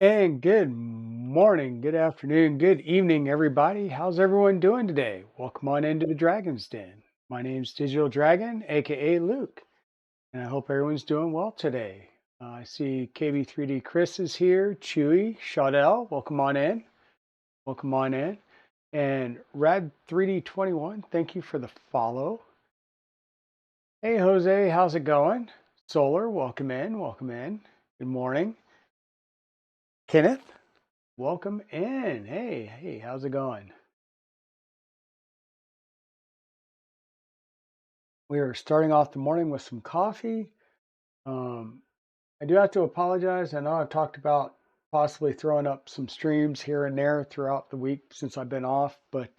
And good morning, good afternoon, good evening, everybody. How's everyone doing today? Welcome on into the Dragon's Den. My name's Digital Dragon, aka Luke, and I hope everyone's doing well today. I see KB3D Chris is here, Chewy, Shaudel, welcome on in, welcome on in. And Rad3D21, thank you for the follow. Hey Jose, how's it going? Solar, welcome in, welcome in. Good morning. Kenneth, welcome in. Hey, how's it going? We are starting off the morning with some coffee. Um, I do have to apologize. I know I've talked about possibly throwing up some streams here and there throughout the week since I've been off, but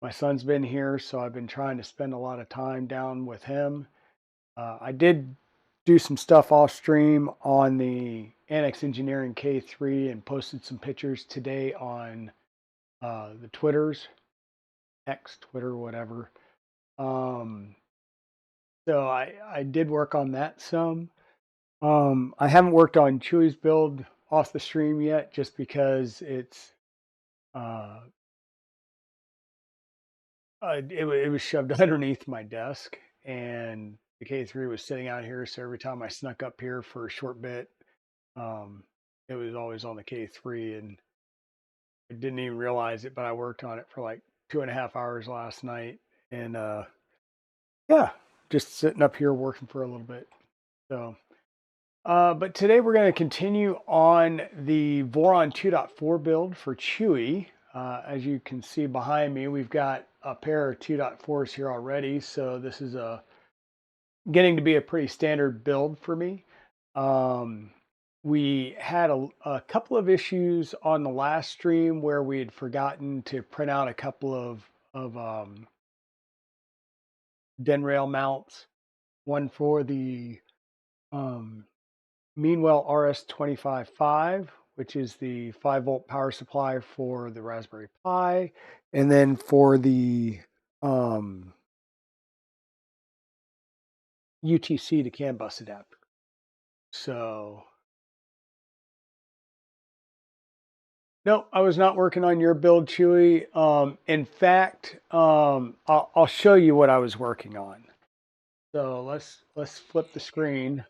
my son's been here, so I've been trying to spend a lot of time down with him. I did do some stuff off stream on the Annex Engineering K3 and posted some pictures today on the Twitters, X, Twitter, whatever. Um, so I did work on that some. I haven't worked on Chewy's build off the stream yet, just because uh, it was shoved underneath my desk, and the K3 was sitting out here. So every time I snuck up here for a short bit, um, it was always on the K3, and I didn't even realize it. But I worked on it for like 2.5 hours last night, and yeah, just sitting up here working for a little bit. So. But today we're going to continue on the Voron 2.4 build for Chewy. As you can see behind me, we've got a pair of 2.4s here already. So this is getting to be a pretty standard build for me. Um, we had a couple of issues on the last stream where we had forgotten to print out a couple of den rail mounts. One for the um, Meanwell RS255, which is the 5-volt power supply for the Raspberry Pi, and then for the um, UTC to CAN bus adapter. So, no, I was not working on your build, Chewy. In fact, I'll show you what I was working on. So let's flip the screen.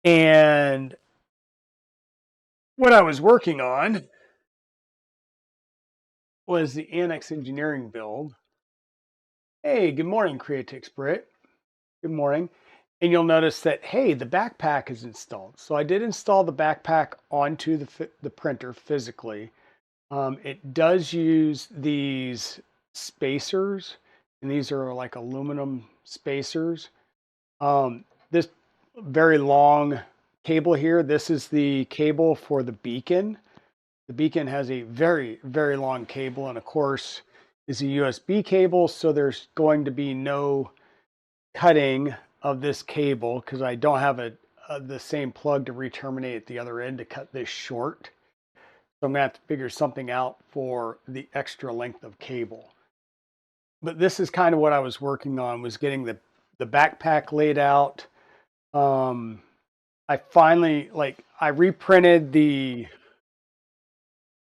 And what I was working on was the Annex Engineering build. Hey, good morning, Creatix Brit. Good morning. And you'll notice that, hey, the backpack is installed. So I did install the backpack onto the printer physically. It does use these spacers, and these are like aluminum spacers. This very long cable here, this is the cable for the beacon. The beacon has a very, very long cable, and of course is a USB cable, so there's going to be no cutting of this cable because I don't have the same plug to re-terminate at the other end to cut this short. So I'm gonna have to figure something out for the extra length of cable. But this is kind of what I was working on, was getting the backpack laid out. Um, I finally, I reprinted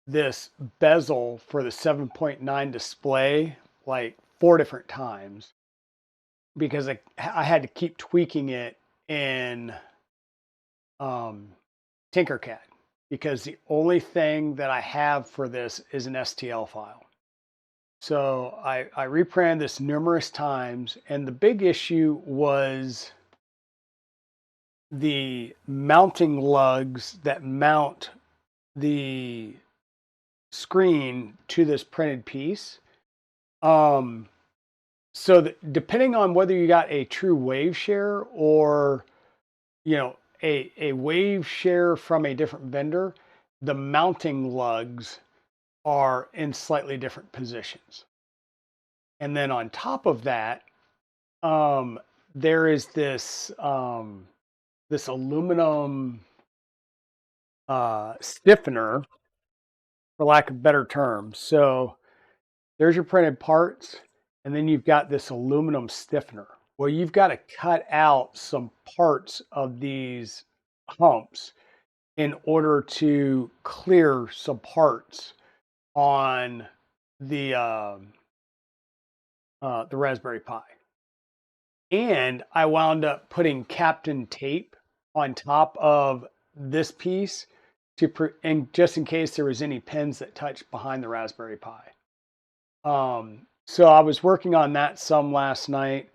this bezel for the 7.9 display like 4 different times because I had to keep tweaking it in um, Tinkercad, because the only thing that I have for this is an STL file. So I reprinted this numerous times, and the big issue was the mounting lugs that mount the screen to this printed piece. So that depending on whether you got a true wave share or a wave share from a different vendor, the mounting lugs are in slightly different positions. And then on top of that, um, there is this aluminum stiffener, for lack of better terms. So there's your printed parts, and then you've got this aluminum stiffener. Well, you've got to cut out some parts of these humps in order to clear some parts on the Raspberry Pi. And I wound up putting Captain Tape on top of this piece and just in case there was any pins that touched behind the Raspberry Pi. So I was working on that some last night,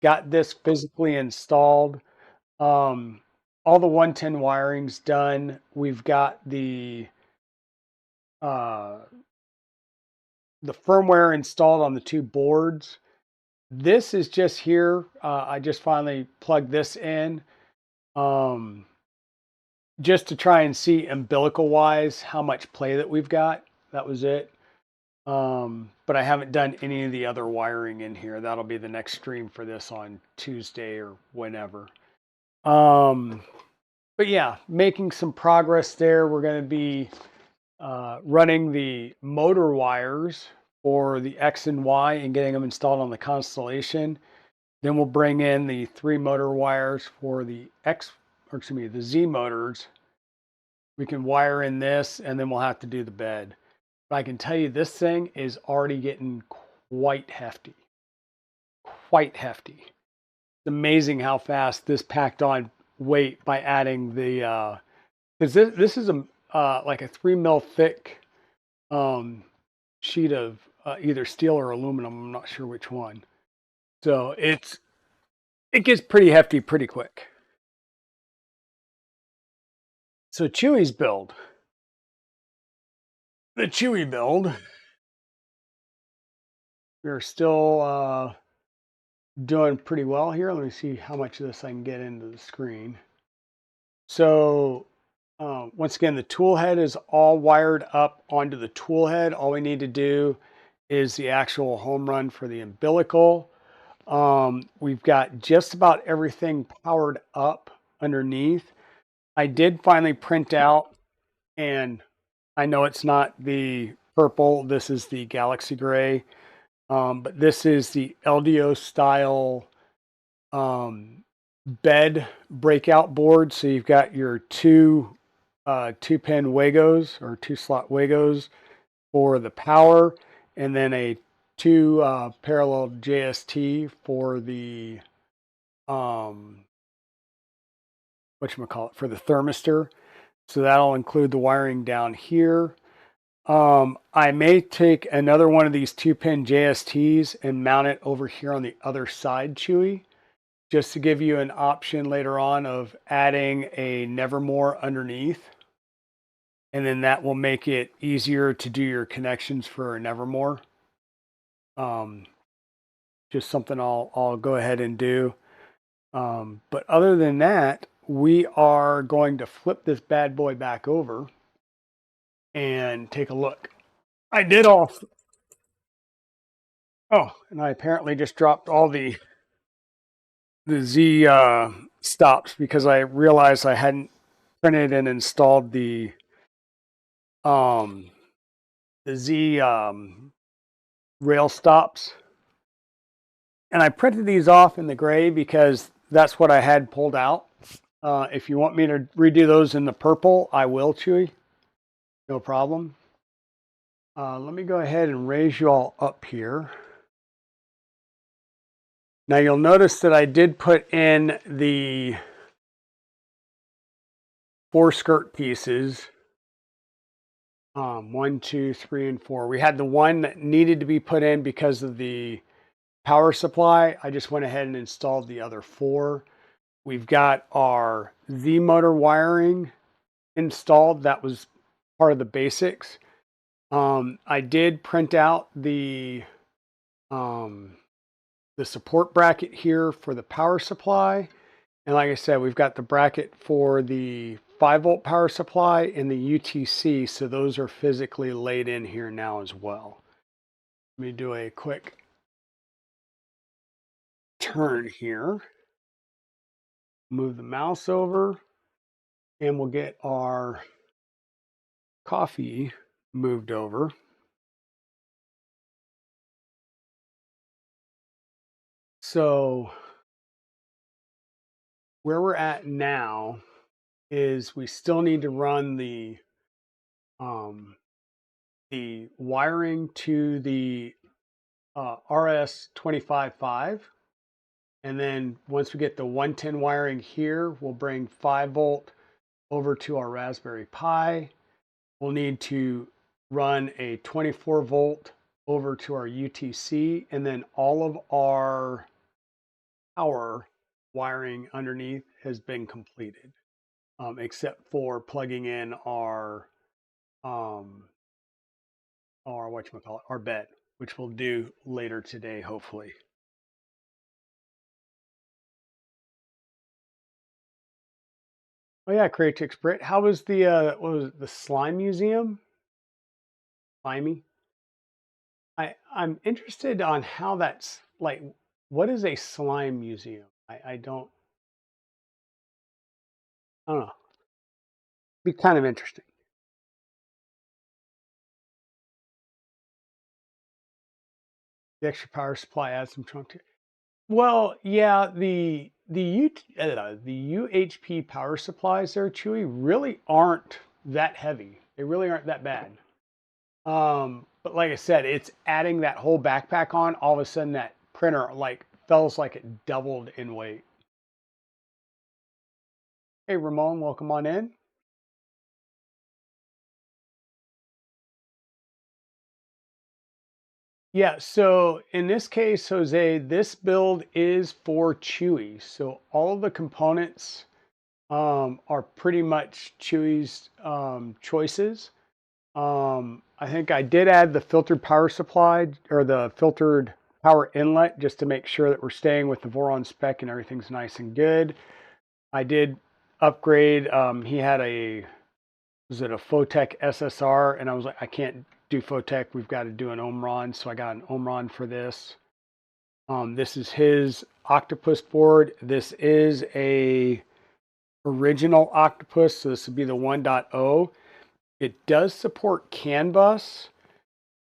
got this physically installed. All the 110 wiring's done. We've got uh, the firmware installed on the two boards. This is just here. I just finally plugged this in just to try and see umbilical wise how much play that we've got. That was it. But I haven't done any of the other wiring in here. That'll be the next stream for this on Tuesday or whenever. But yeah, making some progress there. We're going to be running the motor wires for the X and Y and getting them installed on the Constellation. Then we'll bring in the 3 motor wires for the the Z motors. We can wire in this and then we'll have to do the bed. But I can tell you this thing is already getting quite hefty. Quite hefty. It's amazing how fast this packed on weight by adding the because this is a like a 3 mil thick sheet of either steel or aluminum. I'm not sure which one. So it gets pretty hefty pretty quick. So Chewy's build. The Chewy build. We're still doing pretty well here. Let me see how much of this I can get into the screen. So once again, the tool head is all wired up onto the tool head. All we need to do is the actual home run for the umbilical. We've got just about everything powered up underneath. I did finally print out, and I know it's not the purple. This is the Galaxy Gray. But this is the LDO style bed breakout board. So you've got your two pin Wagos or 2-slot Wagos for the power, and then a 2 parallel JST for the whatchamacallit, for the thermistor. So that'll include the wiring down here. I may take another one of these 2-pin JSTs and mount it over here on the other side, Chewy, just to give you an option later on of adding a Nevermore underneath. And then that will make it easier to do your connections for a Nevermore. Just something I'll go ahead and do. But other than that, we are going to flip this bad boy back over and take a look. I did all. Oh, and I apparently just dropped all the Z stops because I realized I hadn't printed and installed um, the Z rail stops. And I printed these off in the gray because that's what I had pulled out. If you want me to redo those in the purple, I will, Chewy. No problem. Let me go ahead and raise you all up here. Now you'll notice that I did put in the 4 skirt pieces. 1, 2, 3, and 4. We had the one that needed to be put in because of the power supply. I just went ahead and installed the other 4. We've got our Z motor wiring installed. That was part of the basics. I did print out the support bracket here for the power supply. And like I said, we've got the bracket for the 5-volt power supply and the UTC. So those are physically laid in here now as well. Let me do a quick turn here. Move the mouse over and we'll get our coffee moved over. So where we're at now is we still need to run the wiring to the RS 255. And then once we get the 110 wiring here, we'll bring 5-volt over to our Raspberry Pi. We'll need to run a 24-volt over to our UTC, and then all of our power wiring underneath has been completed, except for plugging in um, our whatchamacallit, our bed, which we'll do later today, hopefully. Oh yeah, Creatix Brit. How was the what was it, the slime museum? Slimy. I'm interested on how that's like. What is a slime museum? I don't know. Be kind of interesting. The extra power supply adds some trunk to. Well, yeah, the UHP power supplies there, Chewy, really aren't that heavy. They really aren't that bad. But like I said, it's adding that whole backpack on. All of a sudden, that printer like feels like it doubled in weight. Hey, Ramon, welcome on in. Yeah, so in this case, Jose, this build is for Chewy. So all of the components are pretty much Chewy's choices. I think I did add the filtered power supply or the filtered power inlet just to make sure that we're staying with the Voron spec and everything's nice and good. I did upgrade. He had was it a Photech SSR? And I was like, I can't do Photech. We've got to do an Omron. So I got an Omron for this. This is his Octopus board. This is a original Octopus. So this would be the 1.0. It does support CAN bus.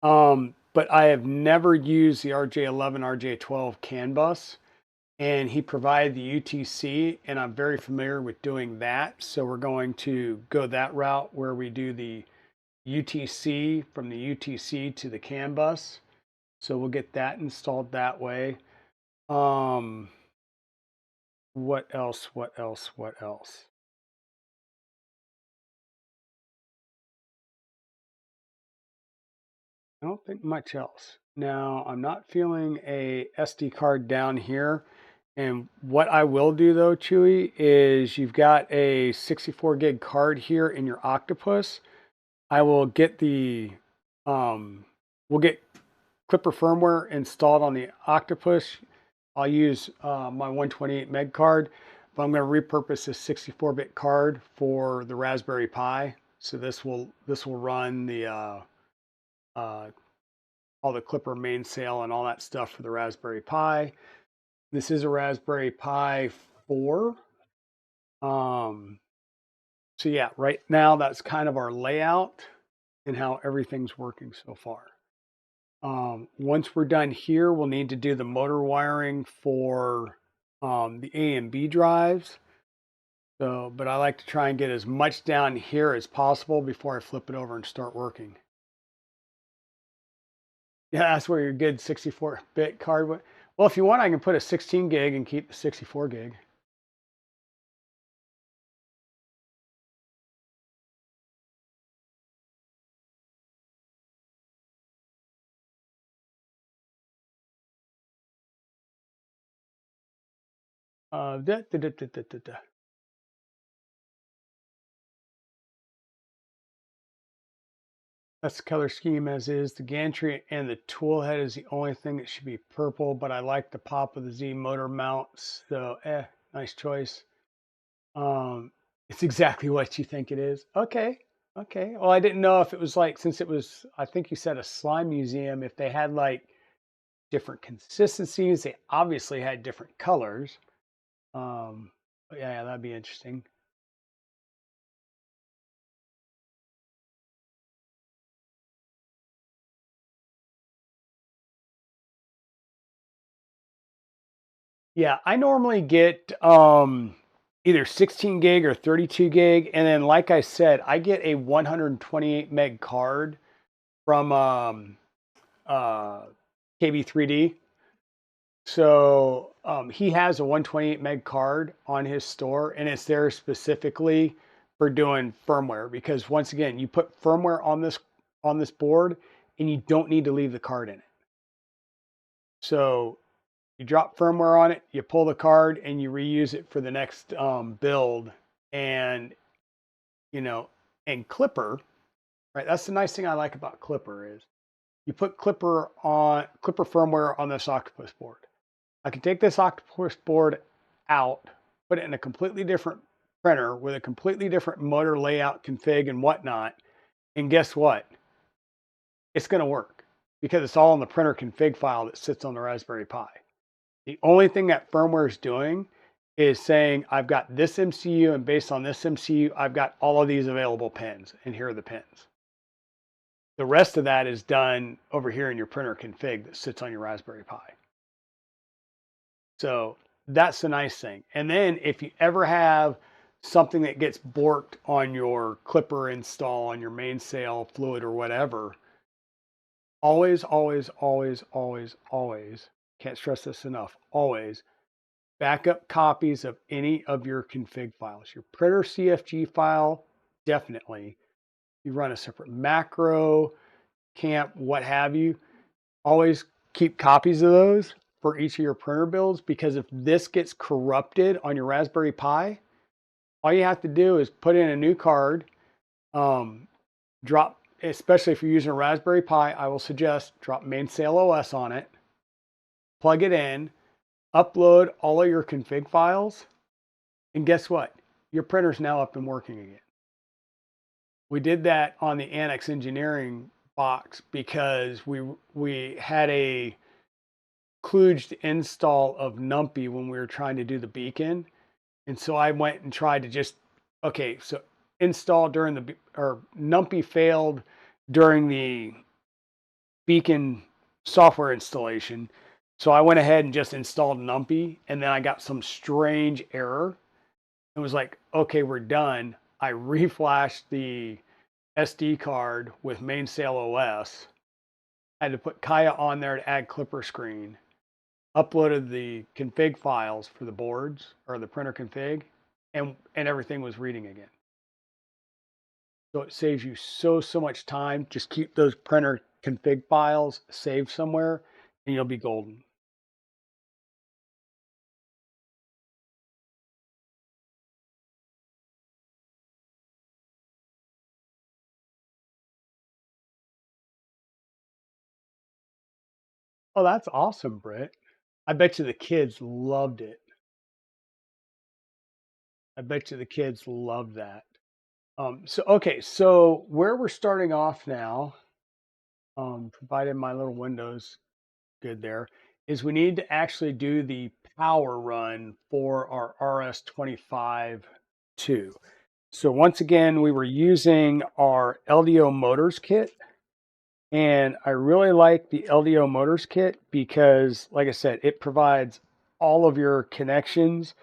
But I have never used the RJ11, RJ12 CAN bus, and he provided the UTC, and I'm very familiar with doing that. So we're going to go that route where we do the UTC from the UTC to the CAN bus. So we'll get that installed that way. Um, what else? What else? What else? I don't think much else. Now, I'm not feeling a SD card down here. And what I will do though, Chewy, is you've got a 64 gig card here in your Octopus. I will get we'll get Clipper firmware installed on the Octopus. I'll use my 128 meg card, but I'm going to repurpose this 64-bit card for the Raspberry Pi. So this will run the uh, all the Clipper mainsail and all that stuff for the Raspberry Pi. This is a Raspberry Pi 4. Um, so yeah, right now that's kind of our layout and how everything's working so far. Once we're done here, we'll need to do the motor wiring for the A and B drives. So, but I like to try and get as much down here as possible before I flip it over and start working. Yeah, that's where your good 64-bit card would. Well, if you want, I can put a 16 gig and keep the 64 gig. Da, da, da, da, da, da, da. That's the color scheme as is. The gantry and the tool head is the only thing that should be purple, but I like the pop of the Z motor mount. So, nice choice. It's exactly what you think it is. Okay. Okay. Well, I didn't know if it was like, since it was, I think you said a slime museum, if they had like different consistencies, they obviously had different colors. But yeah, that'd be interesting. Yeah, I normally get either 16 gig or 32 gig. And then, like I said, I get a 128 meg card from uh, KB3D. So he has a 128 meg card on his store, and it's there specifically for doing firmware. Because once again, you put firmware on this board, and you don't need to leave the card in it. So you drop firmware on it, you pull the card, and you reuse it for the next build. And you know, and Clipper, right? That's the nice thing I like about Clipper is you put Clipper firmware on this Octopus board. I can take this Octopus board out, put it in a completely different printer with a completely different motor layout, config, and whatnot. And guess what? It's going to work because it's all in the printer config file that sits on the Raspberry Pi. The only thing that firmware is doing is saying, I've got this MCU, and based on this MCU, I've got all of these available pins, and here are the pins. The rest of that is done over here in your printer config that sits on your Raspberry Pi. So that's the nice thing. And then if you ever have something that gets borked on your Clipper install on your mainsail fluid or whatever, always, can't stress this enough, always backup copies of any of your config files. Your printer CFG file, definitely. You run a separate macro, camp, what have you. Always keep copies of those for each of your printer builds, because if this gets corrupted on your Raspberry Pi, all you have to do is put in a new card, drop, especially if you're using a Raspberry Pi, I will suggest drop Mainsail OS on it, plug it in, upload all of your config files, and guess what? Your printer's now up and working again. We did that on the Annex Engineering box because we had a kludged install of Numpy when we were trying to do the beacon. And so I went and tried to just, okay, so install during the, or Numpy failed during the beacon software installation. So I went ahead and just installed Numpy, and then I got some strange error. It was like, okay, we're done. I reflashed the SD card with Mainsail OS. I had to put Kaya on there to add Clipper screen. Uploaded the config files for the boards or the printer config, and everything was reading again. So it saves you so much time. Just keep those printer config files saved somewhere, and you'll be golden. Oh, that's awesome, Britt. I bet you the kids loved it. I bet you the kids loved that. So okay, so where we're starting off now, provided my little windows good there, is we need to actually do the power run for our RS25-2. So once again, we were using our LDO motors kit, and I really like the LDO motors kit because, like I said, it provides all of your connections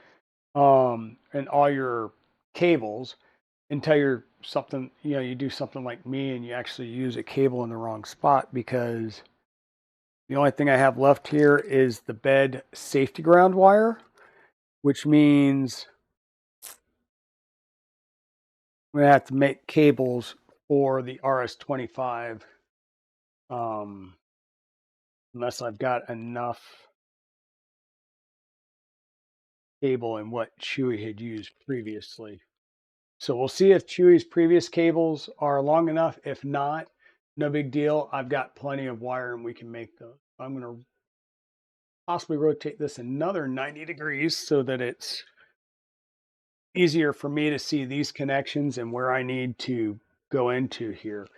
and all your cables until you're something, you do something like me and you actually use a cable in the wrong spot, because the only thing I have left here is the bed safety ground wire, which means I'm going to have to make cables for the RS25 unless I've got enough cable in what Chewy had used previously. So we'll see if Chewy's previous cables are long enough. If not, no big deal. I've got plenty of wire and we can make those. I'm going to possibly rotate this another 90 degrees so that it's easier for me to see these connections and where I need to go into here.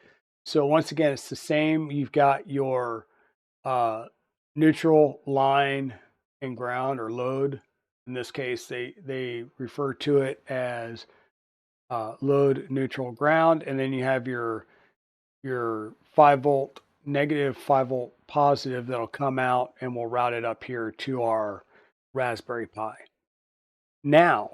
So once again, it's the same. You've got your neutral, line, and ground, or load. In this case, they refer to it as load, neutral, ground, and then you have your 5-volt negative, 5-volt positive that'll come out, and we'll route it up here to our Raspberry Pi. Now,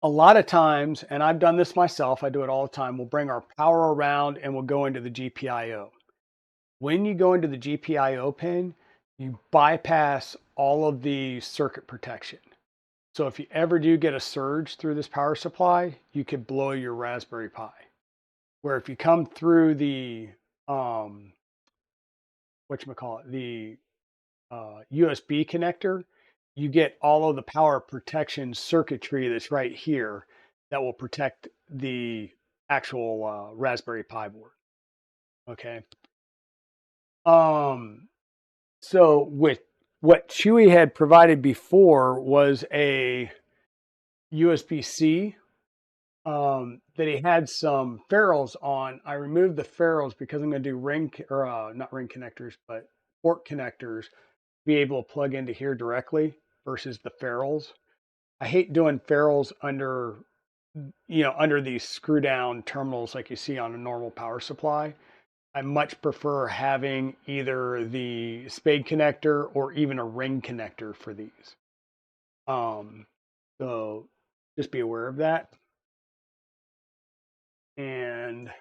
A lot of times, and I've done this myself, I do it all the time, we'll bring our power around and we'll go into the GPIO. When you go into the GPIO pin, you bypass all of the circuit protection. So if you ever do get a surge through this power supply, you could blow your Raspberry Pi. Where if you come through the whatchamacallit, the USB connector, you get all of the power protection circuitry that's right here that will protect the actual Raspberry Pi board. Okay. So with what Chewy had provided before was a USB-C that he had some ferrules on. I removed the ferrules because I'm going to do not ring connectors, but port connectors, be able to plug into here directly versus the ferrules. I hate doing ferrules under, under these screw down terminals like you see on a normal power supply. I much prefer having either the spade connector or even a ring connector for these. So just be aware of that. And I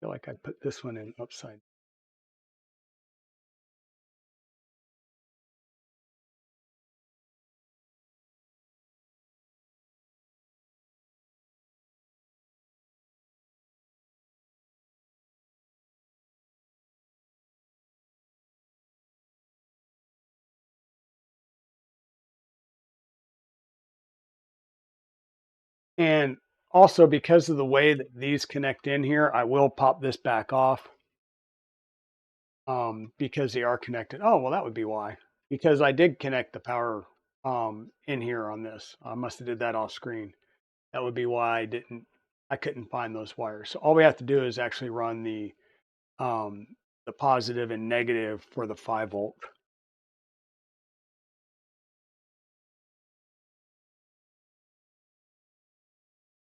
feel like I put this one in upside. And also because of the way that these connect in here, I will pop this back off because they are connected. Oh, well, that would be why. Because I did connect the power in here on this. I must have did that off screen. That would be why I couldn't find those wires. So all we have to do is actually run the positive and negative for the 5 volt.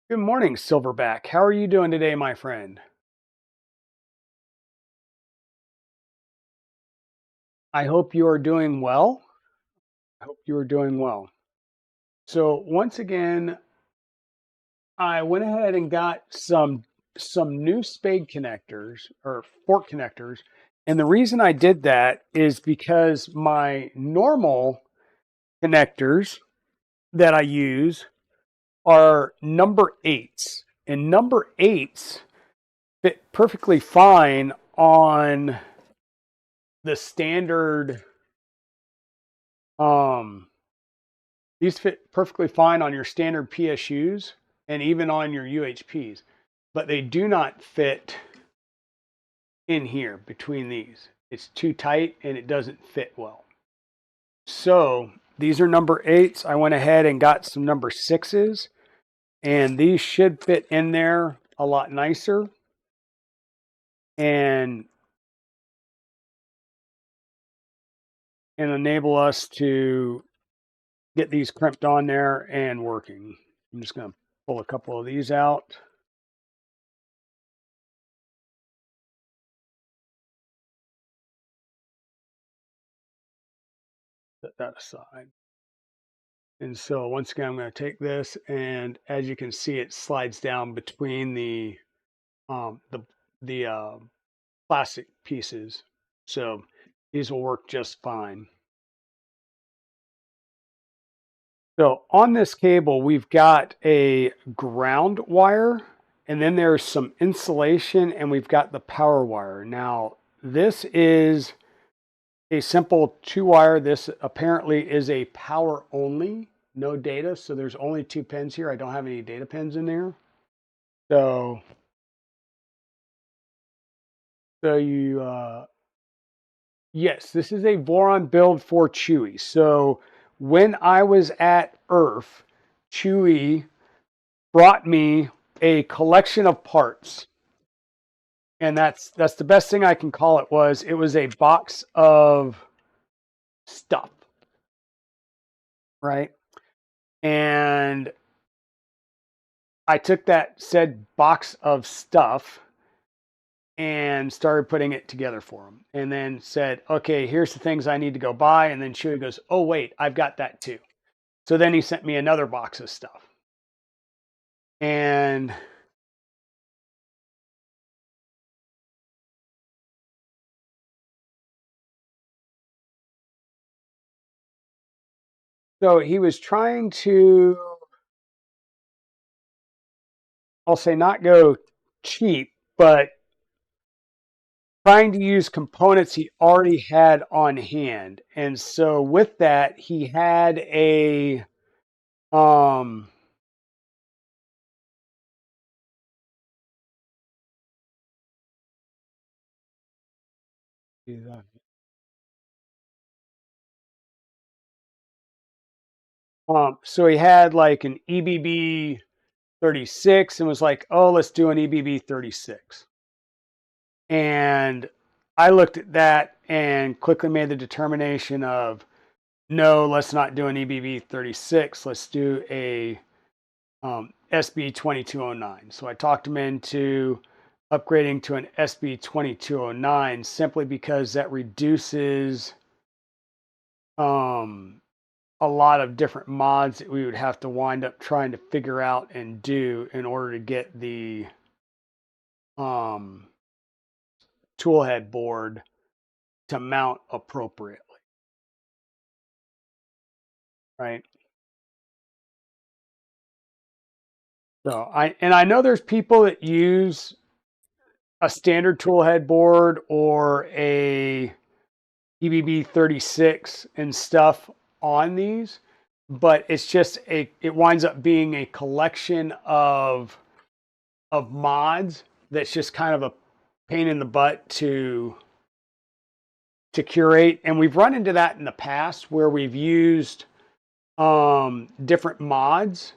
Good morning, Silverback. How are you doing today, my friend? I hope you are doing well. I hope you are doing well. So once again, I went ahead and got some new spade connectors or fork connectors. And the reason I did that is because my normal connectors that I use are number 8s. And number 8s fit perfectly fine on the standard these fit perfectly fine on your standard PSUs and even on your UHPs, but they do not fit in here between these. It's too tight and it doesn't fit well. So these are number 8s. I went ahead and got some number 6s, and these should fit in there a lot nicer and enable us to get these crimped on there and working. I'm just going to pull a couple of these out. Set that aside. And so once again, I'm going to take this, and as you can see, it slides down between the um, the the plastic pieces. So these will work just fine. So on this cable, we've got a ground wire, and then there's some insulation, and we've got the power wire. Now, this is a simple 2-wire. This apparently is a power only, no data. So there's only 2 pins here. I don't have any data pins in there. So yes, this is a Voron build for Chewy. So when I was at EARF, Chewy brought me a collection of parts. And that's the best thing I can call it. It was a box of stuff, right? And I took that said box of stuff and started putting it together for him, and then said, okay, here's the things I need to go buy. And then Chewy goes, oh, wait, I've got that too. So then he sent me another box of stuff. And so he was trying to, I'll say, not go cheap, but trying to use components he already had on hand. And so with that, he had a um so he had like an EBB 36 and was like, "Oh, let's do an EBB 36." And I looked at that and quickly made the determination of, no, let's not do an EBB 36. Let's do a SB 2209. So I talked him into upgrading to an SB 2209 simply because that reduces um, a lot of different mods that we would have to wind up trying to figure out and do in order to get the um, tool head board to mount appropriately, right? So I know there's people that use a standard tool head board or a EBB 36 and stuff on these, but it's just it winds up being a collection of mods that's just kind of a pain in the butt to curate. And we've run into that in the past where we've used different mods,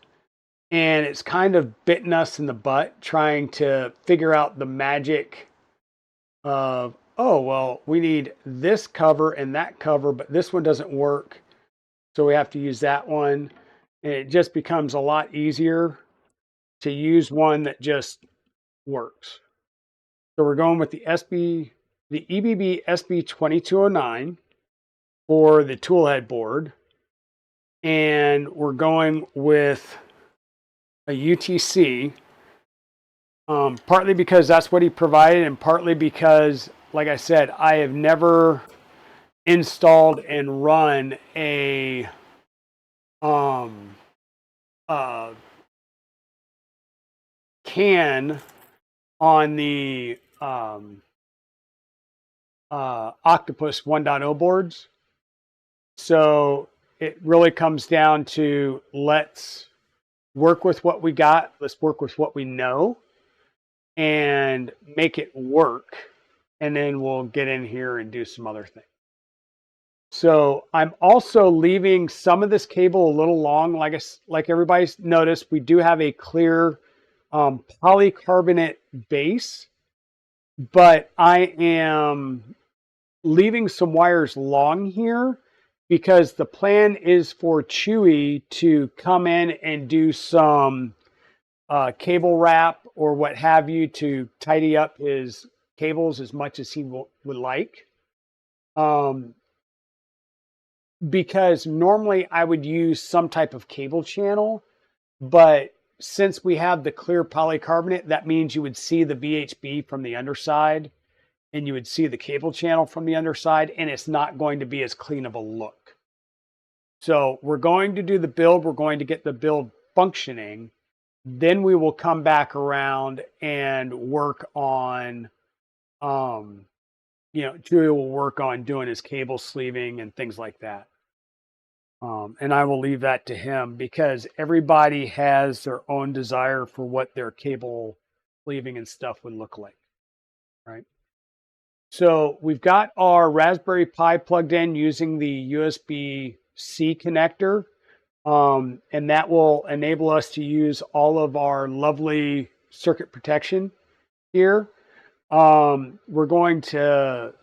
and it's kind of bitten us in the butt trying to figure out the magic of, oh, well, we need this cover and that cover, but this one doesn't work, so we have to use that one. And it just becomes a lot easier to use one that just works. So we're going with the EBB SB 2209 for the tool head board, and we're going with a UTC, partly because that's what he provided, and partly because, like I said, I have never installed and run a uh, can on the Octopus 1.0 boards. So it really comes down to, let's work with what we got, let's work with what we know, and make it work. And then we'll get in here and do some other things. So I'm also leaving some of this cable a little long. Like everybody's noticed, we do have a clear polycarbonate base, but I am leaving some wires long here because the plan is for Chewy to come in and do some cable wrap or what have you to tidy up his cables as much as he would like. Because normally I would use some type of cable channel, but since we have the clear polycarbonate, that means you would see the VHB from the underside and you would see the cable channel from the underside, and it's not going to be as clean of a look. So we're going to do the build. We're going to get the build functioning. Then we will come back around and work on, Julia will work on doing his cable sleeving and things like that. And I will leave that to him because everybody has their own desire for what their cable sleeving and stuff would look like, right? So we've got our Raspberry Pi plugged in using the USB-C connector, and that will enable us to use all of our lovely circuit protection here. We're going to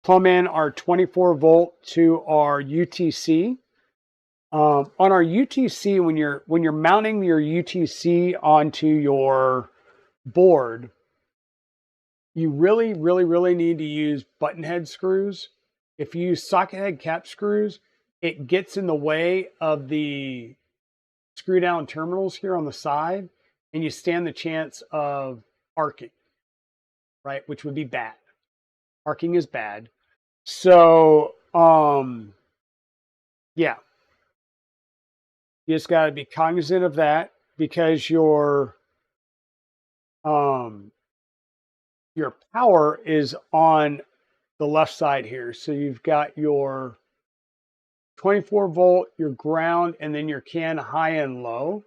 plumb in our 24 volt to our UTC. On our UTC, when you're mounting your UTC onto your board, you really need to use button head screws If you use socket head cap screws, it gets in the way of the screw down terminals here on the side, and you stand the chance of arcing, right? Which would be bad. Arcing is bad. So, yeah, you just got to be cognizant of that because your power is on the left side here. So you've got your 24 volt, your ground, and then your can high and low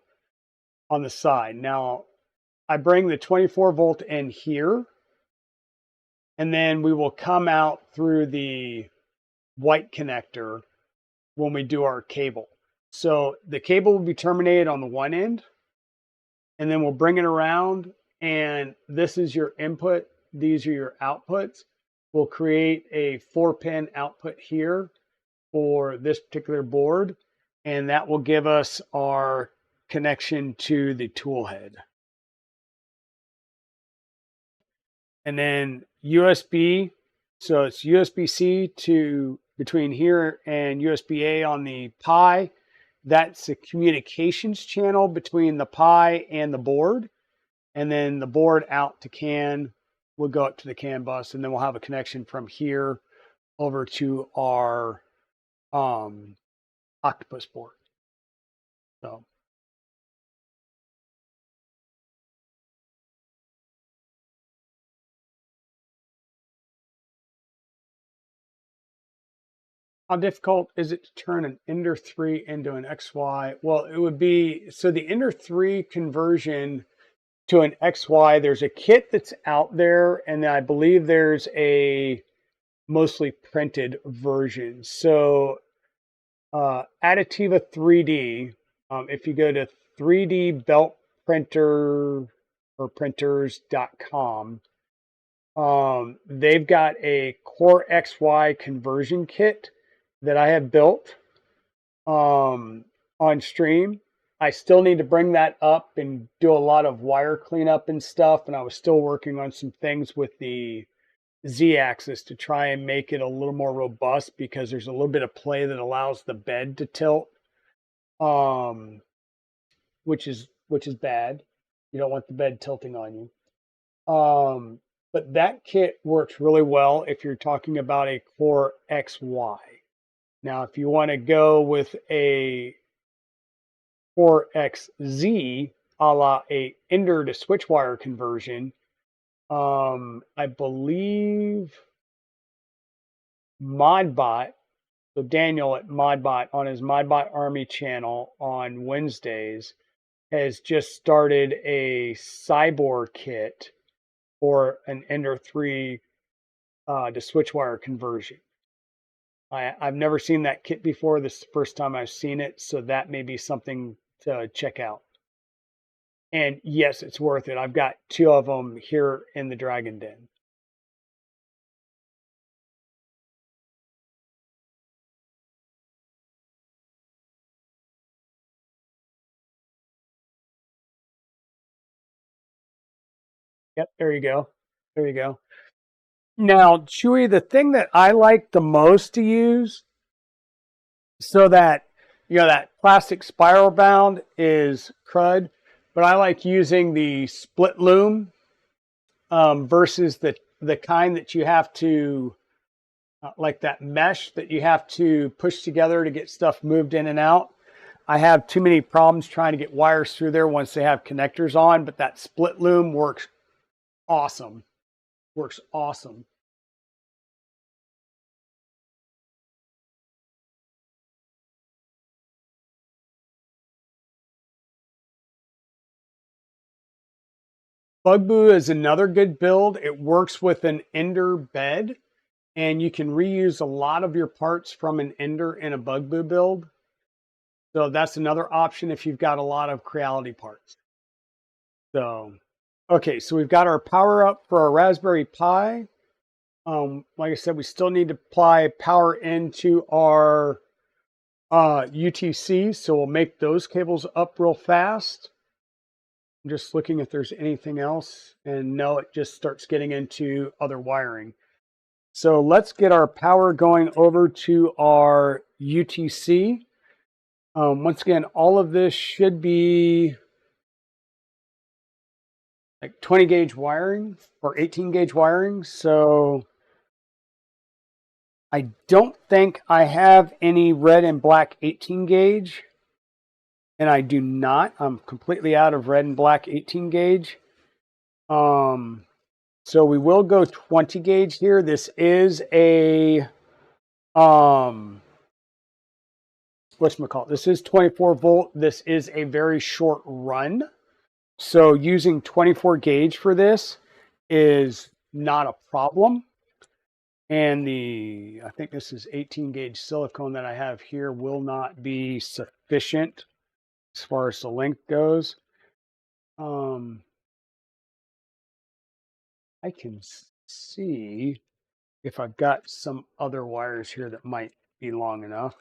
on the side. Now, I bring the 24 volt in here, and then we will come out through the white connector when we do our cable. So the cable will be terminated on the one end, and then we'll bring it around, and this is your input. These are your outputs. We'll create a 4-pin output here for this particular board, and that will give us our connection to the tool head. And then USB, so it's USB-C to between here and USB-A on the Pi. That's a communications channel between the Pi and the board. And then the board out to CAN will go up to the CAN bus, and then we'll have a connection from here over to our Octopus board. So how difficult is it to turn an Ender 3 into an XY? Well, it would be, so the Ender 3 conversion to an XY, there's a kit that's out there, and I believe there's a mostly printed version. So Additiva 3D, if you go to 3D belt printer or printers.com, they've got a Core XY conversion kit that I have built on stream. I still need to bring that up and do a lot of wire cleanup and stuff. And I was still working on some things with the Z-axis to try and make it a little more robust because there's a little bit of play that allows the bed to tilt, which is bad. You don't want the bed tilting on you. But that kit works really well if you're talking about a Core XY. Now, if you want to go with a Core XZ, a la a Ender to switch wire conversion, I believe Modbot, so Daniel at Modbot on his Modbot Army channel on Wednesdays has just started a Cyborg kit for an Ender 3 to switch wire conversion. I've never seen that kit before. This is the first time I've seen it, so that may be something to check out. And yes, it's worth it. I've got 2 of them here in the Dragon Den. Yep, there you go. There you go. Now, Chewy, the thing that I like the most to use, so that, that plastic spiral bound is crud, but I like using the split loom versus the kind that you have to, like that mesh that you have to push together to get stuff moved in and out. I have too many problems trying to get wires through there once they have connectors on, but that split loom works awesome. Works awesome. Bugaboo is another good build. It works with an Ender bed, and you can reuse a lot of your parts from an Ender in a Bugaboo build. So that's another option if you've got a lot of Creality parts. So, okay, so we've got our power up for our Raspberry Pi. Like I said, we still need to apply power into our UTC, so we'll make those cables up real fast. I'm just looking if there's anything else, and no, it just starts getting into other wiring. So let's get our power going over to our UTC. Once again, all of this should be like 20 gauge wiring or 18 gauge wiring. So I don't think I have any red and black 18 gauge. And I do not. I'm completely out of red and black 18 gauge. So we will go 20 gauge here. This is a whatchamacallit. This is 24 volt. This is a very short run. So using 24 gauge for this is not a problem. And I think this is 18 gauge silicone that I have here will not be sufficient as far as the length goes. I can see if I've got some other wires here that might be long enough.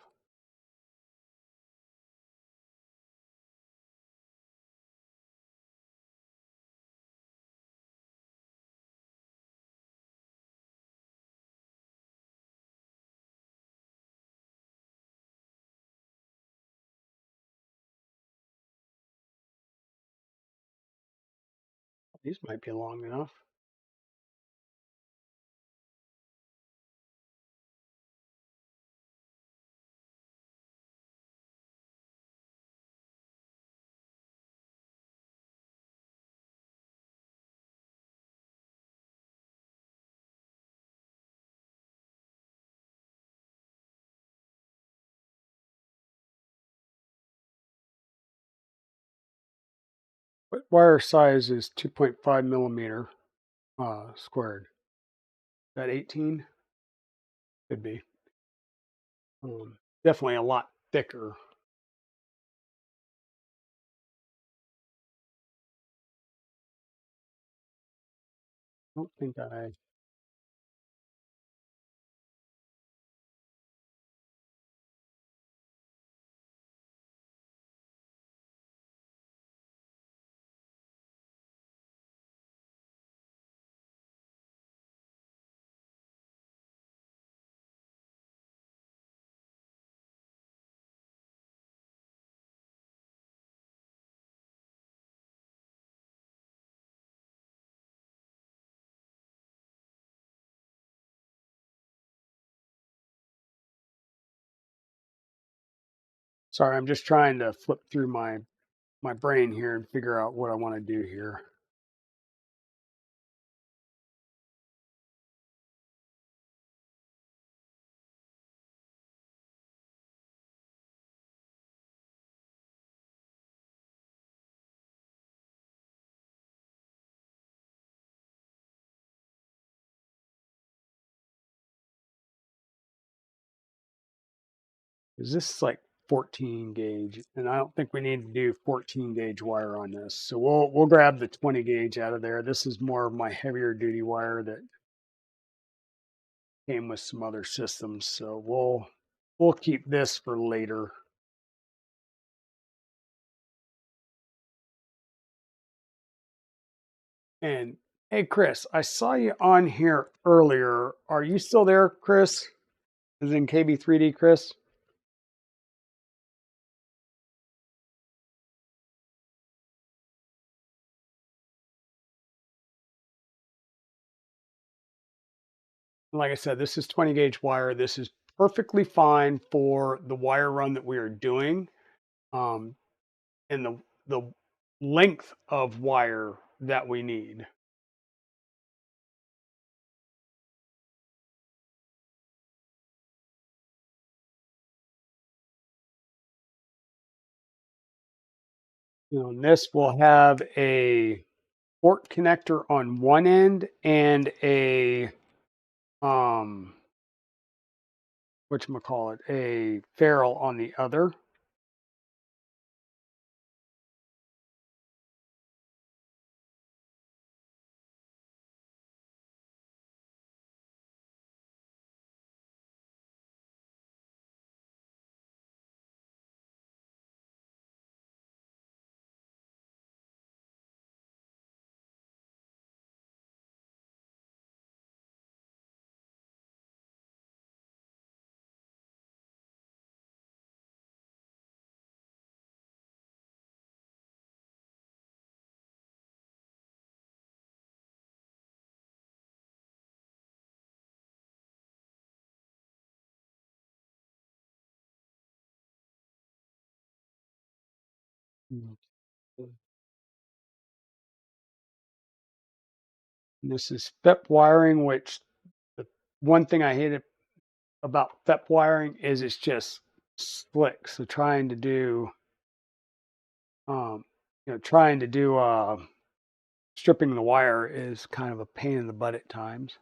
These might be long enough. What wire size is 2.5 millimeter squared? Is that 18? Could be. Definitely a lot thicker. I don't think I. Sorry, I'm just trying to flip through my brain here and figure out what I want to do here. Is this like 14 gauge? And I don't think we need to do 14 gauge wire on this. So we'll grab the 20 gauge out of there. This is more of my heavier duty wire that came with some other systems. So we'll keep this for later. And hey, Chris, I saw you on here earlier. Are you still there, Chris? Is in KB3D, Chris? Like I said, this is 20 gauge wire. This is perfectly fine for the wire run that we are doing. Um, and the length of wire that we need. And this will have a port connector on one end and a whatchamacallit, a ferrule on the other. Mm. This is FEP wiring, which the one thing I hate about FEP wiring is it's just slick. So um, trying to do stripping the wire is kind of a pain in the butt at times.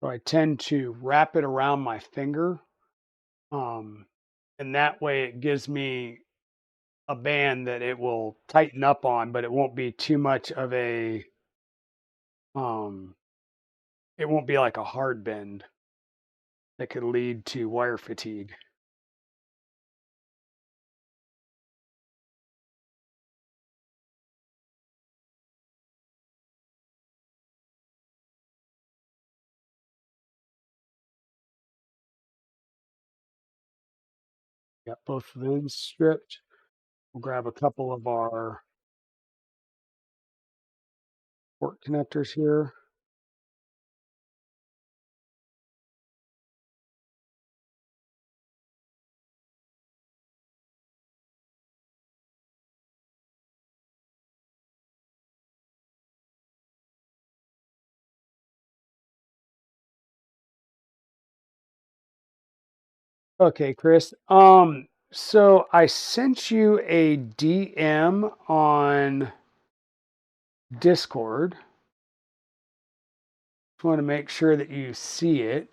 So I tend to wrap it around my finger, um, and that way it gives me a band that it will tighten up on, but it won't be too much of um, it won't be like a hard bend that could lead to wire fatigue. Got both of those stripped. We'll grab a couple of our port connectors here. Okay, Chris. So I sent you a DM on Discord. Just want to make sure that you see it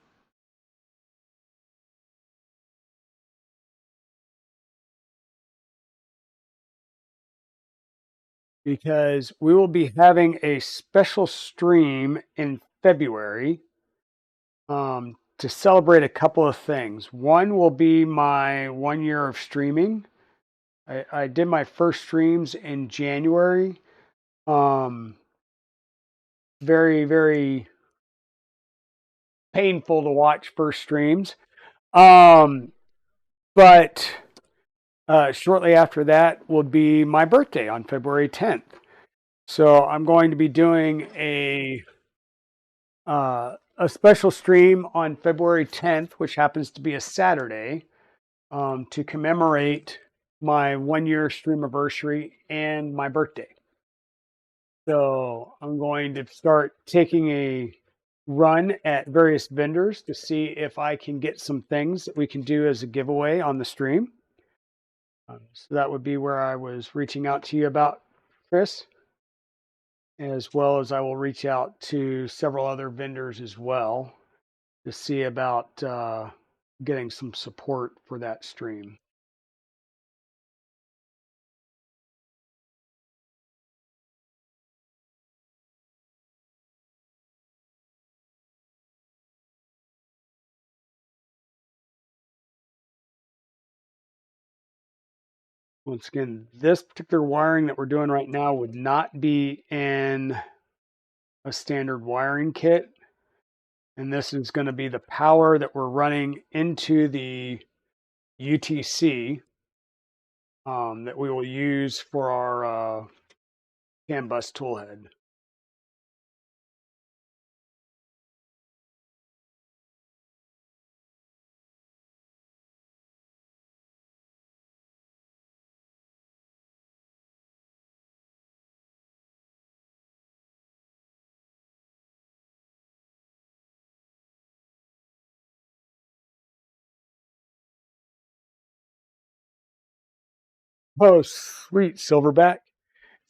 because we will be having a special stream in February to celebrate a couple of things. One will be my 1 year of streaming. I did my first streams in January. Um, very, very painful to watch first streams. Um, but shortly after that will be my birthday on February 10th. So I'm going to be doing a special stream on February 10th, which happens to be a Saturday, to commemorate my 1 year stream anniversary and my birthday. So I'm going to start taking a run at various vendors to see if I can get some things that we can do as a giveaway on the stream. So that would be where I was reaching out to you about, Chris, as well as I will reach out to several other vendors as well to see about getting some support for that stream. Once again, this particular wiring that we're doing right now would not be in a standard wiring kit. And this is going to be the power that we're running into the UTC that we will use for our CAN bus toolhead. Oh, sweet silverback.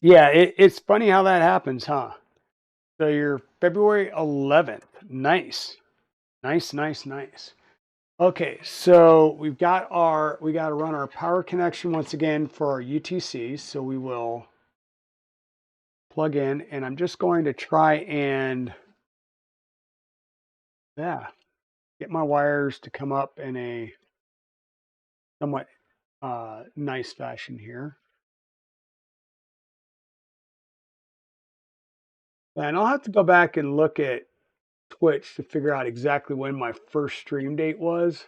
Yeah, it's funny how that happens, huh? So you're February 11th. Nice. Nice, nice, nice. Okay, so we got to run our power connection once again for our UTC. So we will plug in, and I'm just going to try and yeah, get my wires to come up in a somewhat nice fashion here. And I'll have to go back and look at Twitch to figure out exactly when my first stream date was.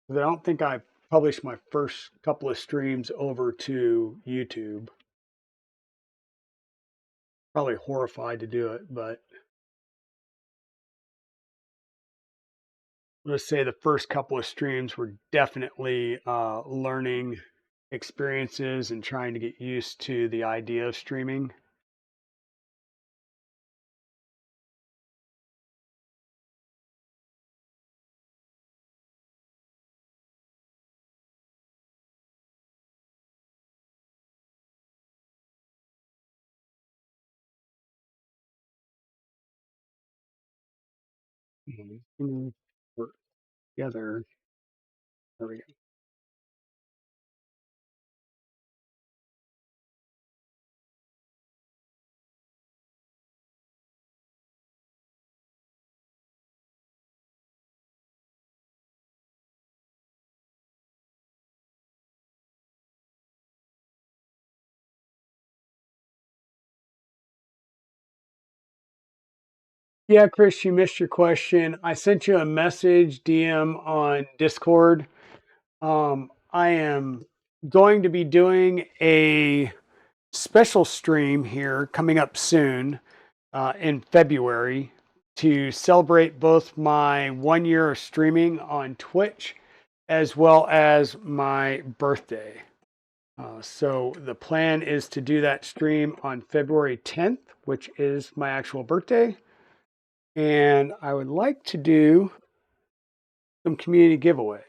'Cause I don't think I've published my first couple of streams over to YouTube. Probably horrified to do it, but let's say the first couple of streams were definitely learning experiences and trying to get used to the idea of streaming. Work together. There we go. Yeah, Chris, you missed your question. I sent you a message DM on Discord. I am going to be doing a special stream here coming up soon in February to celebrate both my 1 year of streaming on Twitch as well as my birthday. So the plan is to do that stream on February 10th, which is my actual birthday. And I would like to do some community giveaways.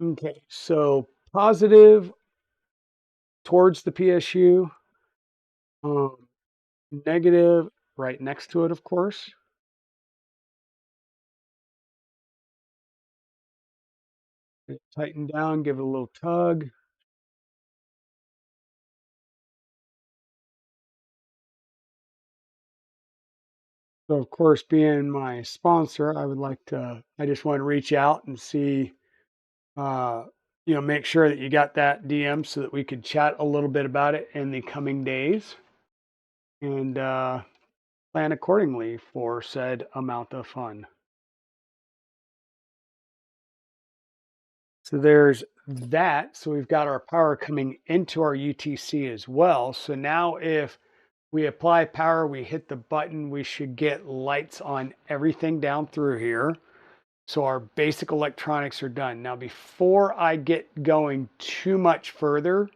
Okay, so positive towards the PSU, um, negative right next to it, of course. Tighten down, give it a little tug. So, of course, being my sponsor, I just want to reach out and see, uh, make sure that you got that DM so that we could chat a little bit about it in the coming days and plan accordingly for said amount of fun. So there's that. So we've got our power coming into our UTC as well. So now if we apply power, we hit the button, we should get lights on everything down through here. So our basic electronics are done. Now, before I get going too much further,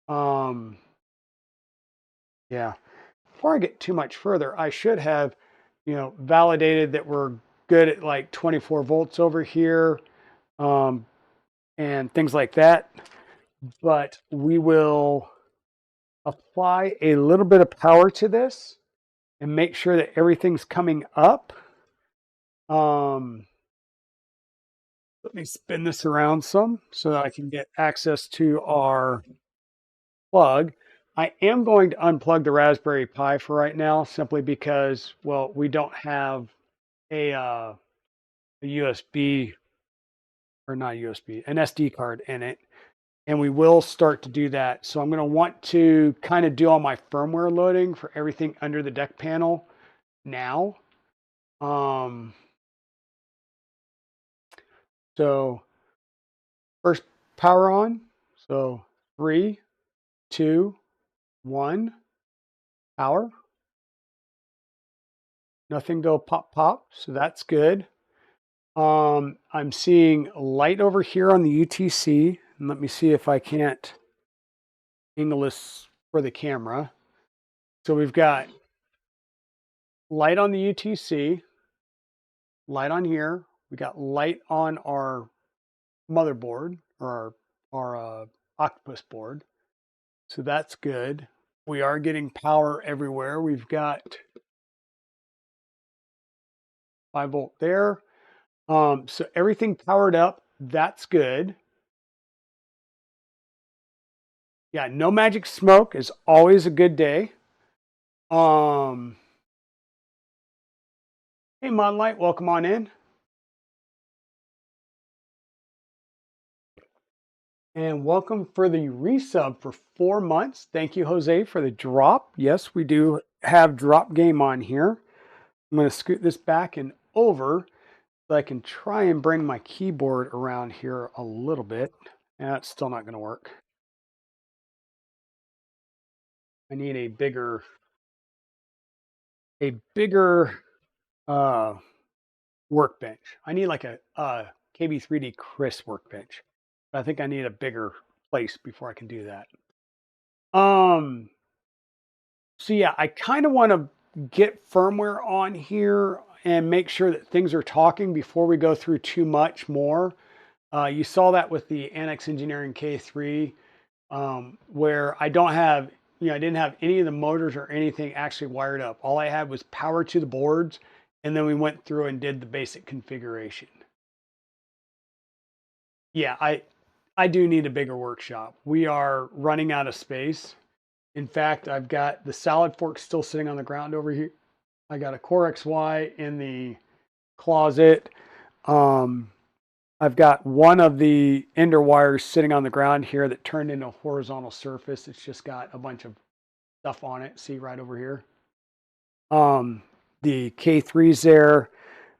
yeah, before I get too much further, I should have, validated that we're good at like 24 volts over here, and things like that. But we will apply a little bit of power to this and make sure that everything's coming up. Let me spin this around some so that I can get access to our plug. I am going to unplug the Raspberry Pi for right now simply because, well, we don't have a USB, or not USB, an SD card in it. And we will start to do that. So I'm going to want to kind of do all my firmware loading for everything under the deck panel now. So first, power on. So 3, 2, 1, power. Nothing go pop pop, so that's good. I'm seeing light over here on the UTC. And let me see if I can't angle this for the camera. So we've got light on the UTC, light on here. We got light on our motherboard, or our Octopus board. So that's good. We are getting power everywhere. We've got 5 volt there. So everything powered up. That's good. Yeah, no magic smoke is always a good day. Hey, Monlight, welcome on in. And welcome for the resub for 4 months. Thank you, Jose, for the drop. Yes, we do have drop game on here. I'm going to scoot this back and over. So I can try and bring my keyboard around here a little bit. Yeah, it's still not going to work. I need a bigger uh, workbench. I need like a KB3D Chris workbench. But I think I need a bigger place before I can do that. Um, so yeah, I kind of want to get firmware on here and make sure that things are talking before we go through too much more. You saw that with the Annex Engineering K3, where I don't have, I didn't have any of the motors or anything actually wired up. All I had was power to the boards, and then we went through and did the basic configuration. Yeah, I do need a bigger workshop. We are running out of space. In fact, I've got the salad fork still sitting on the ground over here. I got a Core XY in the closet. Um, I've got one of the ender wires sitting on the ground here that turned into a horizontal surface. It's just got a bunch of stuff on it. See right over here. The K3's there.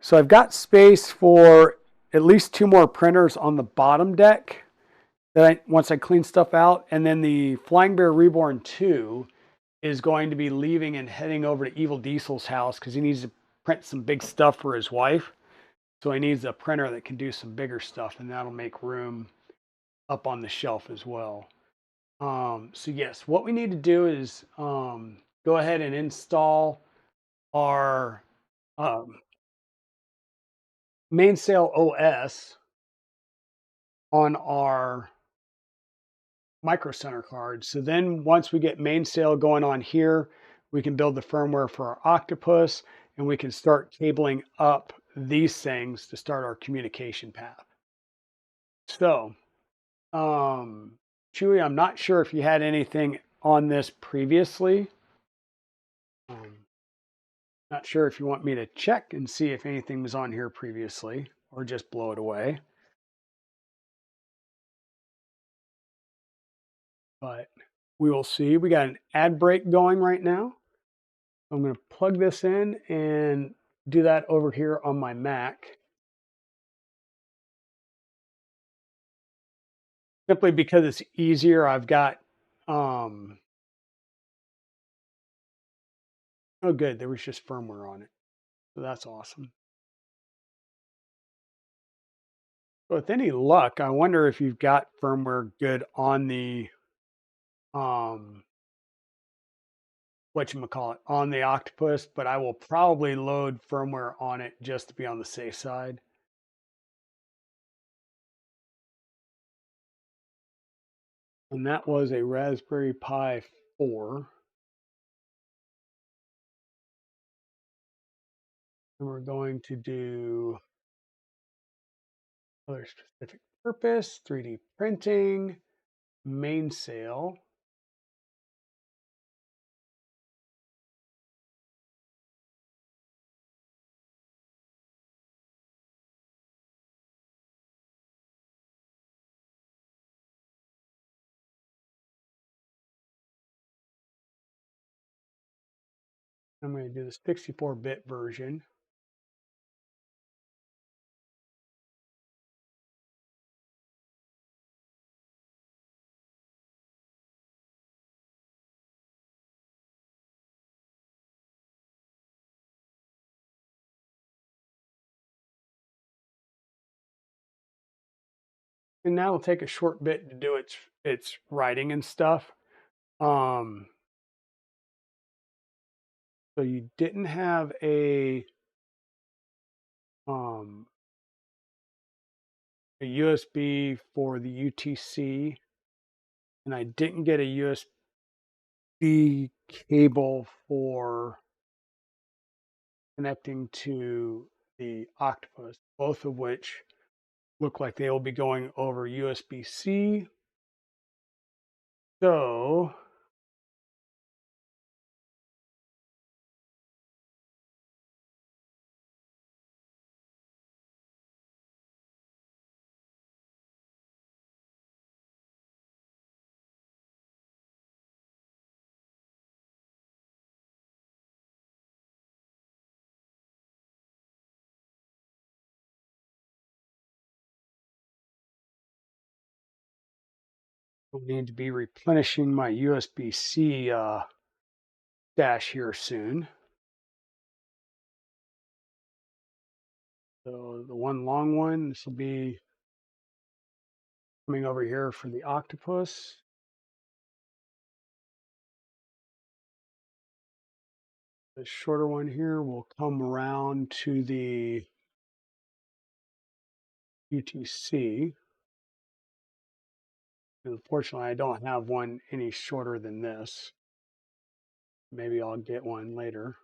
So I've got space for at least 2 more printers on the bottom deck that once I clean stuff out. And then the Flying Bear Reborn 2 is going to be leaving and heading over to Evil Diesel's house because he needs to print some big stuff for his wife. So he needs a printer that can do some bigger stuff, and that'll make room up on the shelf as well. So yes, what we need to do is go ahead and install our um, mainsail OS on our micro center card. So then once we get mainsail going on here, we can build the firmware for our octopus, and we can start cabling up these things to start our communication path. So, Chewy, I'm not sure if you had anything on this previously. Not sure if you want me to check and see if anything was on here previously or just blow it away. But we will see. We got an ad break going right now. I'm going to plug this in and do that over here on my Mac. Simply because it's easier. I've got, oh, good. There was just firmware on it. So that's awesome. With any luck, I wonder if you've got firmware good on the, whatchamacallit, on the Octopus, but I will probably load firmware on it just to be on the safe side. And that was a Raspberry Pi 4. And we're going to do other specific purpose, 3D printing, mainsail. I'm going to do the 64-bit version. And now it'll take a short bit to do its writing and stuff. So you didn't have um, a USB for the UTC, and I didn't get a USB cable for connecting to the Octopus, both of which look like they will be going over USB-C. So I'll need to be replenishing my USB-C stash here soon. So the one long one, this will be coming over here for the octopus. The shorter one here will come around to the UTC. Unfortunately, I don't have one any shorter than this. Maybe I'll get one later.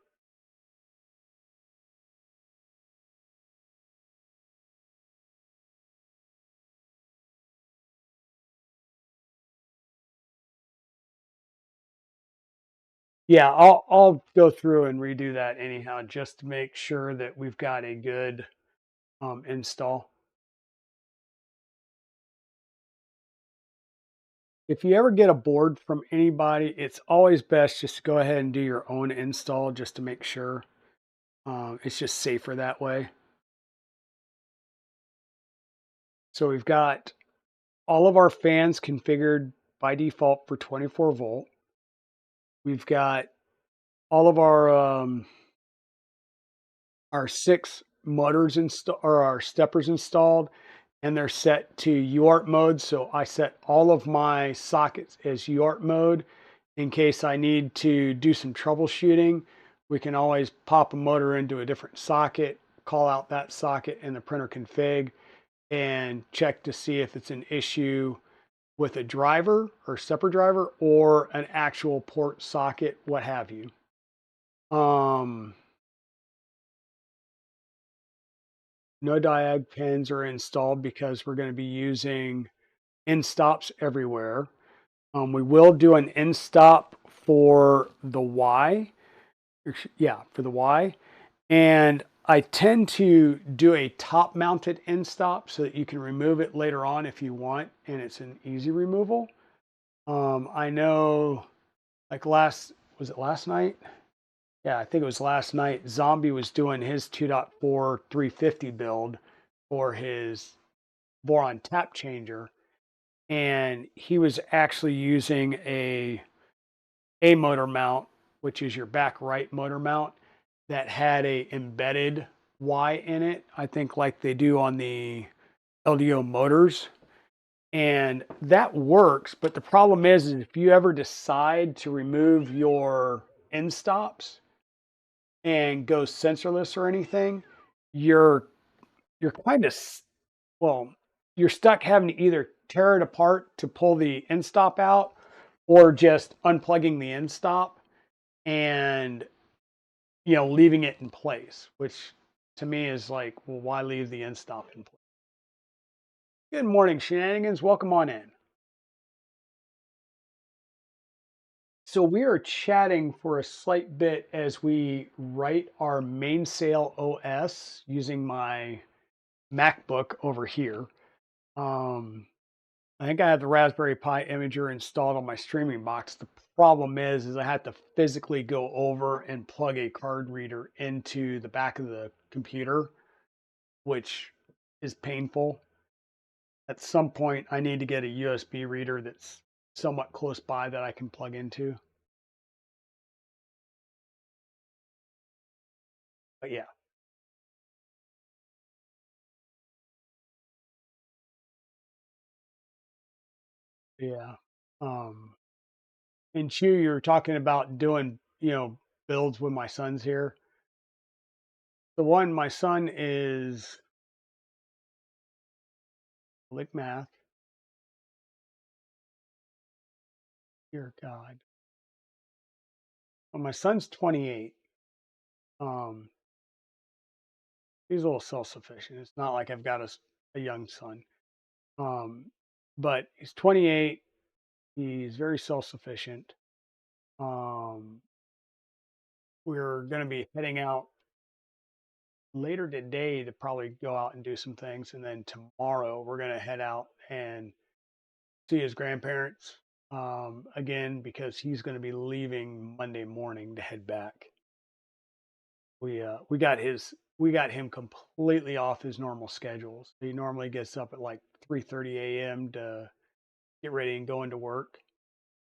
Yeah, I'll go through and redo that anyhow, just to make sure that we've got a good install. If you ever get a board from anybody, it's always best just to go ahead and do your own install just to make sure. It's just safer that way. So we've got all of our fans configured by default for 24 volt. We've got all of our 6 motors installed, or our steppers installed, and they're set to UART mode. So I set all of my sockets as UART mode in case I need to do some troubleshooting. We can always pop a motor into a different socket, call out that socket in the printer config, and check to see if it's an issue with a driver or stepper driver or an actual port socket, what have you. Um, no diag pins are installed because we're going to be using end stops everywhere. We will do an end stop for the Y. Yeah, for the Y. And I tend to do a top mounted end stop so that you can remove it later on if you want, and it's an easy removal. I know like was it last night? Yeah, I think it was last night. Zombie was doing his 2.4 350 build for his Voron tap changer, and he was actually using a motor mount, which is your back right motor mount, that had a embedded Y in it. I think like they do on the LDO motors. And that works, but the problem is if you ever decide to remove your end stops and go sensorless or anything, you're you're kind of well, you're stuck having to either tear it apart to pull the end stop out or just unplugging the end stop and leaving it in place, which to me is like, well, why leave the end stop in place? Good morning, shenanigans. Welcome on in. So we are chatting for a slight bit as we write our mainsail OS using my MacBook over here. Um, I think I have the Raspberry Pi imager installed on my streaming box. The problem is I had to physically go over and plug a card reader into the back of the computer, which is painful. At some point, I need to get a USB reader that's somewhat close by that I can plug into. But yeah, yeah. Um, and Chew, you were talking about doing, builds when my son's here. The one, my son is lick math. Dear God. Well, my son's 28. Um, he's a little self-sufficient. It's not like I've got a young son. Um, but he's 28. He's very self-sufficient. Um, we're going to be heading out later today to probably go out and do some things. And then tomorrow we're going to head out and see his grandparents again because he's going to be leaving Monday morning to head back. We got him completely off his normal schedules. He normally gets up at like 3:30 a.m. to get ready and go into work.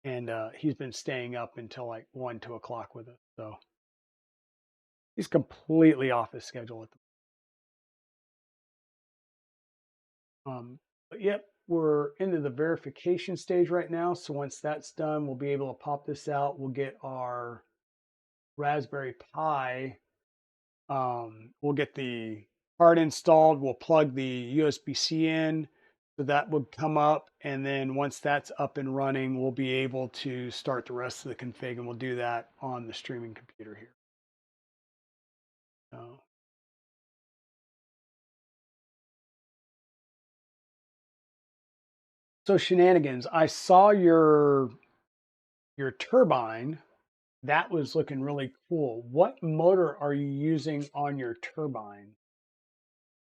And he's been staying up until like 1, 2 o'clock with us. So he's completely off his schedule at the but yep, we're into the verification stage right now. So once that's done, we'll be able to pop this out. We'll get our Raspberry Pi. We'll get the part installed. We'll plug the USB-C in. So that would come up. And then once that's up and running, we'll be able to start the rest of the config. And we'll do that on the streaming computer here. So, so shenanigans. I saw your turbine. That was looking really cool. What motor are you using on your turbine?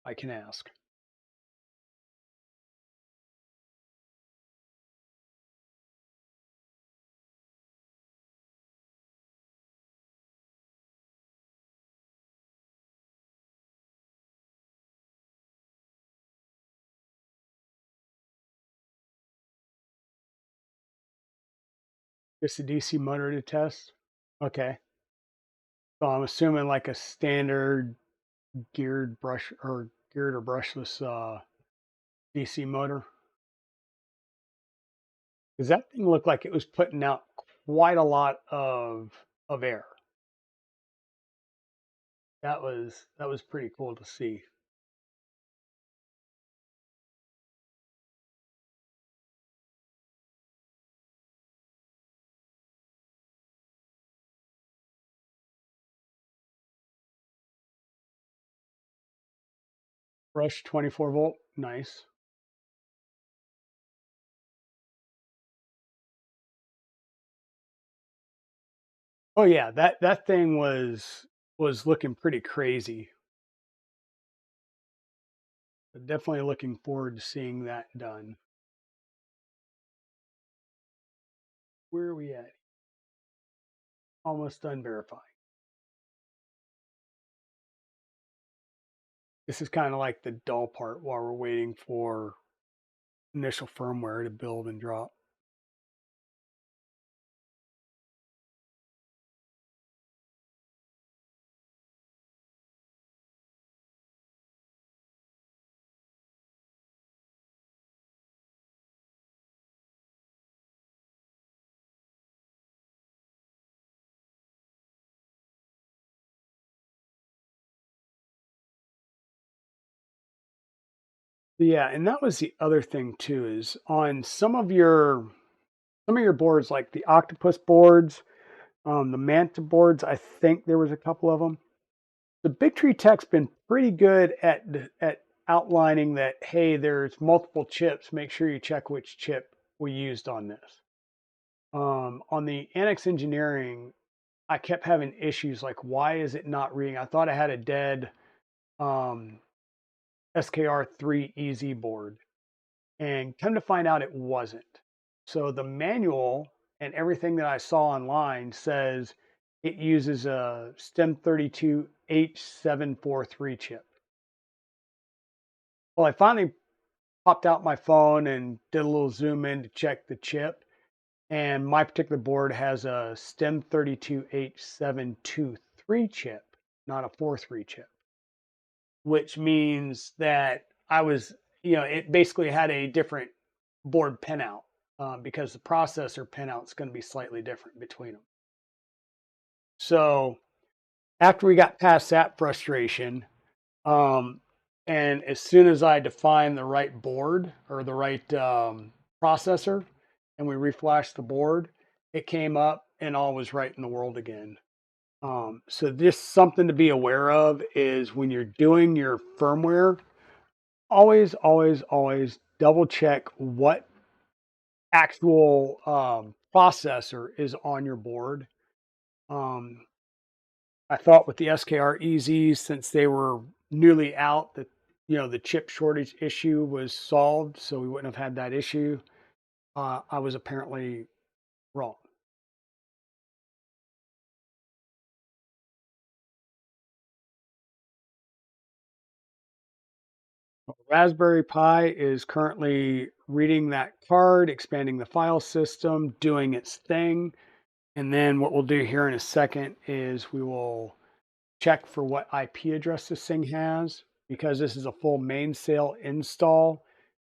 I can ask. Just a DC motor to test? Okay. So I'm assuming like a standard geared or brushless DC motor. Because that thing looked like it was putting out quite a lot of air. That was pretty cool to see. Brush 24 volt, nice. Oh yeah, that thing was looking pretty crazy. But definitely looking forward to seeing that done. Where are we at? Almost done verifying. This is kind of like the dull part while we're waiting for initial firmware to build and drop. Yeah, and that was the other thing too, is on some of your boards, like the Octopus boards, the Manta boards. I think there was a couple of them. The Big Tree Tech's been pretty good at outlining that. Hey, there's multiple chips. Make sure you check which chip we used on this. On the Annex Engineering, I kept having issues like, why is it not reading? I thought I had a dead um, SKR3 EZ board, and come to find out it wasn't. So the manual and everything that I saw online says it uses a STEM32H743 chip. Well, I finally popped out my phone and did a little zoom in to check the chip. And my particular board has a STEM32H723 chip, not a 4.3 chip, which means that it basically had a different board pinout because the processor pinout is going to be slightly different between them. So after we got past that frustration, um, and as soon as I defined the right board or the right processor, and we reflashed the board, it came up and all was right in the world again. So just something to be aware of is when you're doing your firmware, always, always, always double check what actual processor is on your board. Um, I thought with the SKR EZs, since they were newly out, that the chip shortage issue was solved, so we wouldn't have had that issue. I was apparently wrong. Raspberry Pi is currently reading that card, expanding the file system, doing its thing. And then what we'll do here in a second is we will check for what IP address this thing has. Because this is a full mainsail install,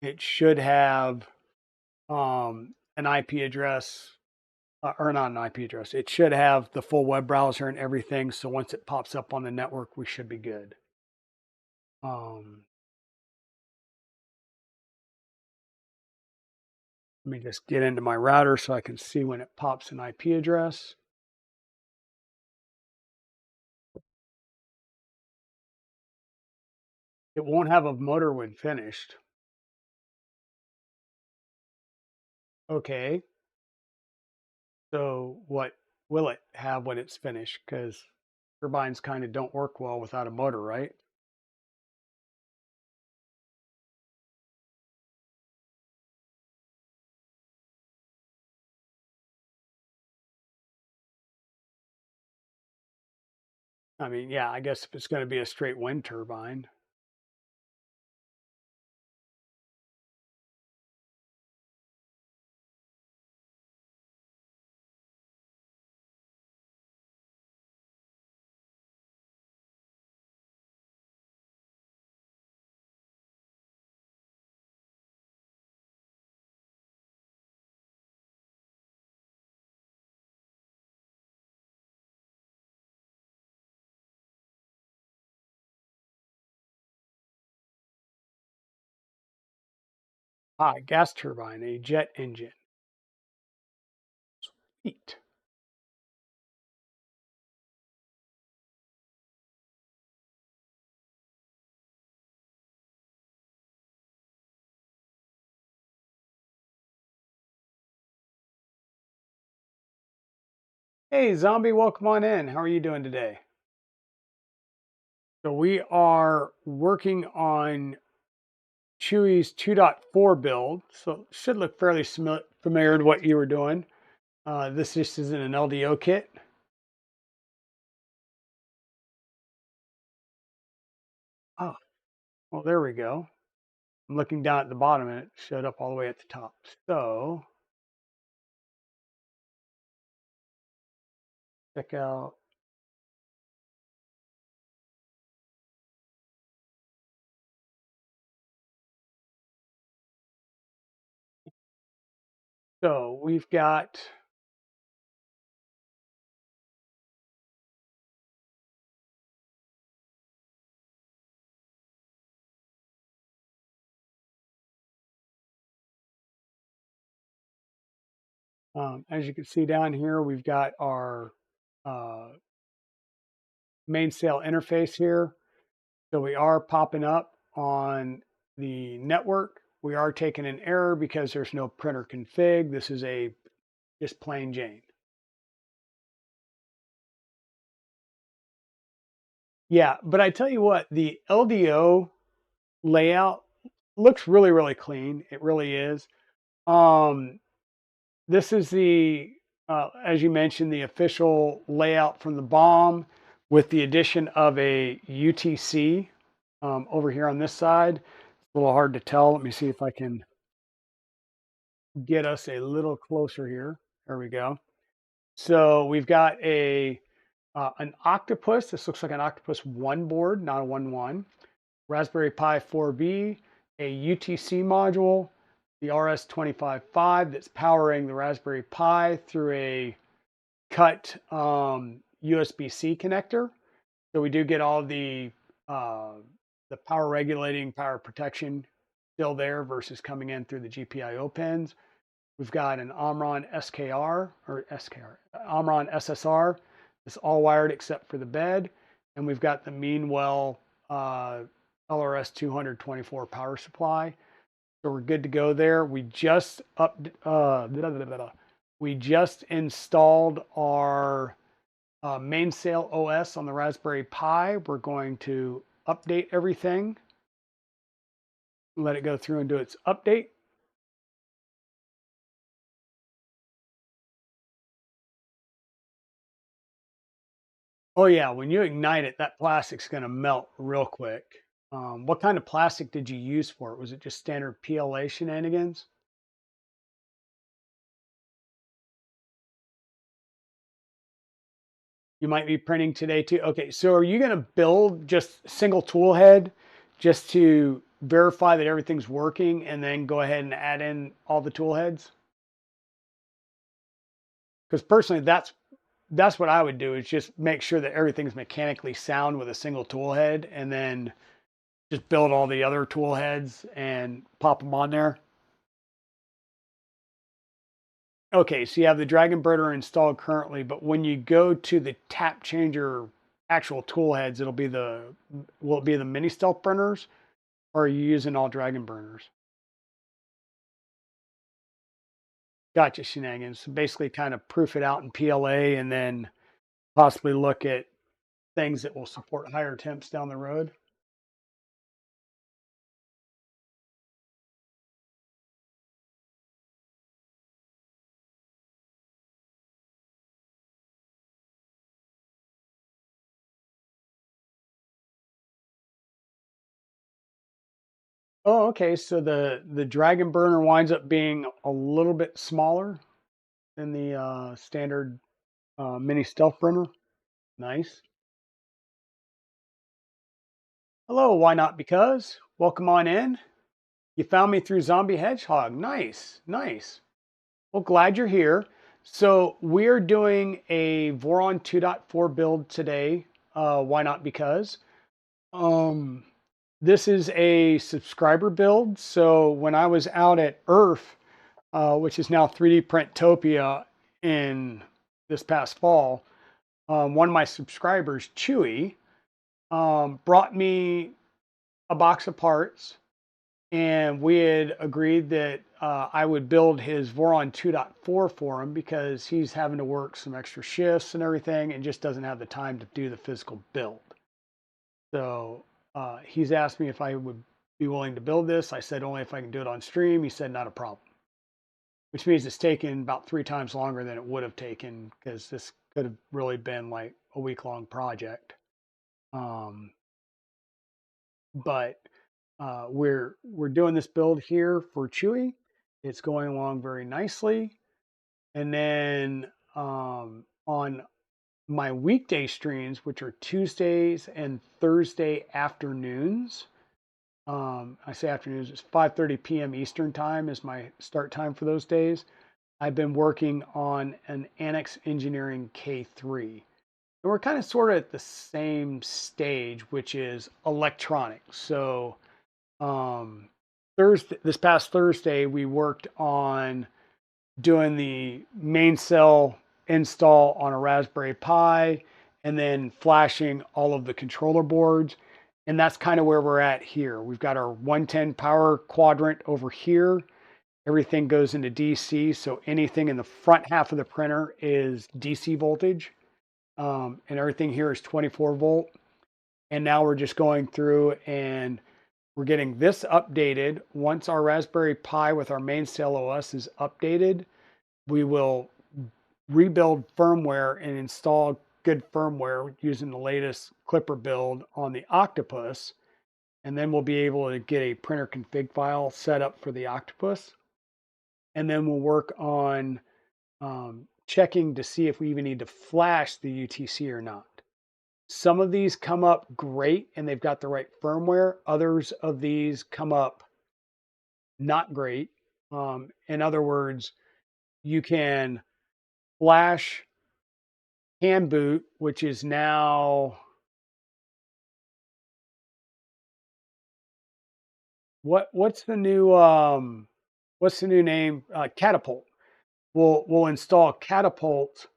it should have an IP address, or not an IP address. It should have the full web browser and everything. So once it pops up on the network, we should be good. Um, Let me just get into my router so I can see when it pops an IP address. It won't have a motor when finished. Okay, so what will it have when it's finished? Because turbines kind of don't work well without a motor, right? I mean, yeah, I guess if it's going to be a straight wind turbine. Ah, gas turbine, a jet engine. Heat. Hey, zombie, welcome on in. How are you doing today? So we are working on Chewy's 2.4 build, so it should look fairly familiar to what you were doing. This just isn't an LDO kit. Oh, well, there we go. I'm looking down at the bottom and it showed up all the way at the top. So check out. So we've got, as you can see down here, we've got our uh, mainsail interface here. So we are popping up on the network. We are taking an error because there's no printer config. This is a just plain Jane. Yeah, but I tell you what, the LDO layout looks really, really clean. It really is. Um, this is the, as you mentioned, the official layout from the bomb with the addition of a UTC over here on this side. It's a little hard to tell. Let me see if I can get us a little closer here. There we go. So we've got an Octopus. This looks like an Octopus 1 board, not a 1.1. Raspberry Pi 4B, a UTC module, the RS-255 that's powering the Raspberry Pi through a cut USB-C connector. So we do get all the power regulating, power protection still there versus coming in through the GPIO pins. We've got an Omron Omron SSR. It's all wired except for the bed. And we've got the Meanwell LRS 224 power supply. So we're good to go there. We just installed our mainsail OS on the Raspberry Pi. We're going to update everything, let it go through and do its update. Oh yeah, when you ignite it, that plastic's going to melt real quick. What kind of plastic did you use for it? Was it just standard PLA shenanigans? You might be printing today too. Okay, so are you going to build just single tool head just to verify that everything's working and then go ahead and add in all the tool heads? Because personally, that's what I would do is just make sure that everything's mechanically sound with a single tool head and then just build all the other tool heads and pop them on there. Okay, so you have the Dragon Burner installed currently, but when you go to the tap changer actual tool heads, will it be the mini stealth burners or are you using all Dragon Burners? Gotcha, shenanigans. So basically kind of proof it out in PLA and then possibly look at things that will support higher temps down the road. Oh, okay. So the Dragon Burner winds up being a little bit smaller than the standard mini stealth burner. Nice. Hello, why not? Because welcome on in. You found me through Zombie Hedgehog. Nice, nice. Well, glad you're here. So we're doing a Voron 2.4 build today. Why not? Because um, this is a subscriber build. So when I was out at Earth, which is now 3D Printopia in this past fall, one of my subscribers, Chewy, brought me a box of parts and we had agreed that I would build his Voron 2.4 for him because he's having to work some extra shifts and everything and just doesn't have the time to do the physical build. So he's asked me if I would be willing to build this. I said only if I can do it on stream. He said not a problem, which means it's taken about 3 times longer than it would have taken because this could have really been like a week-long project. Um, but we're doing this build here for Chewy. It's going along very nicely. And then on my weekday streams, which are Tuesdays and Thursday afternoons, I say afternoons, it's 5:30 p.m. Eastern time is my start time for those days. I've been working on an Annex Engineering K3. And we're kind of sort of at the same stage, which is electronics. So um, this past Thursday, we worked on doing the main cell install on a Raspberry Pi and then flashing all of the controller boards. And that's kind of where we're at here. We've got our 110 power quadrant over here. Everything goes into DC. So anything in the front half of the printer is DC voltage. And everything here is 24 volt. And now we're just going through and we're getting this updated. Once our Raspberry Pi with our main cell OS is updated, we will rebuild firmware and install good firmware using the latest Clipper build on the Octopus. And then we'll be able to get a printer config file set up for the Octopus. And then we'll work on checking to see if we even need to flash the UTC or not. Some of these come up great and they've got the right firmware. Others of these come up not great. In other words, you can flash hand boot, which is now what's the new name? Catapult. We'll install Catapult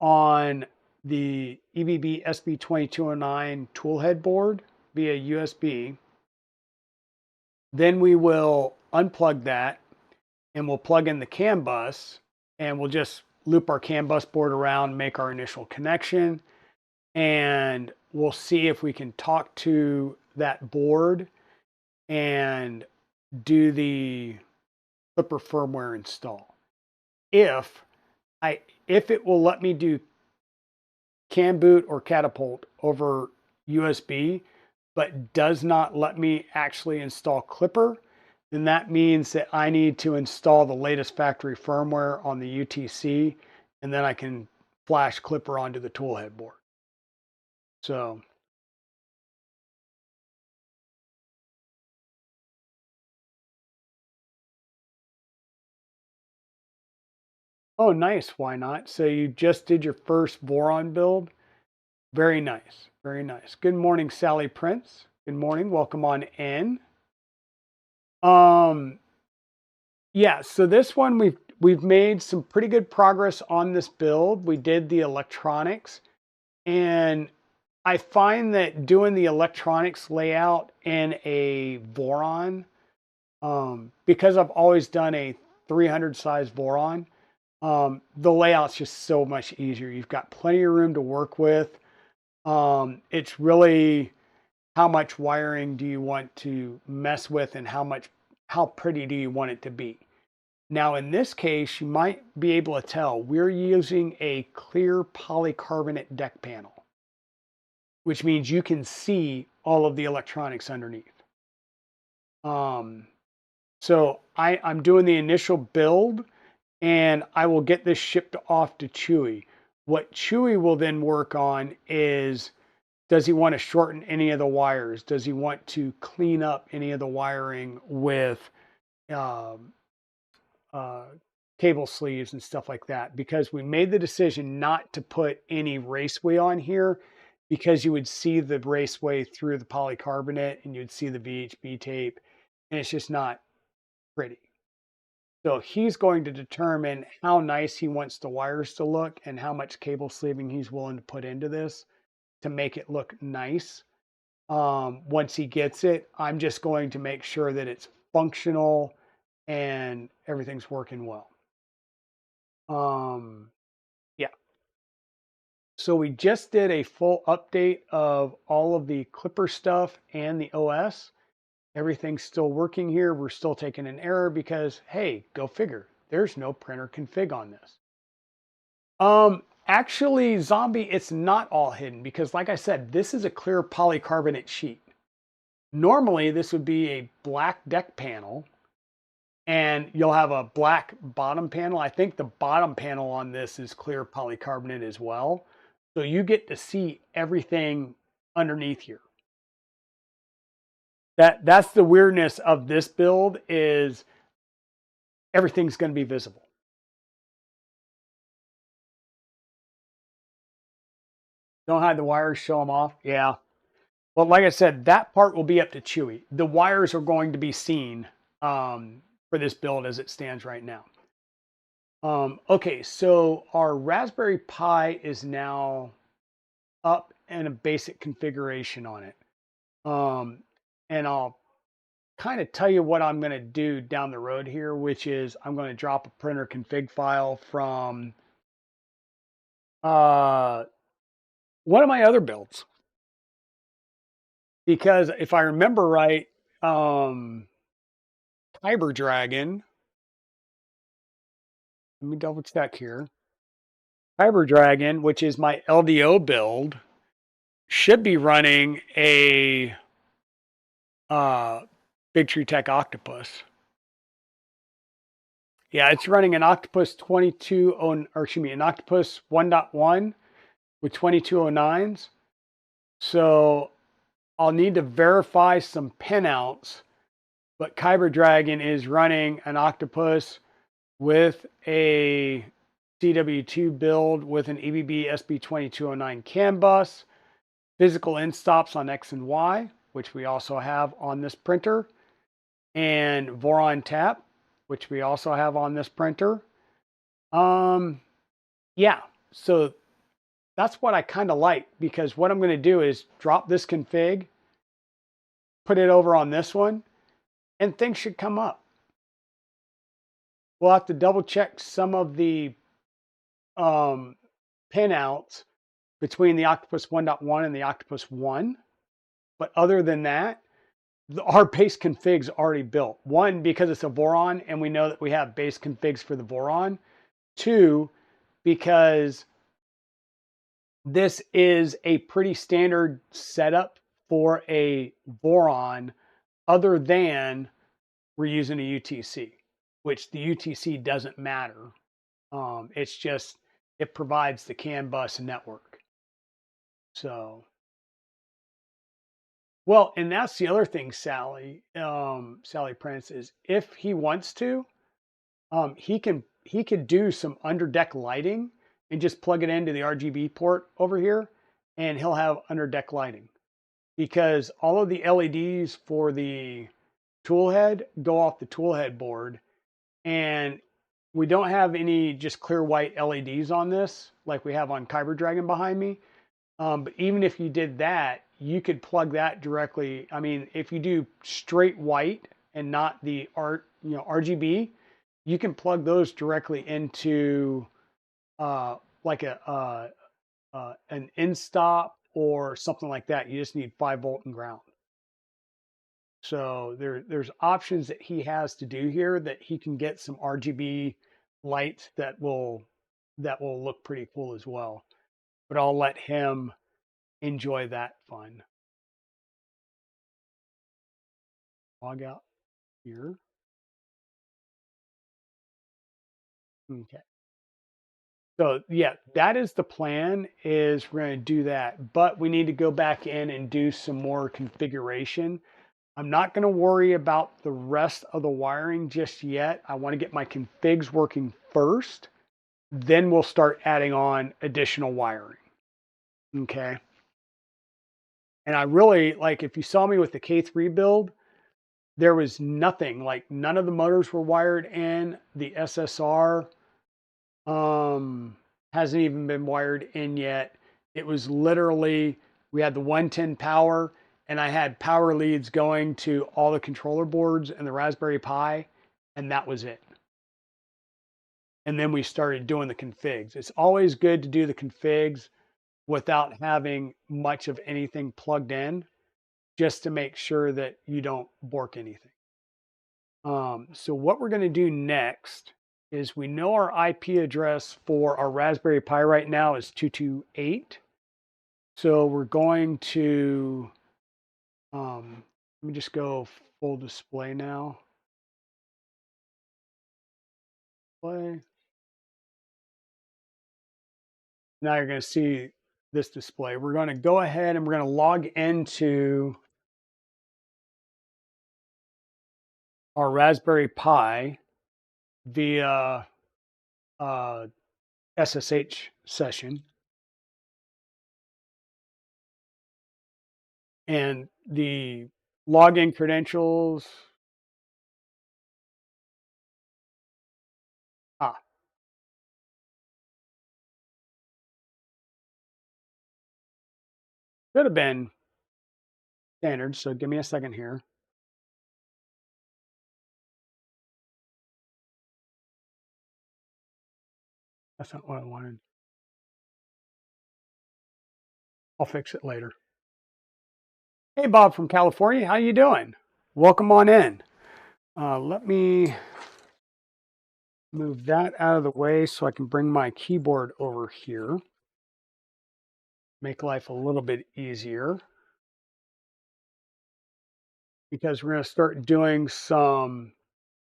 on the EBB SB2209 toolhead board via USB. Then we will unplug that and we'll plug in the CAN bus and we'll just loop our CAN bus board around, make our initial connection, and we'll see if we can talk to that board and do the Clipper firmware install. If if it will let me do CAN boot or Catapult over USB, but does not let me actually install Clipper, then that means that I need to install the latest factory firmware on the UTC, and then I can flash Clipper onto the toolhead board. So, oh, nice. Why not? So you just did your first Voron build. Very nice. Very nice. Good morning, Sally Prince. Good morning. Welcome on in. Um, yeah, so this one we've made some pretty good progress on this build. We did the electronics, and I find that doing the electronics layout in a Voron, because I've always done a 300 size Voron, the layout's just so much easier. You've got plenty of room to work with. It's really how much wiring do you want to mess with, and how pretty do you want it to be. Now, in this case, you might be able to tell we're using a clear polycarbonate deck panel, which means you can see all of the electronics underneath. Um, so I'm doing the initial build, and I will get this shipped off to Chewy. What Chewy will then work on is, does he want to shorten any of the wires? Does he want to clean up any of the wiring with um, uh, cable sleeves and stuff like that? Because we made the decision not to put any raceway on here, because you would see the raceway through the polycarbonate and you'd see the VHB tape, and it's just not pretty. So he's going to determine how nice he wants the wires to look and how much cable sleeving he's willing to put into this to make it look nice. Once he gets it, I'm just going to make sure that it's functional and everything's working well. Yeah. So we just did a full update of all of the Clipper stuff and the OS. Everything's still working here. We're still taking an error because, hey, go figure, there's no printer config on this. Actually, Zombie, it's not all hidden because, like I said, this is a clear polycarbonate sheet. Normally, this would be a black deck panel, and you'll have a black bottom panel. I think the bottom panel on this is clear polycarbonate as well. So you get to see everything underneath here. That's the weirdness of this build, is everything's going to be visible. Don't hide the wires, show them off. Yeah. Well, like I said, that part will be up to Chewy. The wires are going to be seen for this build as it stands right now. Okay, so our Raspberry Pi is now up and a basic configuration on it. And I'll kind of tell you what I'm going to do down the road here, which is I'm going to drop a printer config file from uh, one of my other builds. Because if I remember right, Kyber Dragon, let me double check here. Kyber Dragon, which is my LDO build, should be running a Big Tree Tech Octopus. Yeah, it's running an Octopus 22, an Octopus 1.1 with 2209s. So I'll need to verify some pinouts, but Kyber Dragon is running an Octopus with a CW2 build with an EBB SB2209 CAN bus, physical end stops on X and Y, which we also have on this printer, and Voron tap, which we also have on this printer. Yeah, so that's what I kind of like, because what I'm going to do is drop this config, put it over on this one, and things should come up. We'll have to double check some of the pinouts between the Octopus 1.1 and the Octopus 1. But other than that, our base config's already built. One, because it's a Voron, and we know that we have base configs for the Voron. Two, because this is a pretty standard setup for a Voron other than we're using a UTC, which the UTC doesn't matter. It's just it provides the CAN bus network. So, well, and that's the other thing, Sally Prince, is if he wants to, he could do some under deck lighting and just plug it into the RGB port over here, and he'll have under deck lighting because all of the LEDs for the tool head go off the tool head board, and we don't have any just clear white LEDs on this like we have on Kyber Dragon behind me. But even if you did that, you could plug that directly. I mean, if you do straight white and not the RGB, you can plug those directly into like an in stop or something like that. You just need 5 volt and ground. So there's options that he has to do here that he can get some RGB lights that will look pretty cool as well. But I'll let him enjoy that fun. Log out here. Okay. So yeah, that is the plan, is we're going to do that, but we need to go back in and do some more configuration. I'm not going to worry about the rest of the wiring just yet. I want to get my configs working first. Then we'll start adding on additional wiring. Okay. And I really like, if you saw me with the K3 build, there was nothing, like none of the motors were wired in. The SSR hasn't even been wired in yet. It was literally, we had the 110 power, and I had power leads going to all the controller boards and the Raspberry Pi, and that was it. And then we started doing the configs. It's always good to do the configs without having much of anything plugged in, just to make sure that you don't bork anything. So what we're going to do next is, we know our IP address for our Raspberry Pi right now is 228. So we're going to, let me just go full display now. Play. Now you're going to see this display. We're going to go ahead and we're going to log into our Raspberry Pi via SSH session. And the login credentials, could have been standard. So give me a second here. That's not what I wanted. I'll fix it later. Hey, Bob from California, how you doing? Welcome on in. Let me move that out of the way so I can bring my keyboard over here. Make life a little bit easier, because we're going to start doing some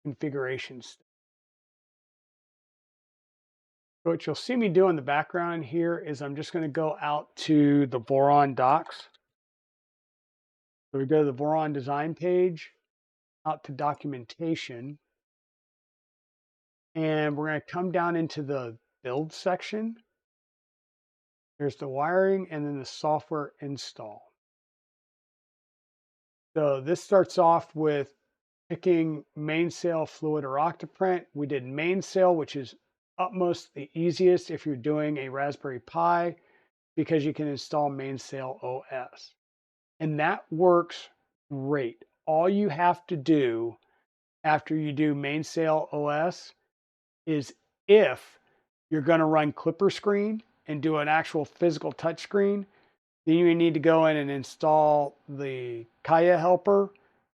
configurations. So what you'll see me do in the background here is I'm just going to go out to the Voron docs. So we go to the Voron design page, out to documentation, and we're going to come down into the build section. There's the wiring and then the software install. So this starts off with picking mainsail, fluid, or octoprint. We did mainsail, which is utmost the easiest if you're doing a Raspberry Pi, because you can install mainsail OS. And that works great. All you have to do after you do mainsail OS is, if you're going to run Clipper Screen and do an actual physical touchscreen, then you need to go in and install the Kaya helper,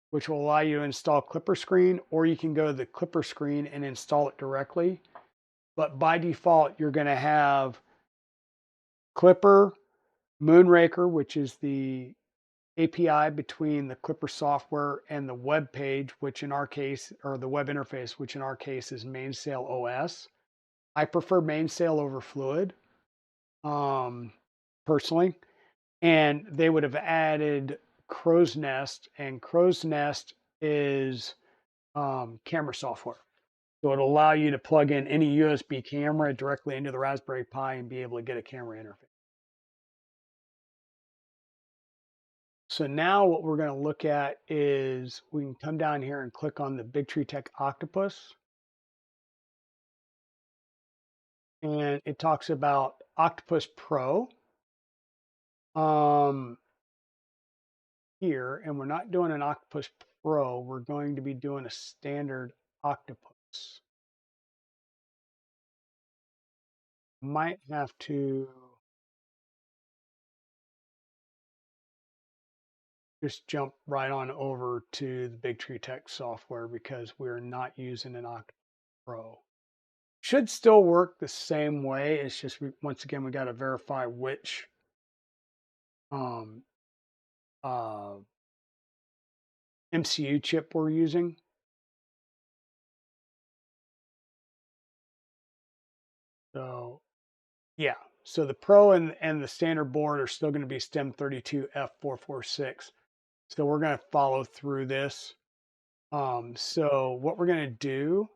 which will allow you to install Clipper Screen, or you can go to the Clipper Screen and install it directly. But by default, you're going to have Clipper, Moonraker, which is the API between the Clipper software and the web page, which in our case, or the web interface, which in our case is Mainsail OS. I prefer Mainsail over Fluid, personally. And they would have added Crow's Nest, and Crow's Nest is camera software. So it'll allow you to plug in any USB camera directly into the Raspberry Pi and be able to get a camera interface. So now what we're going to look at is we can come down here and click on the Big Tree Tech Octopus. And it talks about Octopus Pro here. And we're not doing an Octopus Pro. We're going to be doing a standard Octopus. Might have to just jump right on over to the Big Tree Tech software because we're not using an Octopus Pro. Should still work the same way. It's just, once again, we got to verify which MCU chip we're using. So yeah, so the Pro and the standard board are still going to be STEM32F446. So we're going to follow through this. So what we're going to do,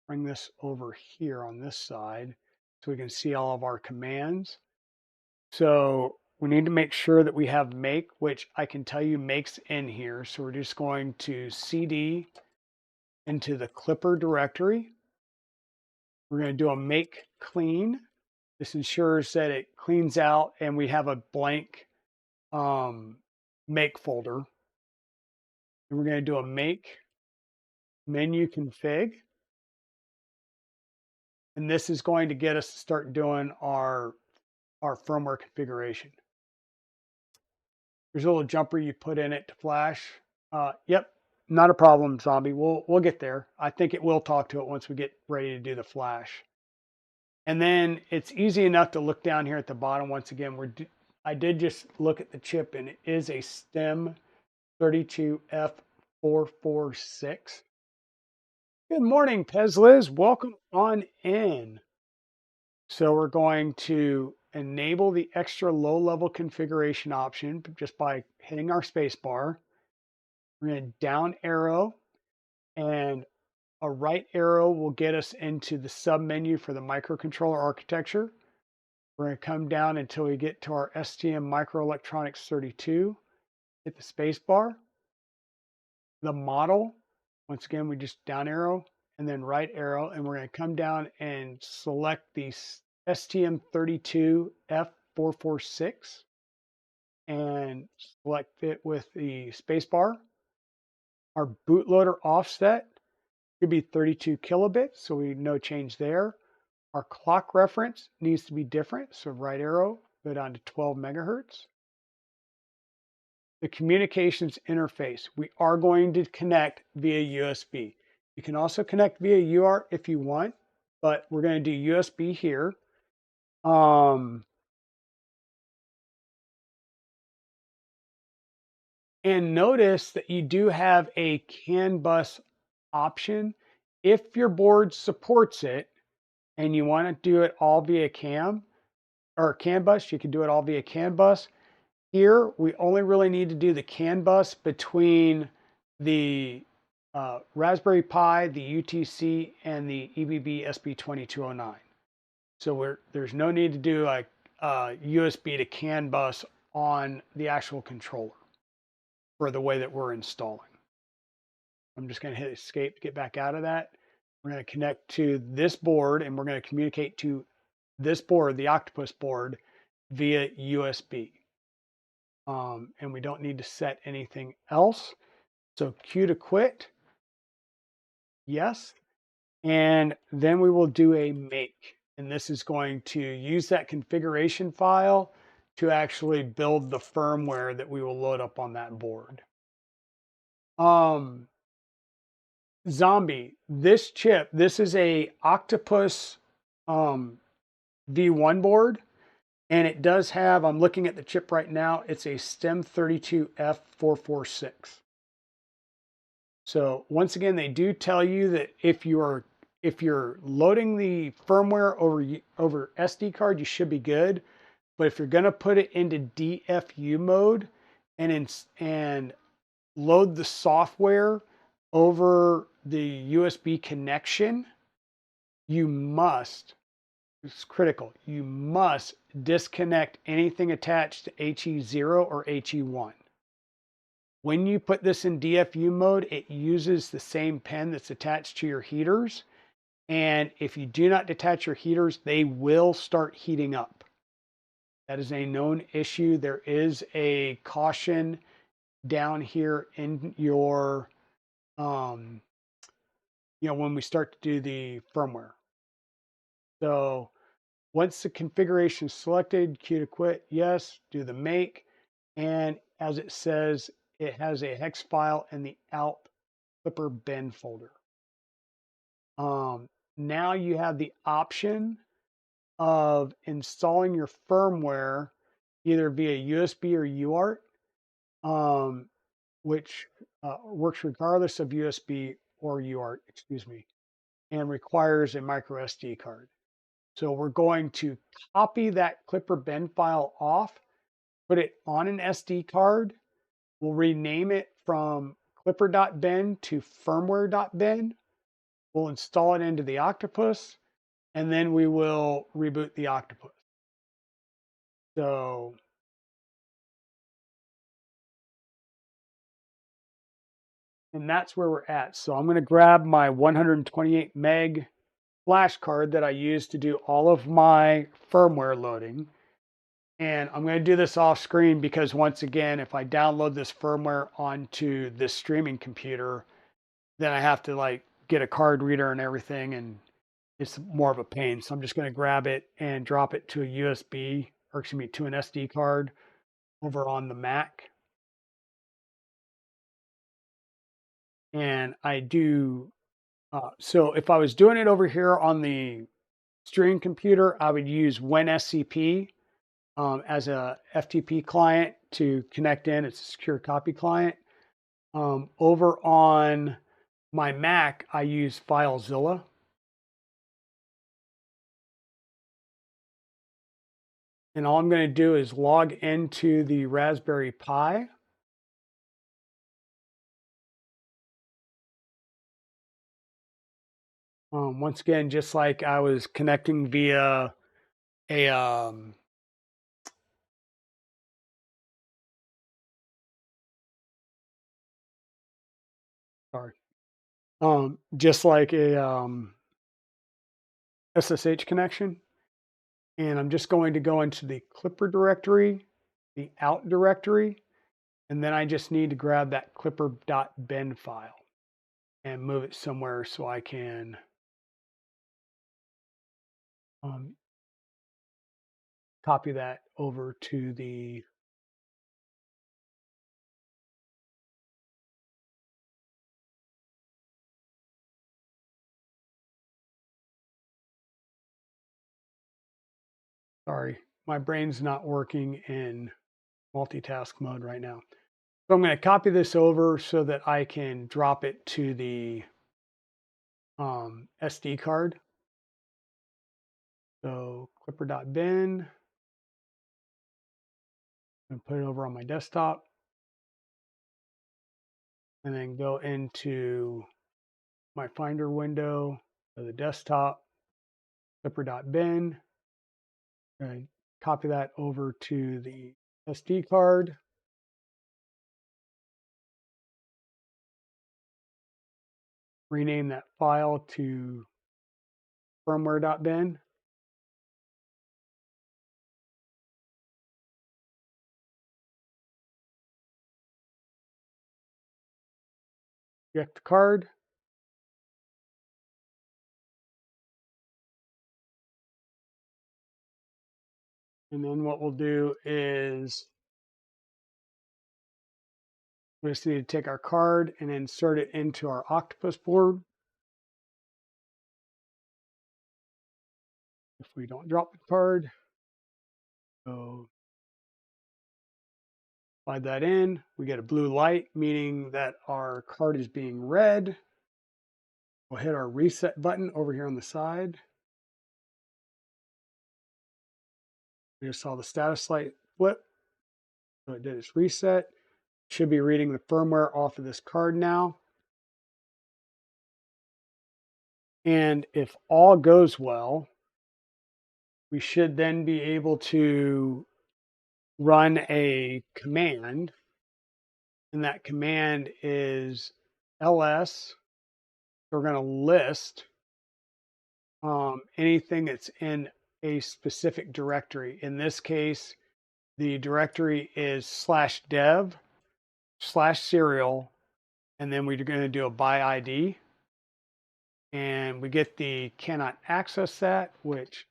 bring this over here on this side so we can see all of our commands. So we need to make sure that we have make, which I can tell you makes in here. So we're just going to CD into the Clipper directory. We're going to do a make clean. This ensures that it cleans out and we have a blank make folder. And we're going to do a make menu config. And this is going to get us to start doing our firmware configuration. There's a little jumper you put in it to flash. Yep, not a problem, Zombie. We'll get there. I think it will talk to it once we get ready to do the flash. And then it's easy enough to look down here at the bottom. Once again, I did just look at the chip, and it is a STEM32F446. Good morning, Pezliz. Welcome on in. So we're going to enable the extra low-level configuration option just by hitting our space bar. We're going to down arrow, and a right arrow will get us into the sub-menu for the microcontroller architecture. We're going to come down until we get to our STM Microelectronics 32. Hit the space bar. The model, once again, we just down arrow and then right arrow, and we're going to come down and select the STM32F446 and select it with the space bar. Our bootloader offset should be 32 kilobits, so no change there. Our clock reference needs to be different, so right arrow, go down to 12 megahertz. The communications interface, we are going to connect via USB. You can also connect via UART if you want, but we're going to do USB here. And notice that you do have a CAN bus option. If your board supports it and you want to do it all via CAN bus, you can do it all via CAN bus. Here, we only really need to do the CAN bus between the Raspberry Pi, the UTC, and the EBB SB2209. So there's no need to do a USB to CAN bus on the actual controller for the way that we're installing. I'm just going to hit escape to get back out of that. We're going to connect to this board, and we're going to communicate to this board, the Octopus board, via USB. And we don't need to set anything else. So Q to quit. Yes. And then we will do a make. And this is going to use that configuration file to actually build the firmware that we will load up on that board. Zombie, this chip, this is a Octopus V1 board. And it does have, I'm looking at the chip right now, it's a STEM32F446. So once again, they do tell you that if you're loading the firmware over SD card, you should be good. But if you're going to put it into DFU mode and load the software over the USB connection, you must, it's critical, you must disconnect anything attached to HE0 or HE1. When you put this in DFU mode, it uses the same pin that's attached to your heaters. And if you do not detach your heaters, they will start heating up. That is a known issue. There is a caution down here in your, when we start to do the firmware. So once the configuration is selected, Q to quit, yes, do the make. And as it says, it has a hex file in the out clipper bin folder. Now you have the option of installing your firmware either via USB or UART, which works regardless of USB or UART, excuse me, and requires a micro SD card. So we're going to copy that Clipper bin file off, put it on an SD card. We'll rename it from clipper.bin to firmware.bin. We'll install it into the Octopus, and then we will reboot the Octopus. So and that's where we're at. So I'm going to grab my 128 meg flash card that I use to do all of my firmware loading. And I'm going to do this off screen because once again, if I download this firmware onto this streaming computer, then I have to like get a card reader and everything. And it's more of a pain. So I'm just going to grab it and drop it to a USB, or excuse me, to an SD card over on the Mac. And I do, so if I was doing it over here on the streaming computer, I would use WinSCP as a FTP client to connect in. It's a secure copy client. Over on my Mac, I use FileZilla. And all I'm going to do is log into the Raspberry Pi. Once again, just like I was connecting via a sorry, just like a SSH connection. And I'm just going to go into the Clipper directory, the out directory, and then I just need to grab that clipper.bin file and move it somewhere so I can copy that over to the sorry, my brain's not working in multitask mode right now. So I'm going to copy this over so that I can drop it to the SD card. So clipper.bin and put it over on my desktop and then go into my Finder window of the desktop, clipper.bin, and copy that over to the SD card. Rename that file to firmware.bin. Eject the card. And then what we'll do is we just need to take our card and insert it into our Octopus board. If we don't drop the card, So slide that in. We get a blue light, meaning that our card is being read. We'll hit our reset button over here on the side. We just saw the status light flip. So it did its reset. Should be reading the firmware off of this card now. And if all goes well, we should then be able to run a command. And that command is ls. We're going to list anything that's in a specific directory. In this case, the directory is /dev/serial, and then we're going to do a by ID. And we get the cannot access that, which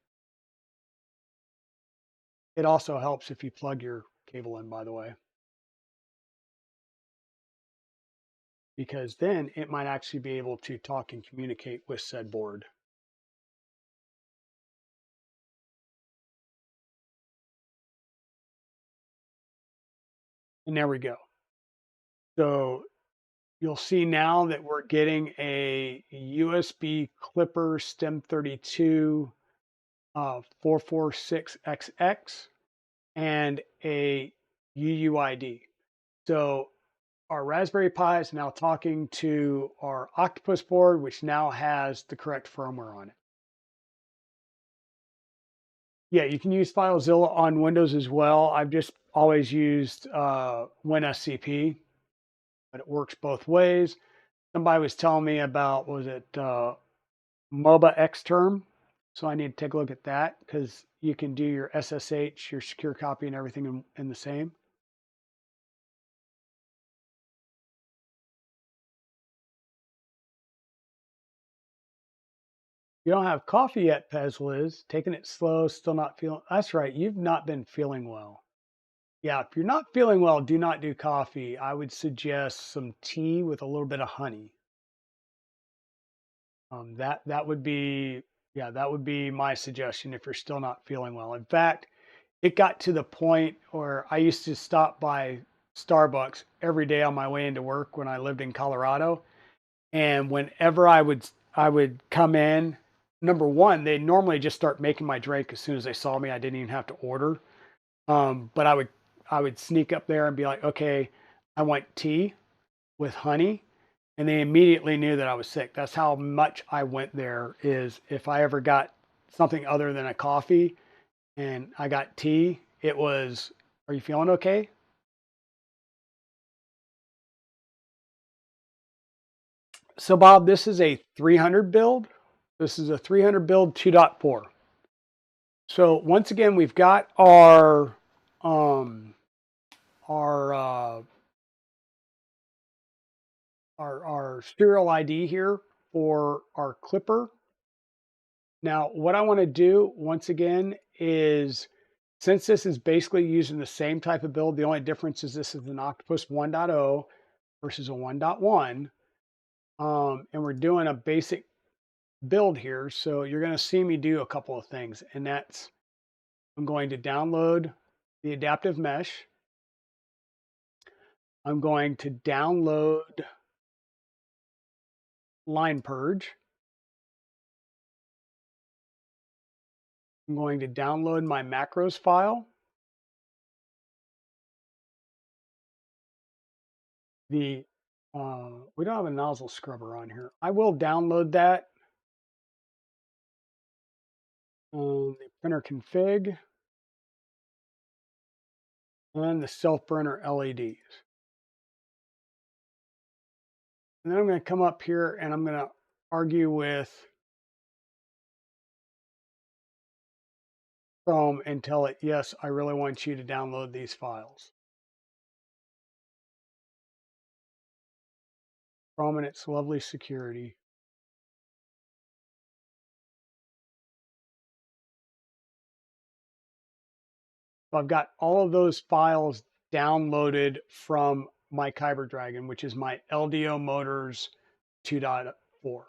it also helps if you plug your cable in, by the way, because then it might actually be able to talk and communicate with said board. And there we go. So you'll see now that we're getting a USB Clipper STEM32 446XX and a UUID. So our Raspberry Pi is now talking to our Octopus board, which now has the correct firmware on it. Yeah, you can use FileZilla on Windows as well. I've just always used WinSCP, but it works both ways. Somebody was telling me about, was it MOBA Xterm? So I need to take a look at that because you can do your SSH, your secure copy, and everything in the same. You don't have coffee yet, Pez Liz. Taking it slow, still not feeling. That's right. You've not been feeling well. Yeah, if you're not feeling well, do not do coffee. I would suggest some tea with a little bit of honey. That would be, yeah, that would be my suggestion if you're still not feeling well. In fact, it got to the point where I used to stop by Starbucks every day on my way into work when I lived in Colorado. And whenever I would come in, number one, they normally just start making my drink as soon as they saw me. I didn't even have to order. But I would sneak up there and be like, okay, I want tea with honey. And they immediately knew that I was sick. That's how much I went there. Is if I ever got something other than a coffee and I got tea, it was, are you feeling okay? So Bob, this is a 300 build. This is a 300 build 2.4. So once again, we've got um, our our serial ID here for our clipper. Now, what I want to do once again is, since this is basically using the same type of build, the only difference is this is an Octopus 1.0 versus a 1.1, and we're doing a basic build here. So you're going to see me do a couple of things, and that's I'm going to download the adaptive mesh. I'm going to download line purge. I'm going to download my macros file. The we don't have a nozzle scrubber on here. I will download that. The printer config and the self burner LEDs. And then I'm going to come up here and I'm going to argue with Chrome and tell it, yes, I really want you to download these files. Chrome and its lovely security. So I've got all of those files downloaded from my Kyber Dragon, which is my LDO Motors 2.4.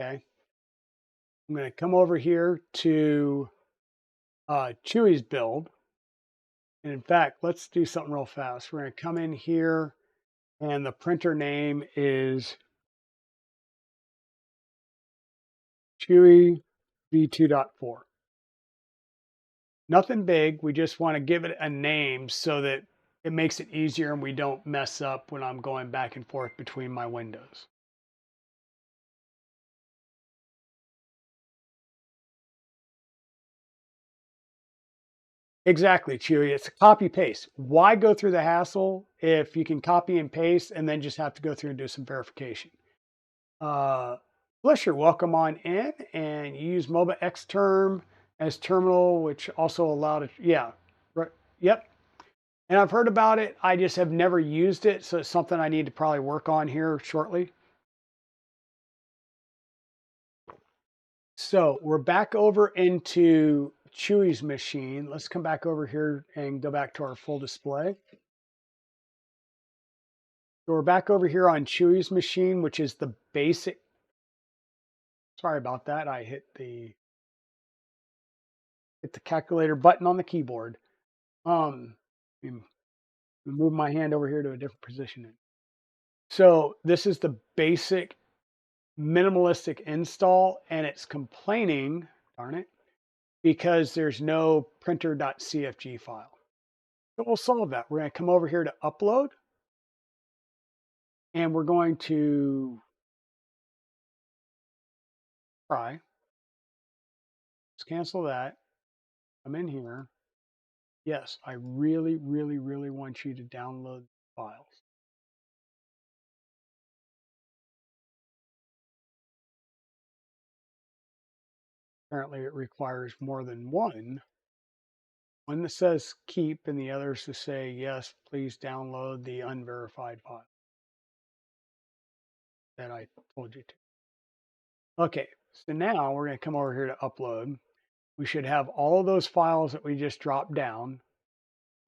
Okay. I'm going to come over here to Chewy's build. And in fact, let's do something real fast. We're going to come in here, and the printer name is Chewy V2.4. Nothing big. We just want to give it a name so that it makes it easier and we don't mess up when I'm going back and forth between my windows. Exactly, Chewy. It's a copy paste. Why go through the hassle if you can copy and paste and then just have to go through and do some verification? Uh, Flisher, welcome on in. And you use MOBA Xterm as terminal, which also allowed it. Yeah, right. Yep. And I've heard about it. I just have never used it. So it's something I need to probably work on here shortly. So we're back over into Chewy's machine. Let's come back over here and go back to our full display. So we're back over here on Chewy's machine, which is the basic. Sorry about that. I hit the calculator button on the keyboard. Um, move my hand over here to a different position. So this is the basic minimalistic install, and it's complaining, darn it, because there's no printer.cfg file. So we'll solve that. We're going to come over here to upload, and we're going to try. Let's cancel that. Come in here. Yes, I really, really, really want you to download files. Apparently it requires more than one. One that says keep and the others to say, yes, please download the unverified file that I told you to. Okay, so now we're going to come over here to upload. We should have all of those files that we just dropped down.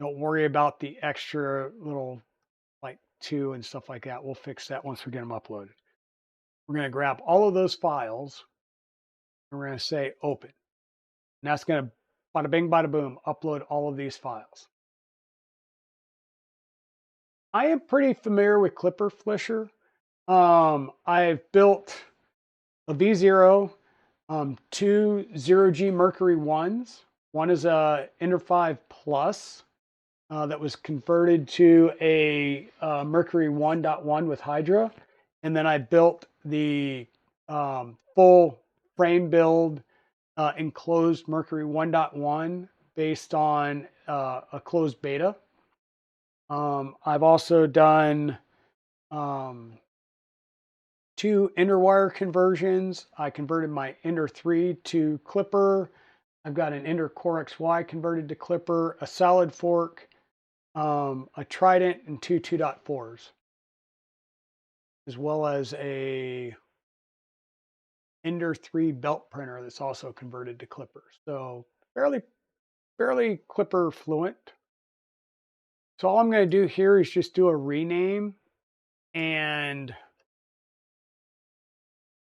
Don't worry about the extra little like two and stuff like that. We'll fix that once we get them uploaded. We're going to grab all of those files and we're going to say open. And that's going to bada bing, bada boom, upload all of these files. I am pretty familiar with Clipper Flisher. I've built a V0, two 0G Mercury 1s. One is a Ender 5 Plus that was converted to a Mercury 1.1 with Hydra. And then I built the full frame build enclosed Mercury 1.1 based on a closed beta. I've also done two Ender wire conversions. I converted my Ender 3 to Clipper. I've got an Ender Core XY converted to Clipper, a solid fork, a Trident, and two 2.4s, as well as a Ender 3 belt printer that's also converted to Clipper. So fairly Clipper fluent. So all I'm going to do here is just do a rename and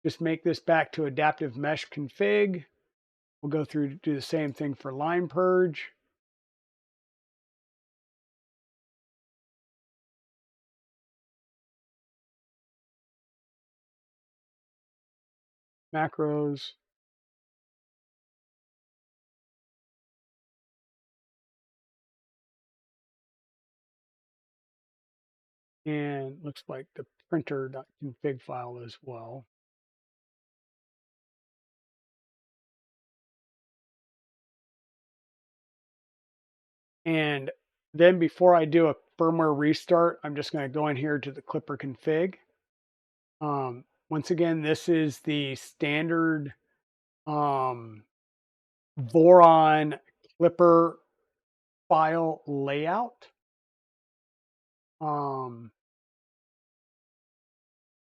just make this back to adaptive mesh config. We'll go through to do the same thing for line purge. Macros. And looks like the printer.config file as well. And then before I do a firmware restart, I'm just going to go in here to the Clipper config. Once again, this is the standard Voron Clipper file layout.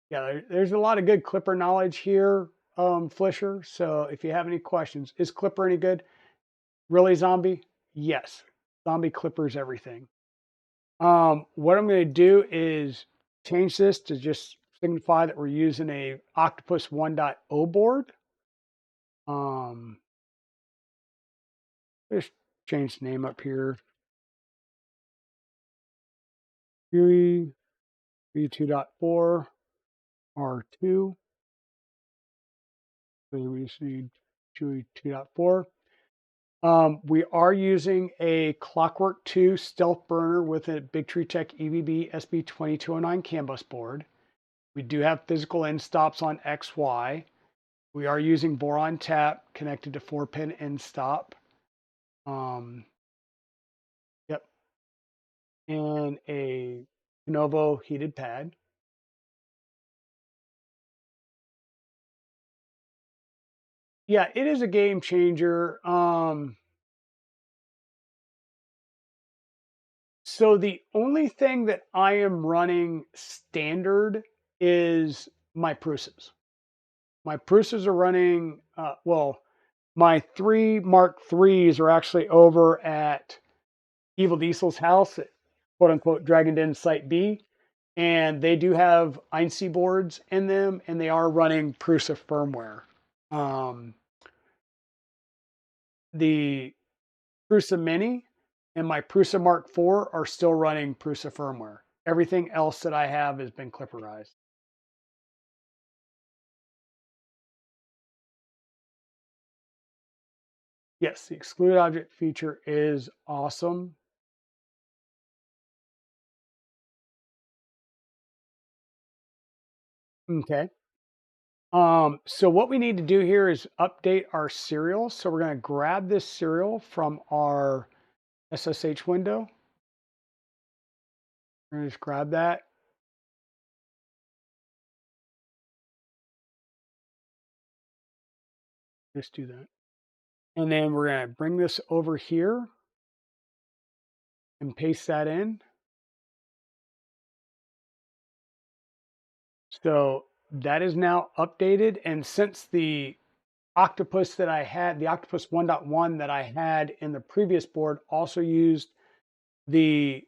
Yeah, there's a lot of good Clipper knowledge here, Flisher. So if you have any questions, is Clipper any good? Really, Zombie? Yes. Zombie Clipper's everything. What I'm going to do is change this to just signify that we're using a Octopus 1.0 board. Just change the name up here. Chewy V2.4 R2. So we just need Chewy 2.4. We are using a Clockwork 2 stealth burner with a Big Tree Tech EVB SB2209 CAN bus board. We do have physical end stops on XY. We are using Voron tap connected to 4-pin end stop. Yep. And a Lenovo heated pad. Yeah, it is a game changer. So the only thing that I am running standard is my Prusas. My Prusas are running, well, my 3 Mark IIIs are actually over at Evil Diesel's house at quote unquote Dragon Den Site B. And they do have INC boards in them, and they are running Prusa firmware. Um, the Prusa Mini and my Prusa Mark IV are still running Prusa firmware. Everything else that I have has been clipperized. Yes, the exclude object feature is awesome. Okay. So what we need to do here is update our serial. So we're going to grab this serial from our SSH window. We're going to just grab that. Just do that. And then we're going to bring this over here and paste that in. So that is now updated. And since the Octopus that I had, the Octopus 1.1 that I had in the previous board also used the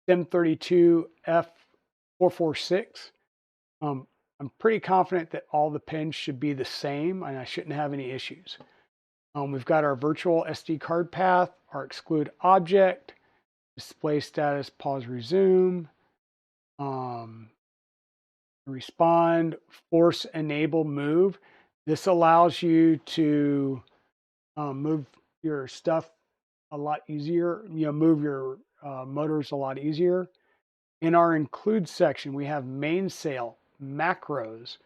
SIM32F446. I'm pretty confident that all the pins should be the same and I shouldn't have any issues. We've got our virtual SD card path, our exclude object, display status, pause, resume, respond, force, enable, move. This allows you to move your stuff a lot easier, move your motors a lot easier. In our include section, we have mainsail, macros,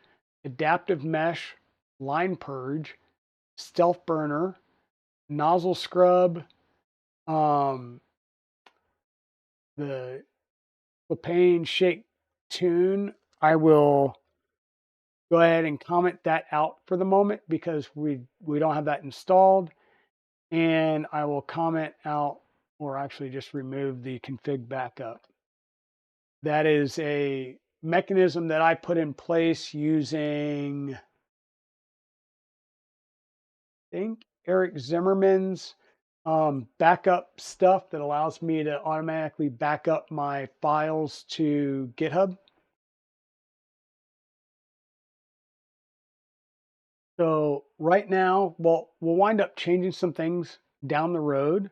adaptive mesh, line purge, stealth burner, nozzle scrub, um, the Lapane shake tune. I will go ahead and comment that out for the moment because we don't have that installed. And I will comment out or actually just remove the config backup. That is a mechanism that I put in place using, I think, Eric Zimmerman's backup stuff that allows me to automatically back up my files to GitHub. So right now, well, we'll wind up changing some things down the road.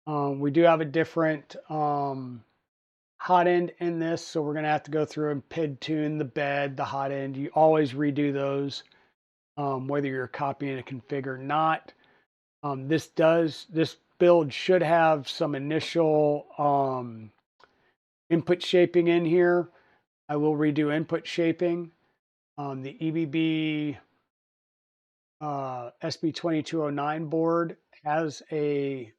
We do have a different hot end in this, so we're going to have to go through and PID tune the bed, the hot end. You always redo those, whether you're copying a config or not. This build should have some initial input shaping in here. I will redo input shaping. The EBB SB2209 board has a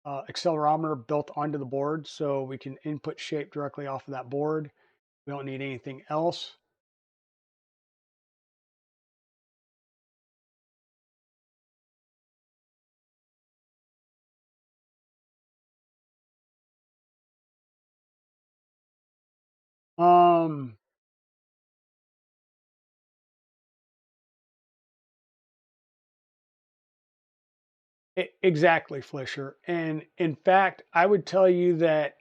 accelerometer built onto the board, so we can input shape directly off of that board. We don't need anything else. Um, exactly, Flisher. And in fact, I would tell you that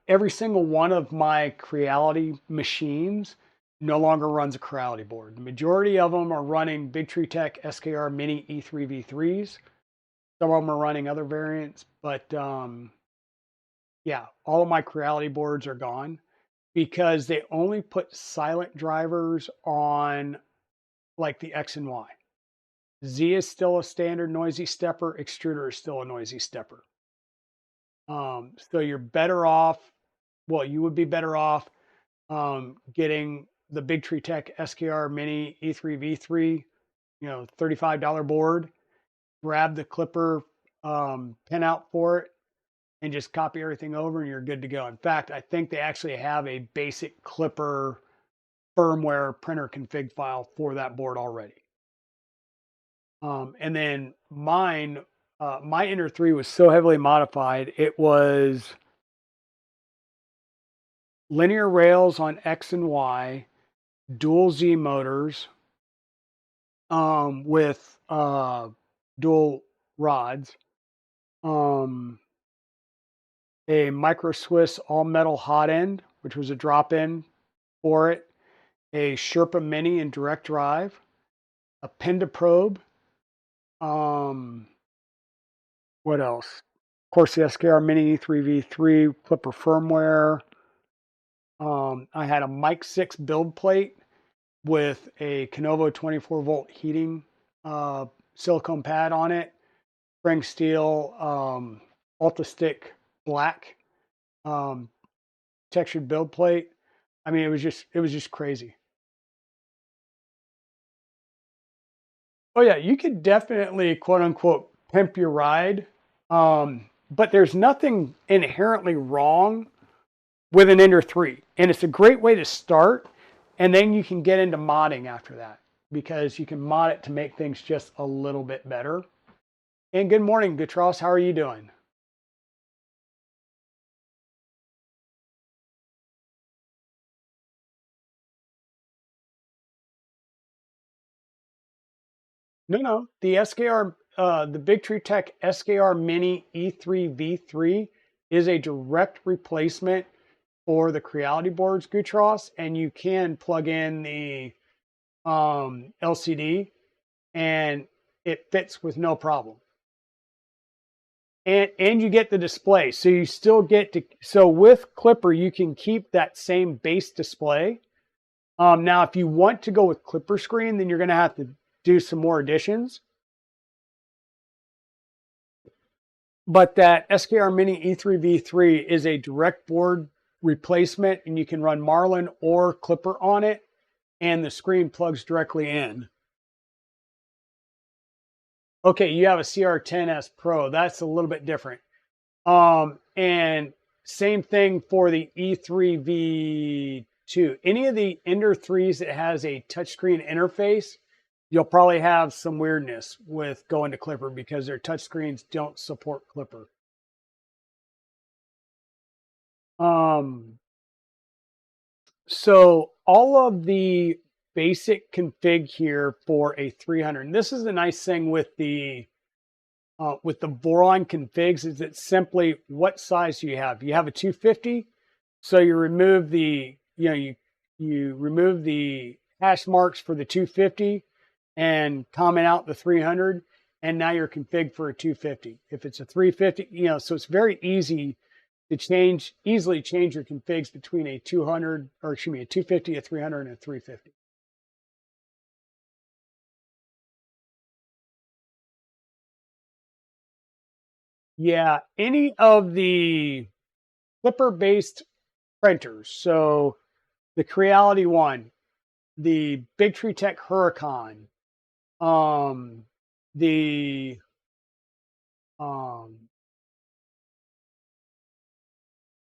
every single one of my Creality machines no longer runs a Creality board. The majority of them are running Big Tree Tech SKR Mini E3 V3s. Some of them are running other variants, but yeah, all of my Creality boards are gone because they only put silent drivers on like the X and Y. Z is still a standard noisy stepper. Extruder is still a noisy stepper. So you're better off. Well, you would be better off getting the Big Tree Tech SKR Mini E3 V3, $35 board. Grab the clipper pinout for it, and just copy everything over, and you're good to go. In fact, I think they actually have a basic clipper firmware printer config file for that board already. And then mine, my Ender 3 was so heavily modified. It was linear rails on X and Y, dual Z motors with dual rods, a Micro Swiss all metal hot end, which was a drop in for it, a Sherpa Mini in direct drive, a Penda probe. What else? Of course, the SKR Mini E3V3 Clipper firmware. I had a Mic 6 build plate with a Canovo 24-volt heating silicone pad on it, spring steel, Ultra-Stick black textured build plate. I mean, it was just crazy. Oh yeah, you could definitely quote unquote pimp your ride. But there's nothing inherently wrong with an Ender 3. And it's a great way to start. And then you can get into modding after that because you can mod it to make things just a little bit better. And good morning, Gutros. How are you doing? No. The SKR, the Big Tree Tech SKR Mini E3 V3 is a direct replacement for the Creality boards, Gutros, and you can plug in the LCD and it fits with no problem. And you get the display, so you still get to. So with Clipper, you can keep that same base display. Now, if you want to go with Clipper screen, then you're going to have to do some more additions. But that SKR Mini E3 V3 is a direct board replacement, and you can run Marlin or Clipper on it, and the screen plugs directly in. Okay, you have a CR10S Pro. That's a little bit different. And same thing for the E3 V2. Any of the Ender 3s that has a touchscreen interface, you'll probably have some weirdness with going to Clipper because their touchscreens don't support Clipper. So all of the basic config here for a 300. And this is the nice thing with the Voron configs is it's simply what size do you have? You have a 250, so you remove the you remove the hash marks for the 250 and comment out the 300, and now you're configured for a 250. If it's a 350, so it's very easy to easily change your configs between a 200 or excuse me a 250, a 300, and a 350. Yeah, any of the Clipper-based printers. So the Creality one, the Big Tree Tech Huracan, the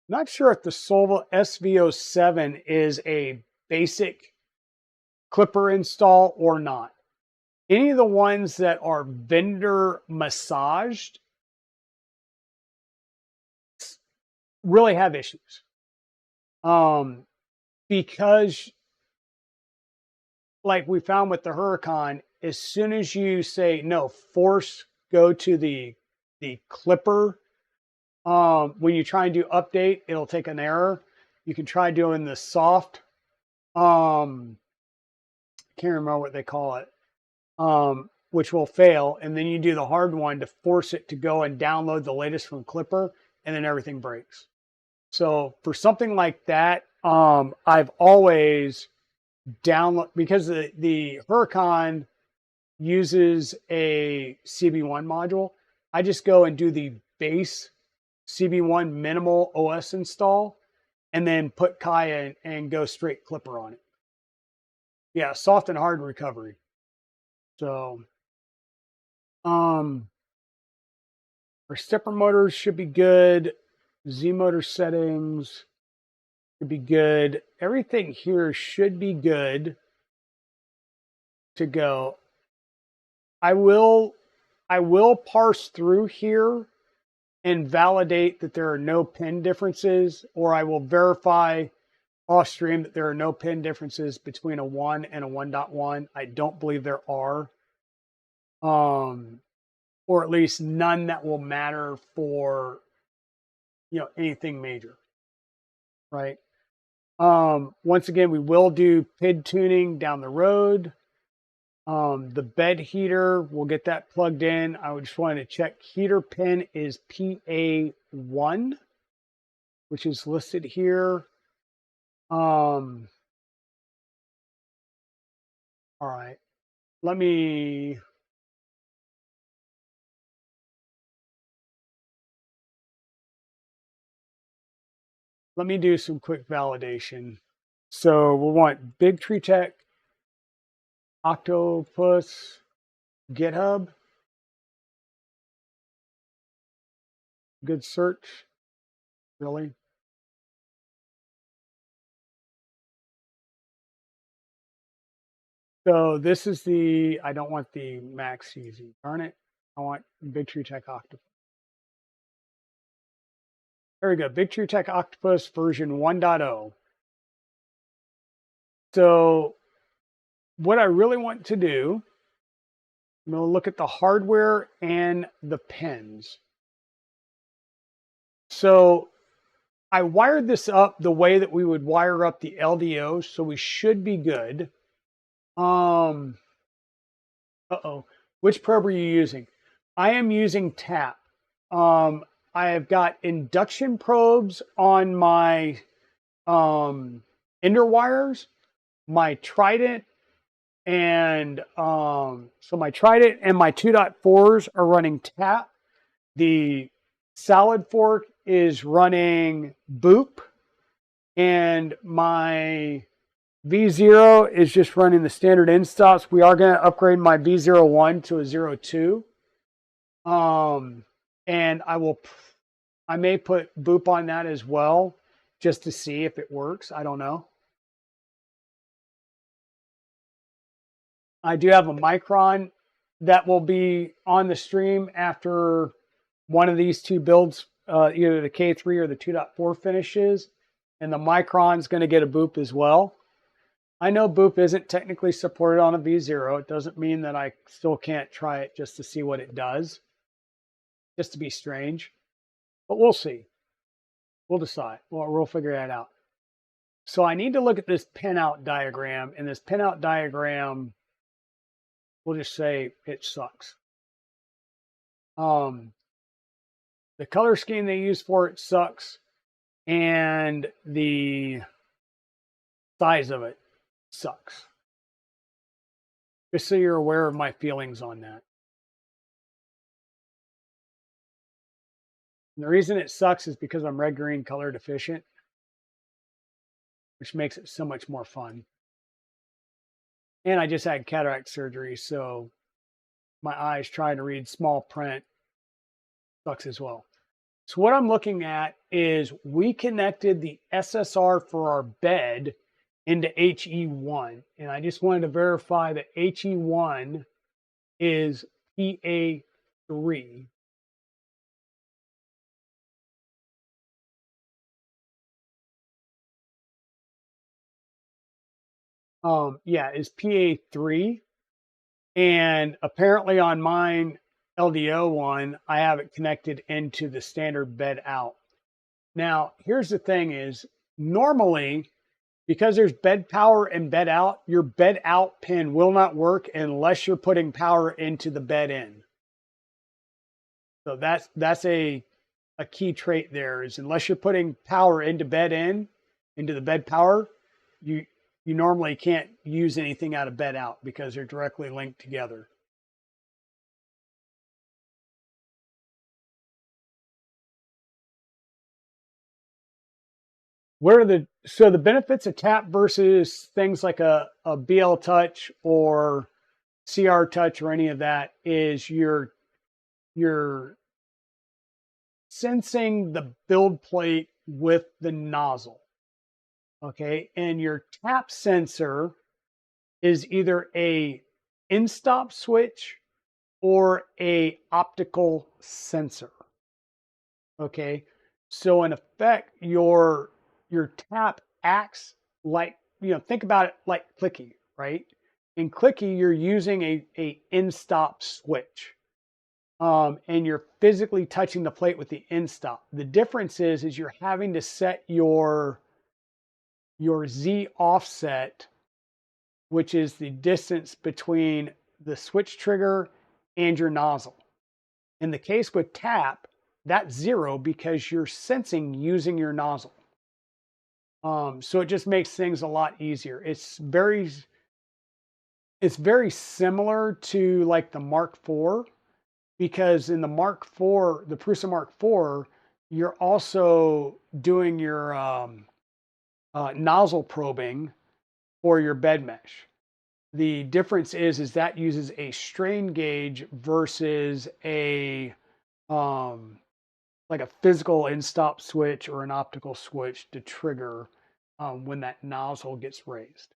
not sure if the Solva SV07 is a basic Clipper install or not. Any of the ones that are vendor massaged really have issues. Because like we found with the Huracan, as soon as you say no, force go to the Clipper, when you try and do update, it'll take an error. You can try doing the soft, can't remember what they call it, which will fail, and then you do the hard one to force it to go and download the latest from Clipper, and then everything breaks. So for something like that, I've always download, because the Huracan uses a CB1 module. I just go and do the base CB1 minimal OS install, and then put Kaya in and go straight Clipper on it. Yeah, soft and hard recovery. So, our stepper motors should be good. Z motor settings should be good. Everything here should be good to go. I will parse through here and validate that there are no pin differences, or I will verify off stream that there are no pin differences between a 1 and a 1.1. I don't believe there are. Or at least none that will matter for, anything major, right? Once again, we will do PID tuning down the road. The bed heater, we'll get that plugged in. I just wanted to check heater pin is PA1, which is listed here. All right, let me do some quick validation. So we'll want Big Tree Tech, Octopus, GitHub. Good search. Really? So this is I don't want the Max Easy. Darn it. I want Big Tree Tech Octopus. There we go. Big Tree Tech Octopus version 1.0. So what I really want to do, I'm going to look at the hardware and the pins. So I wired this up the way that we would wire up the LDO, so we should be good. Which probe are you using? I am using TAP. I have got induction probes on my ender wires, my Trident, and so my Trident and my 2.4s are running TAP. The Salad Fork is running Boop, and my V0 is just running the standard end stops. We are going to upgrade my V01 to a 02. And I may put Boop on that as well, just to see if it works. I don't know. I do have a Micron that will be on the stream after one of these two builds, either the K3 or the 2.4 finishes. And the Micron's going to get a Boop as well. I know Boop isn't technically supported on a V0. It doesn't mean that I still can't try it just to see what it does. Just to be strange. But we'll see. We'll decide. We'll figure that out. So I need to look at this pinout diagram. And this pinout diagram, we'll just say it sucks. The color scheme they use for it sucks. And the size of it sucks. Just so you're aware of my feelings on that. And the reason it sucks is because I'm red green color deficient, which makes it so much more fun. And I just had cataract surgery, so my eyes trying to read small print sucks as well. So what I'm looking at is we connected the SSR for our bed into HE1. And I just wanted to verify that HE1 is PA3. Yeah, is PA3. And apparently on mine LDO one, I have it connected into the standard bed out. Now, here's the thing is, normally Because there's bed power and bed out, your bed out pin will not work unless you're putting power into the bed in. So that's a key trait there is unless you're putting power into bed in, into the bed power, you you normally can't use anything out of bed out because they're directly linked together. What are the benefits of tap versus things like a BL touch or CR touch or any of that is you're sensing the build plate with the nozzle. Okay. And your tap sensor is either a in-stop switch or a optical sensor. Okay. So in effect, your tap acts like, think about it like clicky, right? In clicky, you're using a in-stop switch. And you're physically touching the plate with the in-stop. The difference is you're having to set your Z offset, which is the distance between the switch trigger and your nozzle. In the case with tap, that's zero because you're sensing using your nozzle. So it just makes things a lot easier. It's very similar to like the Mark IV because in the Mark IV, the Prusa Mark IV, you're also doing your nozzle probing for your bed mesh. The difference is that uses a strain gauge versus a um, like a physical in-stop switch or an optical switch to trigger when that nozzle gets raised.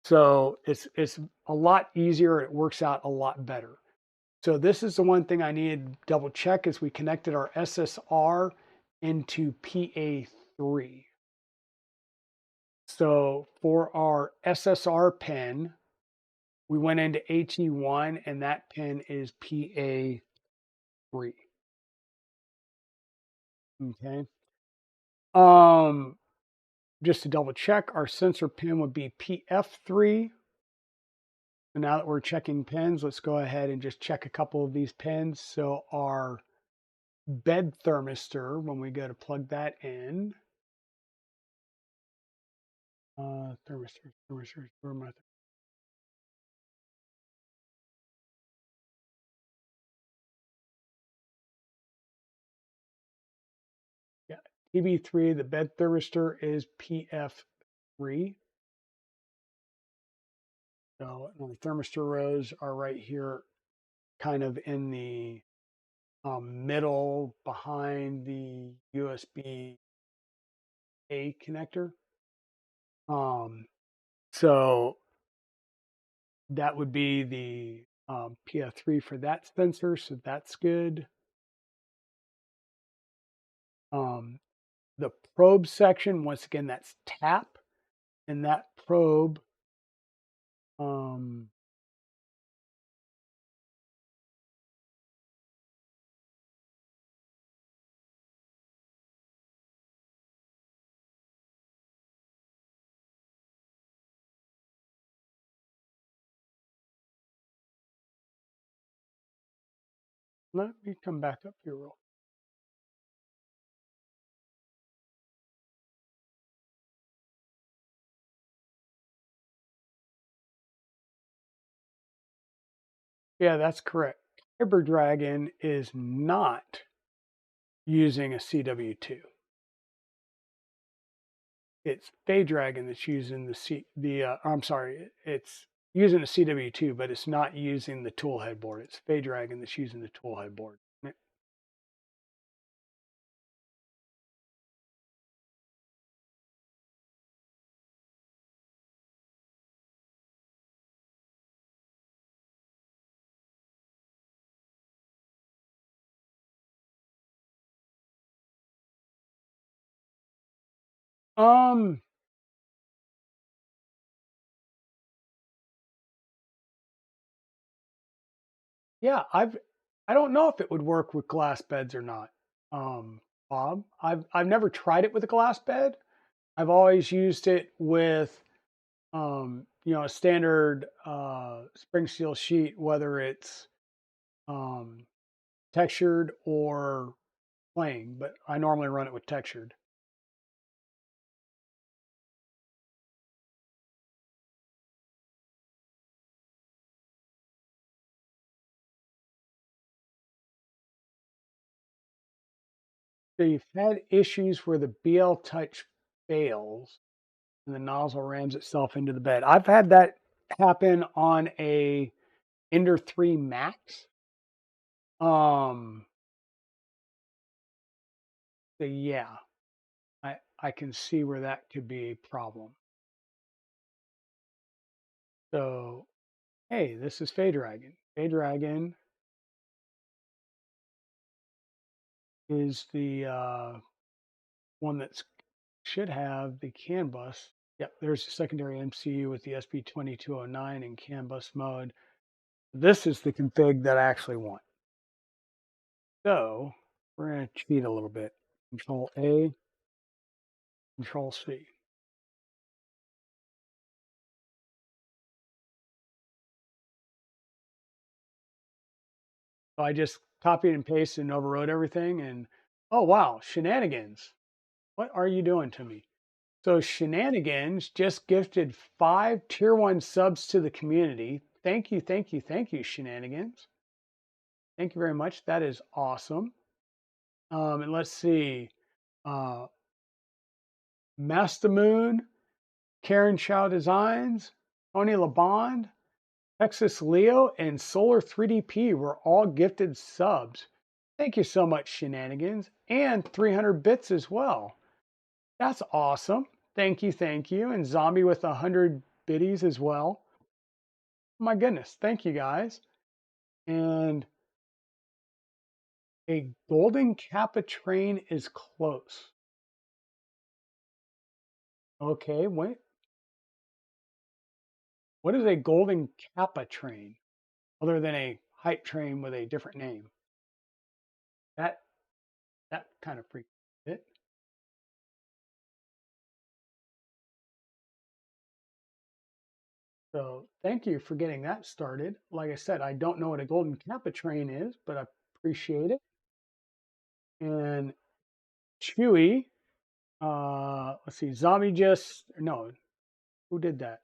So it's a lot easier. It works out a lot better. So this is the one thing I needed to double check is we connected our SSR into PA3. So for our SSR pin, we went into HE1 and that pin is PA3. Okay. Um, just to double check, our sensor pin would be PF3. So now that we're checking pins, let's go ahead and just check a couple of these pins. So our bed thermistor, when we go to plug that in, thermistor, where am I? Yeah, TB3, the bed thermistor is PF3. So the thermistor rows are right here, kind of in the middle behind the USB A connector. So that would be the PF3 for that sensor. So that's good. Um, the probe section, once again, that's tap. And that probe, um, let me come back up here real. Yeah, that's correct. Kyber Dragon is not using a CW2. It's Fay Dragon that's using I'm sorry, it's using a CW2, but it's not using the tool headboard. It's Fay Dragon that's using the tool headboard. Um, yeah, I don't know if it would work with glass beds or not. Um, Bob, I've never tried it with a glass bed. I've always used it with a standard spring steel sheet, whether it's um, textured or plain, but I normally run it with textured. So you've had issues where the BL Touch fails and the nozzle rams itself into the bed. I've had that happen on a Ender 3 Max. Um, so yeah, I can see where that could be a problem. So hey, this is Fay Dragon. Fay Dragon is the one that should have the CAN bus. Yep, there's the secondary MCU with the SP2209 in CAN bus mode. This is the config that I actually want. So we're going to cheat a little bit. Control A, Control C. So I just copied and pasted and overrode everything. And oh, wow, shenanigans. What are you doing to me? So Shenanigans just gifted 5 tier 1 subs to the community. Thank you, thank you, thank you, Shenanigans. Thank you very much. That is awesome. And let's see. Uh, Master Moon, Karen Chow Designs, Tony LeBond, Texas Leo, and Solar 3DP were all gifted subs. Thank you so much, Shenanigans, and 300 bits as well. That's awesome. Thank you, thank you. And Zombie with 100 biddies as well. My goodness, thank you guys. And a golden Kappa train is close. Okay, wait. What is a golden Kappa train other than a hype train with a different name? That that kind of freaked it. So thank you for getting that started. Like I said, I don't know what a golden Kappa train is, but I appreciate it. And Chewy, let's see, Zombie just no, who did that?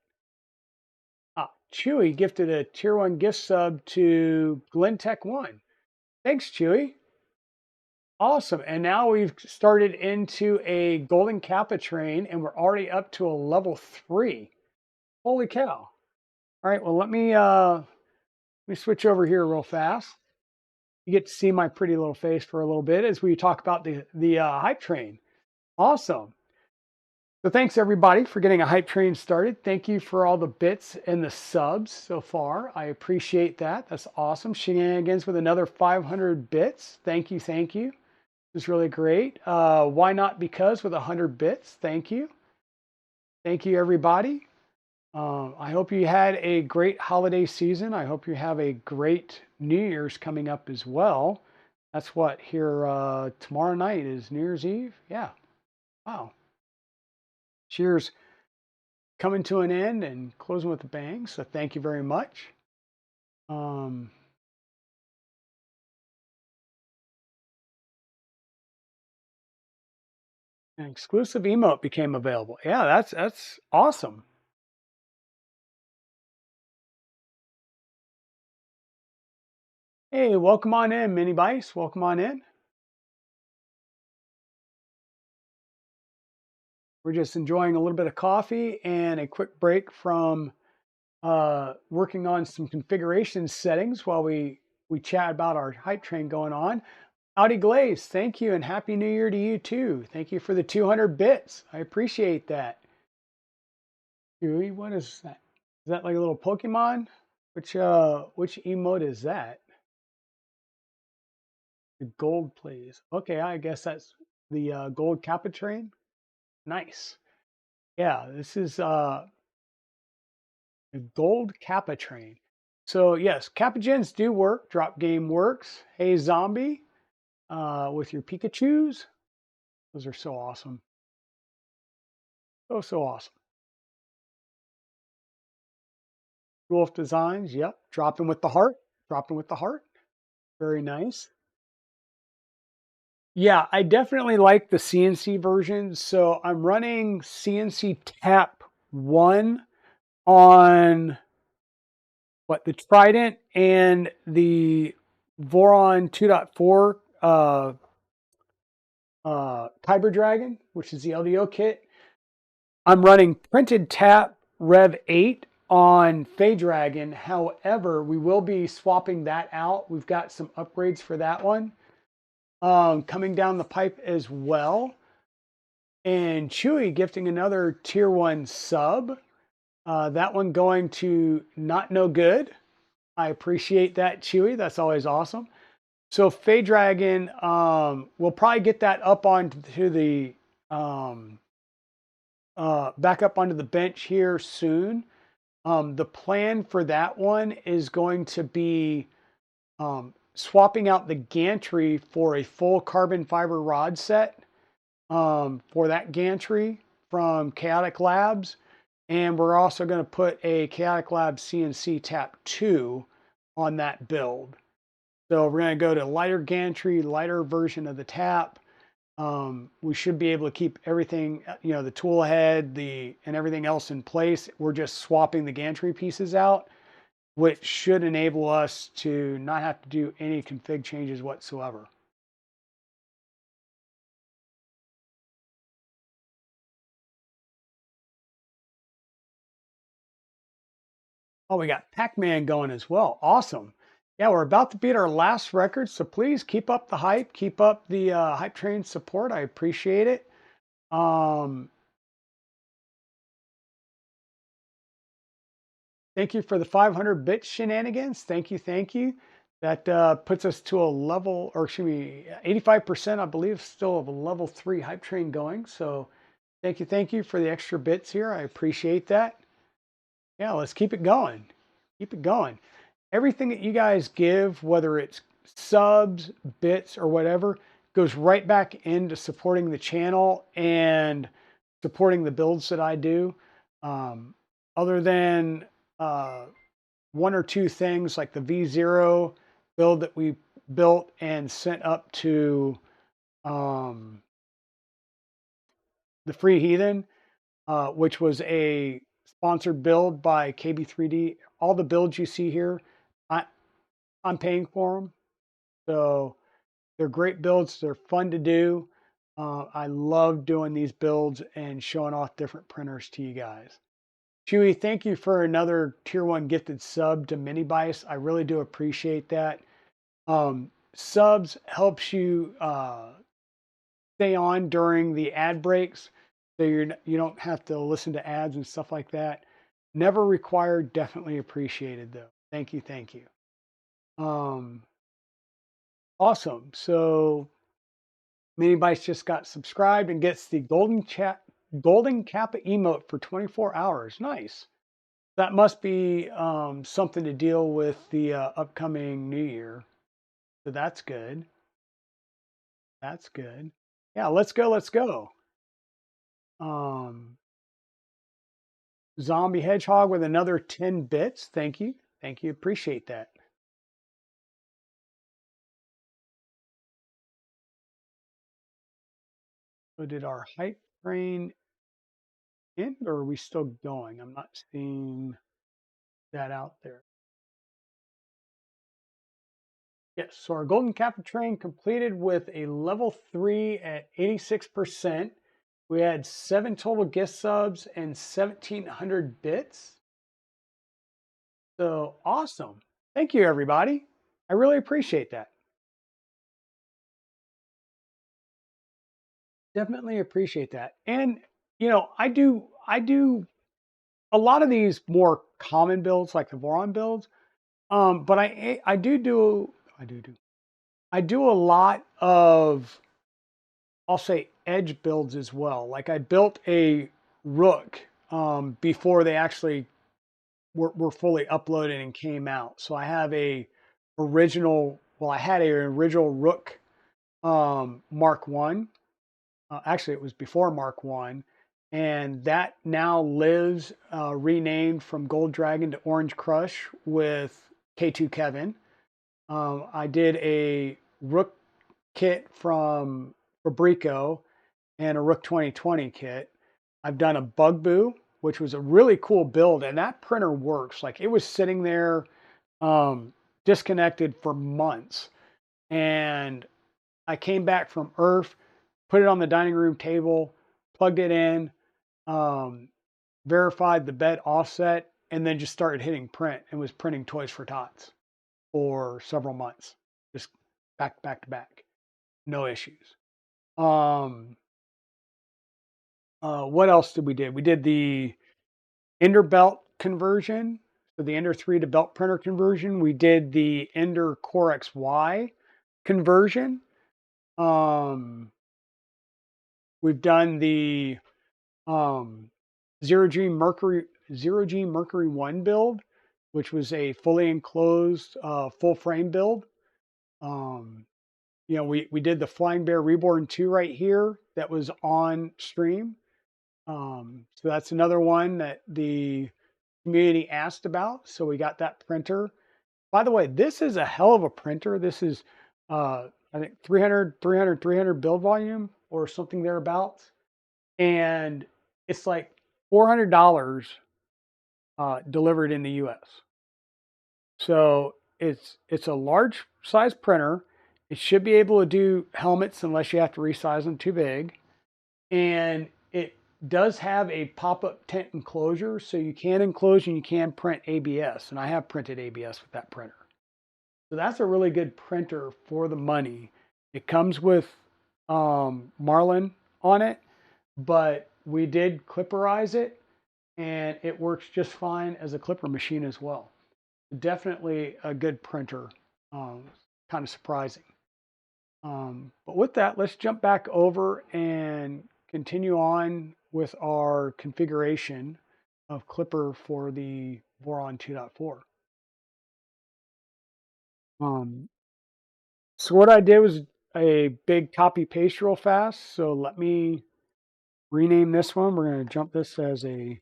Chewy gifted a tier 1 gift sub to GlenTech1. Thanks, Chewy. Awesome. And now we've started into a Golden Kappa train and we're already up to a level 3. Holy cow. All right, well, let me switch over here real fast. You get to see my pretty little face for a little bit as we talk about the hype train. Awesome. So thanks everybody for getting a hype train started. Thank you for all the bits and the subs so far. I appreciate that. That's awesome. Shenanigans with another 500 bits. Thank you. Thank you. It's really great. Why not because with 100 bits. Thank you. Thank you everybody. I hope you had a great holiday season. I hope you have a great New Year's coming up as well. That's what here tomorrow night is New Year's Eve. Yeah. Wow. Cheers coming to an end and closing with a bang. So thank you very much. Um, an exclusive emote became available. Yeah, that's awesome. Hey, welcome on in, Mini Bice. Welcome on in. We're just enjoying a little bit of coffee and a quick break from working on some configuration settings while we chat about our hype train going on. Audi Glaze, thank you and happy New Year to you too. Thank you for the 200 bits. I appreciate that. Chewy, what is that? Is that like a little Pokemon? Which emote is that? The gold, please. Okay, I guess that's the gold Kappa train. Nice. Yeah, this is the gold Kappa train. So yes, Kappa gens do work. Drop game works. Hey zombie, with your Pikachu's. Those are so awesome. Oh, so awesome. Wolf Designs, yep. Dropping with the heart. Dropping with the heart. Very nice. Yeah, I definitely like the CNC version. So I'm running CNC Tap 1 on what the Trident and the Voron 2.4 Kyber Dragon, which is the LDO kit. I'm running printed tap Rev 8 on Fey Dragon. However, we will be swapping that out. We've got some upgrades for that one coming down the pipe as well. And Chewy gifting another tier 1 sub. That one going to Not No Good. I appreciate that, Chewy. That's always awesome. So Fey Dragon, we'll probably get that up onto the um, back up onto the bench here soon. The plan for that one is going to be swapping out the gantry for a full carbon fiber rod set for that gantry from Chaotic Labs. And we're also going to put a Chaotic Labs CNC Tap 2 on that build. So we're going to go to lighter gantry, lighter version of the tap. We should be able to keep everything, the tool head, and everything else in place. We're just swapping the gantry pieces out, which should enable us to not have to do any config changes whatsoever. Oh, we got Pac-Man going as well. Awesome. Yeah, we're about to beat our last record, so please keep up the hype, keep up the hype train support. I appreciate it. Um, Thank you for the 500 bit shenanigans. Thank you, thank you. That puts us to a level, or excuse me, 85%, I believe, still of a level 3 hype train going. So thank you for the extra bits here. I appreciate that. Yeah, let's keep it going. Keep it going. Everything that you guys give, whether it's subs, bits, or whatever, goes right back into supporting the channel and supporting the builds that I do. Um, Other than uh, one or two things like the V0 build that we built and sent up to um, the Free Heathen, which was a sponsored build by KB3D. All the builds you see here, I, I'm paying for them. So they're great builds. They're fun to do. I love doing these builds and showing off different printers to you guys. Chewy, thank you for another tier 1 gifted sub to Mini Bice. I really do appreciate that. Subs helps you stay on during the ad breaks, so you don't have to listen to ads and stuff like that. Never required, definitely appreciated though. Thank you, thank you. Um, awesome. So Mini Bites just got subscribed and gets the golden Kappa emote for 24 hours. Nice. That must be something to deal with the upcoming new year. So that's good. That's good. Yeah, let's go. Let's go. Um, Zombie Hedgehog with another 10 bits. Thank you. Thank you. Appreciate that. So did our hype train end or are we still going? I'm not seeing that out there. Yes, so our Golden Kappa train completed with a level 3 at 86%. We had 7 total gift subs and 1,700 bits. So awesome. Thank you, everybody. I really appreciate that. Definitely appreciate that. And I do a lot of these more common builds like the Voron builds. But I do a lot of, I'll say, edge builds as well. Like I built a Rook before they actually were fully uploaded and came out. So I have I had a original Rook Mark 1. Actually, it was before Mark 1. and that now lives renamed from Gold Dragon to Orange Crush with K2 Kevin. I did a Rook kit from Fabrico and a Rook 2020 kit. I've done a Bugaboo, which was a really cool build, and that printer works. Like it was sitting there disconnected for months, and I came back from Earth, put it on the dining room table, plugged it in, um, verified the bed offset, and then just started hitting print and was printing Toys for Tots for several months, just back to back, no issues. Um, what else did we do? We did the Ender belt conversion, so the Ender 3 to belt printer conversion. We did the Ender Core XY conversion. Um, we've done the um, Zero G Mercury 1 build, which was a fully enclosed full frame build. Um, we did the Flying Bear Reborn 2 right here that was on stream. So that's another one that the community asked about. So we got that printer. By the way, this is a hell of a printer. This is, I think 300 build volume or something thereabouts. And it's like $400 delivered in the US. So it's a large size printer. It should be able to do helmets unless you have to resize them too big. And it does have a pop-up tent enclosure, so you can enclose and you can print ABS. And I have printed ABS with that printer. So that's a really good printer for the money. It comes with Marlin on it, but we did clipperize it and it works just fine as a clipper machine as well. Definitely a good printer. Kind of surprising. But with that, let's jump back over and continue on with our configuration of Clipper for the Voron 2.4. Um, so what I did was a big copy paste real fast. So let me rename this one. We're going to jump this as a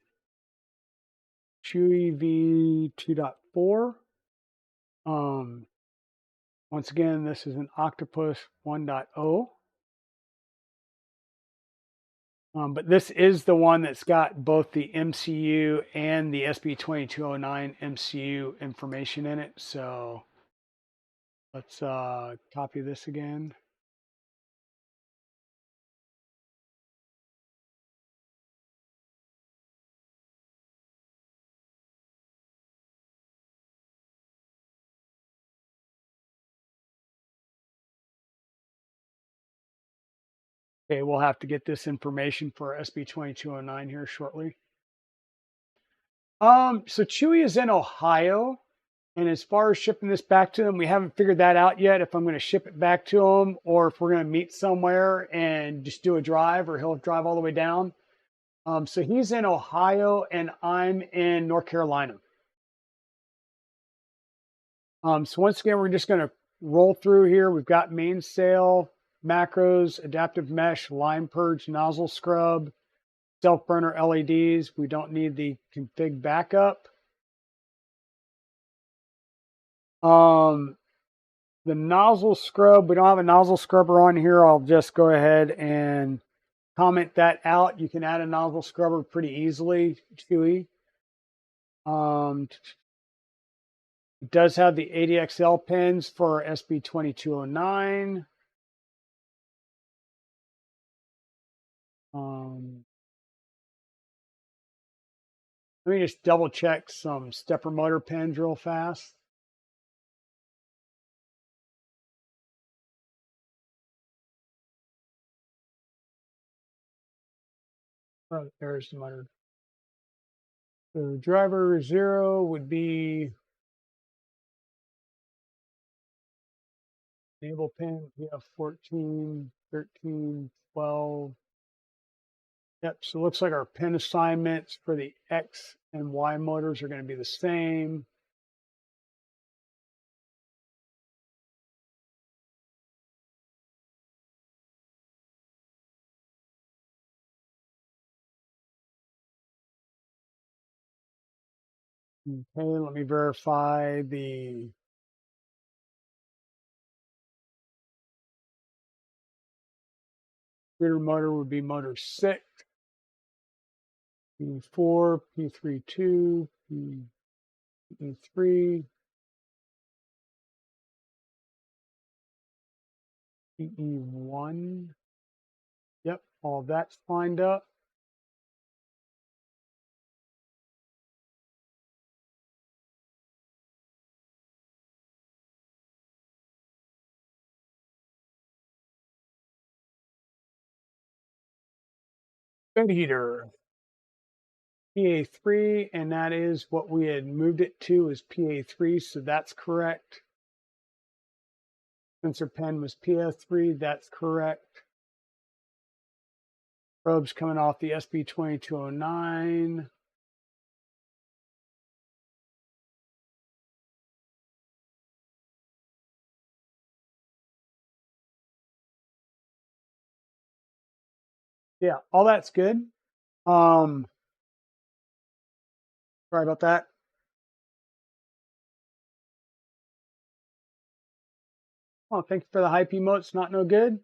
Chewy V 2.4. Once again, this is an Octopus 1.0. But this is the one that's got both the MCU and the SB2209 MCU information in it. So let's copy this again. Okay, we'll have to get this information for SB2209 here shortly. So Chewy is in Ohio. And as far as shipping this back to them, we haven't figured that out yet. If I'm going to ship it back to them or if we're going to meet somewhere and just do a drive or he'll drive all the way down. So he's in Ohio and I'm in North Carolina. So once again, we're just going to roll through here. We've got mainsail, macros, adaptive mesh, line purge, nozzle scrub, self burner LEDs. We don't need the config backup. The nozzle scrub, we don't have a nozzle scrubber on here. I'll just go ahead and comment that out. You can add a nozzle scrubber pretty easily, Chewy. It does have the ADXL pins for SB2209. Let me just double check some stepper motor pins real fast. Oh, there's the motor. So driver 0 would be enable pin. We have 14, 13, 12. Yep, so it looks like our pin assignments for the X and Y motors are going to be the same. Okay, let me verify the rear motor would be motor 6, P4, P32, P3, PE1. Yep, all that's lined up. Bed heater, PA3, and that is what we had moved it to, is PA3, so that's correct. Sensor pen was PA3, that's correct. Probes coming off the SB2209. Yeah, all that's good. Sorry about that. Oh, thank you for the hype emotes. Not no good.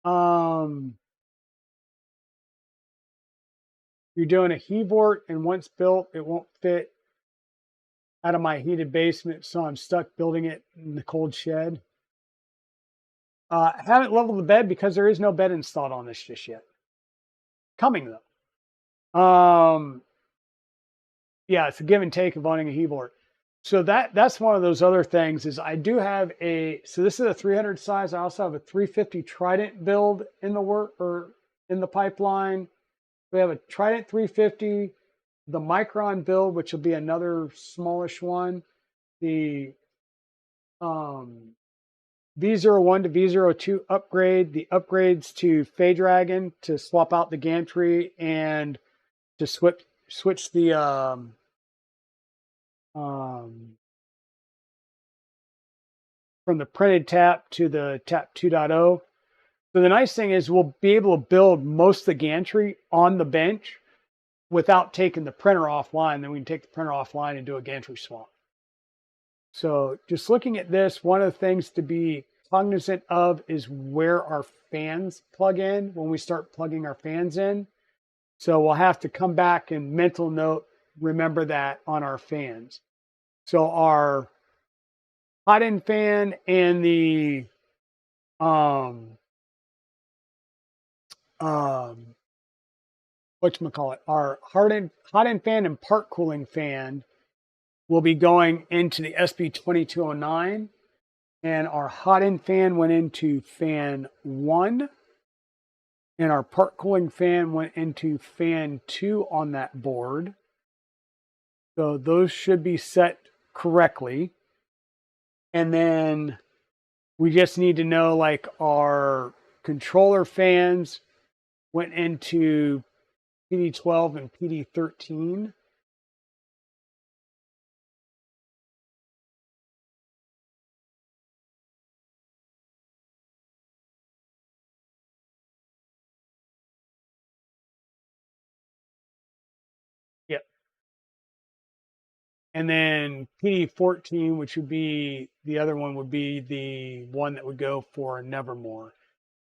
You're doing a Hevort, and once built, it won't fit out of my heated basement, so I'm stuck building it in the cold shed. Haven't leveled the bed because there is no bed installed on this just yet. Coming though. Yeah, it's a give and take of owning a Hevort. So that's one of those other things is I do have so this is a 300 size. I also have a 350 Trident build in the work or in the pipeline. We have a Trident 350, the Micron build, which will be another smallish one, the V01 to V02 upgrade, the upgrades to Fey Dragon to swap out the gantry and to switch the from the printed tap to the tap 2.0. So the nice thing is we'll be able to build most of the gantry on the bench without taking the printer offline. Then we can take the printer offline and do a gantry swap. So just looking at this, one of the things to be cognizant of is where our fans plug in when we start plugging our fans in. So we'll have to come back and mental note, remember that on our fans. So our hot end fan and the whatchamacallit, our hot end fan and part cooling fan will be going into the SB2209, and our hot end fan went into fan 1, and our part cooling fan went into fan 2 on that board. So those should be set correctly. And then we just need to know, like, our controller fans went into PD12 and PD13. Yep. And then PD14, which would be the other one, would be the one that would go for Nevermore.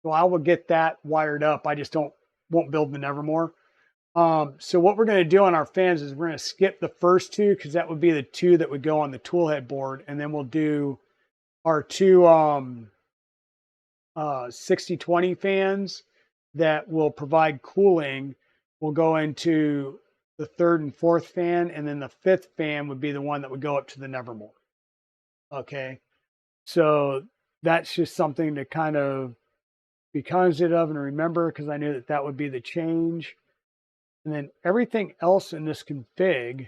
So I will get that wired up. I just won't build the Nevermore. So what we're going to do on our fans is we're going to skip the first two because that would be the two that would go on the toolhead board, and then we'll do our two 6020 fans that will provide cooling. Will go into the third and fourth fan, and then the fifth fan would be the one that would go up to the Nevermore. Okay, so that's just something to kind of be cognizant of and remember, because I knew that that would be the change. And then everything else in this config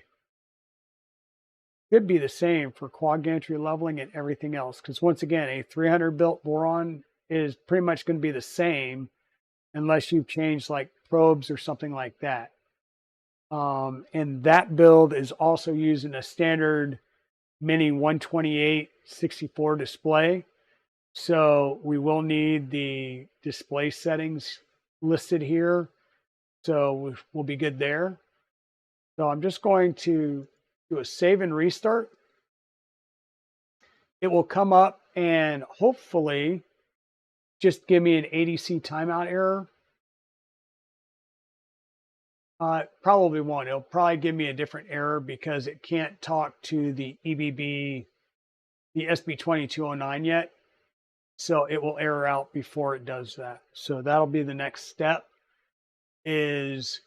should be the same for quad gantry leveling and everything else. Because once again, a 300 built Voron is pretty much going to be the same unless you've changed like probes or something like that. And that build is also using a standard mini 128/64 display. So we will need the display settings listed here. So we'll be good there. So I'm just going to do a save and restart, it will come up and hopefully just give me an ADC timeout error. Probably won't. It'll probably give me a different error because it can't talk to the EBB, the SB2209 yet. So it will error out before it does that. So that'll be the next step, is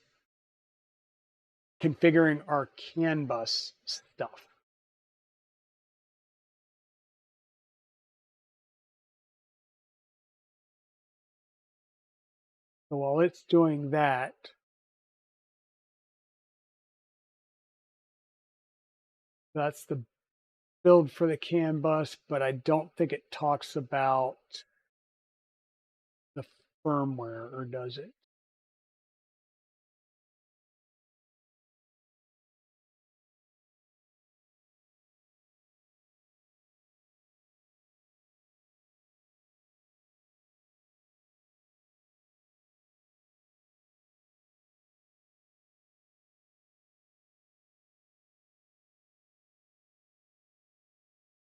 configuring our CAN bus stuff. So while it's doing that, that's the build for the CAN bus, but I don't think it talks about the firmware, or does it?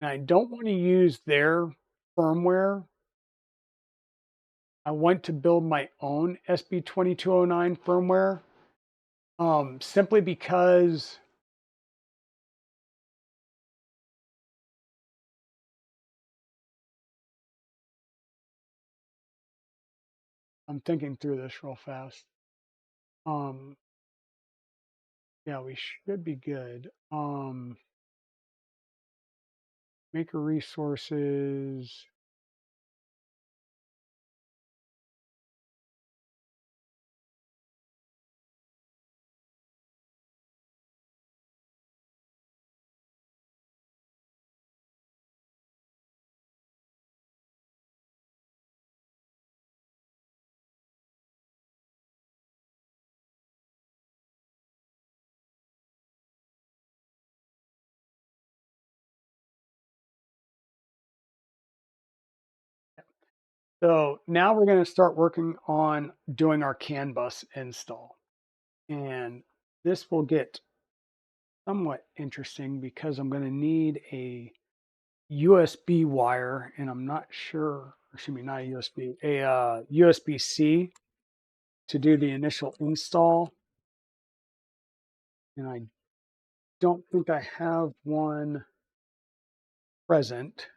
And I don't want to use their firmware. I want to build my own SB2209 firmware, simply because I'm thinking through this real fast. Um, yeah, we should be good. Maker resources. So now we're going to start working on doing our CAN bus install. And this will get somewhat interesting because I'm going to need a USB wire, and I'm not sure, excuse me, not a USB, a USB-C to do the initial install. And I don't think I have one present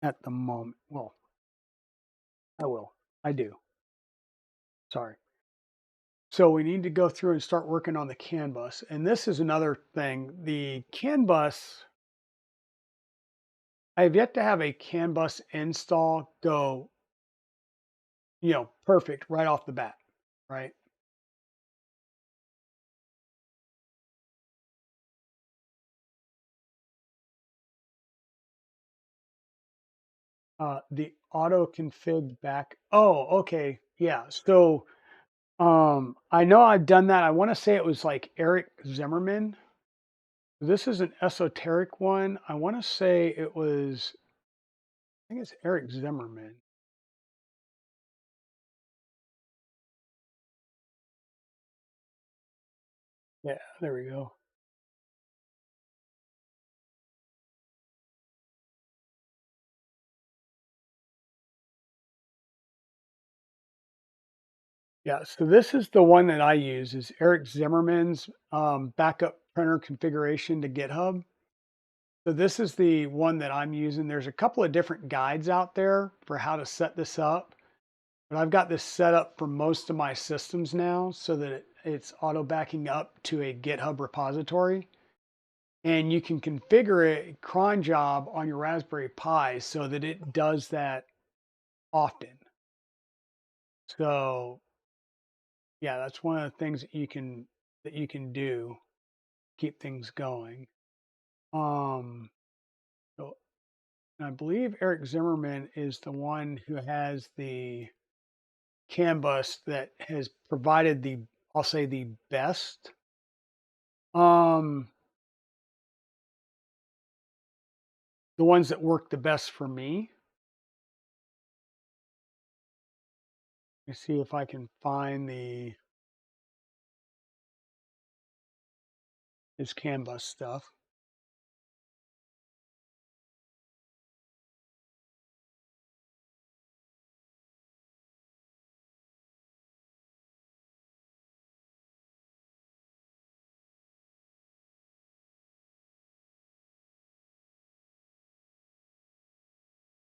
at the moment. Well, I will. I do. Sorry. So we need to go through and start working on the CAN bus. And this is another thing. The CAN bus, I have yet to have a CAN bus install go, perfect right off the bat, right? The auto config back. Oh, okay. Yeah. So I know I've done that. I want to say it was like Eric Zimmerman. This is an esoteric one. I want to say it was, I think it's Eric Zimmerman. Yeah, there we go. Yeah, so this is the one that I use, is Eric Zimmerman's backup printer configuration to GitHub. So this is the one that I'm using. There's a couple of different guides out there for how to set this up, but I've got this set up for most of my systems now so that it's auto backing up to a GitHub repository. And you can configure it cron job on your Raspberry Pi so that it does that often. So yeah, that's one of the things that you can do, keep things going. Um, so I believe Eric Zimmerman is the one who has the CAN bus that has provided the, I'll say, the best. Um, the ones that work the best for me. Let me see if I can find his CAN bus stuff.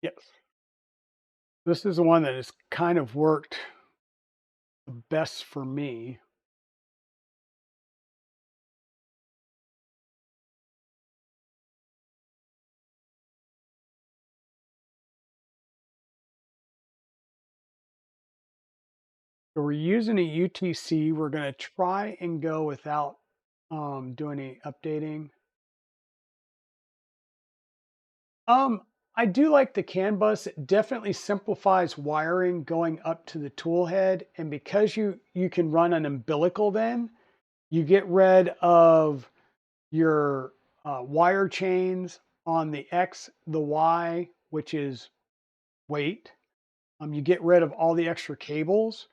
Yes. This is the one that has kind of worked the best for me. So we're using a UTC. We're going to try and go without doing any updating. Um, I do like the CAN bus. It definitely simplifies wiring going up to the tool head. And because you can run an umbilical then, you get rid of your wire chains on the X, the Y, which is weight. You get rid of all the extra cables.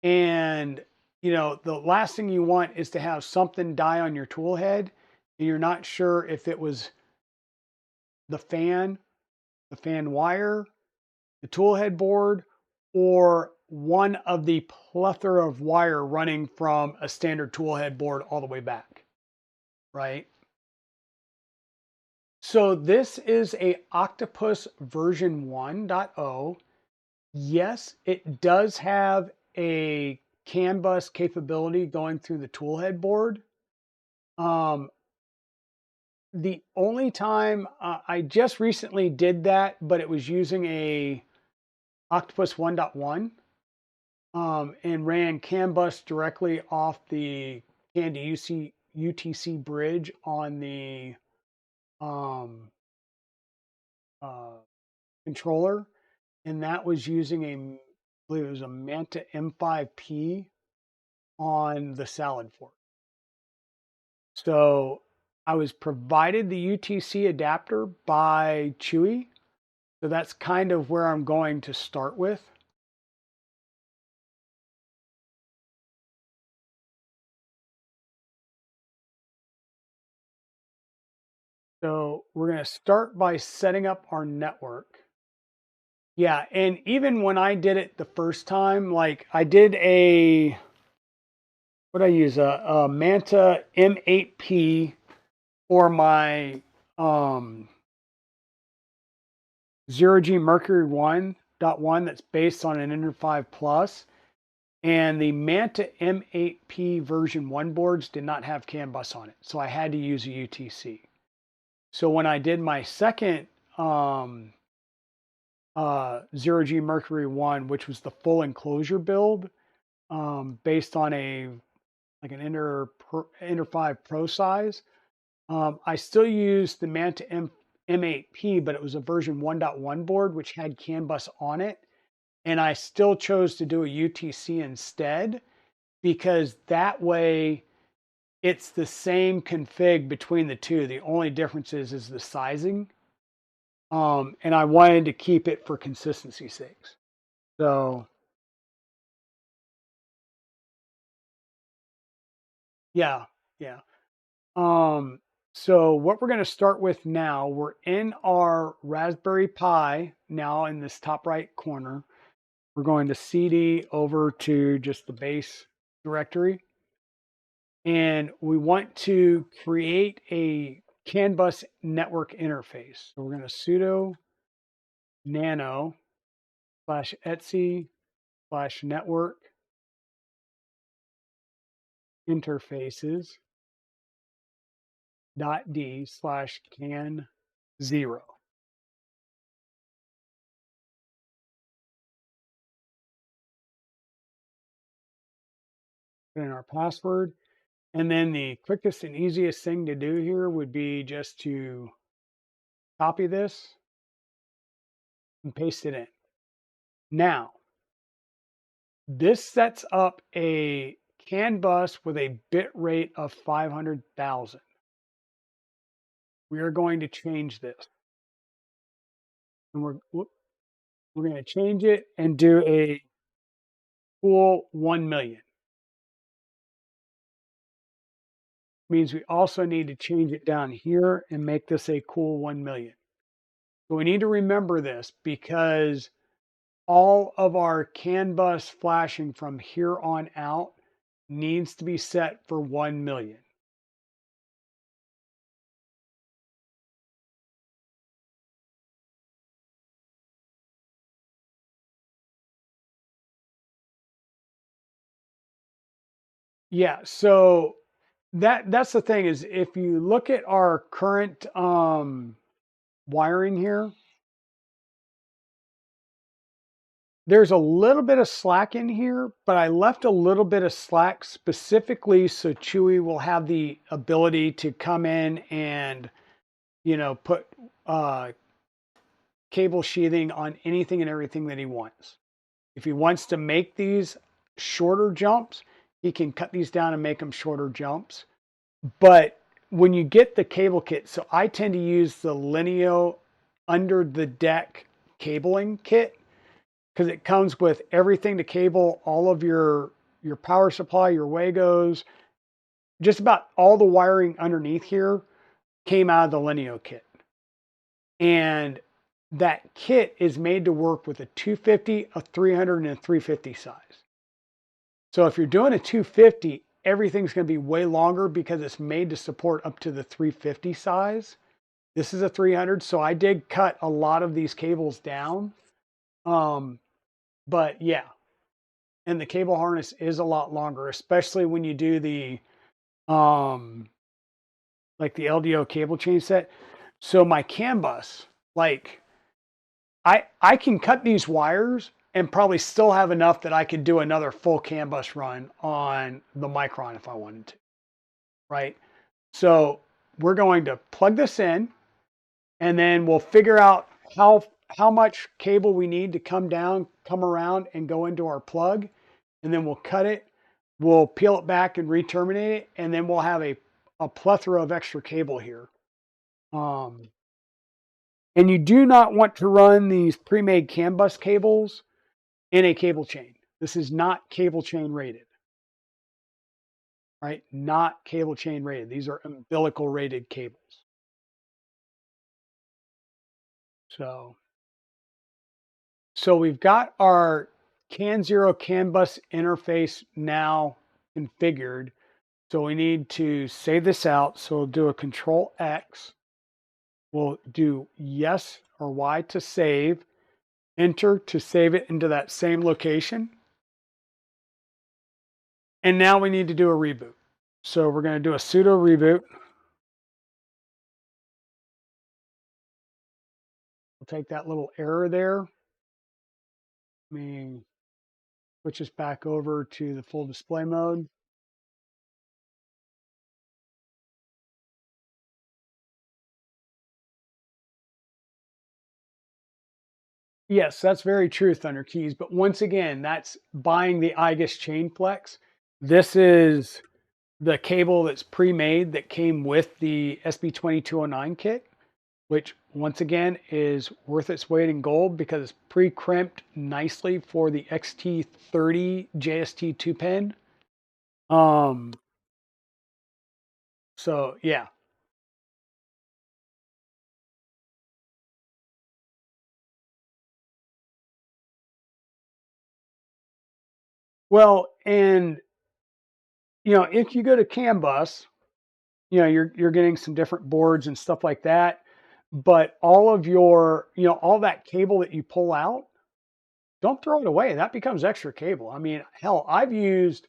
And, the last thing you want is to have something die on your tool head and you're not sure if it was the fan wire, the tool head board, or one of the plethora of wire running from a standard tool head board all the way back, right? So this is a Octopus version 1.0. Yes, it does have a CAN bus capability going through the tool head board. Um, the only time I just recently did that, but it was using a Octopus 1.1 and ran CAN bus directly off the CAN to UTC bridge on the um, uh, controller, and that was using I believe it was a Manta M5P on the salad fork. So I was provided the UTC adapter by Chewy. So that's kind of where I'm going to start with. So we're going to start by setting up our network. Yeah, and even when I did it the first time, like I did what I use a Manta M8P or my um, 0G Mercury 1.1 that's based on an Ender 5 Plus. And the Manta M8P version 1 boards did not have CAN bus on it. So I had to use a UTC. So when I did my second 0G Mercury 1, which was the full enclosure build, based on an Ender 5 Pro size, I still used the Manta M8P, but it was a version 1.1 board, which had CAN bus on it. And I still chose to do a UTC instead because that way it's the same config between the two. The only difference is the sizing. And I wanted to keep it for consistency's sakes. So yeah, yeah. Um, so what we're going to start with now, we're in our Raspberry Pi now in this top right corner. We're going to CD over to just the base directory. And we want to create a CAN bus network interface. So we're going to sudo nano /etc/network interfaces .d/can 0. Put in our password. And then the quickest and easiest thing to do here would be just to copy this and paste it in. Now, this sets up a CAN bus with a bit rate of 500,000. We are going to change this. And we're going to change it and do a cool 1 million. Means we also need to change it down here and make this a cool 1 million. So we need to remember this because all of our CAN bus flashing from here on out needs to be set for 1 million. Yeah, so that's the thing is if you look at our current wiring here, there's a little bit of slack in here, but I left a little bit of slack specifically so Chewy will have the ability to come in and, put uh, cable sheathing on anything and everything that he wants. If he wants to make these shorter jumps, he can cut these down and make them shorter jumps. But when you get the cable kit, so I tend to use the Lineo under the deck cabling kit because it comes with everything to cable all of your power supply, your Wagos, just about all the wiring underneath here came out of the Lineo kit. And that kit is made to work with a 250, a 300, and a 350 size. So if you're doing a 250, everything's going to be way longer because it's made to support up to the 350 size. This is a 300, so I did cut a lot of these cables down. But yeah, and the cable harness is a lot longer, especially when you do the um, like the LDO cable chain set. So my CAN bus, like I can cut these wires and probably still have enough that I could do another full CAN bus run on the Micron if I wanted to, right? So we're going to plug this in and then we'll figure out how much cable we need to come down, come around and go into our plug. And then we'll cut it, we'll peel it back and re-terminate it, and then we'll have a plethora of extra cable here. Um, and you do not want to run these pre-made CAN bus cables in a cable chain. This is not cable chain rated, right? Not cable chain rated. These are umbilical rated cables. So, so we've got our CAN 0 CAN bus interface now configured. So we need to save this out. So we'll do a Control X. We'll do yes or Y to save, enter to save it into that same location. And now we need to do a reboot. So we're going to do a sudo reboot. We'll take that little error there. Let me switch us back over to the full display mode. Yes, that's very true, Thunder Keys. But once again, that's buying the IGUS chain flex. This is the cable that's pre-made that came with the SB2209 kit, which once again is worth its weight in gold because it's pre-crimped nicely for the XT30 JST 2 pin. Um, so yeah. Well, and if you go to CAN bus, you're getting some different boards and stuff like that. But all of your, all that cable that you pull out, don't throw it away. That becomes extra cable. I mean, hell, I've used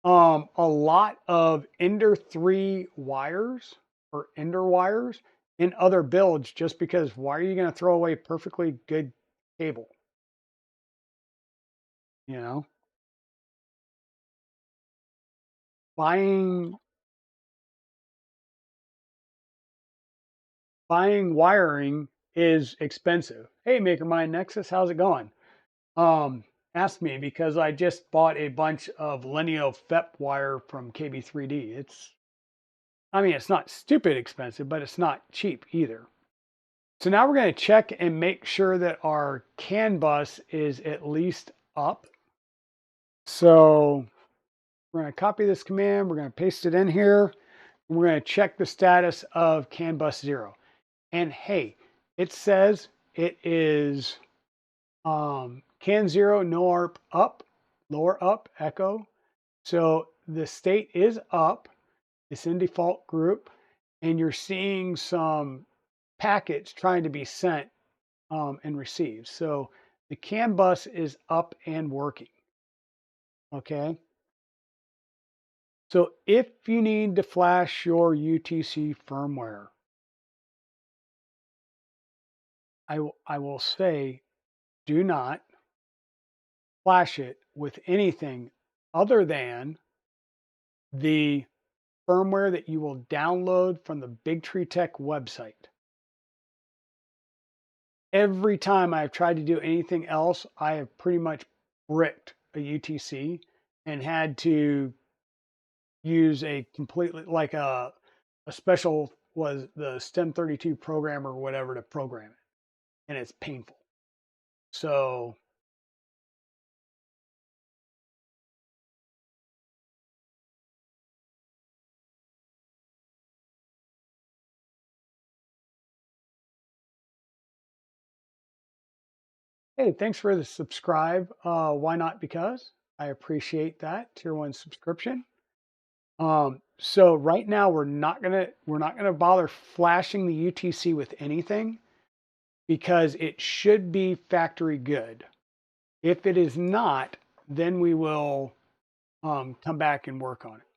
a lot of Ender 3 wires or Ender wires in other builds just because why are you going to throw away perfectly good cable? You know, buying buying wiring is expensive. Hey, MakerMind Nexus, how's it going? Ask me because I just bought a bunch of Lenio FEP wire from KB3D. I mean, it's not stupid expensive, but it's not cheap either. So now we're going to check and make sure that our CAN bus is at least up. So we're going to copy this command. We're going to paste it in here. And we're going to check the status of CAN bus 0. And hey, it says it is CAN 0 no ARP up, lower up, echo. So the state is up. It's in default group. And you're seeing some packets trying to be sent and received. So the CAN bus is up and working. Okay. So if you need to flash your UTC firmware, I will say do not flash it with anything other than the firmware that you will download from the Big Tree Tech website. Every time I've tried to do anything else, I have pretty much bricked a UTC and had to use a completely like a special was the STEM 32 program or whatever to program it, and it's painful. So hey, thanks for the subscribe. Why not? Because I appreciate that tier one subscription. So right now we're not gonna bother flashing the UTC with anything because it should be factory good. If it is not, then we will come back and work on it.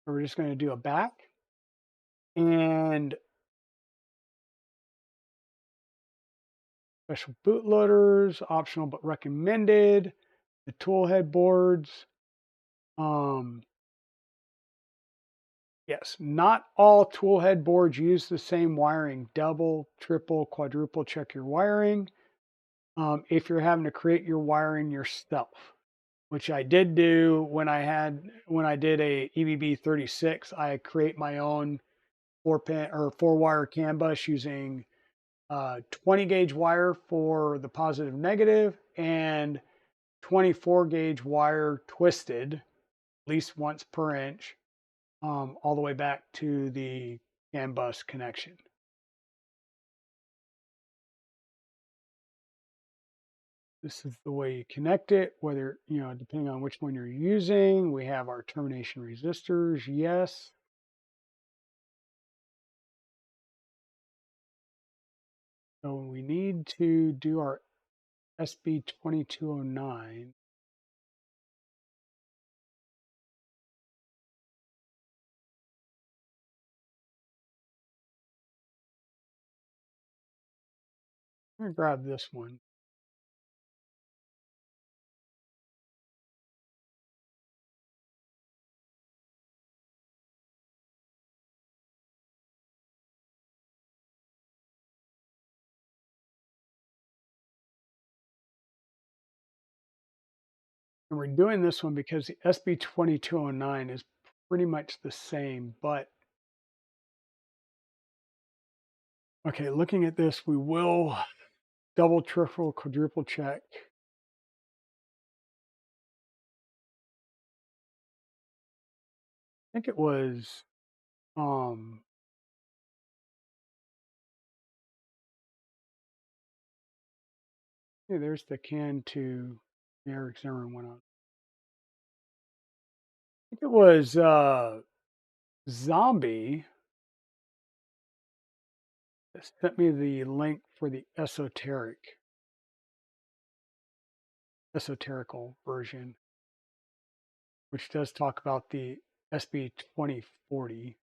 So we're just going to do a back and special bootloaders, optional but recommended. The tool head boards. Um, yes, not all tool head boards use the same wiring. Double, triple, quadruple check your wiring. If you're having to create your wiring yourself, which I did do when I did a EBB 36, I create my own 4 pin or 4 wire CAN bus using 20 gauge wire for the positive negative and 24 gauge wire twisted at least once per inch all the way back to the CAN bus connection. This is the way you connect it, whether, depending on which one you're using. We have our termination resistors, yes. So we need to do our SB2209. I'm gonna grab this one. And we're doing this one because the SB2209 is pretty much the same, but okay, looking at this, we will double, triple, quadruple check. I think it was, um, hey, there's the can to Eric Zimmerman went on. I think it was Zombie that sent me the link for the esoterical version, which does talk about the SB 2040.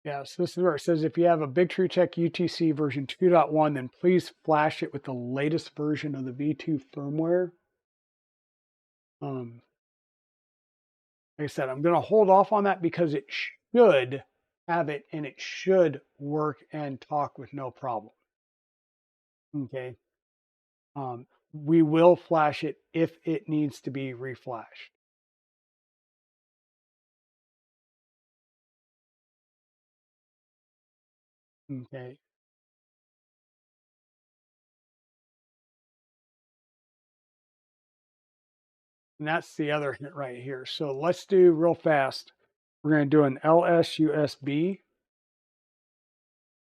Yeah, so this is where it says if you have a Big Tree Tech UTC version 2.1, then please flash it with the latest version of the V2 firmware. Like I said, I'm going to hold off on that because it should have it and it should work and talk with no problem. Okay. We will flash it if it needs to be reflashed. Okay. And that's the other hint right here. So let's do real fast. We're going to do an LS-USB,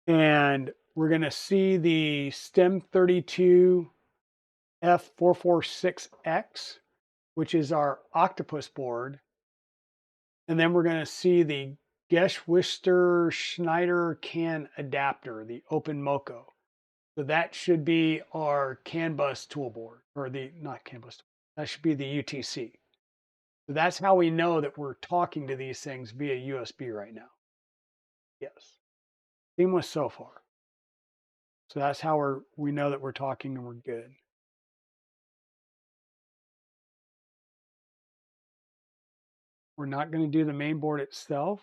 and we're going to see the STEM32F446X, which is our octopus board. And then we're going to see the Geschwister Schneider CAN adapter, the Open Moco. So that should be our CAN bus tool board, or the, not CAN bus, that should be the UTC. So that's how we know that we're talking to these things via USB right now. Yes. Seamless so far. So that's how we know that we're talking and we're good. We're not going to do the main board itself.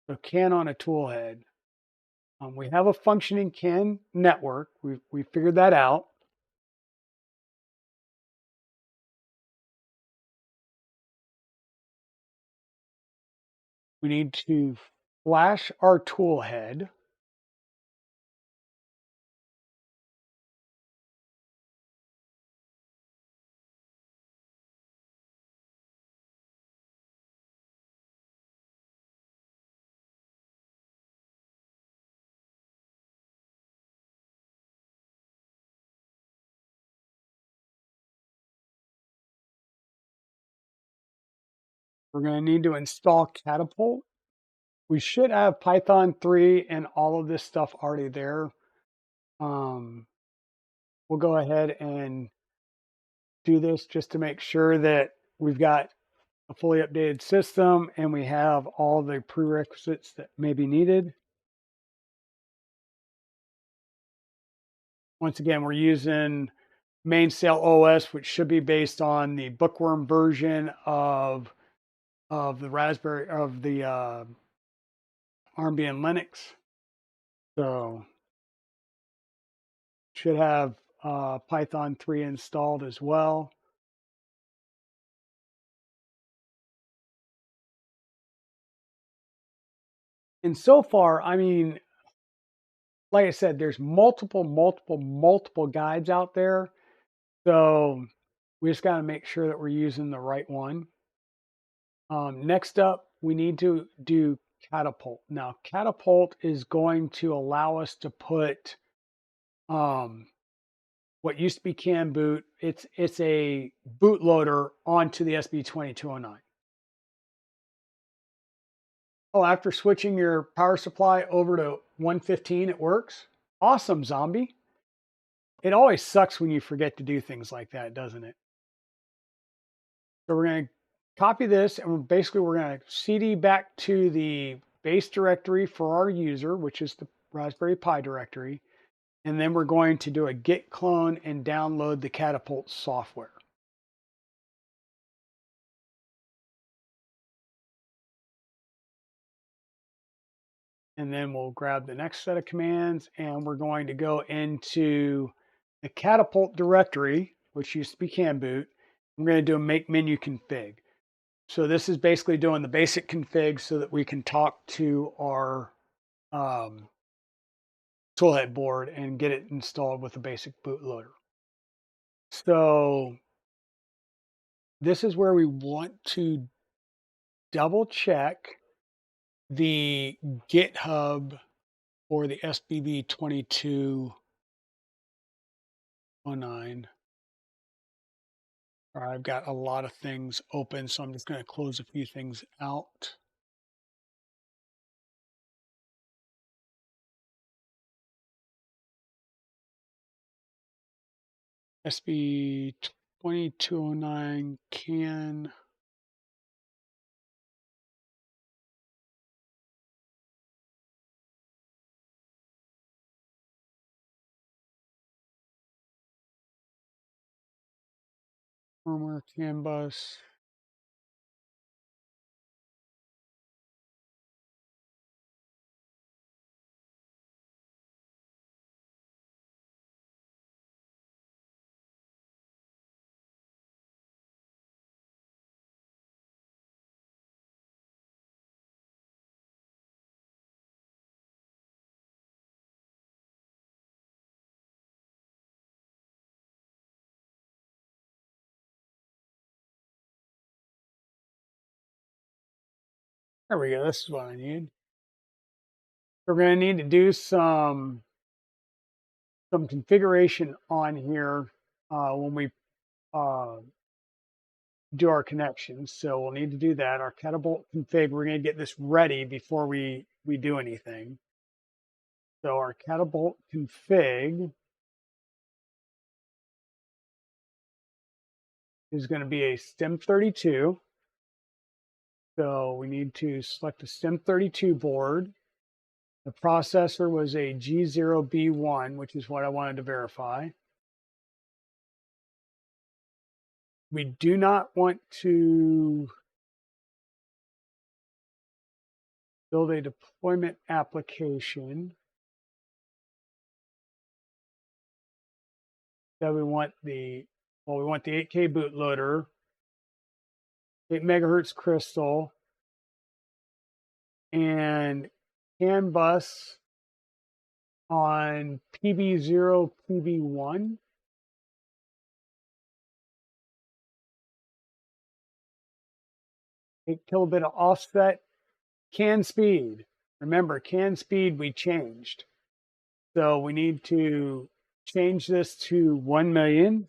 So CAN on a tool head. We have a functioning CAN network. We figured that out. We need to flash our tool head. We're going to need to install Catapult. We should have Python 3 and all of this stuff already there. We'll go ahead and do this just to make sure that we've got a fully updated system and we have all the prerequisites that may be needed. Once again, we're using Mainsail OS, which should be based on the Bookworm version of the Raspberry of the Armbian Linux. So should have Python 3 installed as well. And so far, I mean, like I said, there's multiple guides out there. So we just got to make sure that we're using the right one. Next up, we need to do Catapult. Now, Catapult is going to allow us to put what used to be CAN boot. It's a bootloader onto the SB2209. Oh, after switching your power supply over to 115, it works? Awesome, zombie. It always sucks when you forget to do things like that, doesn't it? So we're going to copy this and we're going to CD back to the base directory for our user, which is the Raspberry Pi directory. And then we're going to do a git clone and download the Catapult software. And then we'll grab the next set of commands and we're going to go into the Catapult directory, which used to be CAN boot. I'm going to do a make menu config. So this is basically doing the basic config so that we can talk to our toolhead board and get it installed with a basic bootloader. So this is where we want to double check the GitHub for the SBB 2209. All right, I've got a lot of things open, so I'm just going to close a few things out. SB 2209 CAN. Firmware CAN bus. There we go. This is what I need. We're going to need to do some configuration on here when we uh, do our connections. So we'll need to do that. Our catapult config, we're going to get this ready before we do anything. So our catapult config is going to be a stem 32. So we need to select a stem 32 board. The processor was a G0B1, which is what I wanted to verify. We do not want to build a deployment application. So we want the 8K bootloader, 8 megahertz crystal, and CAN bus on PB0, PB1. A kilobit of offset. CAN speed. Remember, CAN speed we changed. So we need to change this to 1 million.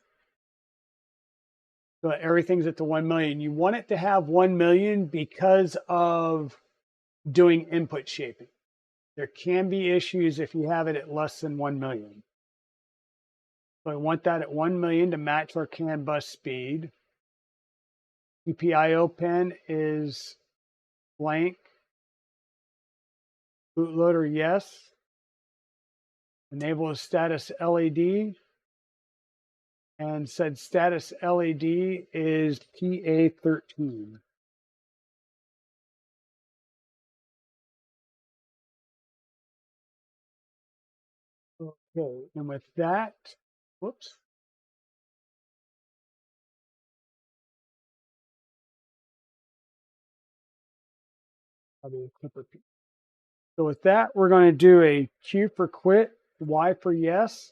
So everything's at the 1 million. You want it to have 1 million because of doing input shaping. There can be issues if you have it at less than 1 million. So I want that at 1 million to match our CAN bus speed. GPIO pin is blank. Bootloader, yes. Enable a status LED. And said status LED is PA13. Okay, and with that, whoops. Probably a clipper piece. So with that, we're going to do a Q for quit, Y for yes.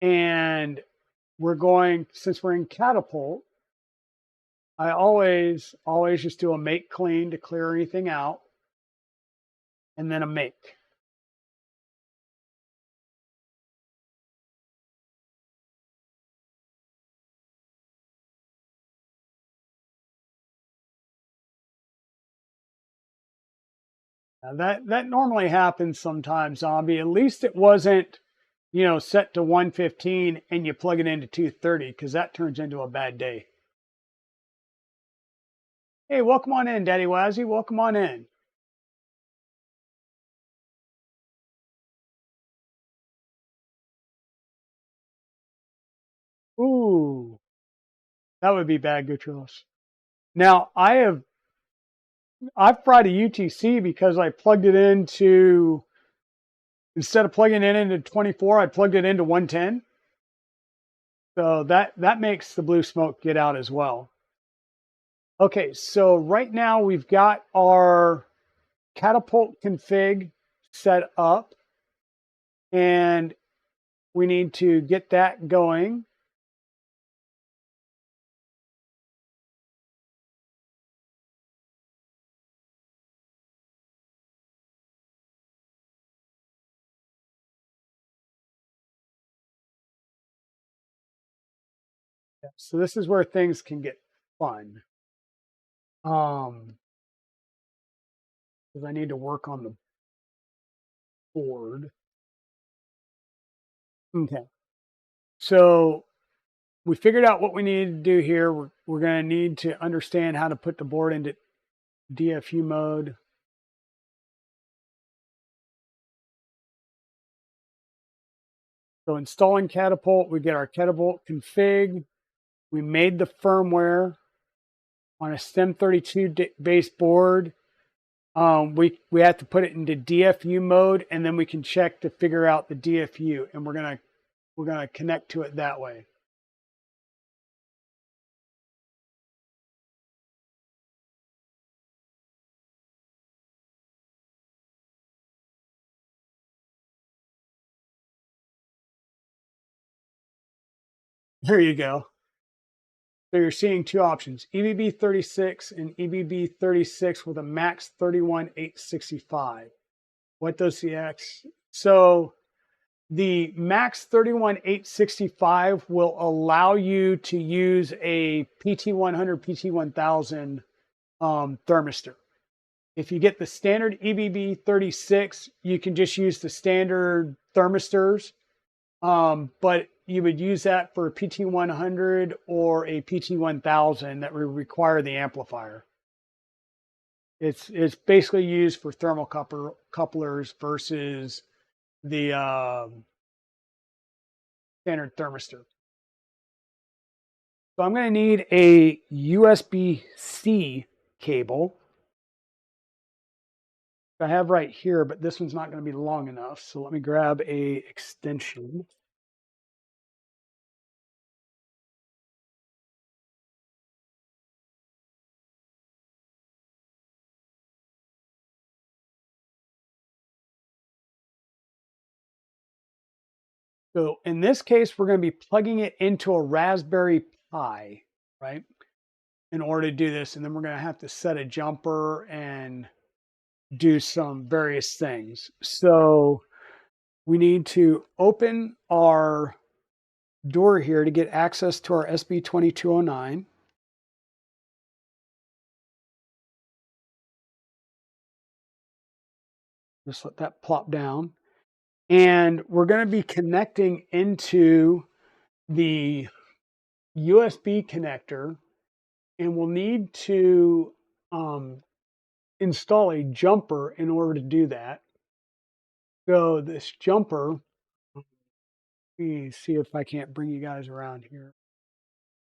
And we're going, since we're in catapult, I always just do a make clean to clear anything out, and then a make. Now that normally happens sometimes, Zombie. At least it wasn't, set to 115 and you plug it into 230, because that turns into a bad day. Hey, welcome on in, Daddy Wazzy. Welcome on in. Ooh, that would be bad, Gutros. Now I've fried a UTC because I plugged it into, instead of plugging it into 24, I plugged it into 110. So that makes the blue smoke get out as well. Okay, so right now we've got our catapult config set up, and we need to get that going. So this is where things can get fun. Because I need to work on the board. Okay. So we figured out what we need to do here. We're going to need to understand how to put the board into DFU mode. So installing catapult, we get our catapult config. We made the firmware on a STEM32 base board. We have to put it into DFU mode, and then we can check to figure out the DFU, and we're gonna connect to it that way. There you go. So you're seeing two options, EBB 36 and EBB 36 with a max 31865. What does the X? So the max 31865 will allow you to use a PT100, PT1000 thermistor. If you get the standard EBB 36, you can just use the standard thermistors, but you would use that for a PT100 or a PT1000 that would require the amplifier. It's basically used for thermal couplers versus the standard thermistor. So I'm going to need a USB-C cable. I have right here, but this one's not going to be long enough. So let me grab a extension. So in this case, we're going to be plugging it into a Raspberry Pi, right? In order to do this. And then we're going to have to set a jumper and do some various things. So we need to open our door here to get access to our SB2209. Just let that plop down. And we're going to be connecting into the USB connector, and we'll need to install a jumper in order to do that. So this jumper, let me see if I can't bring you guys around here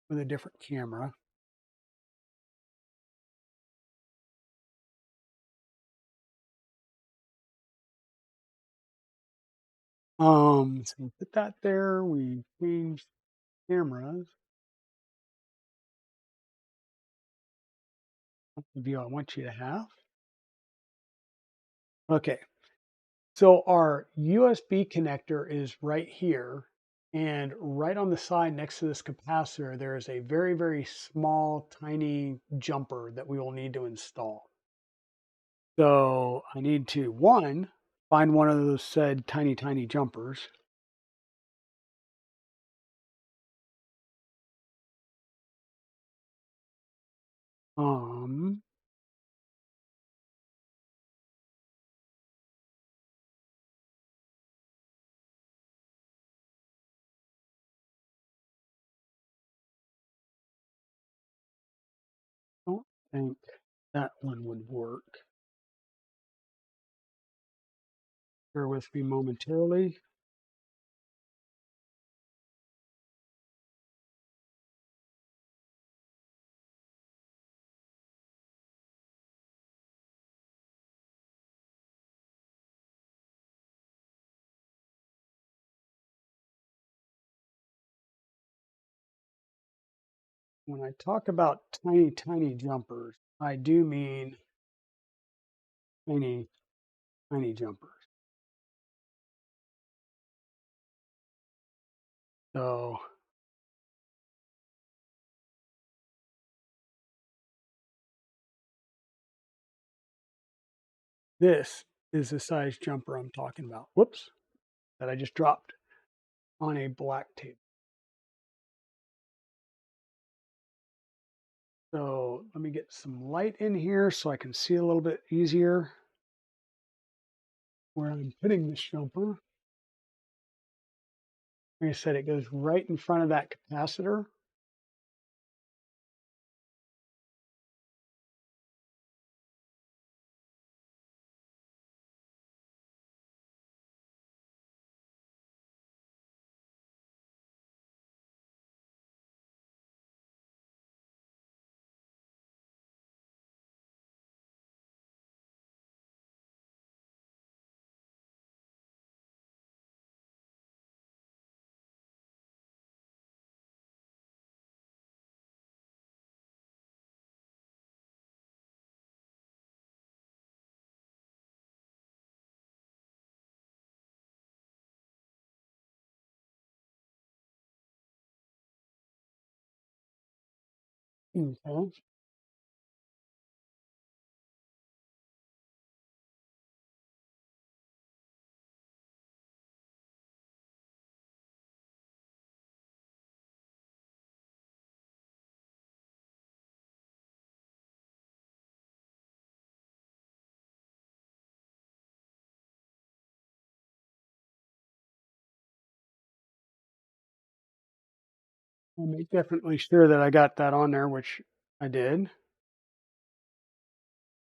with a different camera. So we put that there. We changed cameras. That's the view I want you to have. Okay. So our USB connector is right here. And right on the side next to this capacitor, there is a very, very small, tiny jumper that we will need to install. So I need to, one, find one of those said tiny, tiny jumpers. Um, don't think that one would work. Bear with me momentarily. When I talk about tiny, tiny jumpers, I do mean tiny, tiny jumpers. So this is the size jumper I'm talking about. Whoops, that I just dropped on a black table. So let me get some light in here so I can see a little bit easier where I'm putting this jumper. Like I said, it goes right in front of that capacitor. Okay. I'll make definitely sure that I got that on there, which I did.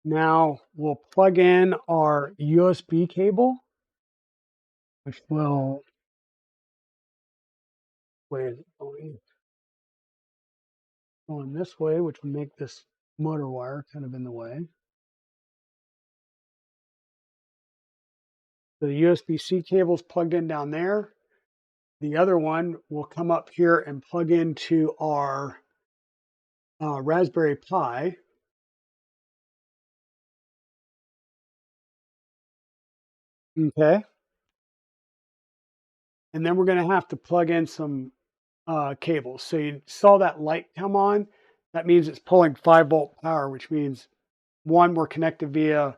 Now we'll plug in our USB cable, which will, where is it going this way, which will make this motor wire kind of in the way. So the USB-C cable is plugged in down there. The other one will come up here and plug into our Raspberry Pi. Okay. And then we're going to have to plug in some cables. So you saw that light come on. That means it's pulling 5-volt power, which means one, we're connected via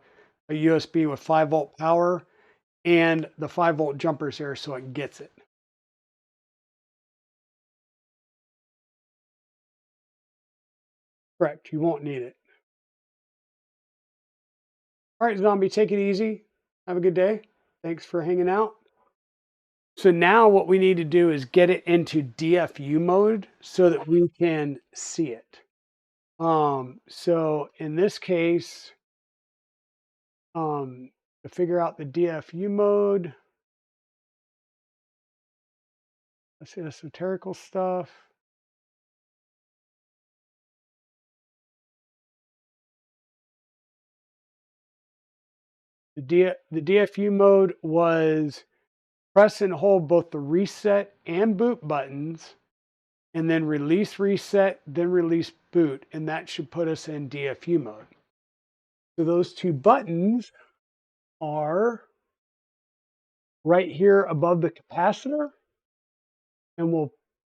a USB with 5-volt power, and the 5-volt jumper's there so it gets it. Correct. You won't need it. All right, Zombie, take it easy. Have a good day. Thanks for hanging out. So now what we need to do is get it into DFU mode so that we can see it. So in this case, to figure out the DFU mode, let's see, esoterical stuff. The DFU mode was press and hold both the reset and boot buttons, and then release reset, then release boot, and that should put us in DFU mode. So those two buttons are right here above the capacitor, and we'll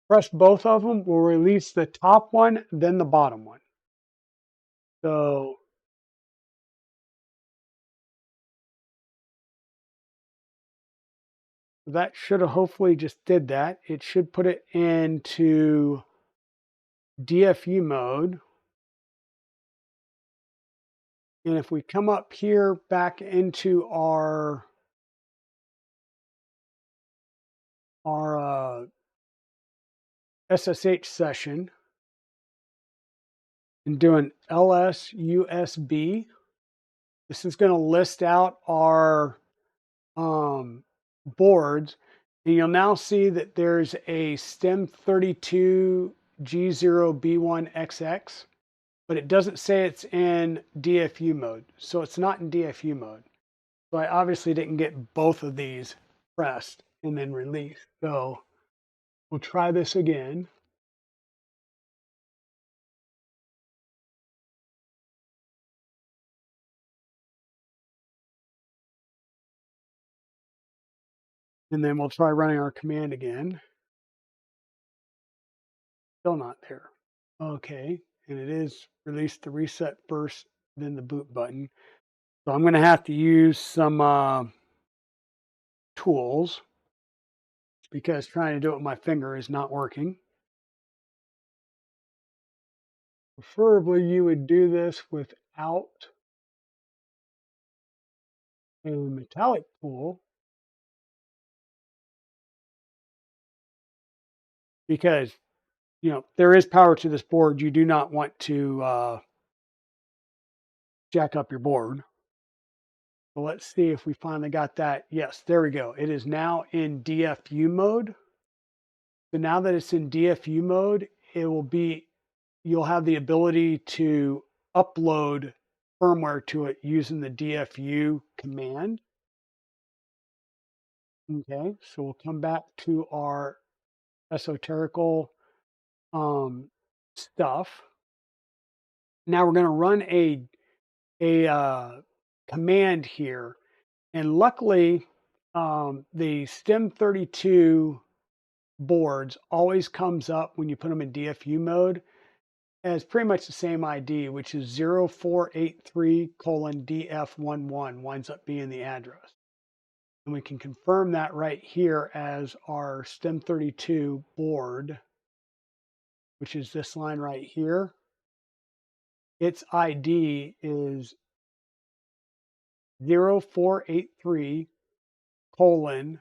press both of them. We'll release the top one, then the bottom one. So that should have hopefully just did that. It should put it into DFU mode. And if we come up here back into our SSH session and do an LS USB, this is going to list out our boards, and you'll now see that there's a STEM32G0B1XX, but it doesn't say it's in DFU mode. So it's not in DFU mode. So I obviously didn't get both of these pressed and then released. So we'll try this again. And then we'll try running our command again. Still not there. Okay. And it is release the reset first, then the boot button. So I'm going to have to use some tools because trying to do it with my finger is not working. Preferably, you would do this without a metallic tool because there is power to this board. You do not want to jack up your board. So let's see if we finally got that. Yes, there we go. It is now in DFU mode. So now that it's in DFU mode, you'll have the ability to upload firmware to it using the DFU command. Okay, so we'll come back to our esoterical stuff. Now we're going to run a command here, and luckily the STEM32 boards always comes up when you put them in DFU mode. has pretty much the same ID, which is 0483 colon DF11 winds up being the address. And we can confirm that right here as our STEM32 board, which is this line right here. Its ID is 0483 colon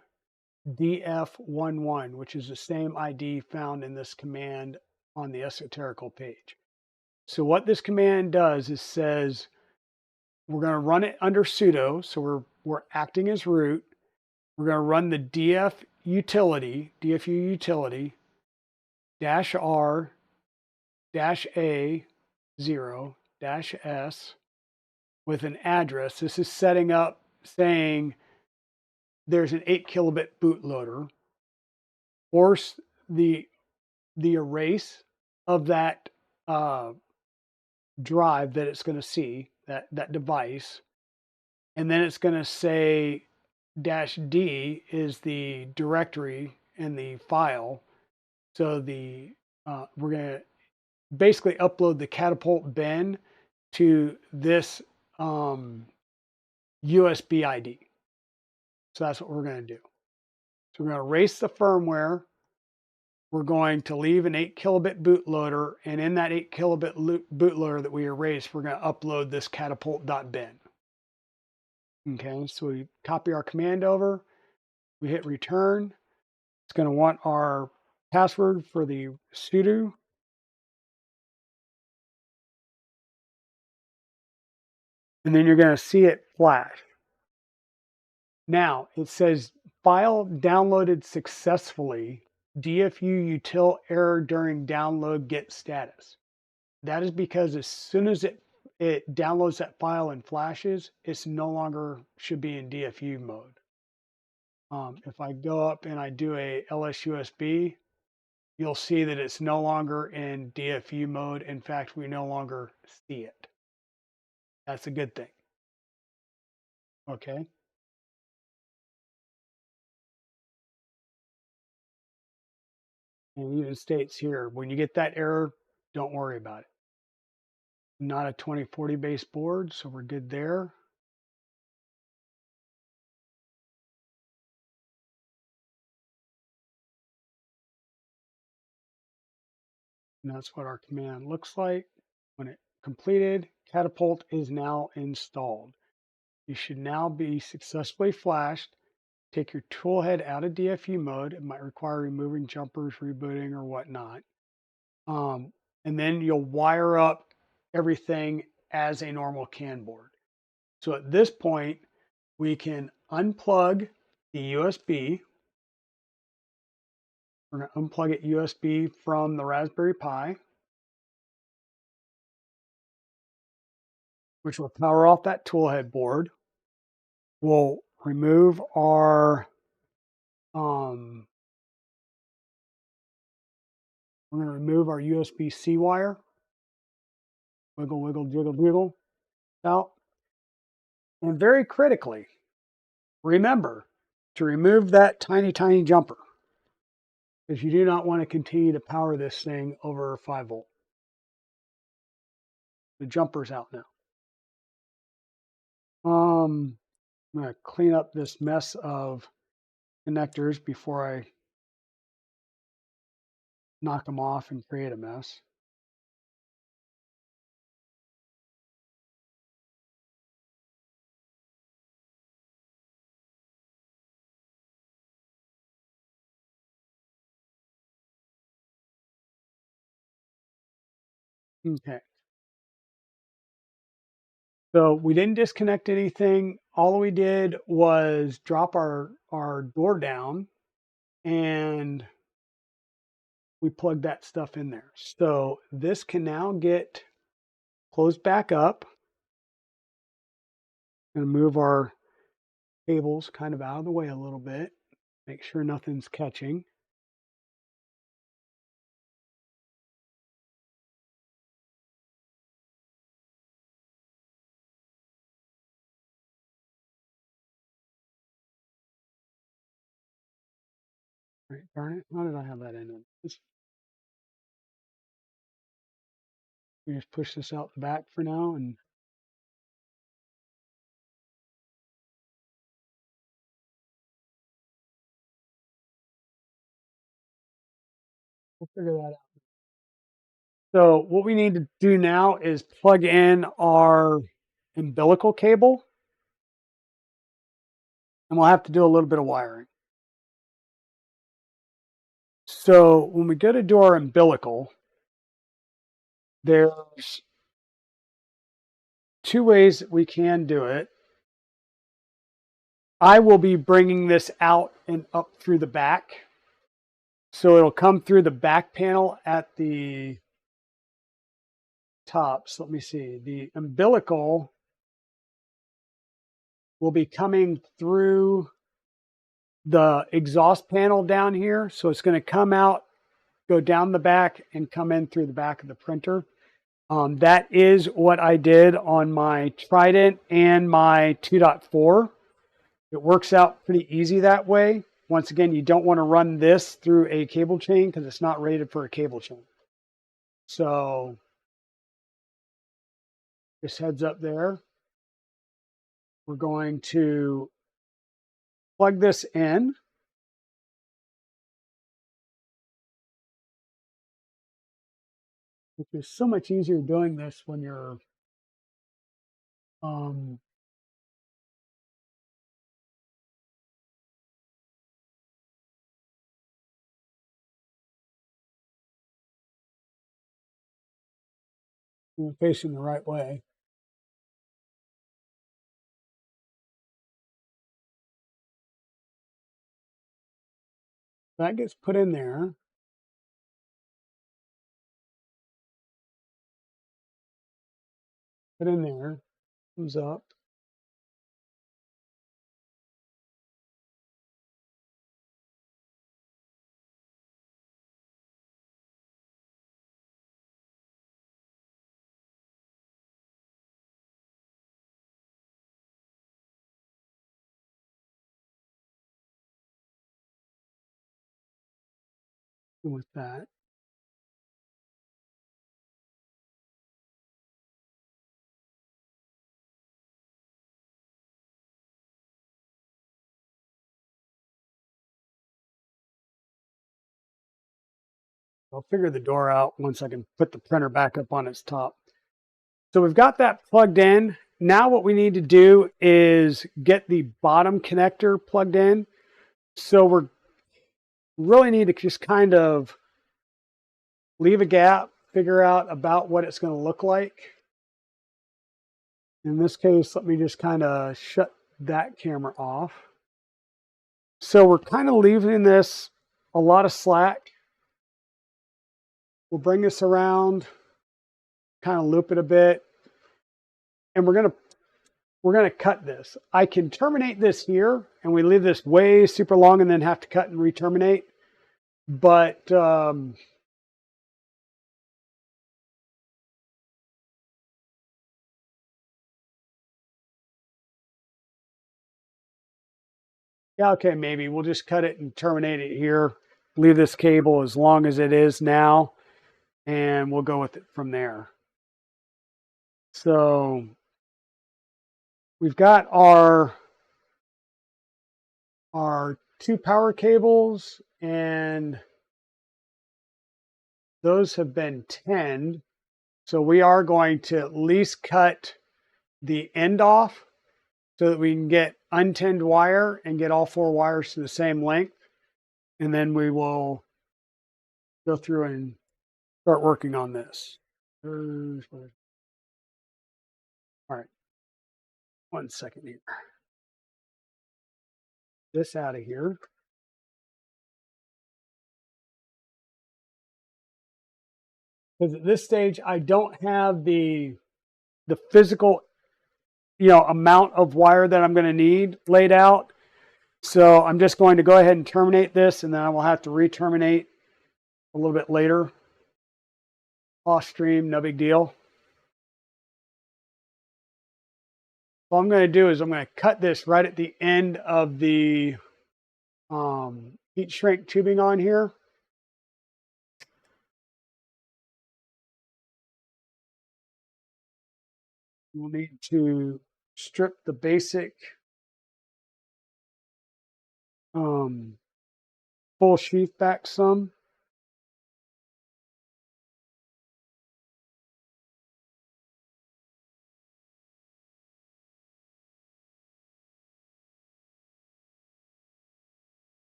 DF11, which is the same ID found in this command on the esoterical page. So what this command does is says we're going to run it under sudo, so we're acting as root. We're going to run the DFU utility -R -A 0 -S with an address. This is setting up saying there's an 8 kilobit bootloader. Force the erase of that drive that it's going to see, that device, and then it's going to say -D is the directory and the file. So we're going to basically upload the catapult bin to this USB ID. So that's what we're going to do. So we're going to erase the firmware. We're going to leave an 8 kilobit bootloader, and in that 8 kilobit bootloader that we erased, we're going to upload this catapult.bin. Okay, so we copy our command over, we hit return. It's going to want our password for the sudo. And then you're going to see it flash. Now it says file downloaded successfully. DFU util error during download get status. That is because as soon as it downloads that file and flashes, it's no longer should be in DFU mode. If I go up and I do a LSUSB, you'll see that it's no longer in DFU mode. In fact, we no longer see it. That's a good thing. Okay. And it even states here, when you get that error, don't worry about it. Not a 2040 base board, so we're good there. And that's what our command looks like. When it completed, Catapult is now installed. You should now be successfully flashed. Take your toolhead out of DFU mode. It might require removing jumpers, rebooting, or whatnot. And then you'll wire up everything as a normal CAN board. So at this point, we can unplug the USB. We're going to unplug it USB from the Raspberry Pi, which will power off that toolhead board. We'll remove our we're going to remove our USB-C wire. Wiggle, wiggle, jiggle, jiggle out. And very critically, remember to remove that tiny, tiny jumper, because you do not want to continue to power this thing over 5 volt. The jumper's out now. I'm going to clean up this mess of connectors before I knock them off and create a mess. Okay. So we didn't disconnect anything. All we did was drop our door down and we plugged that stuff in there. So this can now get closed back up. I'm going to move our cables kind of out of the way a little bit. Make sure nothing's catching. Right, darn it. How did I have that in? We just push this out the back for now, and we'll figure that out. So what we need to do now is plug in our umbilical cable, and we'll have to do a little bit of wiring. So when we go to do our umbilical, there's two ways that we can do it. I will be bringing this out and up through the back. So it'll come through the back panel at the top. So let me see. The umbilical will be coming through the exhaust panel down here. So it's going to come out, go down the back, and come in through the back of the printer. That is what I did on my Trident and my 2.4. It works out pretty easy that way. Once again, you don't want to run this through a cable chain because it's not rated for a cable chain. So just heads up there. We're going to plug this in. Which is so much easier doing this when you're facing the right way. That gets put in there. Put in there. Comes up. And with that, I'll figure the door out once I can put the printer back up on its top. So we've got that plugged in. Now what we need to do is get the bottom connector plugged in. So we really need to just kind of leave a gap, figure out about what it's going to look like. In this case, let me just kind of shut that camera off. So we're kind of leaving this a lot of slack. We'll bring this around, kind of loop it a bit, and we're gonna cut this. I can terminate this here, and we leave this way super long and then have to cut and re-terminate. But yeah, okay, maybe we'll just cut it and terminate it here. Leave this cable as long as it is now, and we'll go with it from there. So we've got our two power cables, and those have been tinned. So we are going to at least cut the end off so that we can get untinned wire and get all four wires to the same length. And then we will go through and start working on this. All right, 1 second here. This out of here. Because at this stage, I don't have the physical, amount of wire that I'm going to need laid out. So I'm just going to go ahead and terminate this, and then I will have to re-terminate a little bit later. Off stream, no big deal. What I'm going to do is I'm going to cut this right at the end of the heat shrink tubing on here. We'll need to strip the basic um, full sheath back some.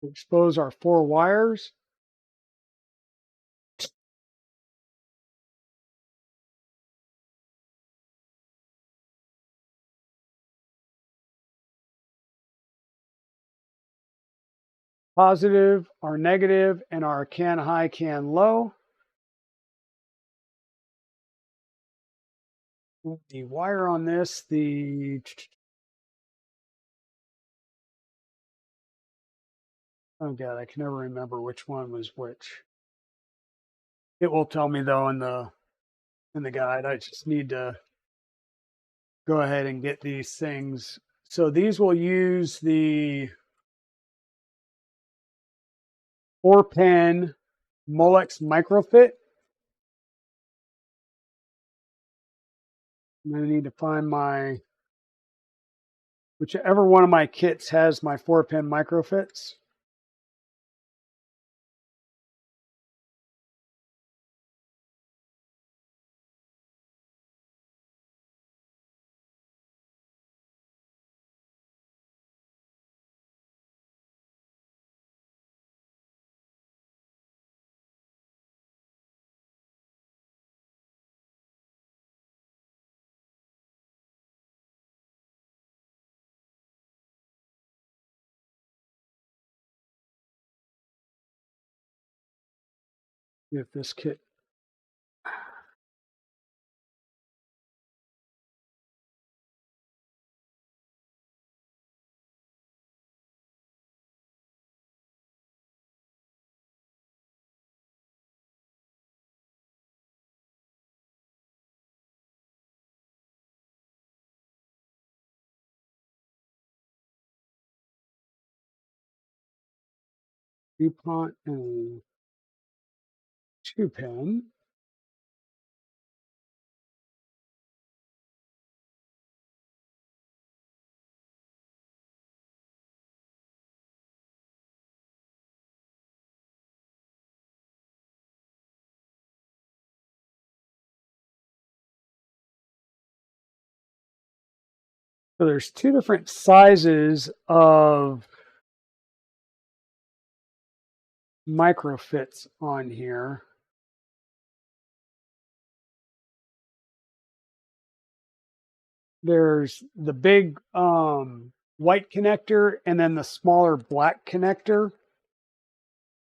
Expose our 4 wires. Positive, our negative, and our can high, can low. The wire on this, oh god, I can never remember which one was which. It will tell me though in the guide. I just need to go ahead and get these things. So these will use the 4-pin Molex microfit. I'm going to need to find whichever one of my kits has my 4-pin microfits. If this kit, DuPont and 2-pin. So there's 2 different sizes of microfits on here. There's the big white connector and then the smaller black connector.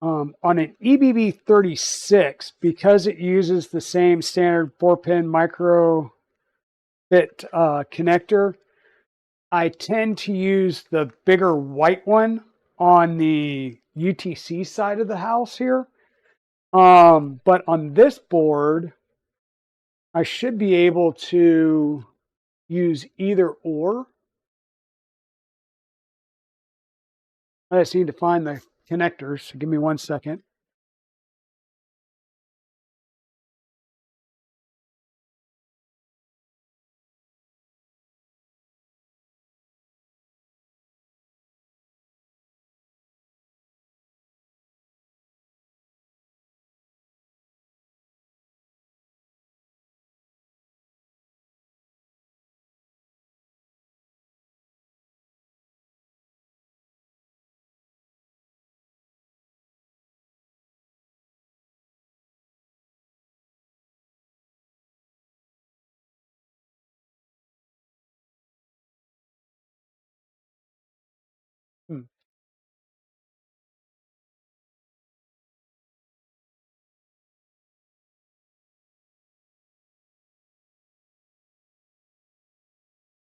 On an EBB 36, because it uses the same standard 4-pin micro fit connector, I tend to use the bigger white one on the UTC side of the house here. But on this board, I should be able to use either or. I just need to find the connectors. So give me 1 second. Hmm.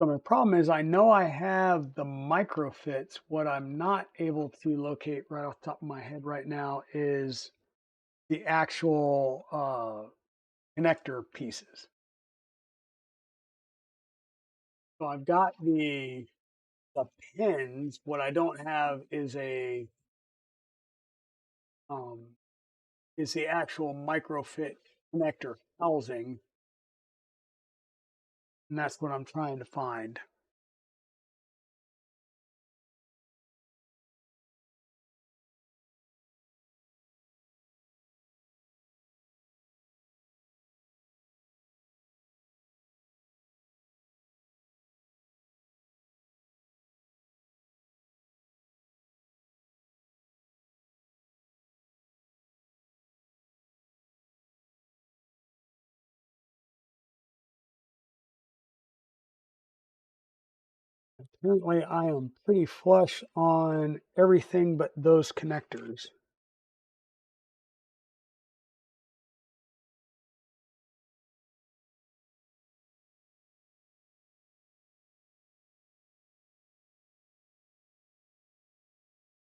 So my problem is I know I have the micro fits. What I'm not able to locate right off the top of my head right now is the actual connector pieces. So I've got the pins. What I don't have is a um, is the actual microfit connector housing, and that's what I'm trying to find. Apparently, I am pretty flush on everything but those connectors.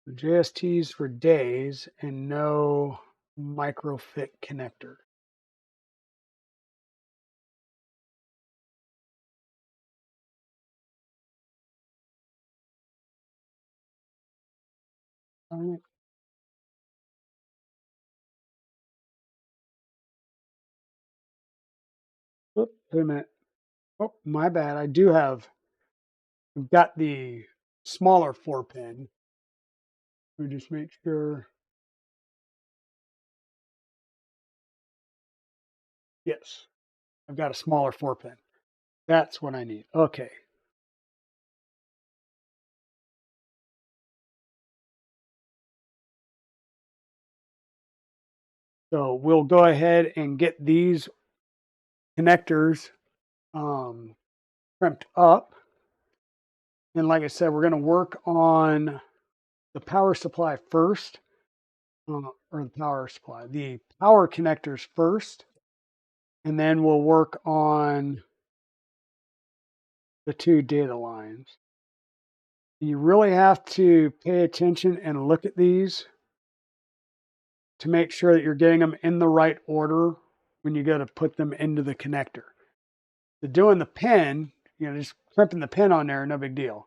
The JSTs for days and no microfit connector. Darn it. Oh, wait a minute. Oh, my bad. I've got the smaller 4 pin. Let me just make sure. Yes, I've got a smaller 4 pin. That's what I need. Okay. So we'll go ahead and get these connectors um, crimped up. And like I said, we're going to work on the power supply first, or the power connectors first, and then we'll work on the two data lines. You really have to pay attention and look at these to make sure that you're getting them in the right order when you go to put them into the connector. So doing the pin, just crimping the pin on there, no big deal.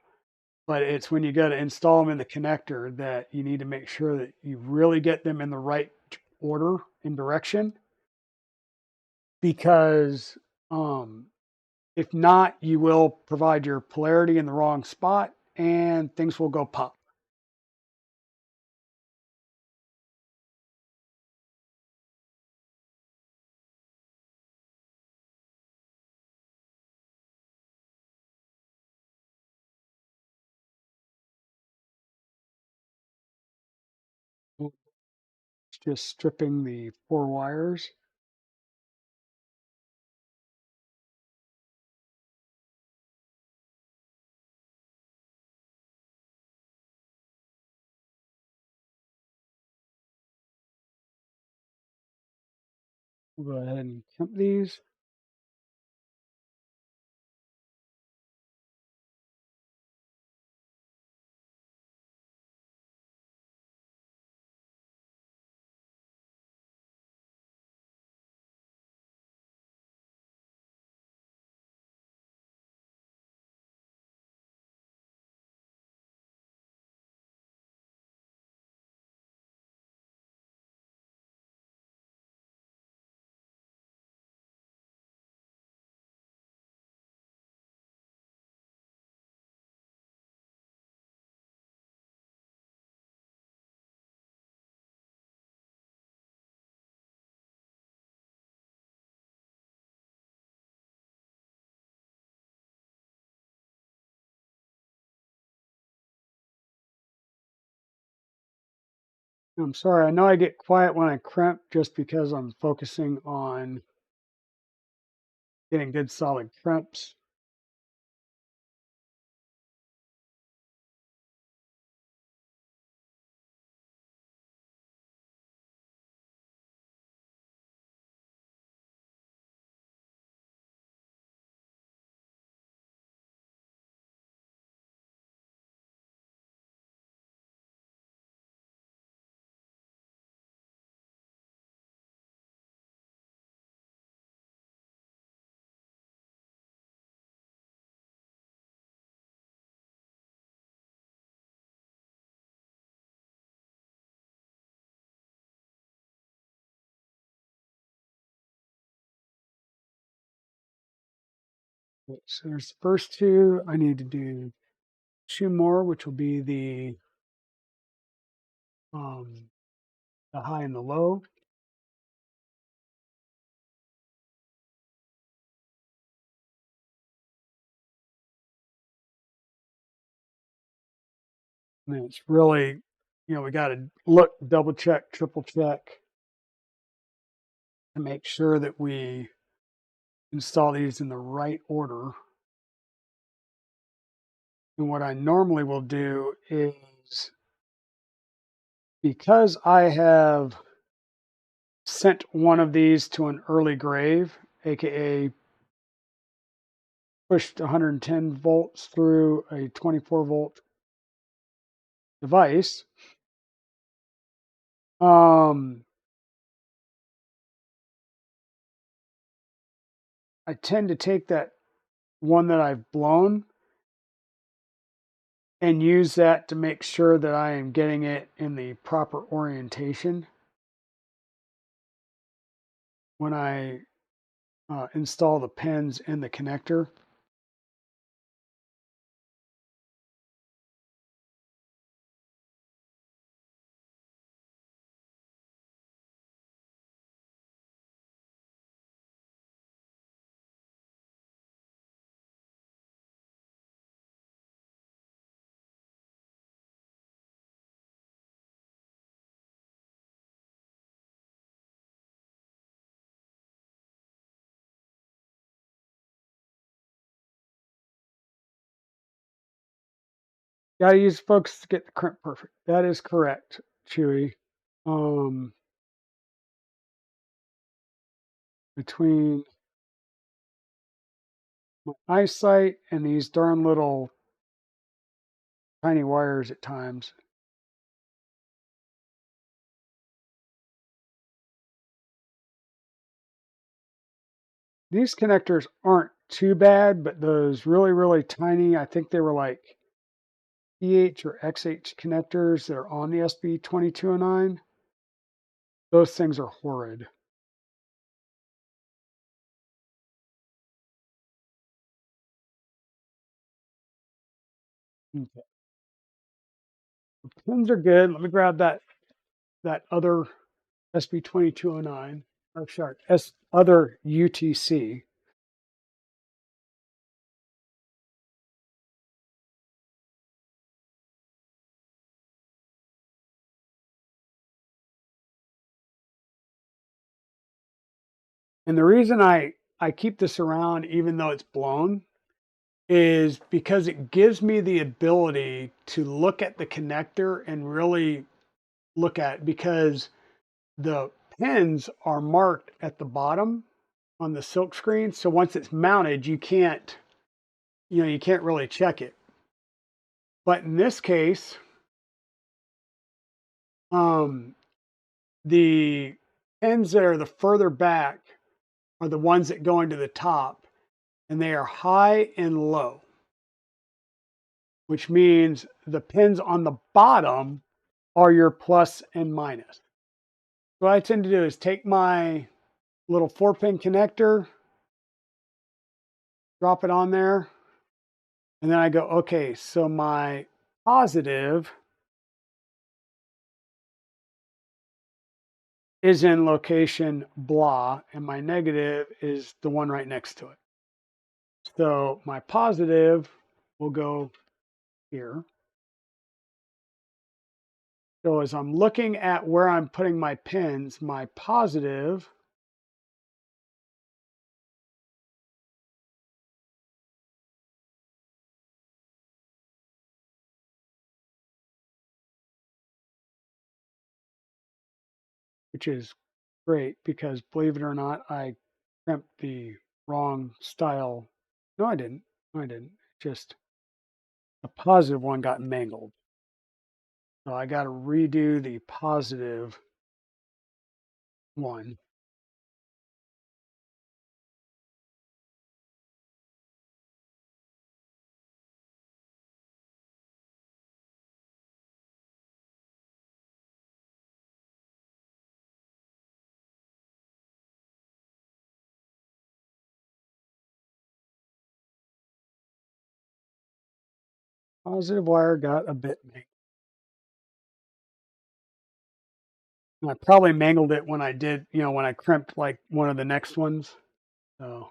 But it's when you go to install them in the connector that you need to make sure that you really get them in the right order and direction. Because if not, you will provide your polarity in the wrong spot and things will go pop. Just stripping the 4 wires. We'll go ahead and crimp these. I'm sorry, I know I get quiet when I crimp just because I'm focusing on getting good solid crimps. So there's the first two. I need to do two more, which will be um, the high and the low. And it's really, we got to look, double check, triple check to make sure that we install these in the right order. And what I normally will do is, because I have sent one of these to an early grave, aka pushed 110 volts through a 24-volt device, I tend to take that one that I've blown and use that to make sure that I am getting it in the proper orientation when I install the pins in the connector. Gotta use focus to get the crimp perfect. That is correct, Chewy. Um, Between my eyesight and these darn little tiny wires at times. These connectors aren't too bad, but those really, really tiny, I think they were like EH or XH connectors that are on the SB2209. Those things are horrid. Okay. The pins are good. Let me grab that other SB2209, or sorry, other UTC. And the reason I keep this around, even though it's blown, is because it gives me the ability to look at the connector and really look at, because the pins are marked at the bottom on the silk screen. So once it's mounted, you can't really check it. But in this case, um, the pins that are the further back are the ones that go into the top, and they are high and low, which means the pins on the bottom are your plus and minus. What I tend to do is take my little 4-pin connector, drop it on there, and then I go, okay, so my positive is in location blah, and my negative is the one right next to it. So my positive will go here. So as I'm looking at where I'm putting my pins, my positive which is great because, believe it or not, I crimped the wrong style. No, I didn't. No, I didn't. Just the positive one got mangled. So I got to redo the positive one. Positive wire got a bit mangled. And I probably mangled it when I did, when I crimped like one of the next ones. So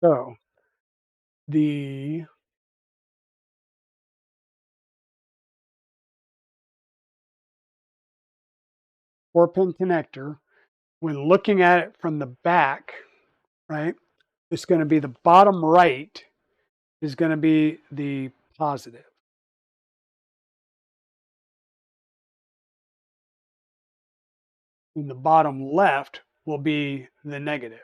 so the 4-pin connector, when looking at it from the back, right, it's going to be the bottom right is going to be the positive, and the bottom left will be the negative.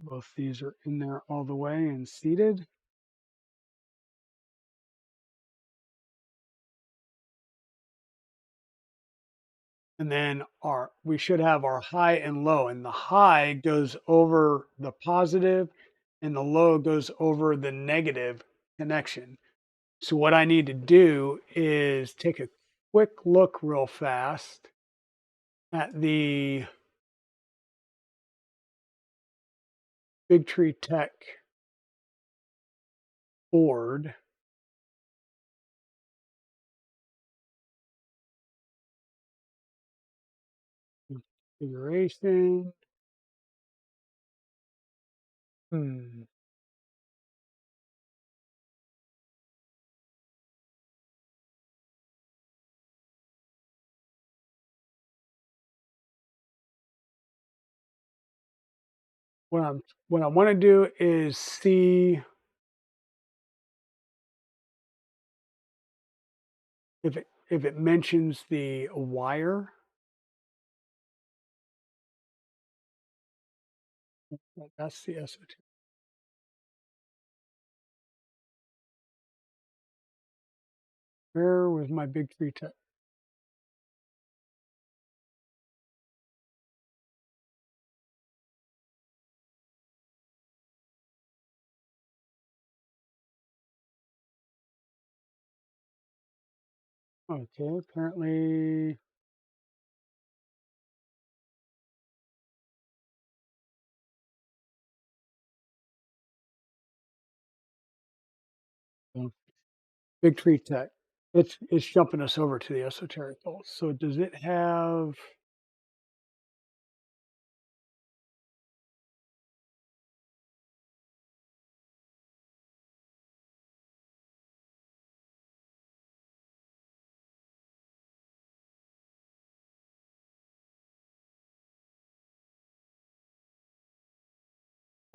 Both these are in there all the way and seated. And then we should have our high and low, and the high goes over the positive and the low goes over the negative connection. So what I need to do is take a quick look real fast at the Big Tree Tech board. Configuration. Hmm. What I want to do is see if it mentions the wire. That's the esoteric. Where was my Big Tree Tech? Okay, apparently uh, Big Tree Tech. It's jumping us over to the esoteric pulse. So does it have?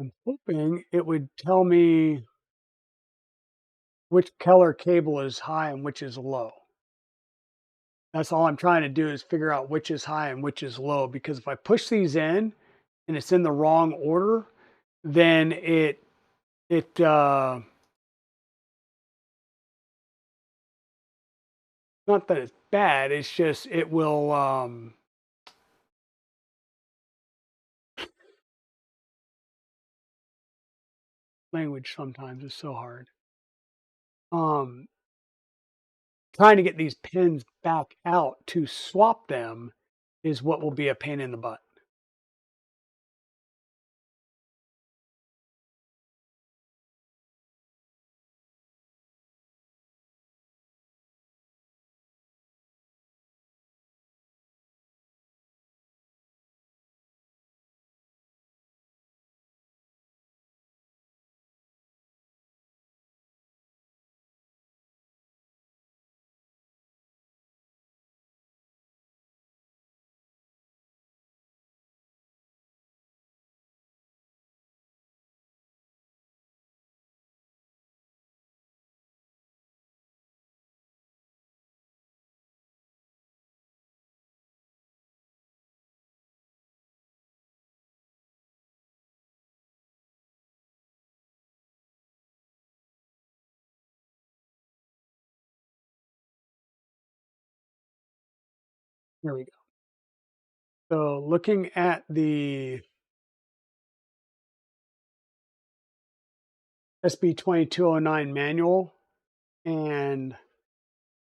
I'm hoping it would tell me which color cable is high and which is low. That's all I'm trying to do is figure out which is high and which is low. Because if I push these in and it's in the wrong order, then it not that it's bad. It's just it will language sometimes is so hard. Um, Trying to get these pins back out to swap them is what will be a pain in the butt. There we go. So looking at the SB2209 manual, and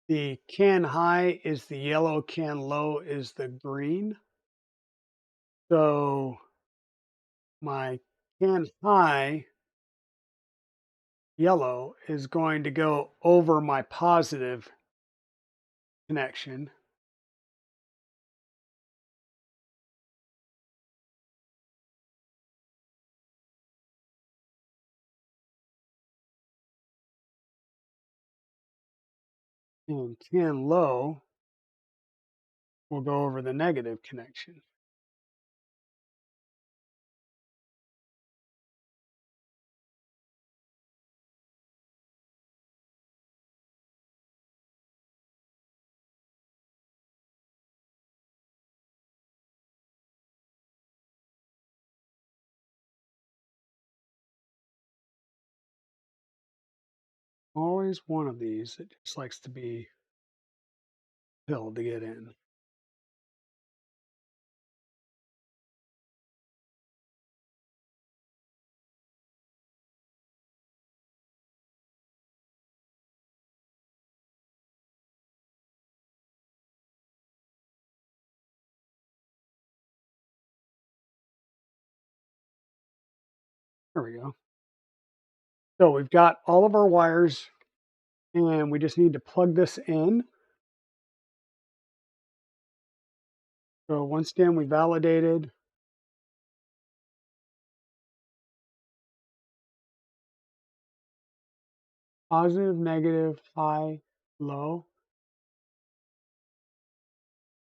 the can high is the yellow, can low is the green. So my can high yellow is going to go over my positive connection. And can low will go over the negative connection. Always one of these that just likes to be filled to get in. There we go. So we've got all of our wires, and we just need to plug this in. So once again, we validated. Positive, negative, high, low.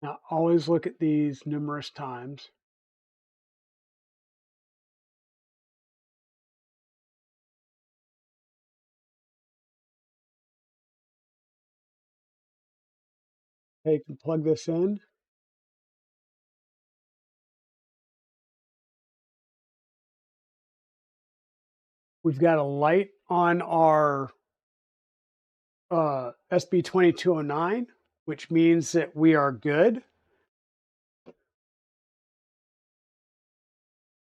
Now always look at these numerous times. Take and plug this in. We've got a light on our SB2209, which means that we are good.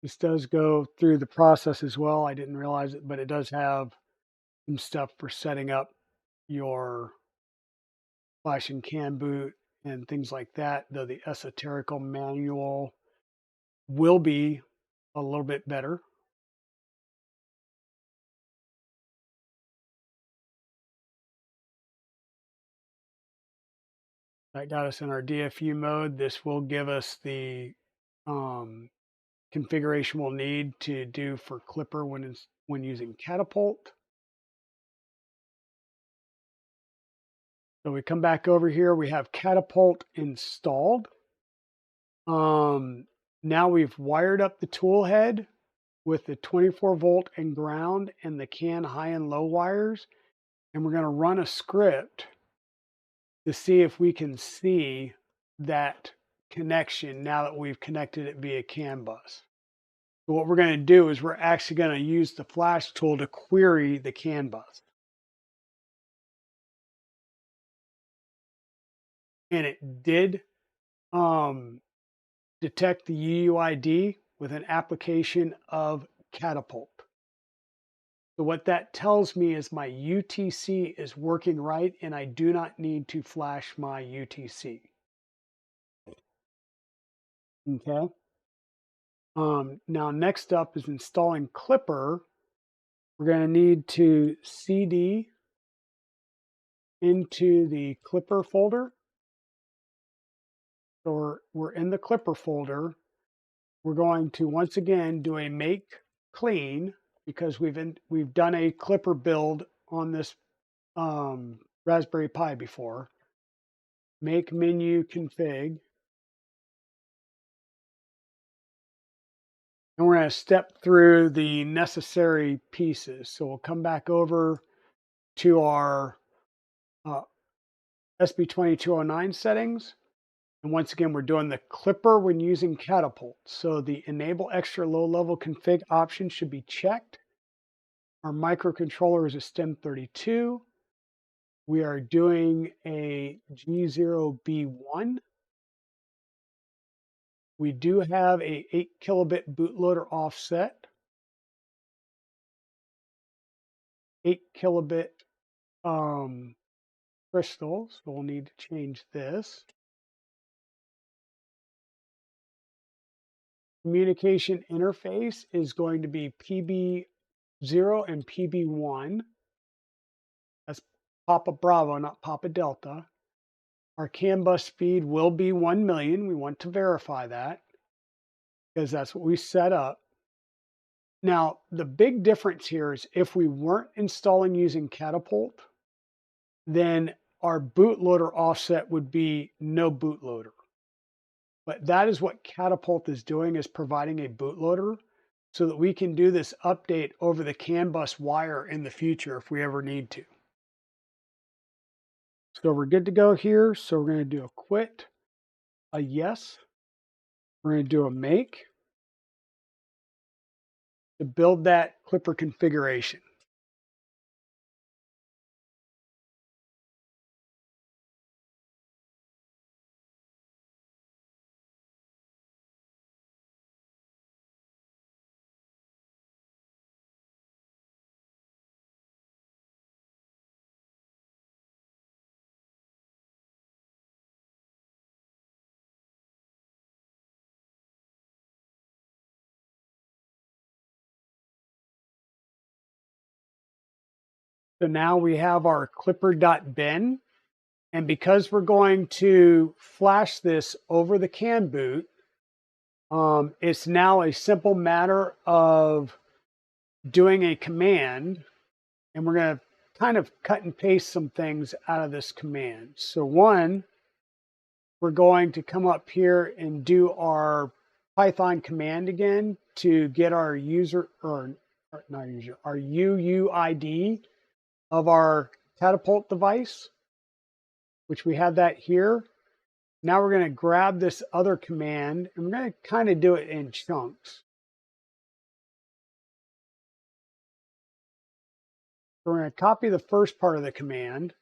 This does go through the process as well. I didn't realize it, but it does have some stuff for setting up your flash and can boot and things like that, though the esoterical manual will be a little bit better. That got us in our DFU mode. This will give us the um, configuration we'll need to do for Clipper when using Catapult. So we come back over here, we have Catapult installed. Now we've wired up the tool head with the 24 volt and ground and the can high and low wires. And we're going to run a script to see if we can see that connection now that we've connected it via CAN bus. So what we're going to do is we're actually going to use the flash tool to query the CAN bus. And it did detect the UUID with an application of Catapult. So what that tells me is my UTC is working right and I do not need to flash my UTC. Okay. Now next up is installing Clipper. We're going to need to CD into the Clipper folder. So we're in the Clipper folder. We're going to once again do a make clean because we've done a Clipper build on this Raspberry Pi before. Make menu config. And we're going to step through the necessary pieces. So we'll come back over to our SB2209 settings. And once again, we're doing the Clipper when using Catapult. So the enable extra low level config option should be checked. Our microcontroller is a STEM32. We are doing a G0B1. We do have a 8 kilobit bootloader offset, 8 kilobit crystal, so we'll need to change this. Communication interface is going to be PB0 and PB1. That's Papa Bravo, not Papa Delta. Our CAN bus speed will be 1 million. We want to verify that because that's what we set up. Now, the big difference here is if we weren't installing using Catapult, then our bootloader offset would be no bootloader. But that is what Catapult is doing, is providing a bootloader so that we can do this update over the CAN bus wire in the future if we ever need to. So we're good to go here. So we're going to do a quit, a yes. We're going to do a make to build that Clipper configuration. So now we have our clipper.bin. And because we're going to flash this over the CAN boot, it's now a simple matter of doing a command. And we're going to kind of cut and paste some things out of this command. So one, we're going to come up here and do our Python command again to get our user, or not user, our UUID of our Catapult device, which we have that here. Now we're going to grab this other command and we're going to kind of do it in chunks. So we're going to copy the first part of the command.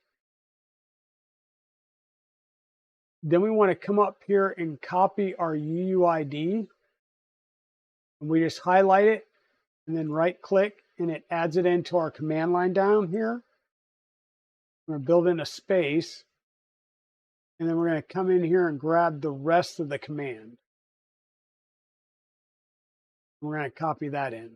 Then we want to come up here and copy our UUID. And we just highlight it and then right click and it adds it into our command line down here. We're going to build in a space. And then we're going to come in here and grab the rest of the command. We're going to copy that in.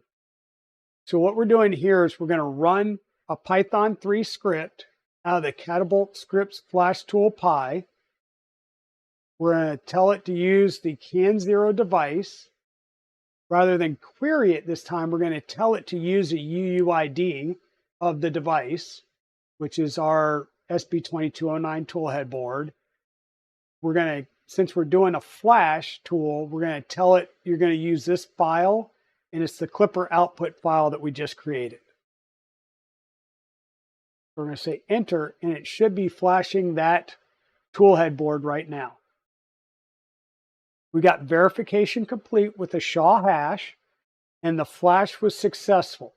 So what we're doing here is we're going to run a Python 3 script out of the Catapult Scripts Flash Tool Py. We're going to tell it to use the CAN0 device. Rather than query it this time, we're going to tell it to use a UUID of the device, which is our SB2209 toolhead board. We're going to, since we're doing a flash tool, we're going to tell it you're going to use this file, and it's the Clipper output file that we just created. We're going to say enter, and it should be flashing that toolhead board right now. We got verification complete with the SHA hash, and the flash was successful.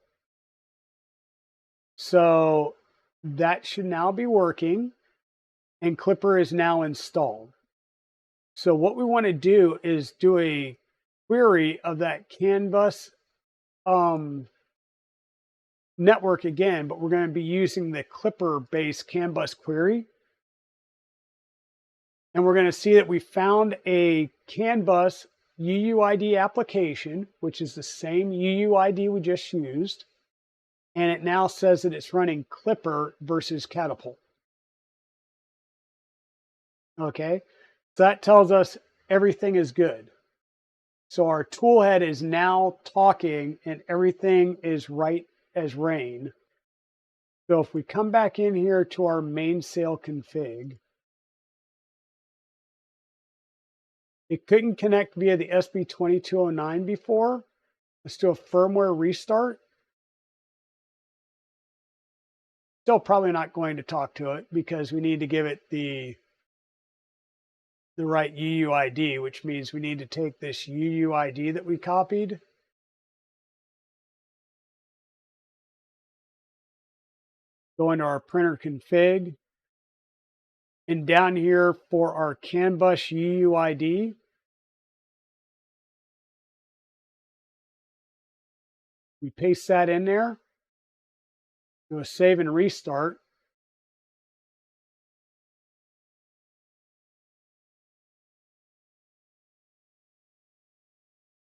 So that should now be working, and Clipper is now installed. So what we want to do is do a query of that CAN bus network again, but we're going to be using the Clipper-based CAN bus query. And we're going to see that we found a CAN bus UUID application, which is the same UUID we just used. And it now says that it's running Clipper versus Catapult. Okay, so that tells us everything is good. So our toolhead is now talking and everything is right as rain. So if we come back in here to our main sail config, it couldn't connect via the SB2209 before. Let's do a firmware restart. Still probably not going to talk to it because we need to give it the right UUID, which means we need to take this UUID that we copied. Go into our printer config. And down here for our CAN bus UUID, We paste that in there, do a save and restart.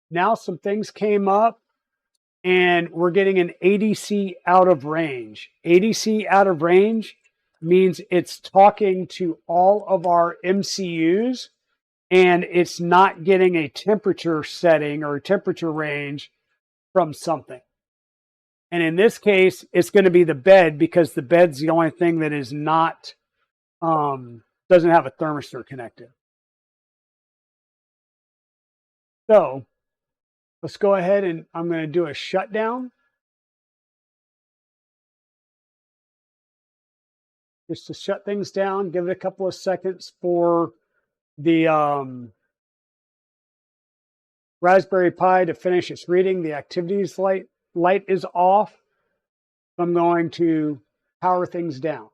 Now some things came up and we're getting an ADC out of range. ADC out of range means it's talking to all of our MCUs and it's not getting a temperature setting or a temperature range from something. And in this case, it's going to be the bed because the bed's the only thing that is not, doesn't have a thermistor connected. So let's go ahead and I'm going to do a shutdown. Just to shut things down, give it a couple of seconds for the Raspberry Pi to finish its reading. The activities light is off. I'm going to power things down.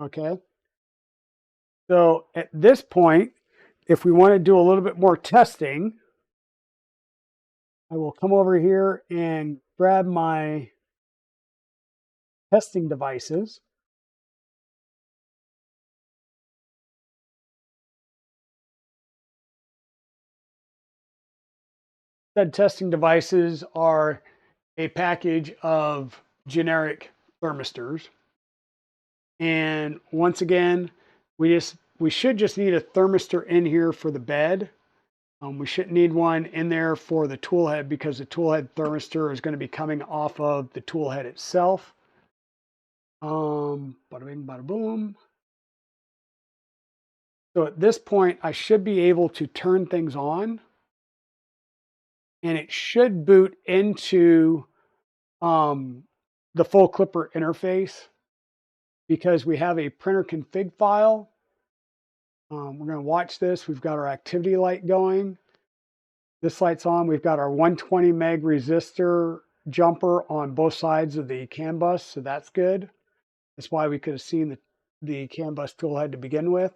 Okay. So at this point, if we want to do a little bit more testing, I will come over here and grab my testing devices. Said testing devices are a package of generic thermistors. And once again, we should just need a thermistor in here for the bed. We shouldn't need one in there for the tool head because the tool head thermistor is going to be coming off of the tool head itself. Bada bing, bada boom. So at this point, I should be able to turn things on and it should boot into the full Clipper interface because we have a printer config file. We're going to watch this. We've got our activity light going. This light's on. We've got our 120 meg resistor jumper on both sides of the CAN bus, so that's good. That's why we could have seen the CAN bus tool head to begin with.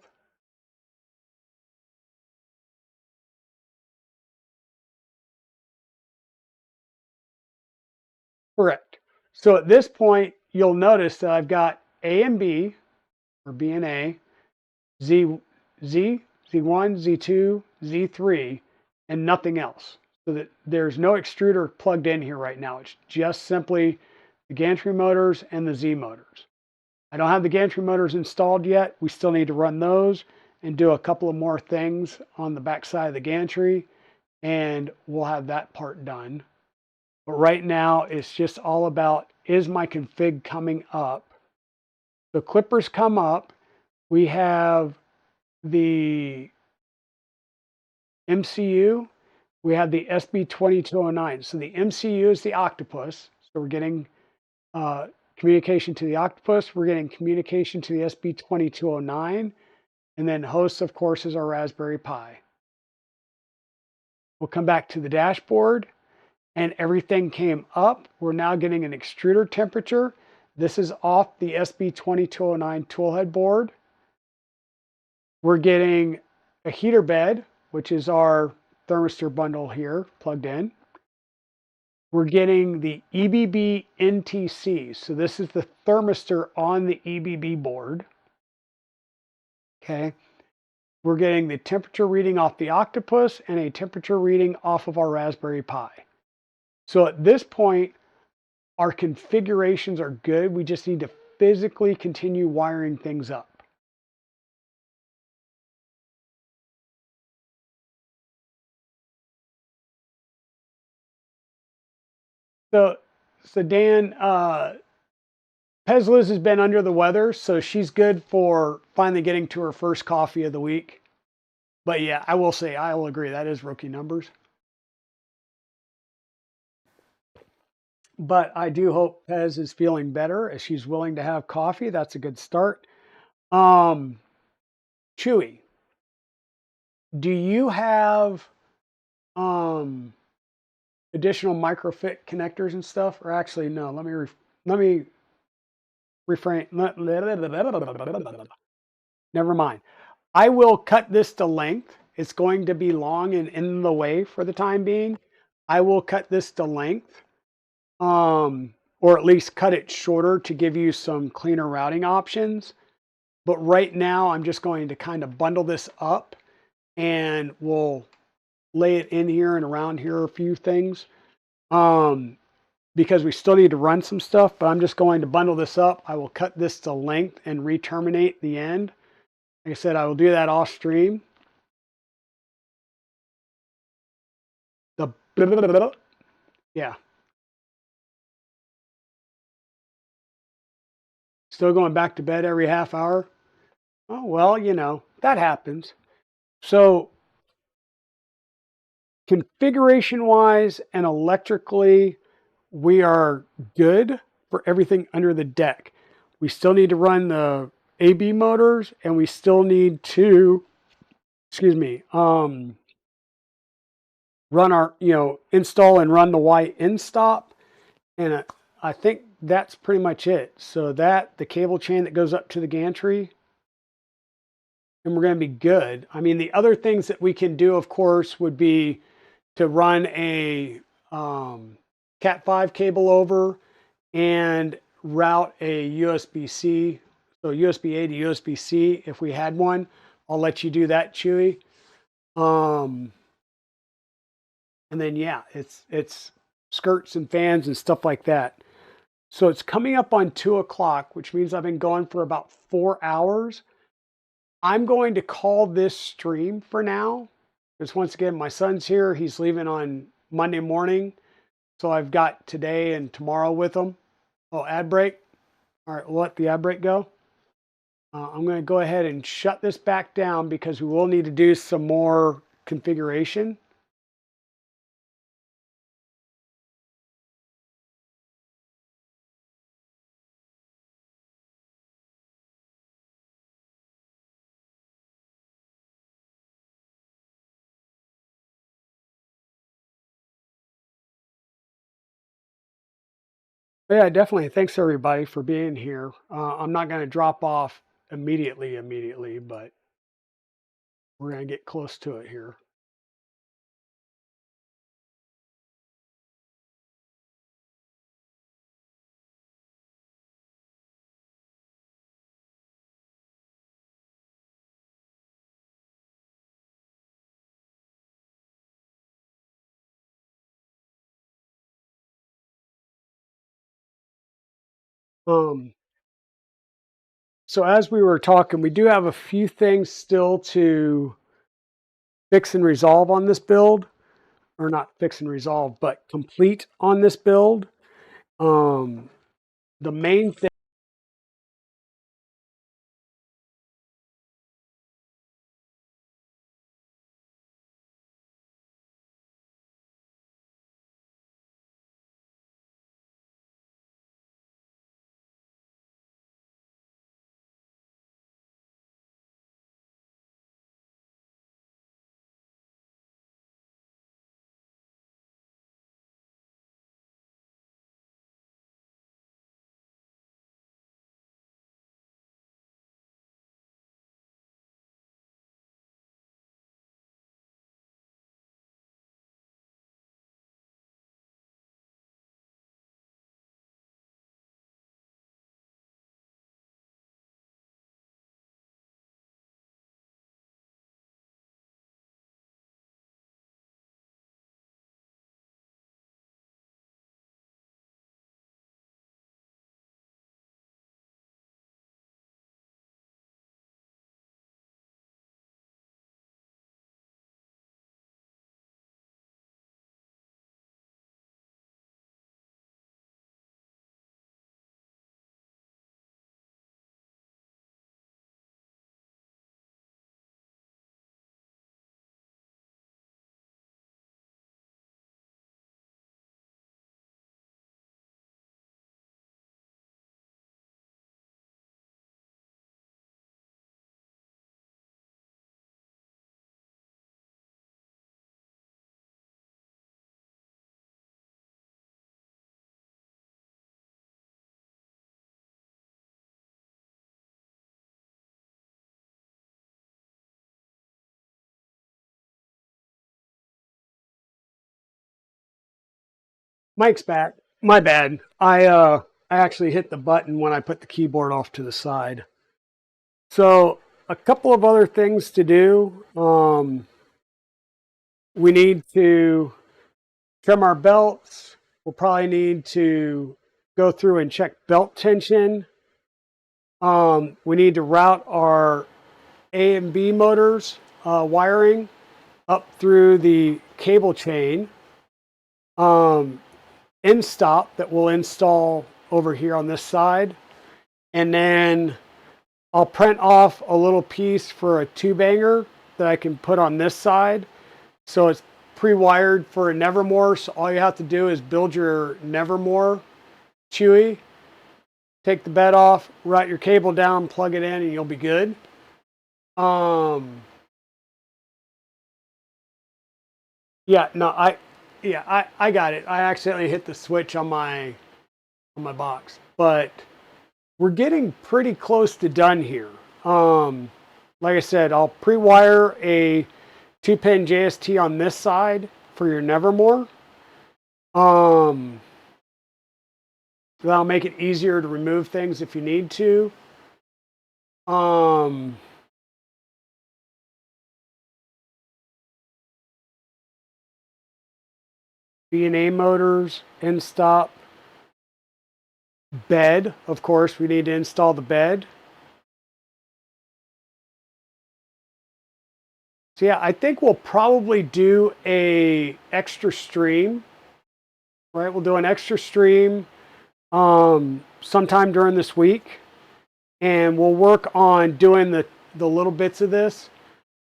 Correct. So at this point, you'll notice that I've got A and B, or B and A, Z, Z1, Z2, Z3, and nothing else. So that there's no extruder plugged in here right now. It's just simply the gantry motors and the Z motors. I don't have the gantry motors installed yet. We still need to run those and do a couple of more things on the back side of the gantry, and we'll have that part done. But right now, it's just all about, is my config coming up? The clippers come up. We have the MCU. We have the SB2209. So the MCU is the octopus. So we're getting communication to the octopus. We're getting communication to the SB2209. And then host, of course, is our Raspberry Pi. We'll come back to the dashboard and everything came up. We're now getting an extruder temperature. This is off the SB2209 toolhead board. We're getting a heater bed, which is our thermistor bundle here plugged in. We're getting the EBB NTC. So this is the thermistor on the EBB board. Okay. We're getting the temperature reading off the octopus and a temperature reading off of our Raspberry Pi. So at this point, our configurations are good. We just need to physically continue wiring things up. So Dan, Pez Liz has been under the weather, so she's good for finally getting to her first coffee of the week. But yeah, I will say, I will agree, that is rookie numbers. But I do hope Pez is feeling better as she's willing to have coffee. That's a good start. Chewy, do you have additional microfit connectors and stuff? Or actually, no, let me refrain. Never mind. I will cut this to length. It's going to be long and in the way for the time being. I will cut this to length, or at least cut it shorter to give you some cleaner routing options. But right now, I'm just going to kind of bundle this up and we'll lay it in here and around here a few things. Um, because we still need to run some stuff, but I'm just going to bundle this up. I will cut this to length and re-terminate the end. Like I said, I will do that off stream. The blah, blah, blah, blah. Yeah, still going back to bed every half hour. Oh, well, that happens. So configuration wise and electrically, we are good for everything under the deck. We still need to run the AB motors and we still need to, excuse me, run our, install and run the Y in stop. And I think that's pretty much it. So the cable chain that goes up to the gantry, and we're going to be good. I mean, the other things that we can do, of course, would be to run a Cat 5 cable over and route a USB-C, so USB-A to USB-C if we had one. I'll let you do that, Chewy. And then yeah, it's skirts and fans and stuff like that. So it's coming up on 2 o'clock, which means I've been going for about 4 hours. I'm going to call this stream for now. Because once again, my son's here. He's leaving on Monday morning. So I've got today and tomorrow with him. Oh, ad break. All right, we'll let the ad break go. I'm going to go ahead and shut this back down because we will need to do some more configuration. But yeah, definitely. Thanks everybody for being here. I'm not going to drop off immediately, but we're going to get close to it here. Um, so as we were talking, we do have a few things still to fix and resolve on this build, or not fix and resolve, but complete on this build. Um, the main thing. Mike's back. My bad. I actually hit the button when I put the keyboard off to the side. So a couple of other things to do. We need to trim our belts. We'll probably need to go through and check belt tension. We need to route our A and B motors wiring up through the cable chain. In stop that we'll install over here on this side. And then I'll print off a little piece for a tube hanger that I can put on this side. So it's pre-wired for a Nevermore. So all you have to do is build your Nevermore Chewy, take the bed off, route your cable down, plug it in, and you'll be good. Yeah, no, I got it. I accidentally hit the switch on my box, but we're getting pretty close to done here. Like I said, I'll pre-wire a 2-pin JST on this side for your Nevermore. That'll make it easier to remove things if you need to. B&A motors, in stop. Bed, of course, we need to install the bed. So yeah, I think we'll probably do a extra stream, right? We'll do an extra stream sometime during this week, and we'll work on doing the little bits of this.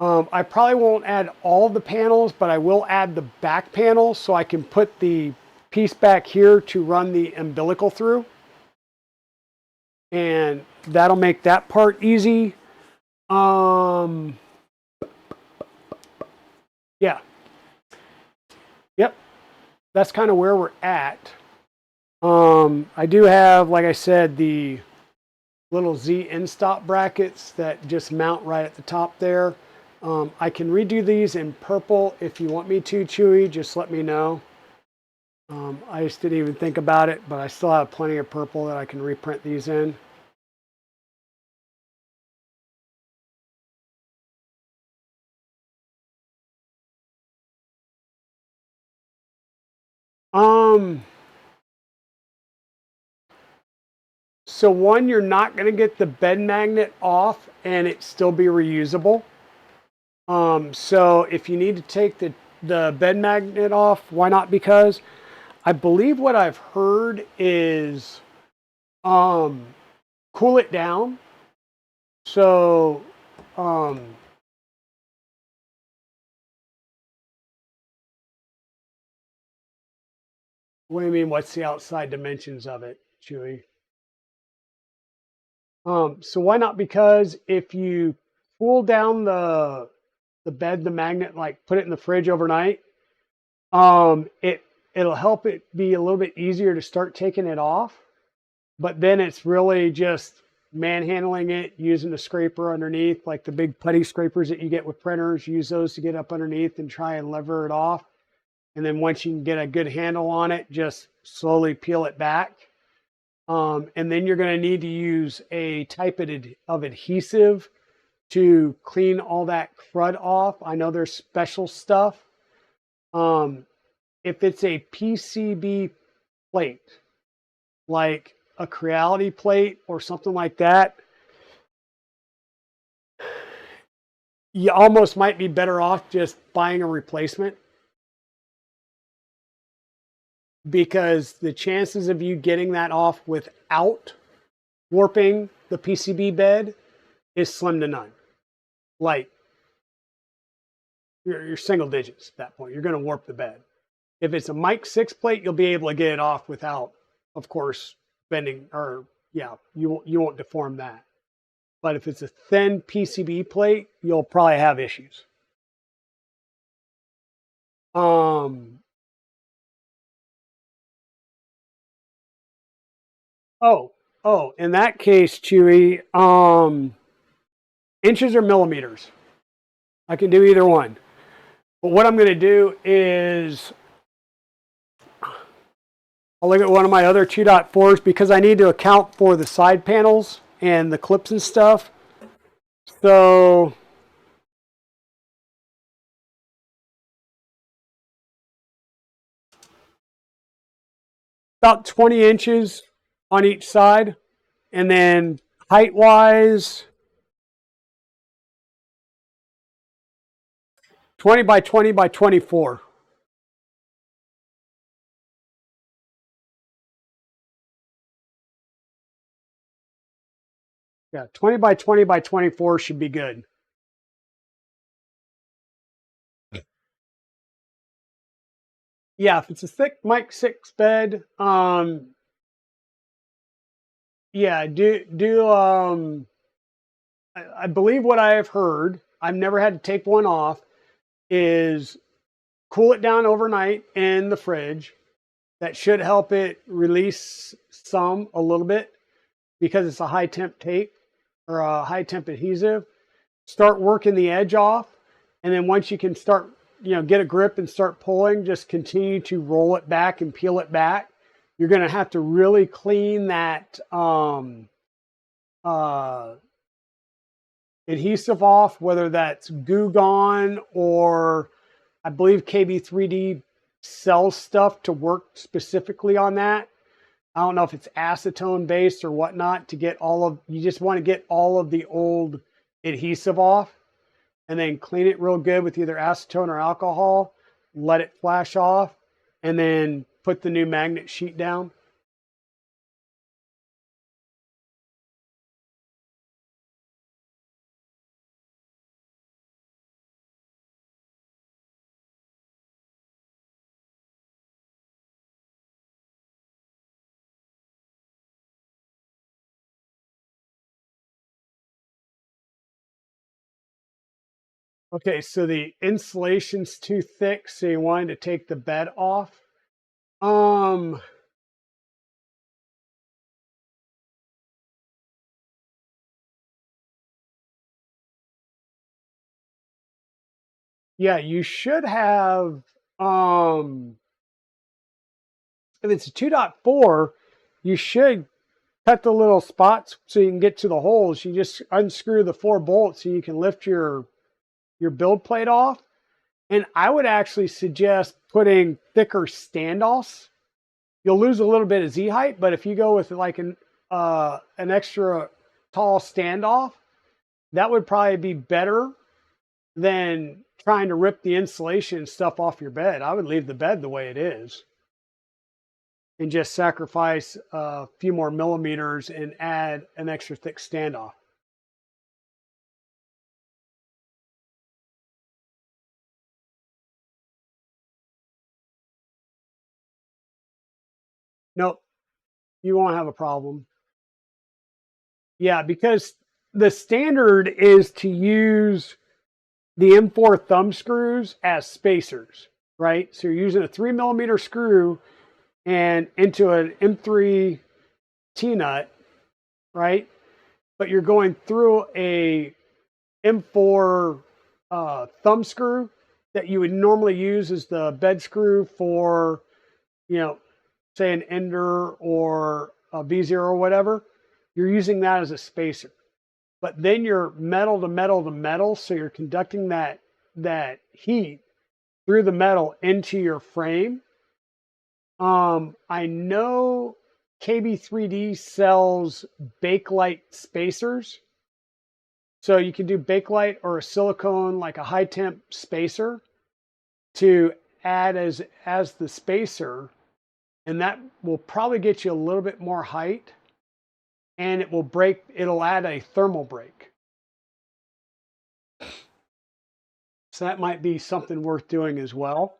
I probably won't add all the panels, but I will add the back panel so I can put the piece back here to run the umbilical through. And that'll make that part easy. Yeah. Yep. That's kind of where we're at. I do have, like I said, the little Z in-stop brackets that just mount right at the top there. I can redo these in purple if you want me to, Chewy. Just let me know. I just didn't even think about it, but I still have plenty of purple that I can reprint these in. So one, you're not going to get the bed magnet off and it still be reusable. So if you need to take the bed magnet off, why not? Because I believe what I've heard is cool it down. So what do you mean? What's the outside dimensions of it, Chewy? So why not? Because if you cool down the bed, the magnet, like put it in the fridge overnight, it'll help it be a little bit easier to start taking it off. But then it's really just manhandling it, using the scraper underneath, like the big putty scrapers that you get with printers. Use those to get up underneath and try and lever it off. And then once you can get a good handle on it, just slowly peel it back. And then you're going to need to use a type of adhesive to clean all that crud off. I know there's special stuff. If it's a PCB plate, like a Creality plate or something like that, you almost might be better off just buying a replacement, because the chances of you getting that off without warping the PCB bed is slim to none. Like, you're single digits at that point. You're going to warp the bed. If it's a Mike 6 plate, you'll be able to get it off without, of course, bending, or yeah, you won't deform that. But if it's a thin PCB plate, you'll probably have issues. In that case, Chewy, inches or millimeters. I can do either one. But what I'm going to do is I'll look at one of my other 2.4s because I need to account for the side panels and the clips and stuff. So about 20 inches on each side. And then height wise, 20 by 20 by 24. Yeah, 20 by 20 by 24 should be good. Yeah, if it's a thick Mike 6 bed, yeah, I believe what I have heard, I've never had to take one off, is cool it down overnight in the fridge. That should help it release a little bit, because it's a high temp tape or a high temp adhesive. Start working the edge off, and then once you can start, get a grip and start pulling, just continue to roll it back and peel it back. You're going to have to really clean that adhesive off, whether that's Goo Gone or I believe KB3D sells stuff to work specifically on that. I don't know if it's acetone based or whatnot to get you just want to get all of the old adhesive off and then clean it real good with either acetone or alcohol, let it flash off, and then put the new magnet sheet down. Okay, so the insulation's too thick, so you wanted to take the bed off. Yeah, you should have, if it's a 2.4, you should cut the little spots so you can get to the holes. You just unscrew the 4 bolts so you can lift your build plate off. And I would actually suggest putting thicker standoffs. You'll lose a little bit of Z height, but if you go with like an extra tall standoff, that would probably be better than trying to rip the insulation and stuff off your bed. I would leave the bed the way it is and just sacrifice a few more millimeters and add an extra thick standoff. Nope, you won't have a problem. Yeah, because the standard is to use the M4 thumb screws as spacers, right? So you're using a 3mm screw and into an M3 T-nut, right? But you're going through a M4 thumb screw that you would normally use as the bed screw for, say an Ender or a V0 or whatever. You're using that as a spacer. But then you're metal to metal to metal, so you're conducting that heat through the metal into your frame. I know KB3D sells Bakelite spacers. So you can do Bakelite or a silicone, like a high temp spacer, to add as the spacer, and that will probably get you a little bit more height, and it'll add a thermal break. So that might be something worth doing as well.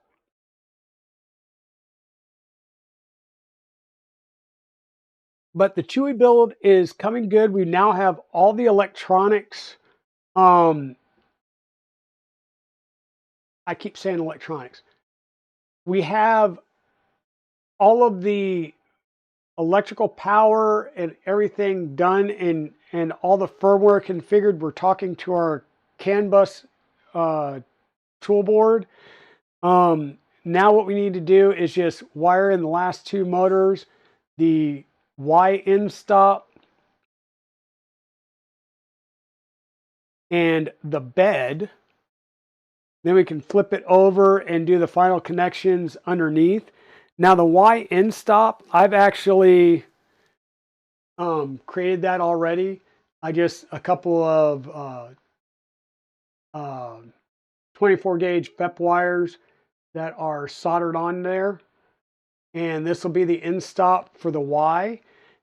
But the Chewy build is coming good. We now have all the electronics. I keep saying electronics. We have all of the electrical power and everything done and all the firmware configured. We're talking to our CAN bus tool board. now what we need to do is just wire in the last two motors, the Y end stop and the bed. Then we can flip it over and do the final connections underneath. Now the Y end stop, I've actually created that already. I just, a couple of 24 gauge FEP wires that are soldered on there. And this will be the end stop for the Y.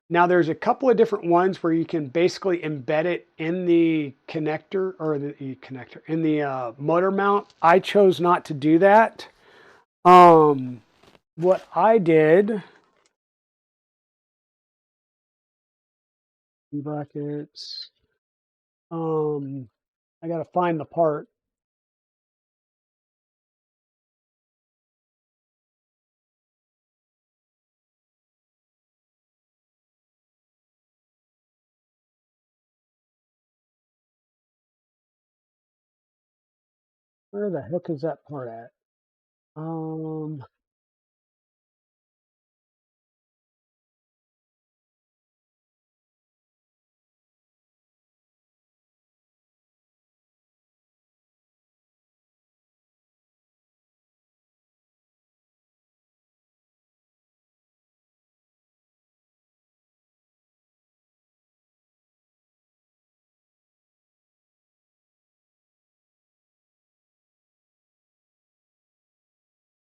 Now there's a couple of different ones where you can basically embed it in the connector or the connector in the motor mount. I chose not to do that. What I did, brackets, I got to find the part. Where the heck is that part at? Um,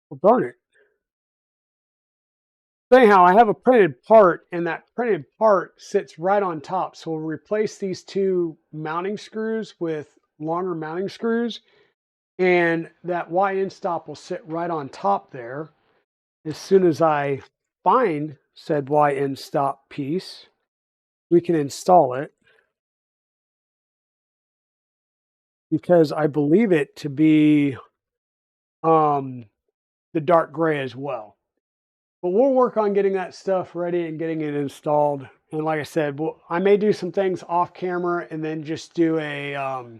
well, darn it. So anyhow, I have a printed part, and that printed part sits right on top. So we'll replace these two mounting screws with longer mounting screws, and that Y end stop will sit right on top there. As soon as I find said Y end stop piece, we can install it because I believe it to be um, the dark gray as well. But we'll work on getting that stuff ready and getting it installed. And like I said, I may do some things off camera and then just do a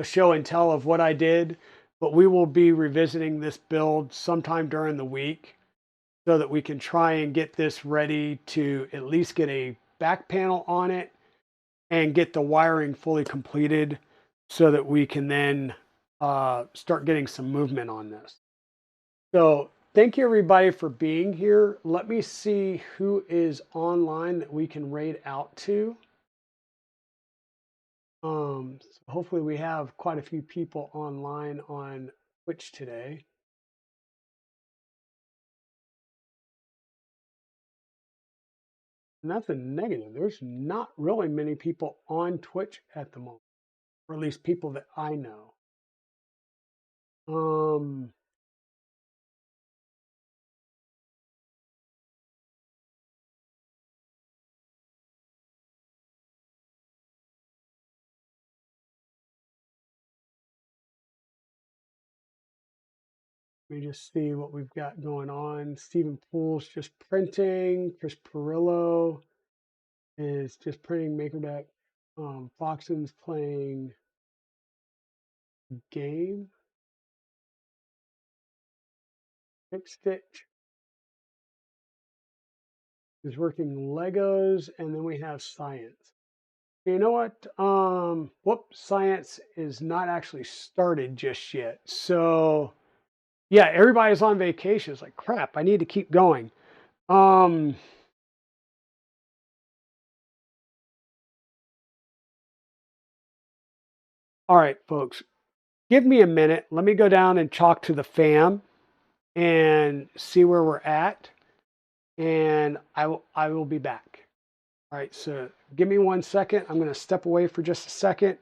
show and tell of what I did. But we will be revisiting this build sometime during the week so that we can try and get this ready to at least get a back panel on it and get the wiring fully completed so that we can then start getting some movement on this. So thank you everybody for being here. Let me see who is online that we can raid out to. So hopefully we have quite a few people online on Twitch today. Nothing negative. There's not really many people on Twitch at the moment, or at least people that I know. Um, Let me just see what we've got going on. Stephen Poole's just printing. Chris Perillo is just printing Maker Deck. Foxen's playing game. Quick Stitch is working Legos, and then we have science. You know what? Science is not actually started just yet. So yeah, everybody's on vacation. It's like crap. I need to keep going. Um, all right, folks. Give me a minute. Let me go down and talk to the fam and see where we're at, and I will be back. All right, so give me 1 second. I'm going to step away for just a second,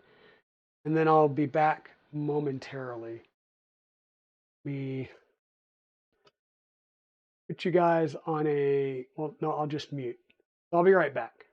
and then I'll be back momentarily. Me put you guys on a, well, no, I'll just mute. I'll be right back.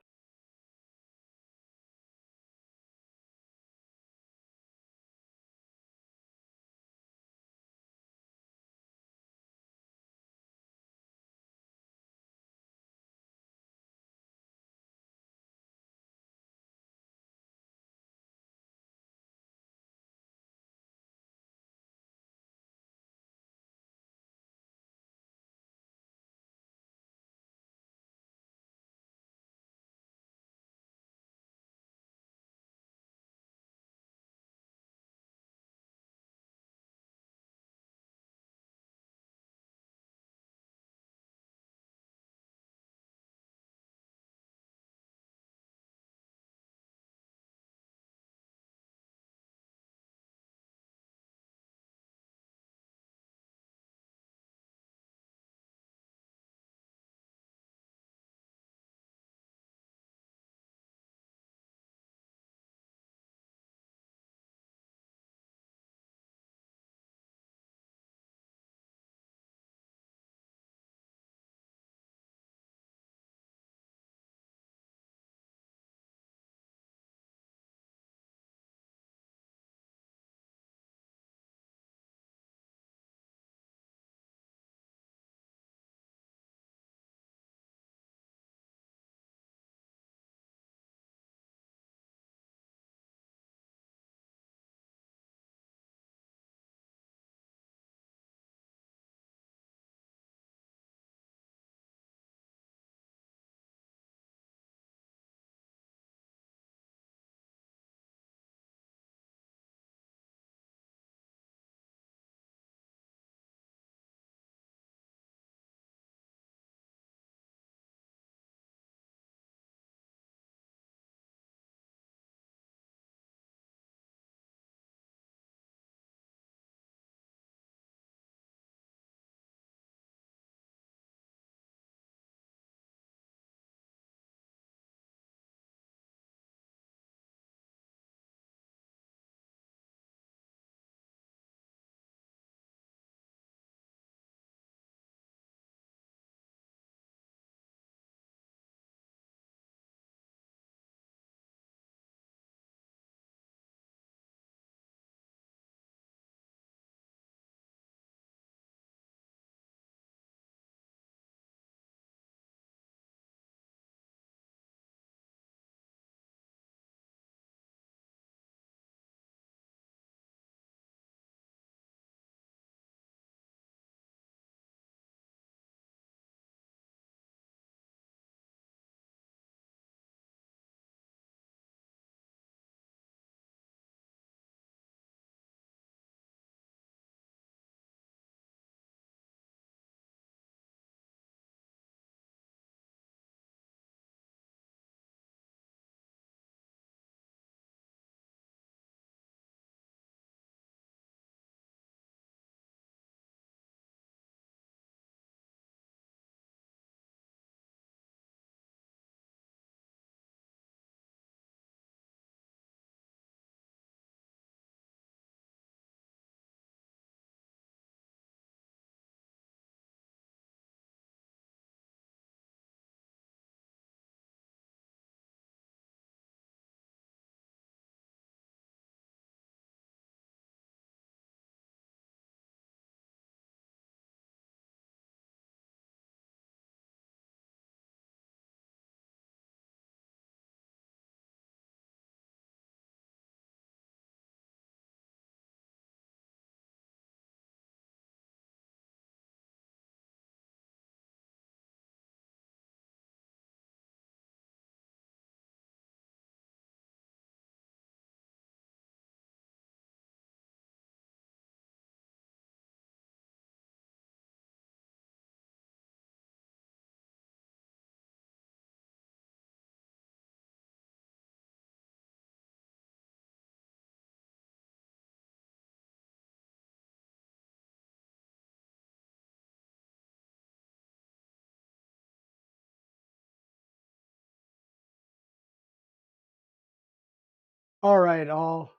All right, all.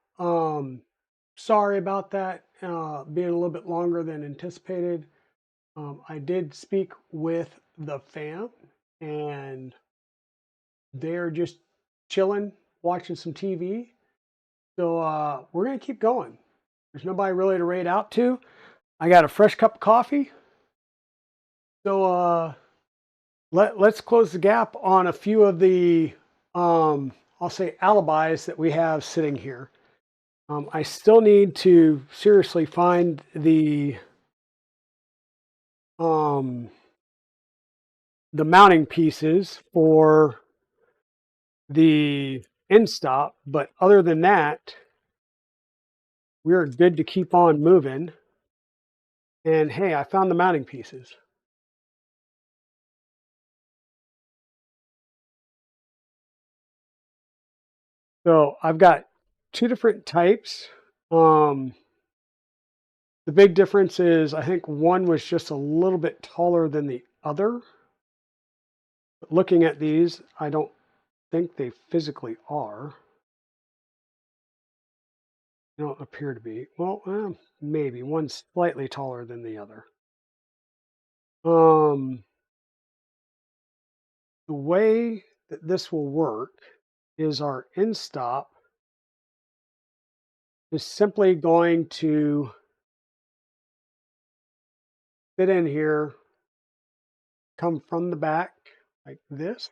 Sorry about that being a little bit longer than anticipated. I did speak with the fam, and they're just chilling, watching some TV. So we're gonna keep going. There's nobody really to raid out to. I got a fresh cup of coffee. So let's close the gap on a few of the I'll say alibis that we have sitting here. I still need to seriously find um, the mounting pieces for the end stop, but other than that, we're good to keep on moving. And hey, I found the mounting pieces. So I've got two different types. Um, the big difference is I think one was just a little bit taller than the other. But looking at these, I don't think they physically are. They don't appear to be. Well, maybe one's slightly taller than the other. Um, the way that this will work is our end stop is simply going to fit in here, come from the back like this.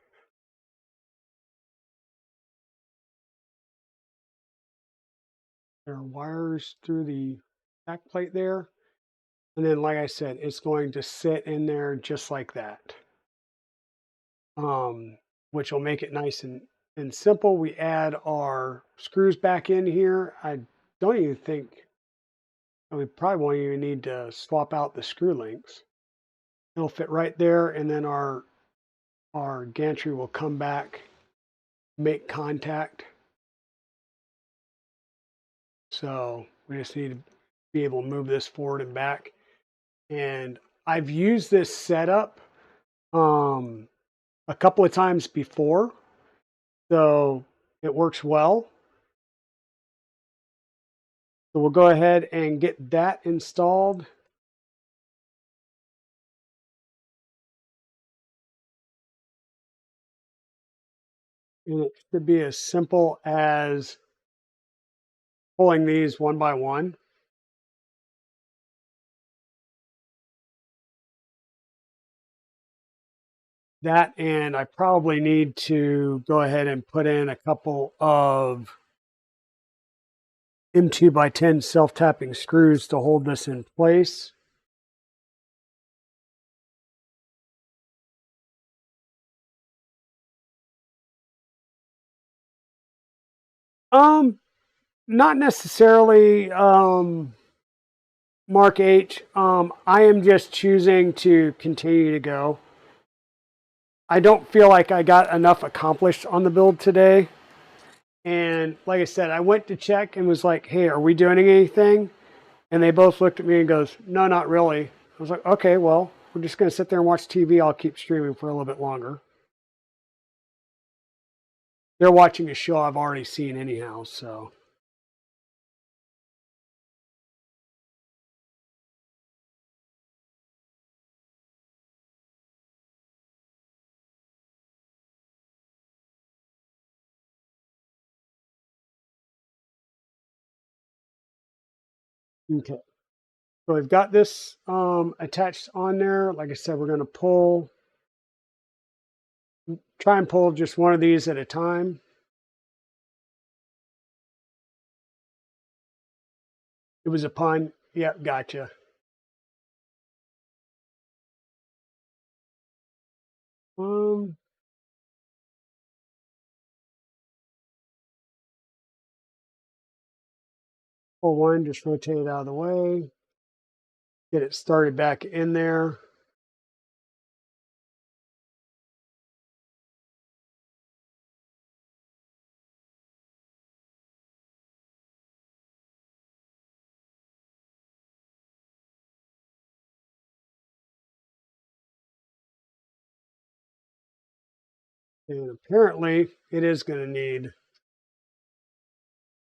There are wires through the back plate there. And then, like I said, it's going to sit in there just like that, which will make it nice and simple. We add our screws back in here. I don't even think, we probably won't even need to swap out the screw links. It'll fit right there, and then our gantry will come back, make contact. So we just need to be able to move this forward and back. And I've used this setup a couple of times before, so it works well. So we'll go ahead and get that installed. And it should be as simple as pulling these one by one. That, and I probably need to go ahead and put in a couple of M2 by 10 self-tapping screws to hold this in place. Um, Not necessarily Mark H. I am just choosing to continue to go. I don't feel like I got enough accomplished on the build today. And like I said, I went to check and was like, hey, are we doing anything? And they both looked at me and goes, no, not really. I was like, okay, well, we're just going to sit there and watch TV. I'll keep streaming for a little bit longer. They're watching a show I've already seen anyhow, so. Okay. So we've got this attached on there. Like I said, we're going to try and pull just one of these at a time. It was a pun. Yep, gotcha. Um, Pull one, just rotate it out of the way. Get it started back in there. And apparently it is going to need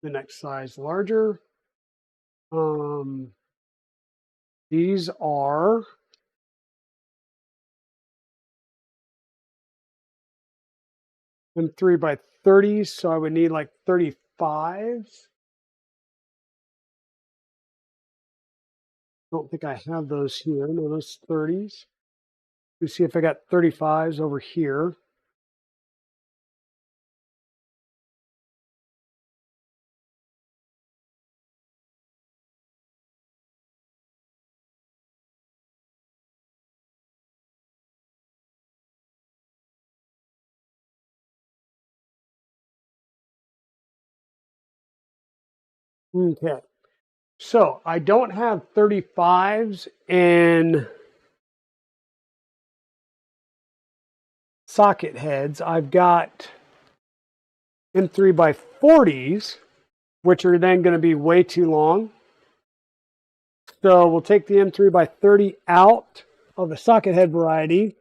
the next size larger. These are M3 by 30s, so I would need like 35s. Don't think I have those here. No, those 30s. Let's see if I got 35s over here. Okay. So I don't have 35s in socket heads. I've got M3 by 40s, which are then going to be way too long. So we'll take the M3 by 30 out of the socket head variety,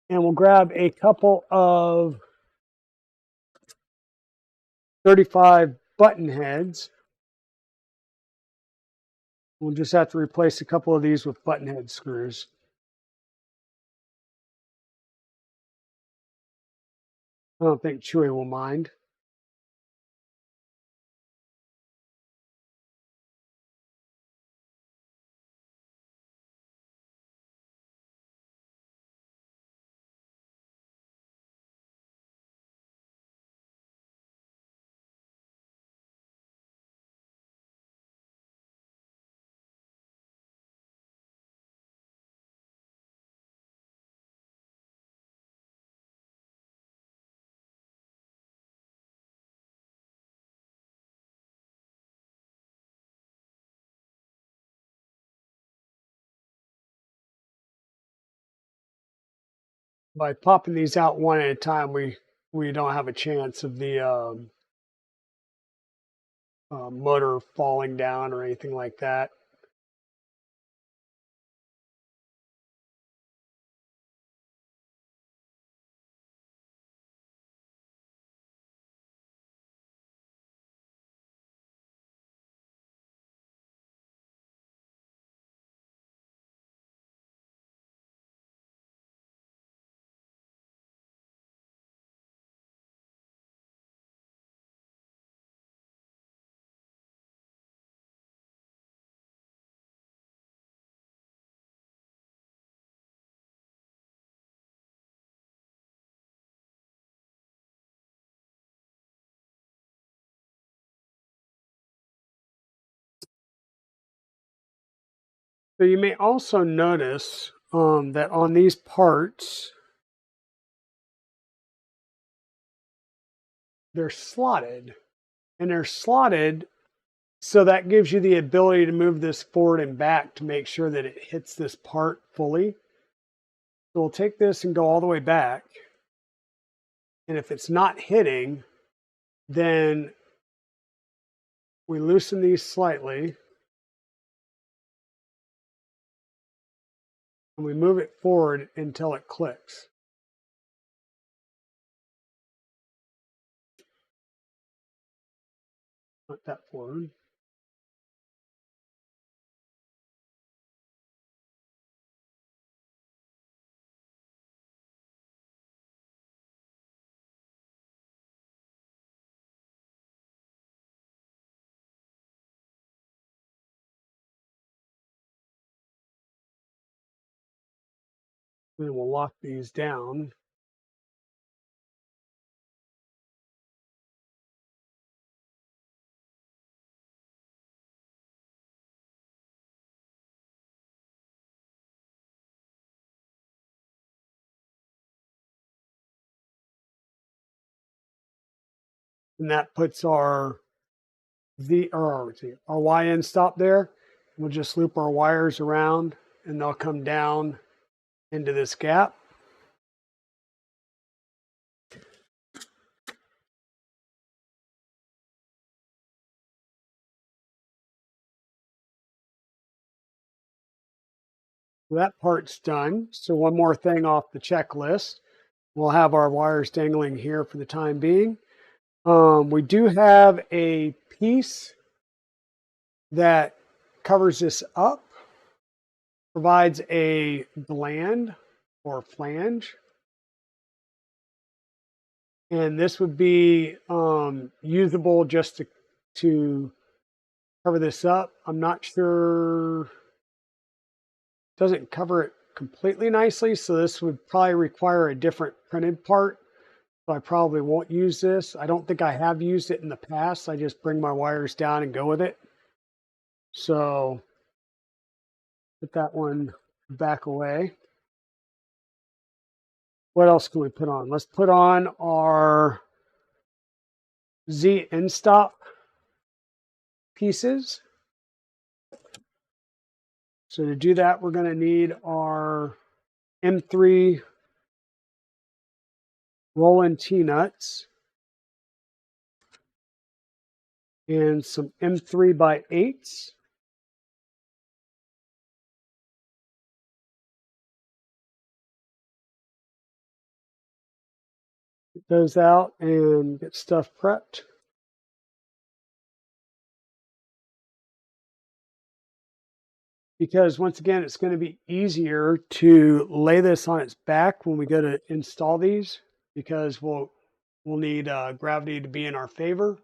and we'll grab a couple of 35 button heads. We'll just have to replace a couple of these with button head screws. I don't think Chewy will mind. By popping these out one at a time, we don't have a chance of the motor falling down or anything like that. So you may also notice that on these parts, they're slotted. And they're slotted, so that gives you the ability to move this forward and back to make sure that it hits this part fully. So we'll take this and go all the way back. And if it's not hitting, then we loosen these slightly. And we move it forward until it clicks. Put that forward. Then we'll lock these down. And that puts our Y end stop there. We'll just loop our wires around and they'll come down into this gap. That part's done. So one more thing off the checklist. We'll have our wires dangling here for the time being. We do have a piece that covers this up, provides a gland or flange. And this would be usable just to cover this up. I'm not sure, doesn't cover it completely nicely, so this would probably require a different printed part. So I probably won't use this. I don't think I have used it in the past. I just bring my wires down and go with it. So put that one back away. What else can we put on? Let's put on our Z end stop pieces. So to do that, we're going to need our M3 Rollin T-nuts and some M3 by 8s. Get those out and get stuff prepped. Because once again, it's going to be easier to lay this on its back when we go to install these, because we'll need gravity to be in our favor.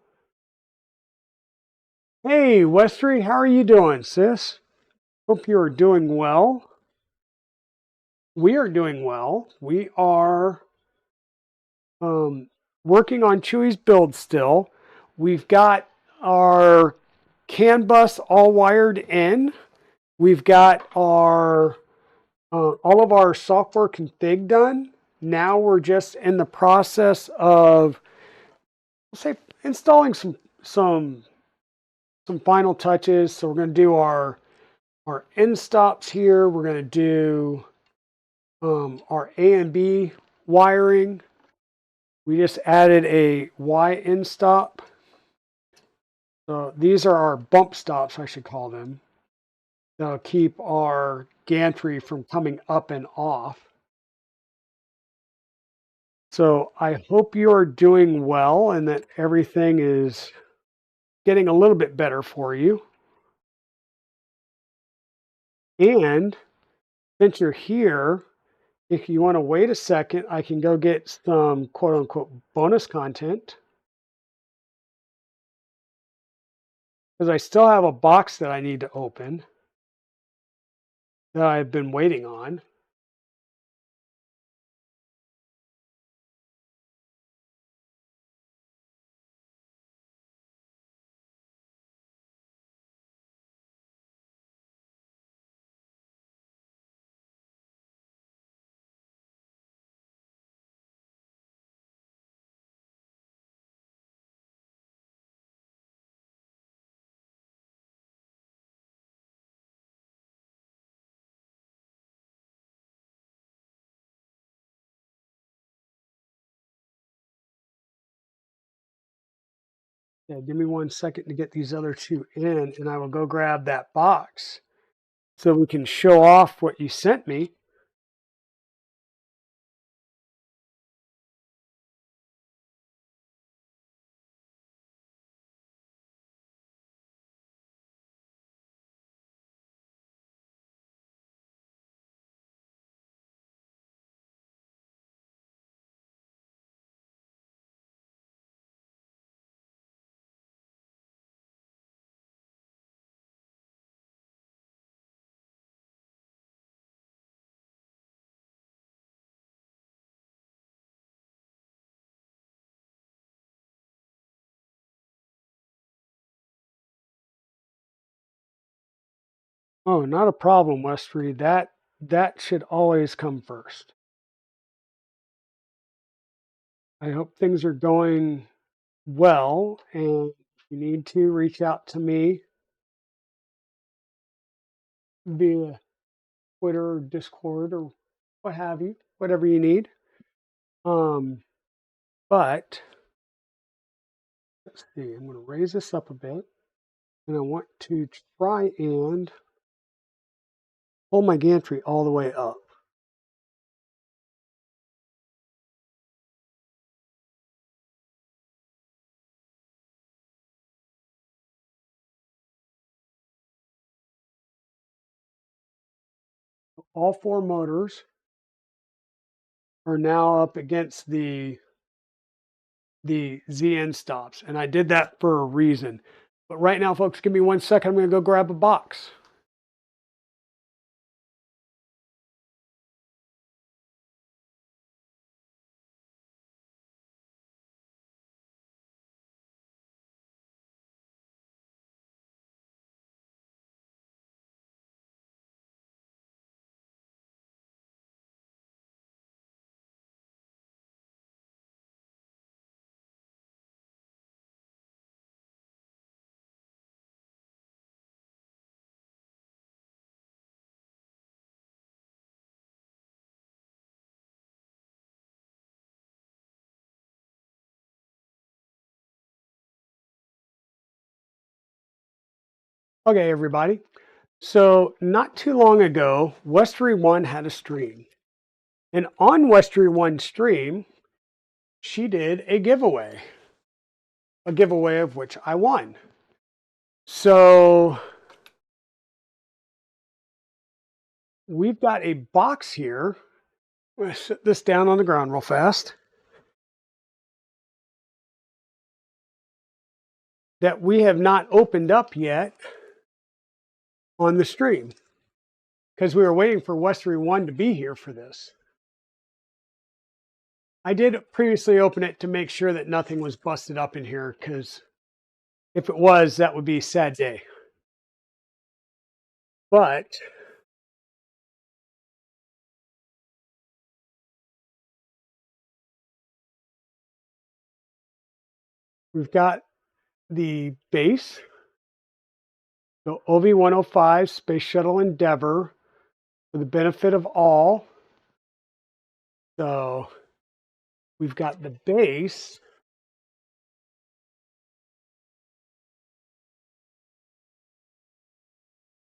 Hey, Westry, how are you doing, sis? Hope you are doing well. We are doing well. We are working on Chewy's build still. We've got our CAN bus all wired in. We've got our all of our software config done. Now we're just in the process of, say, installing some final touches. So we're going to do our end stops here. We're going to do our A and B wiring. We just added a Y end stop. So these are our bump stops, I should call them. That'll keep our gantry from coming up and off. So I hope you are doing well and that everything is getting a little bit better for you. And since you're here, if you want to wait a second, I can go get some quote unquote bonus content, because I still have a box that I need to open that I've been waiting on. Yeah, give me 1 second to get these other two in, and I will go grab that box so we can show off what you sent me. Oh, not a problem, Westry. That should always come first. I hope things are going well, and if you need to reach out to me via Twitter or Discord or what have you, whatever you need. But let's see, I'm going to raise this up a bit, and I want to try and pull my gantry all the way up. All 4 motors are now up against the ZN stops, and I did that for a reason. But right now, folks, give me 1 second. I'm going to go grab a box. Okay, everybody. So not too long ago, Westery One had a stream. And on Westery One's stream, she did a giveaway of which I won. So we've got a box here. I'm going to set this down on the ground real fast. That we have not opened up yet on the stream because we were waiting for Westery One to be here for this. I did previously open it to make sure that nothing was busted up in here, because if it was, that would be a sad day. But we've got the base, the OV-105 Space Shuttle Endeavour, for the benefit of all. So we've got the base.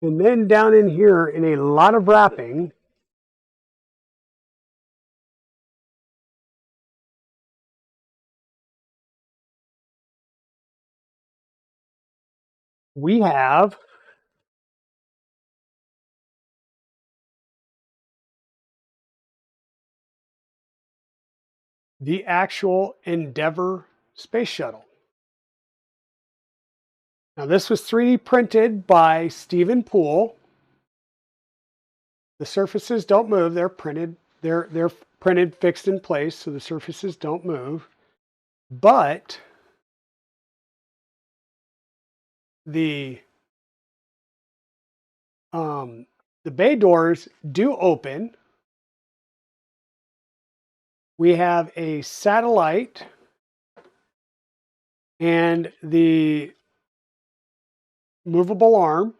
And then down in here, in a lot of wrapping, we have the actual Endeavour space shuttle. Now, this was 3D printed by Stephen Poole. The surfaces don't move. They're printed. They're printed fixed in place, so the surfaces don't move. But the bay doors do open. We have a satellite and the movable arm.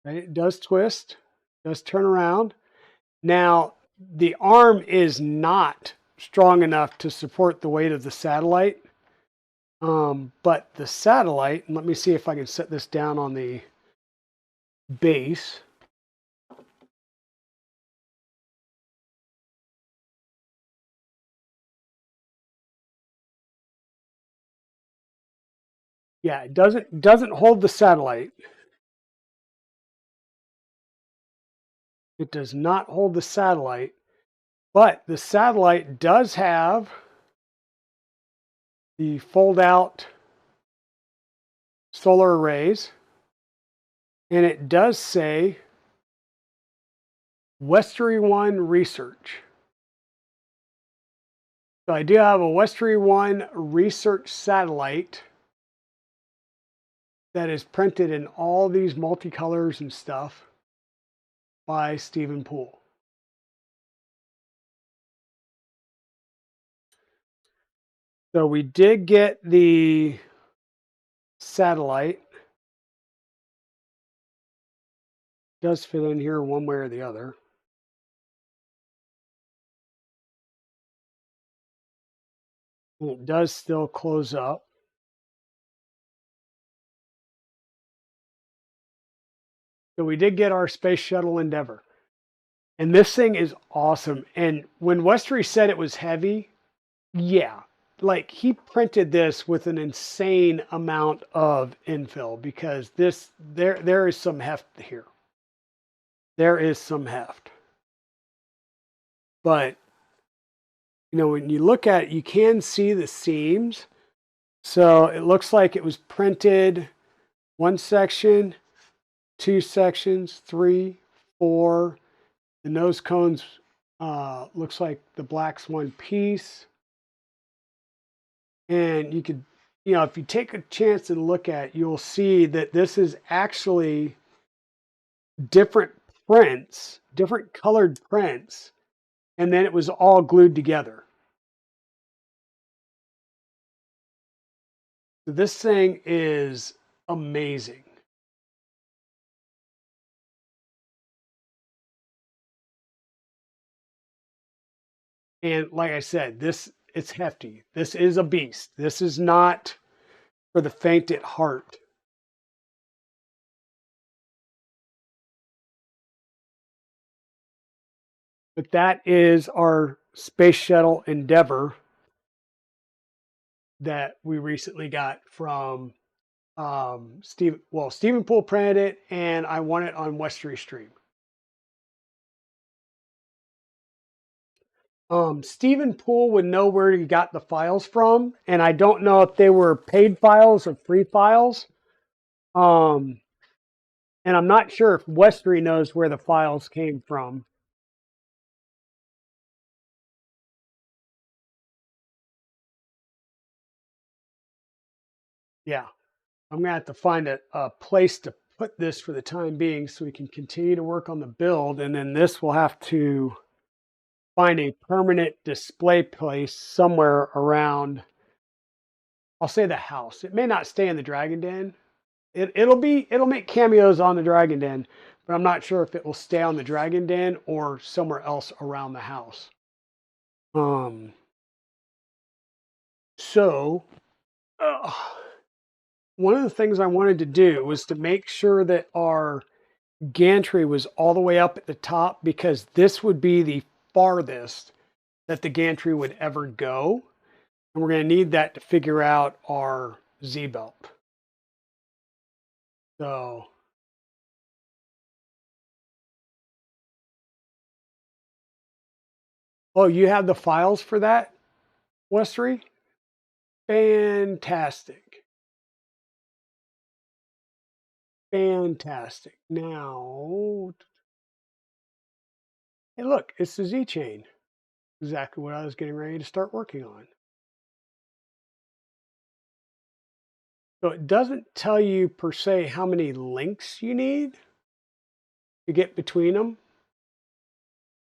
Right? It does twist, does turn around. Now, the arm is not strong enough to support the weight of the satellite. But the satellite, and let me see if I can set this down on the base. Yeah, it doesn't hold the satellite. It does not hold the satellite, but the satellite does have the fold out solar arrays, and it does say Westery One Research. So I do have a Westery One Research satellite that is printed in all these multicolors and stuff by Stephen Poole. So we did get the satellite. It does fit in here one way or the other. And it does still close up. So we did get our Space Shuttle Endeavour. And this thing is awesome. And when Westery said it was heavy, yeah, like he printed this with an insane amount of infill because there is some heft here. There is some heft. But when you look at it, you can see the seams. So it looks like it was printed one section, two sections, three, four. The nose cones looks like the black's one piece. And you could, if you take a chance and look at it, you'll see that this is actually different prints, different colored prints, and then it was all glued together. This thing is amazing. And like I said, it's hefty. This is a beast. This is not for the faint at heart. But that is our space shuttle Endeavour that we recently got from Steve. Well, Stephen Poole printed it, and I won it on Westery Stream. Stephen Poole would know where he got the files from, and I don't know if they were paid files or free files. And I'm not sure if Westery knows where the files came from. Yeah, I'm gonna have to find a place to put this for the time being so we can continue to work on the build, and then this will have to find a permanent display place somewhere around. I'll say the house. It may not stay in the Dragon Den. It'll make cameos on the Dragon Den, but I'm not sure if it will stay on the Dragon Den or somewhere else around the house. Um. So, one of the things I wanted to do was to make sure that our gantry was all the way up at the top because this would be the farthest that the gantry would ever go. And we're going to need that to figure out our Z-belt. So, oh, you have the files for that, Westery? Fantastic. Fantastic. Now, hey, look, it's the Z-chain. Exactly what I was getting ready to start working on. So it doesn't tell you per se how many links you need to get between them.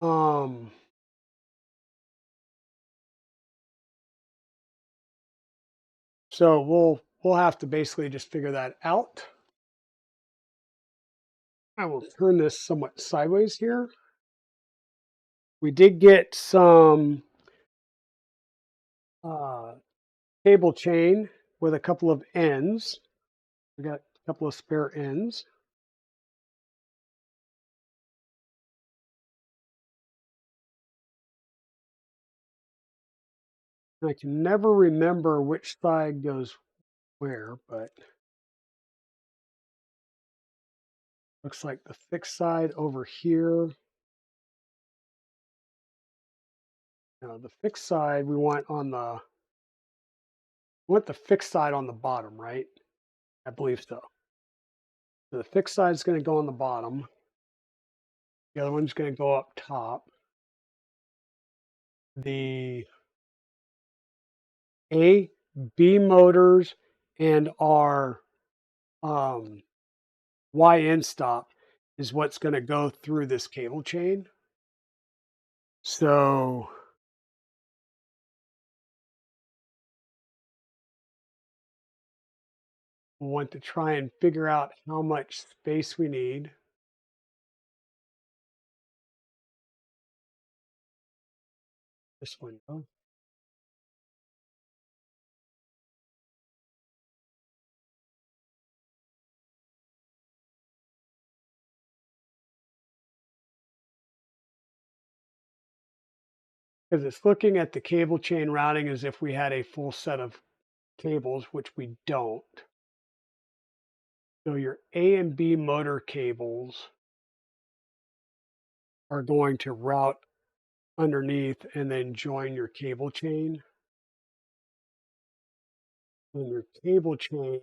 Um, so we'll have to basically just figure that out. I will turn this somewhat sideways here. We did get some cable chain with a couple of ends. We got a couple of spare ends. I can never remember which side goes where, but looks like the fixed side over here. Now the fixed side we want the fixed side on the bottom, right? I believe so. So the fixed side is going to go on the bottom. The other one's going to go up top. The A, B motors and our Y end stop is what's going to go through this cable chain. So we'll want to try and figure out how much space we need. This window. because it's looking at the cable chain routing as if we had a full set of cables, which we don't. So your A and B motor cables are going to route underneath and then join your cable chain. And your cable chain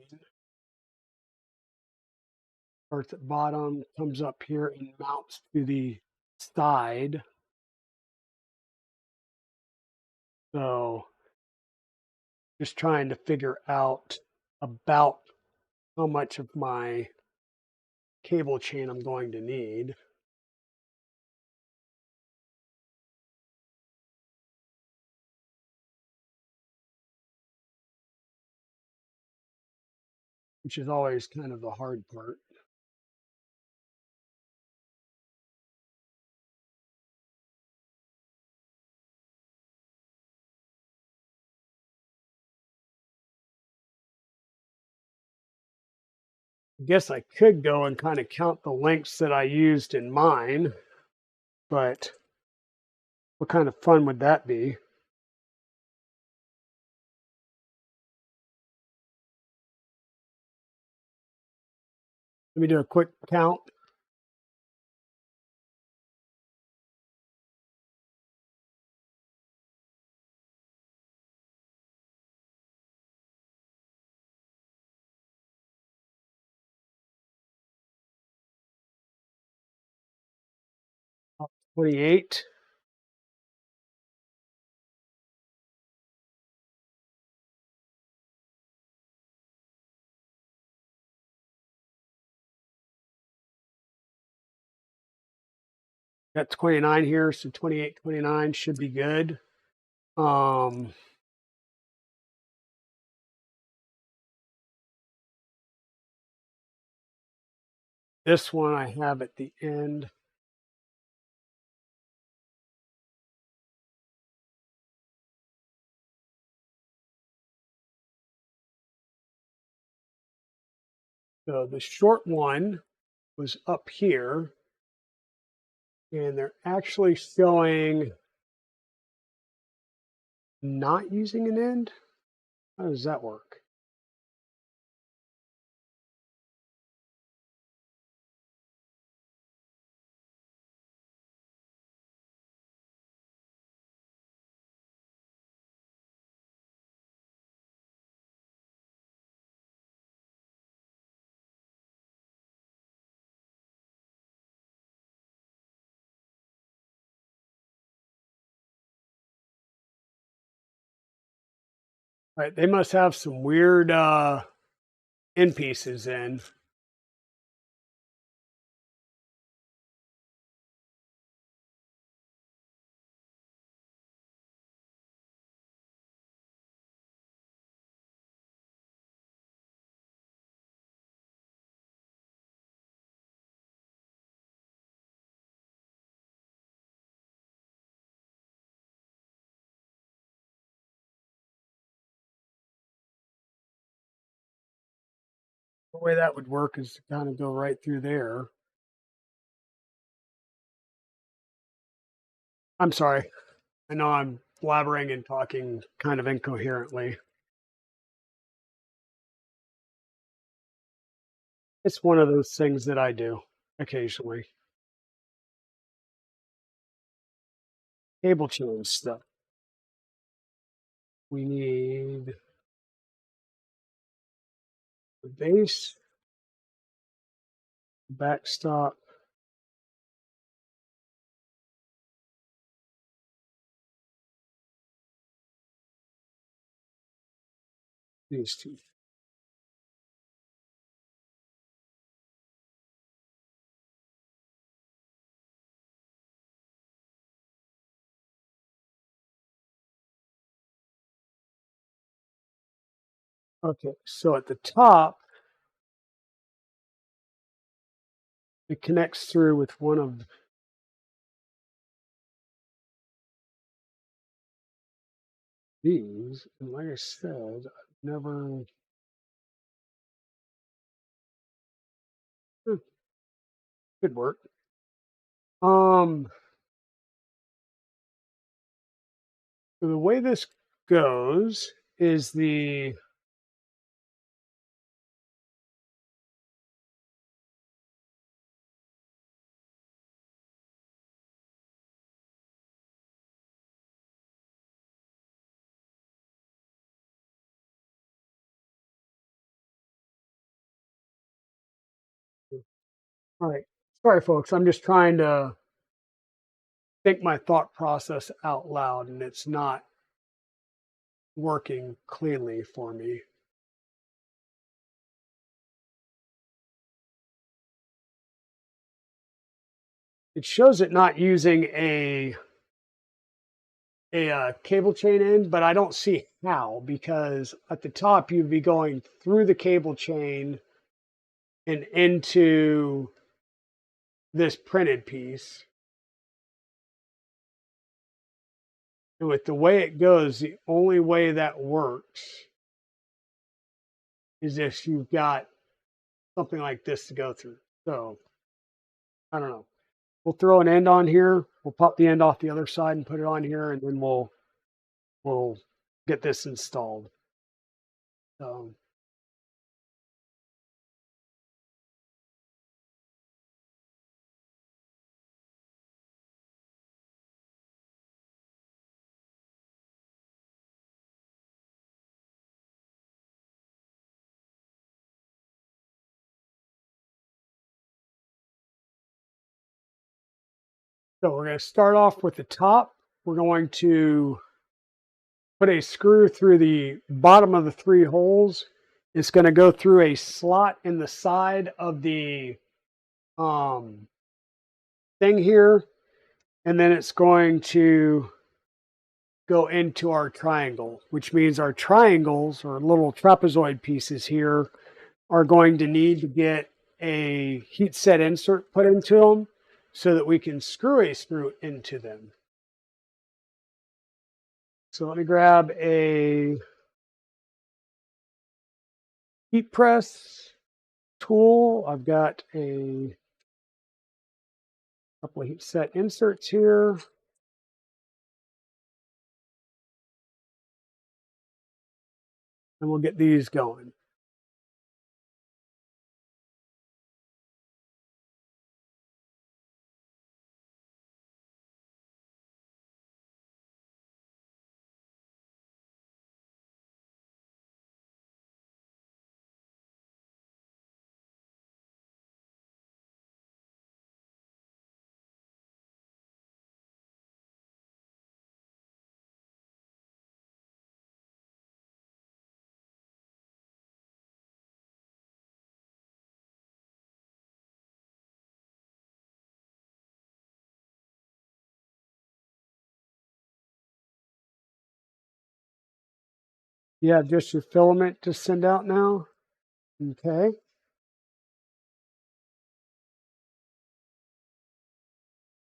starts at bottom, comes up here and mounts to the side. So just trying to figure out about how much of my cable chain I'm going to need. Which is always kind of the hard part. I guess I could go and kind of count the links that I used in mine, but what kind of fun would that be? Let me do a quick count. Up 28. Got 29 here, so 28, 29 should be good. Um, this one I have at the end. So the short one was up here, and they're actually showing not using an end. How does that work? Right, they must have some weird end pieces in. The way that would work is to kind of go right through there. I'm sorry. I know I'm blabbering and talking kind of incoherently. It's one of those things that I do occasionally. Cable chain stuff. We need the base, backstop, these two. Okay, so at the top, it connects through with one of these. And like I said, I've never, hmm, could work. Um, So the way this goes is the all right. Sorry, folks. I'm just trying to think my thought process out loud, and it's not working cleanly for me. It shows it not using a cable chain end, but I don't see how, because at the top you'd be going through the cable chain and into this printed piece. And with the way it goes, the only way that works is if you've got something like this to go through. So I don't know. We'll throw an end on here. We'll pop the end off the other side and put it on here, and then we'll get this installed. So we're going to start off with the top. We're going to put a screw through the bottom of the 3 holes. It's going to go through a slot in the side of the thing here, and then it's going to go into our triangle, which means our triangles or little trapezoid pieces here are going to need to get a heat set insert put into them so that we can screw a screw into them. So let me grab a heat press tool. I've got a couple of heat set inserts here. And we'll get these going. You have just your filament to send out now. Okay.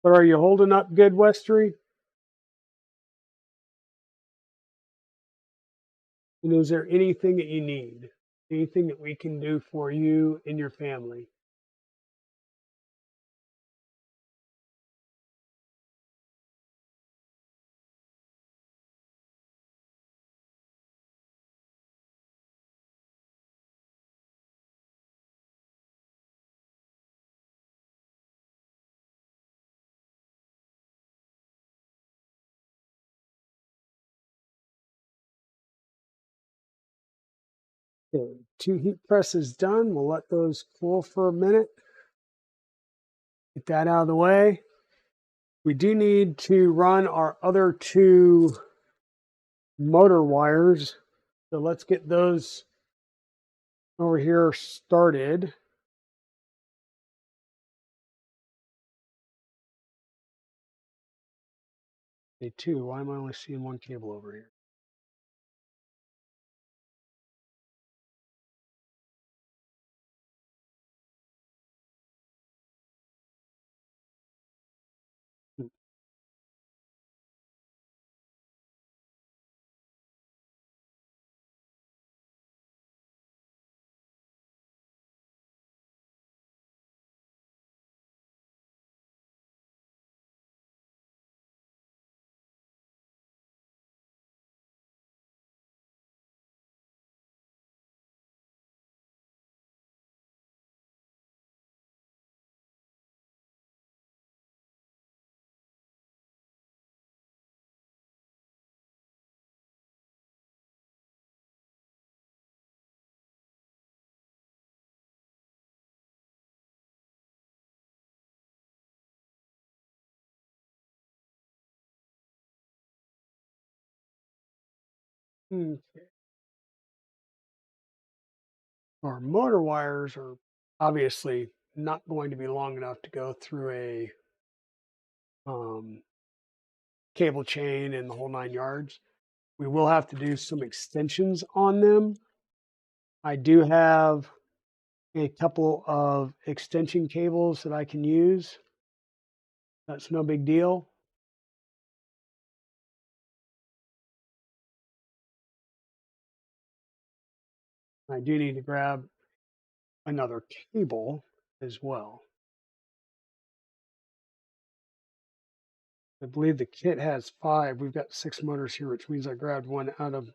But are you holding up good, Westry? And is there anything that you need? Anything that we can do for you and your family? Okay, 2 heat presses done. We'll let those cool for a minute. Get that out of the way. We do need to run our other 2 motor wires. So let's get those over here started. Okay, 2. Why am I only seeing 1 cable over here? Okay. Our motor wires are obviously not going to be long enough to go through a um, cable chain and the whole 9 yards. We will have to do some extensions on them. I do have a couple of extension cables that I can use. That's no big deal. I do need to grab another cable as well. I believe the kit has 5. We've got 6 motors here, which means I grabbed one out of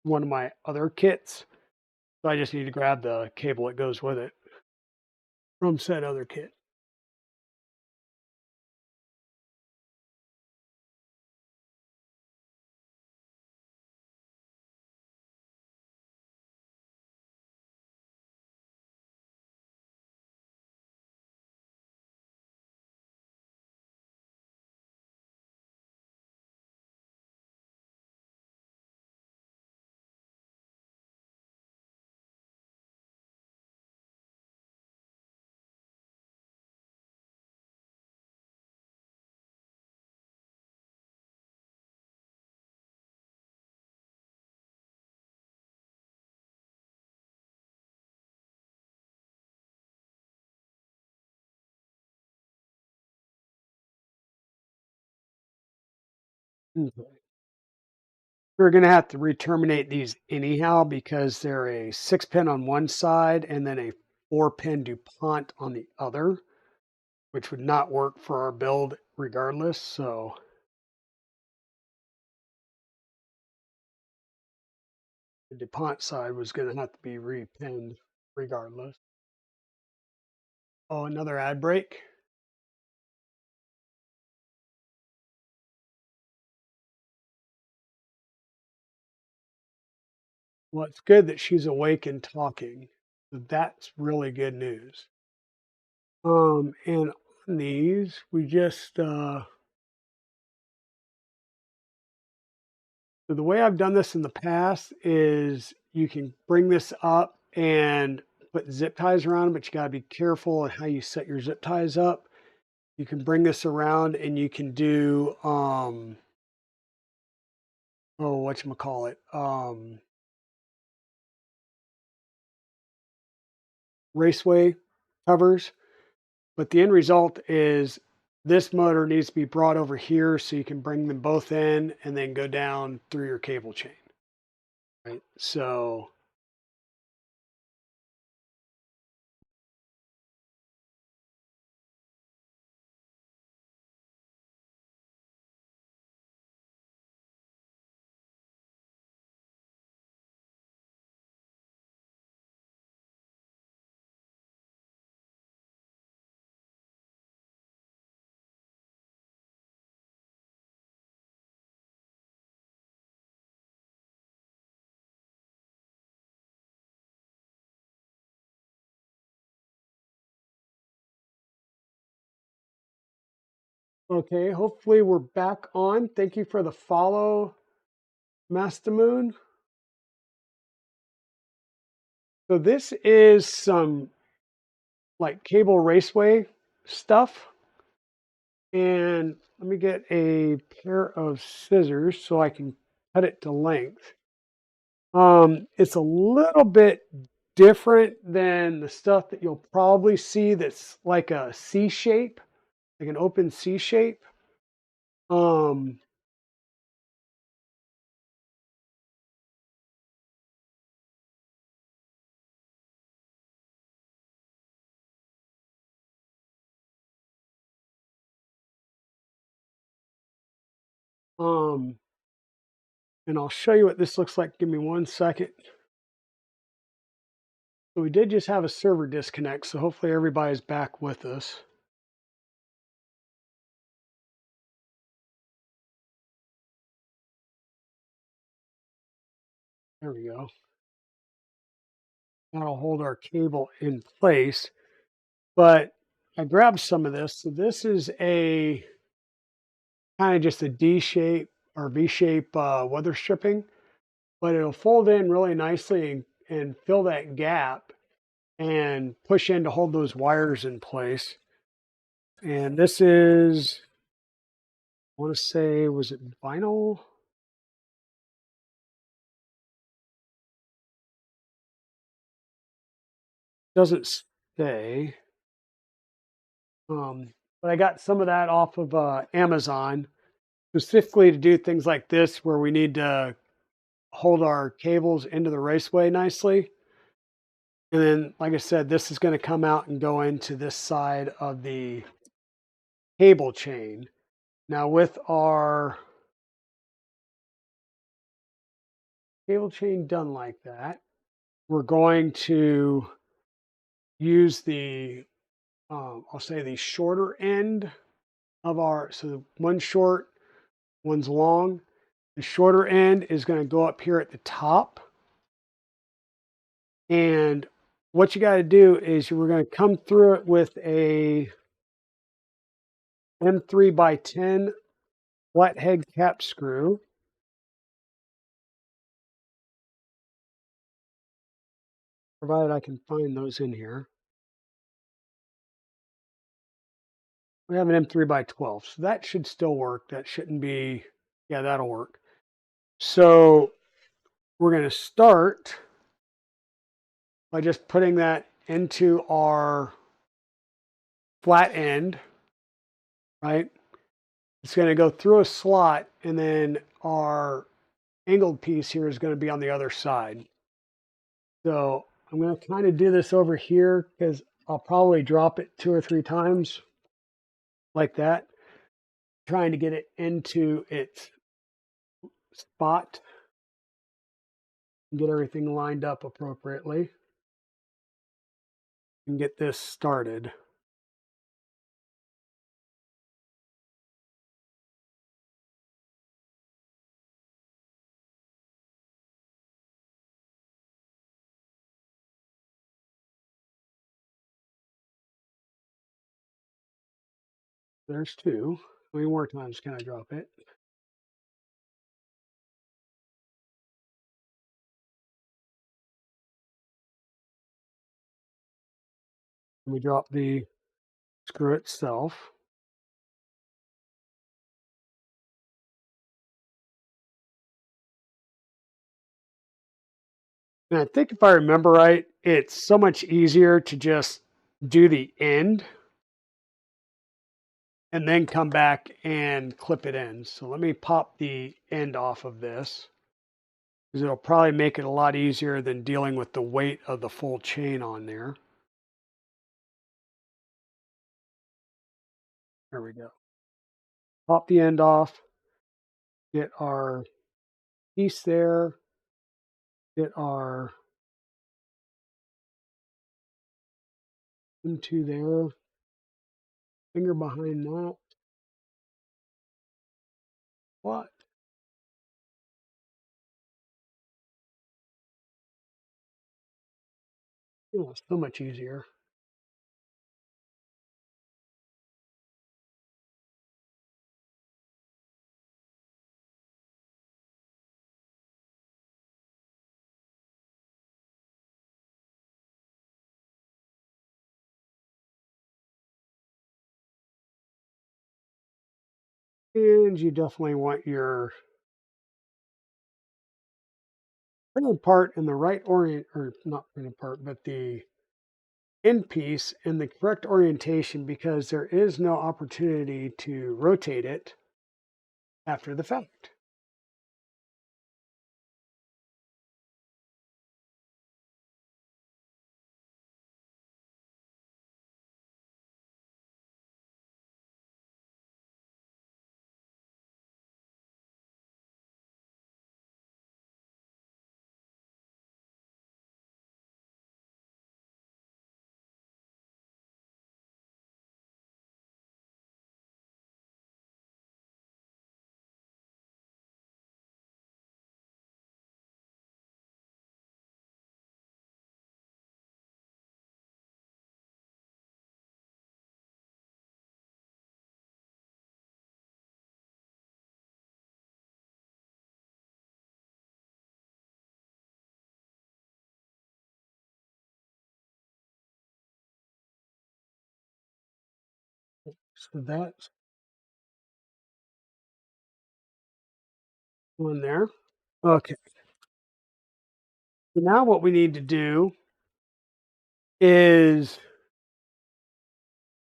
one of my other kits. So I just need to grab the cable that goes with it from said other kit. Okay. We're going to have to re-terminate these anyhow because they're a 6-pin on one side and then a 4-pin DuPont on the other, which would not work for our build regardless. So the DuPont side was going to have to be re-pinned regardless. Oh, another ad break. Well, it's good that she's awake and talking. That's really good news. And on these, we just so the way I've done this in the past is you can bring this up and put zip ties around it, but you got to be careful on how you set your zip ties up. You can bring this around and you can do oh, whatchamacallit, raceway covers. But the end result is this motor needs to be brought over here so you can bring them both in and then go down through your cable chain. Right. So okay, hopefully we're back on. Thank you for the follow, Master Moon. So this is some like cable raceway stuff. And let me get a pair of scissors so I can cut it to length. It's a little bit different than the stuff that you'll probably see that's like a C shape, like an open C shape. Um, um, and I'll show you what this looks like. Give me 1 second. So we did just have a server disconnect, so hopefully everybody's back with us. There we go. That'll hold our cable in place. But I grabbed some of this. So this is a kind of just a D shape or V shape weather stripping. but it'll fold in really nicely and fill that gap and push in to hold those wires in place. And this is, I want to say, was it vinyl? Doesn't say. But I got some of that off of Amazon specifically to do things like this where we need to hold our cables into the raceway nicely. And then, like I said, this is going to come out and go into this side of the cable chain. Now, with our cable chain done like that, we're going to use the, I'll say the shorter end of our, so one's short, one's long. The shorter end is going to go up here at the top. And what you got to do is we're going to come through it with a M3 by 10 flathead cap screw. Provided I can find those in here. We have an M3 by 12, so that should still work. That shouldn't be, yeah, that'll work. So we're going to start by just putting that into our flat end, right? It's going to go through a slot, and then our angled piece here is going to be on the other side. So I'm going to kind of do this over here because I'll probably drop it 2 or 3 times like that, trying to get it into its spot and get everything lined up appropriately and get this started. There's 2. How many more times can I drop it? And we drop the screw itself. And I think if I remember right, it's so much easier to just do the end and then come back and clip it in. So let me pop the end off of this because it'll probably make it a lot easier than dealing with the weight of the full chain on there. There we go. Pop the end off, get our piece there, get our into there, finger behind that. What? Oh, so much easier. And you definitely want your printed part in the right orient, or not printed part, but the end piece in the correct orientation because there is no opportunity to rotate it after the fact. So that's one there. Okay. So now what we need to do is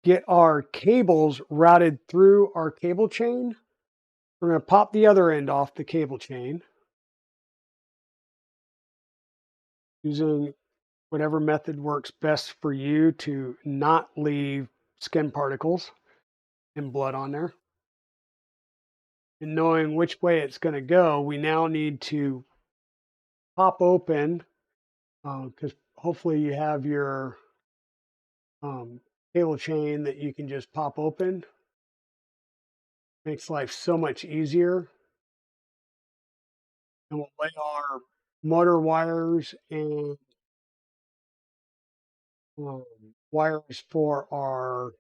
get our cables routed through our cable chain. We're going to pop the other end off the cable chain using whatever method works best for you to not leave skin particles and blood on there. And knowing which way it's going to go, we now need to pop open because hopefully you have your cable chain that you can just pop open. Makes life so much easier. And we'll lay our motor wires and um, wires for our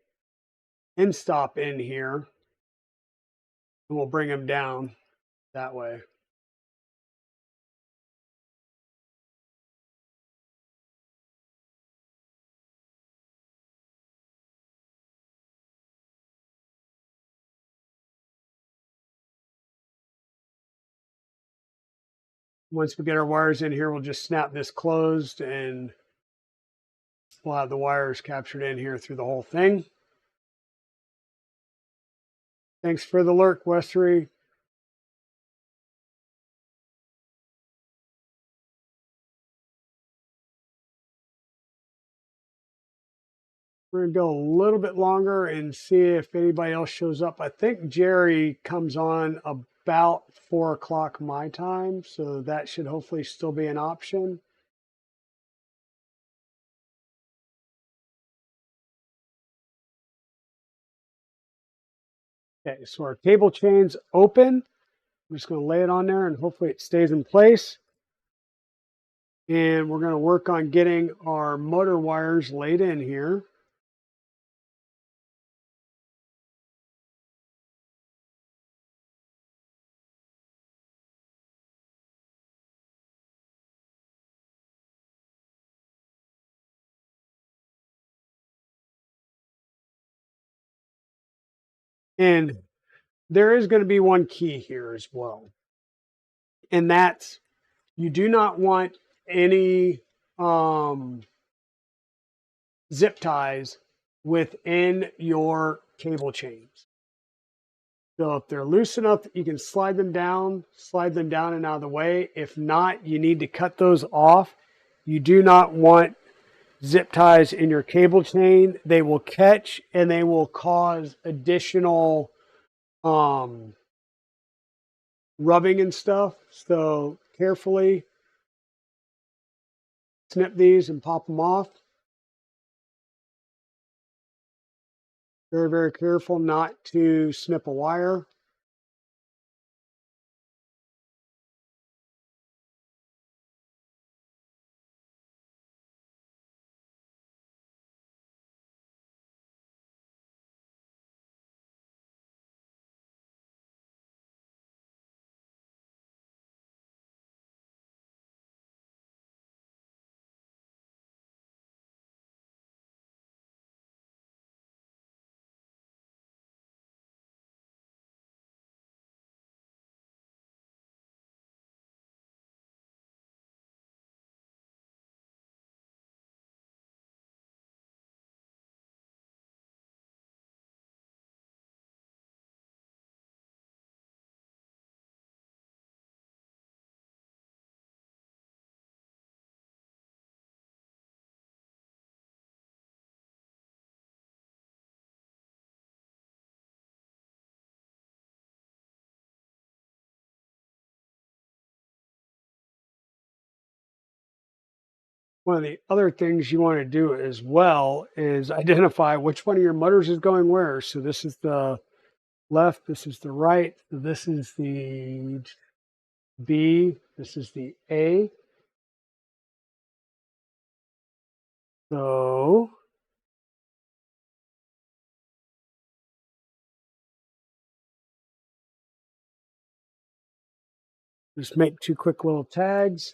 end stop in here, and we'll bring them down that way. Once we get our wires in here, we'll just snap this closed and we'll have the wires captured in here through the whole thing. Thanks for the lurk, Westery. We're going to go a little bit longer and see if anybody else shows up. I think Jerry comes on about 4 o'clock my time, so that should hopefully still be an option. Okay, so our cable chain's open. I'm just going to lay it on there and hopefully it stays in place. And we're going to work on getting our motor wires laid in here. And there is going to be one key here as well. And that's you do not want any zip ties within your cable chains. So if they're loose enough that you can slide them down and out of the way. If not, you need to cut those off. You do not want zip ties in your cable chain. They will catch and they will cause additional rubbing and stuff. So carefully snip these and pop them off. Very, very careful not to snip a wire. One of the other things you want to do as well is identify which one of your motors is going where. So this is the left, this is the right, this is the B, this is the A. So just make two quick little tags.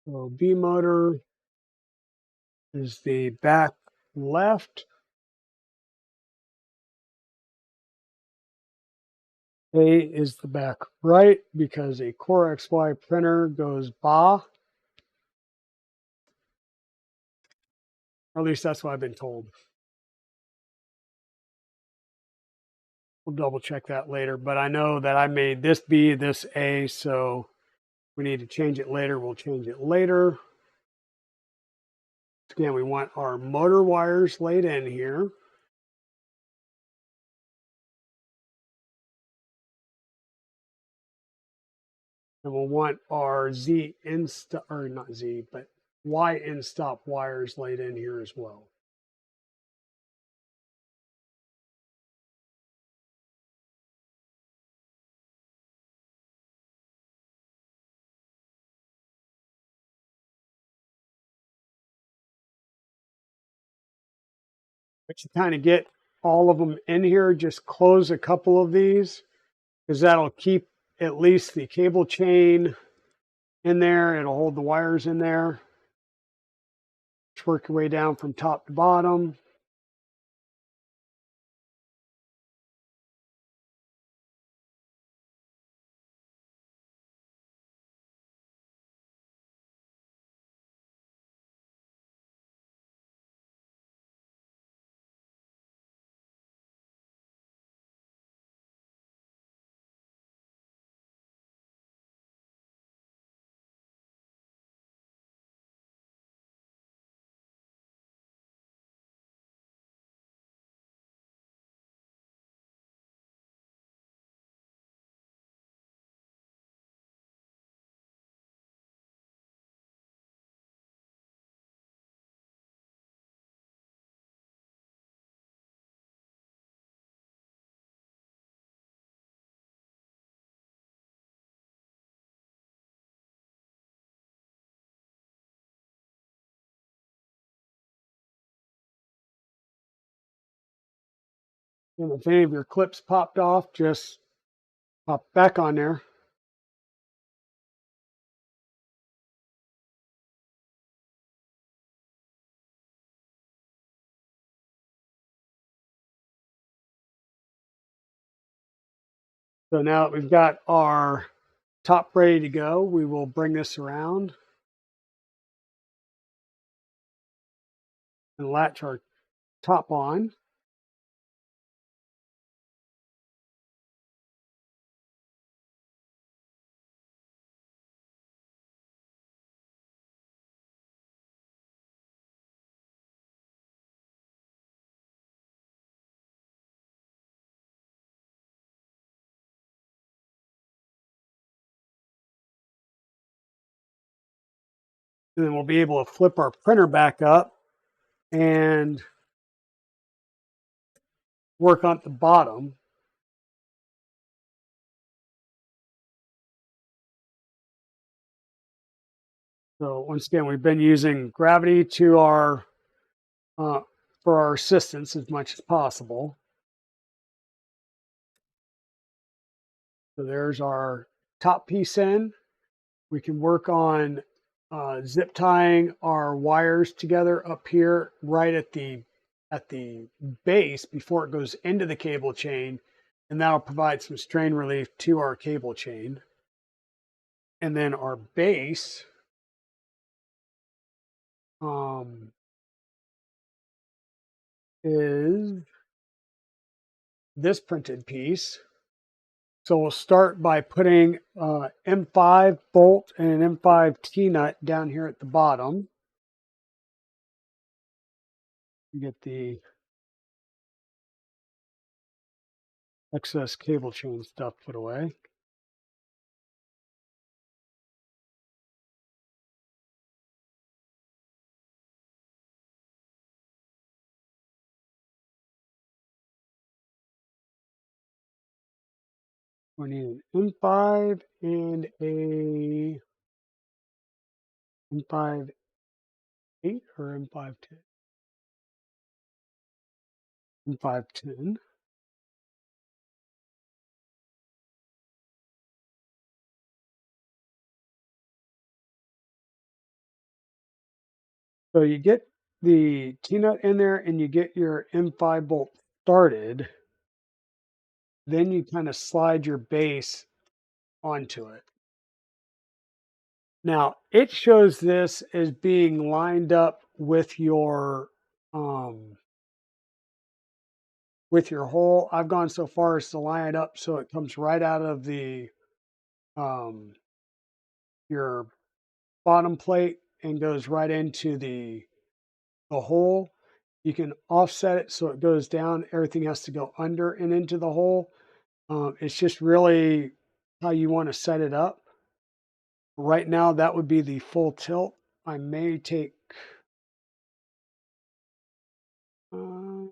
So B motor is the back left. A is the back right because a Core XY printer goes ba. Or at least that's what I've been told. We'll double check that later, but I know that I made this B, this A, so we need to change it later. We'll change it later. Again, we want our motor wires laid in here. And we'll want our Z in stop, or not Z, but Y in stop wires laid in here as well. But you kind of get all of them in here, just close a couple of these because that'll keep at least the cable chain in there. It'll hold the wires in there. Just work your way down from top to bottom. And if any of your clips popped off, just pop back on there. So now that we've got our top ready to go, we will bring this around and latch our top on. And then we'll be able to flip our printer back up and work on the bottom. So once again, we've been using gravity to our for our assistance as much as possible. So there's our top piece in. We can work on zip tying our wires together up here right at the base before it goes into the cable chain, and that'll provide some strain relief to our cable chain. And then our base is this printed piece. So we'll start by putting M5 bolt and an M5 T-nut down here at the bottom. You get the excess cable chain stuff put away. We need an M5 and a M5 8 or M5 10. M5 10. So you get the T-nut in there and you get your M5 bolt started, then you kind of slide your base onto it. Now, it shows this as being lined up um with your hole. I've gone so far as to line it up so it comes right out of the um your bottom plate and goes right into the hole. You can offset it so it goes down. Everything has to go under and into the hole. It's just really how you want to set it up. Right now, that would be the full tilt. I may take, uh,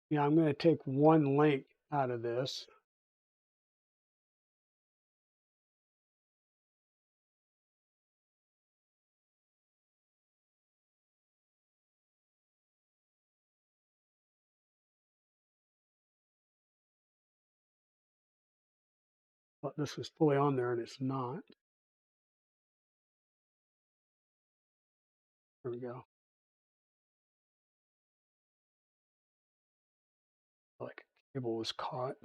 yeah, I'm going to take one link out of this. But this was fully on there and it's not. There we go. Like cable was caught.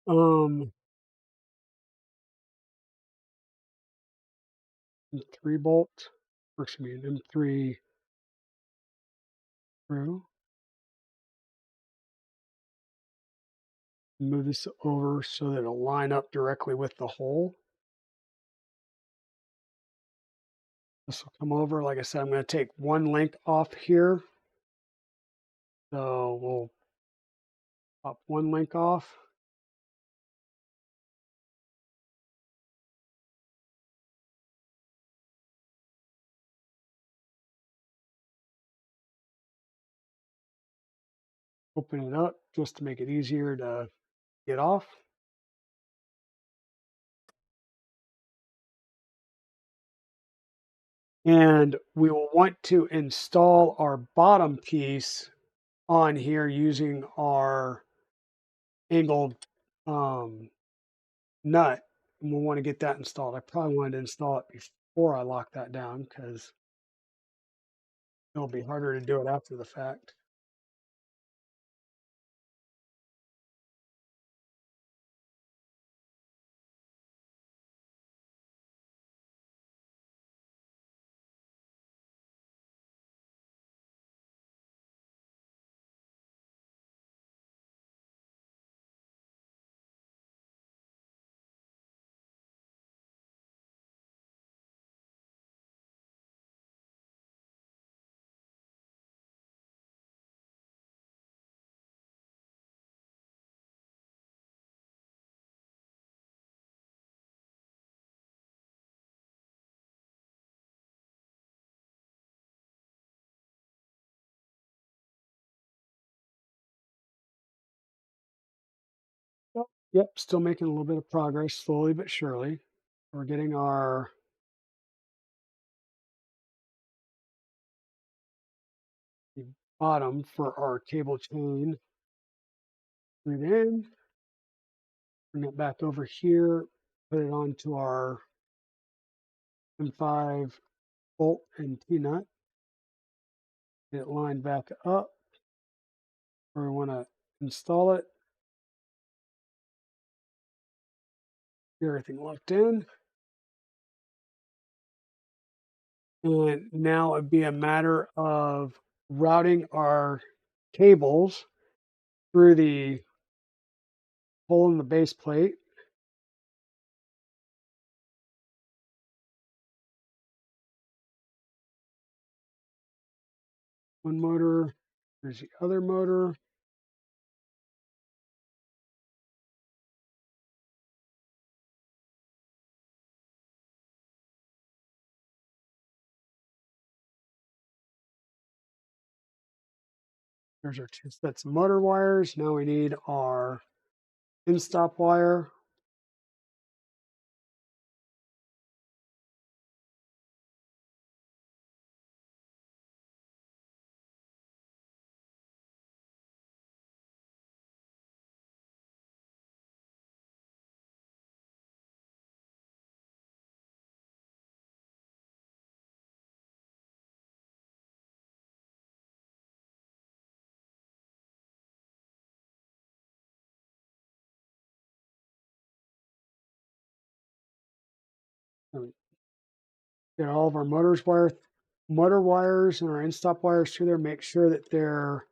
Um, M3 bolt, or excuse me, M3 screw. Move this over so that it'll line up directly with the hole. This will come over. Like I said, I'm going to take one link off here. So we'll pop one link off. Open it up just to make it easier to get off. And we will want to install our bottom piece on here using our angled nut. And we'll want to get that installed. I probably wanted to install it before I lock that down because it'll be harder to do it after the fact. Yep, still making a little bit of progress, slowly but surely. We're getting our bottom for our cable chain screwed in. Bring it back over here, put it onto our M5 bolt and T-nut. Get it lined back up where we want to install it. Get everything locked in. And now it'd be a matter of routing our cables through the hole in the base plate. One motor, there's the other motor. There's our two sets of motor wires. Now we need our in-stop wire. Get all of our motor wires and our in-stop wires through there. Make sure that they're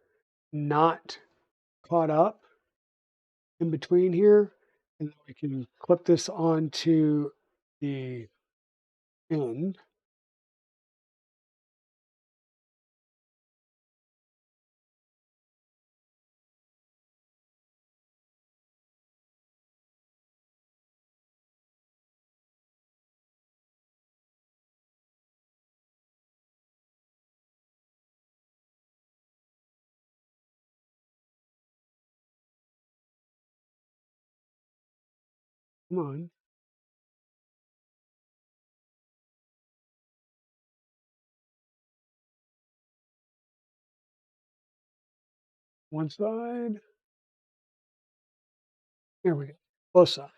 not caught up in between here. And then we can clip this onto the end. Come on. One side. There we go. Both sides.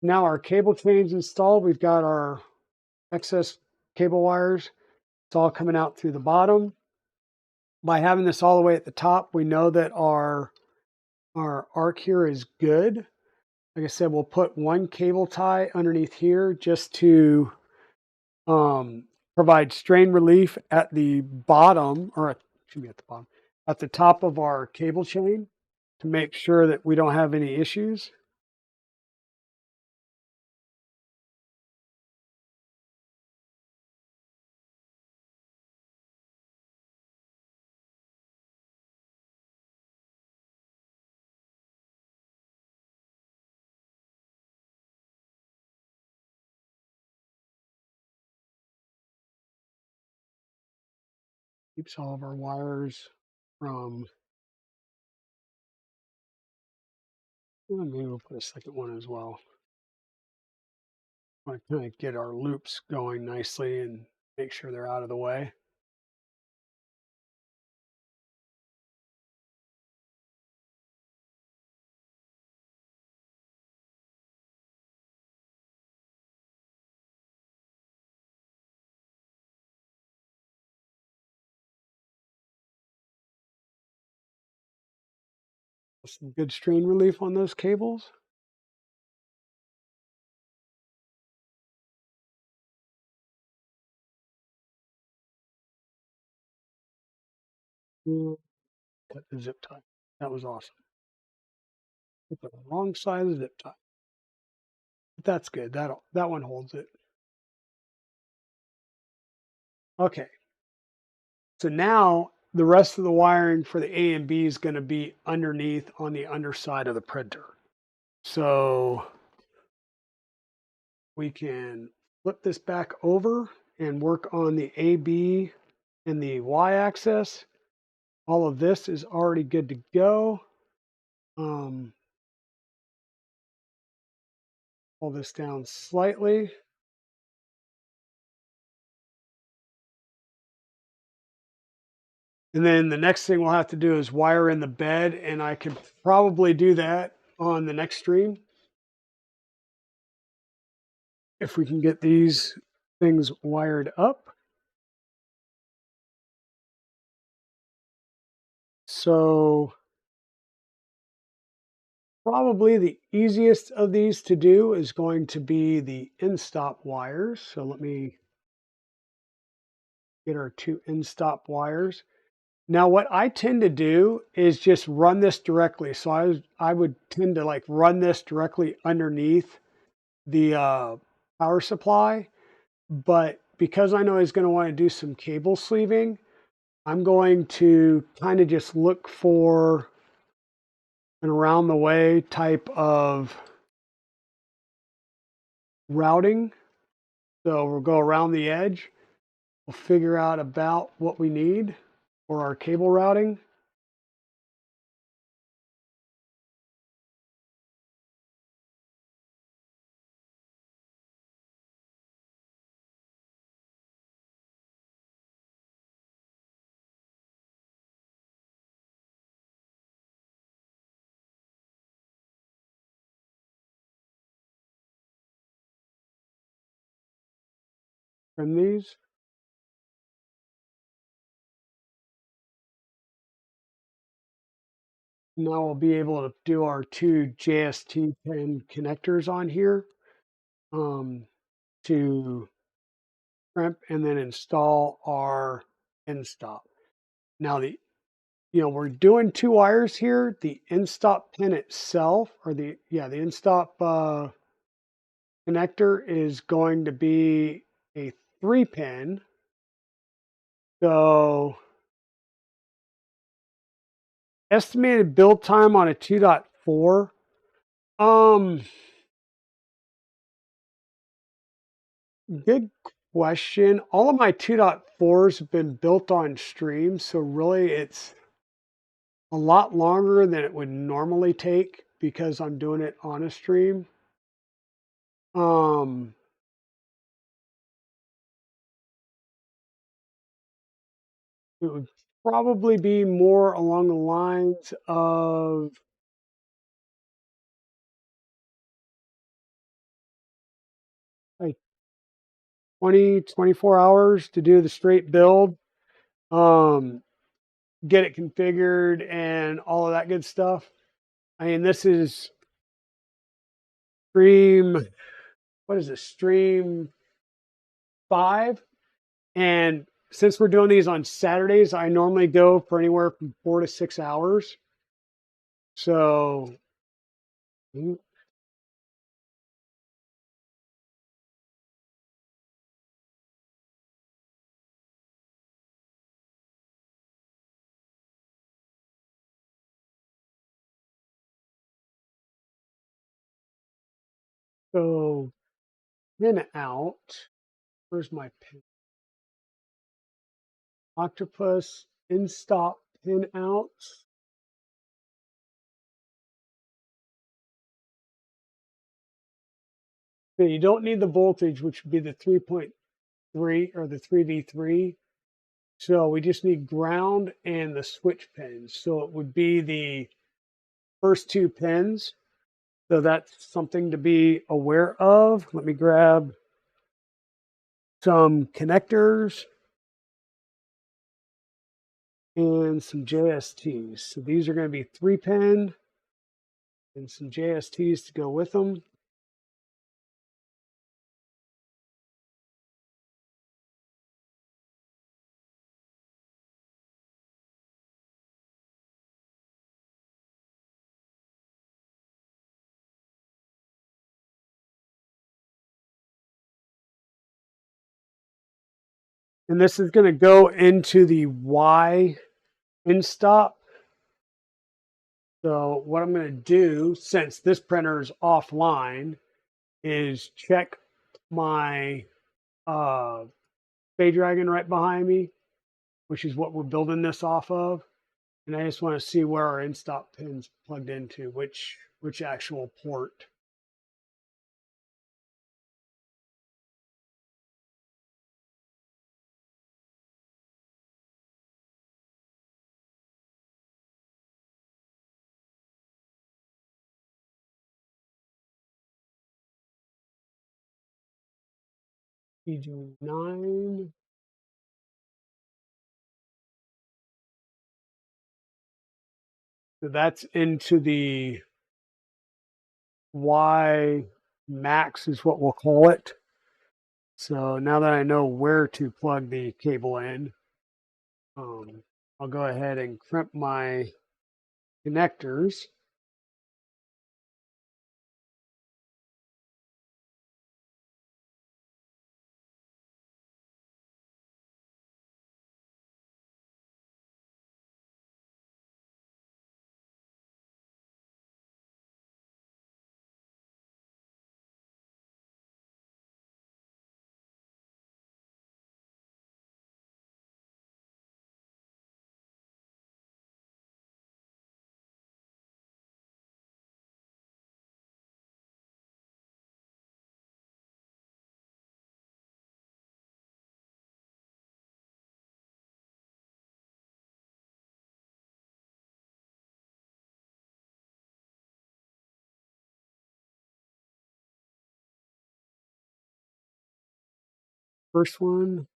Now our cable chain's installed. We've got our excess cable wires. It's all coming out through the bottom. By having this all the way at the top, we know that our arc here is good. Like I said, we'll put one cable tie underneath here just to provide strain relief at the bottom, or excuse me, at the bottom, at the top of our cable chain to make sure that we don't have any issues. Keeps all of our wires from, well, maybe we'll put a second one as well. Want to kind of get our loops going nicely and make sure they're out of the way. Some good strain relief on those cables. Cut the zip tie. That was awesome. Put the wrong side of the zip tie. But that's good. That one holds it. Okay. So now the rest of the wiring for the A and B is going to be underneath on the underside of the printer. So we can flip this back over and work on the AB and the Y axis. All of this is already good to go. Pull this down slightly. And then the next thing we'll have to do is wire in the bed, and I could probably do that on the next stream if we can get these things wired up. So probably the easiest of these to do is going to be the in-stop wires. So let me get our two in-stop wires. Now, what I tend to do is just run this directly. So I would tend to like run this directly underneath the power supply. But because I know he's going to want to do some cable sleeving, I'm going to kind of just look for an around the way type of routing. So we'll go around the edge. We'll figure out about what we need for our cable routing. From these. Now we'll be able to do our two JST10 connectors on here. to crimp and then install our end stop. Now we're doing 2 wires here. The end stop pin itself, or the end stop connector is going to be a 3-pin. So estimated build time on a 2.4. Good question. All of my 2.4s have been built on stream, so really it's a lot longer than it would normally take because I'm doing it on a stream. Um, it would probably be more along the lines of like 24 hours to do the straight build, get it configured and all of that good stuff. I mean, this is stream, what is it, stream 5? And since we're doing these on Saturdays, I normally go for anywhere from 4 to 6 hours. So, so pin out. Where's my pin? Octopus in stop pin out. So you don't need the voltage, which would be the 3.3 or the 3V3. So we just need ground and the switch pins. So it would be the first 2 pins. So that's something to be aware of. Let me grab some connectors and some JSTs. So these are going to be 3-pin and some JSTs to go with them. And this is going to go into the Y in stop. So what I'm going to do, since this printer is offline, is check my Bay Dragon right behind me, which is what we're building this off of. And I just want to see where our in-stop pin's plugged into, which actual port. PG9. So that's into the Y max is what we'll call it. So now that I know where to plug the cable in, I'll go ahead and crimp my connectors. First one,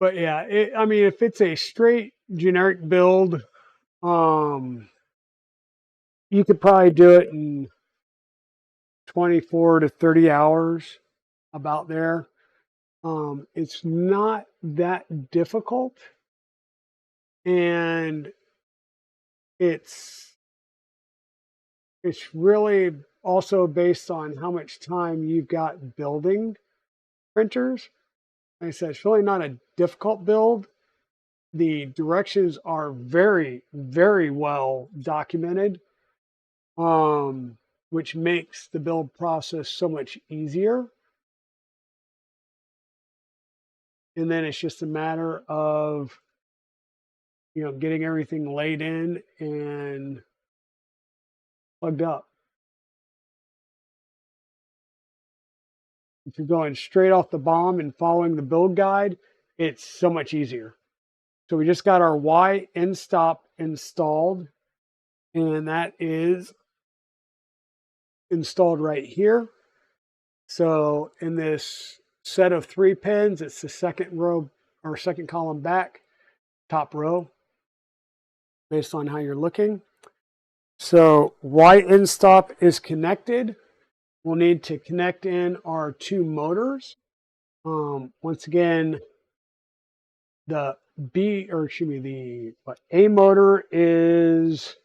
But yeah, I mean, if it's a straight generic build, um, you could probably do it in 24 to 30 hours, about there. It's not that difficult, and it's it's really also based on how much time you've got building printers. Like I said, it's really not a difficult build. The directions are very, very well documented, um, which makes the build process so much easier. And then it's just a matter of, getting everything laid in and plugged up. If you're going straight off the bomb and following the build guide, it's so much easier. So we just got our Y end stop installed, and that is installed right here. So in this set of 3 pins, it's the second row or second column back, top row, based on how you're looking. So Y end stop is connected. We'll need to connect in our 2 motors. Once again, the A motor is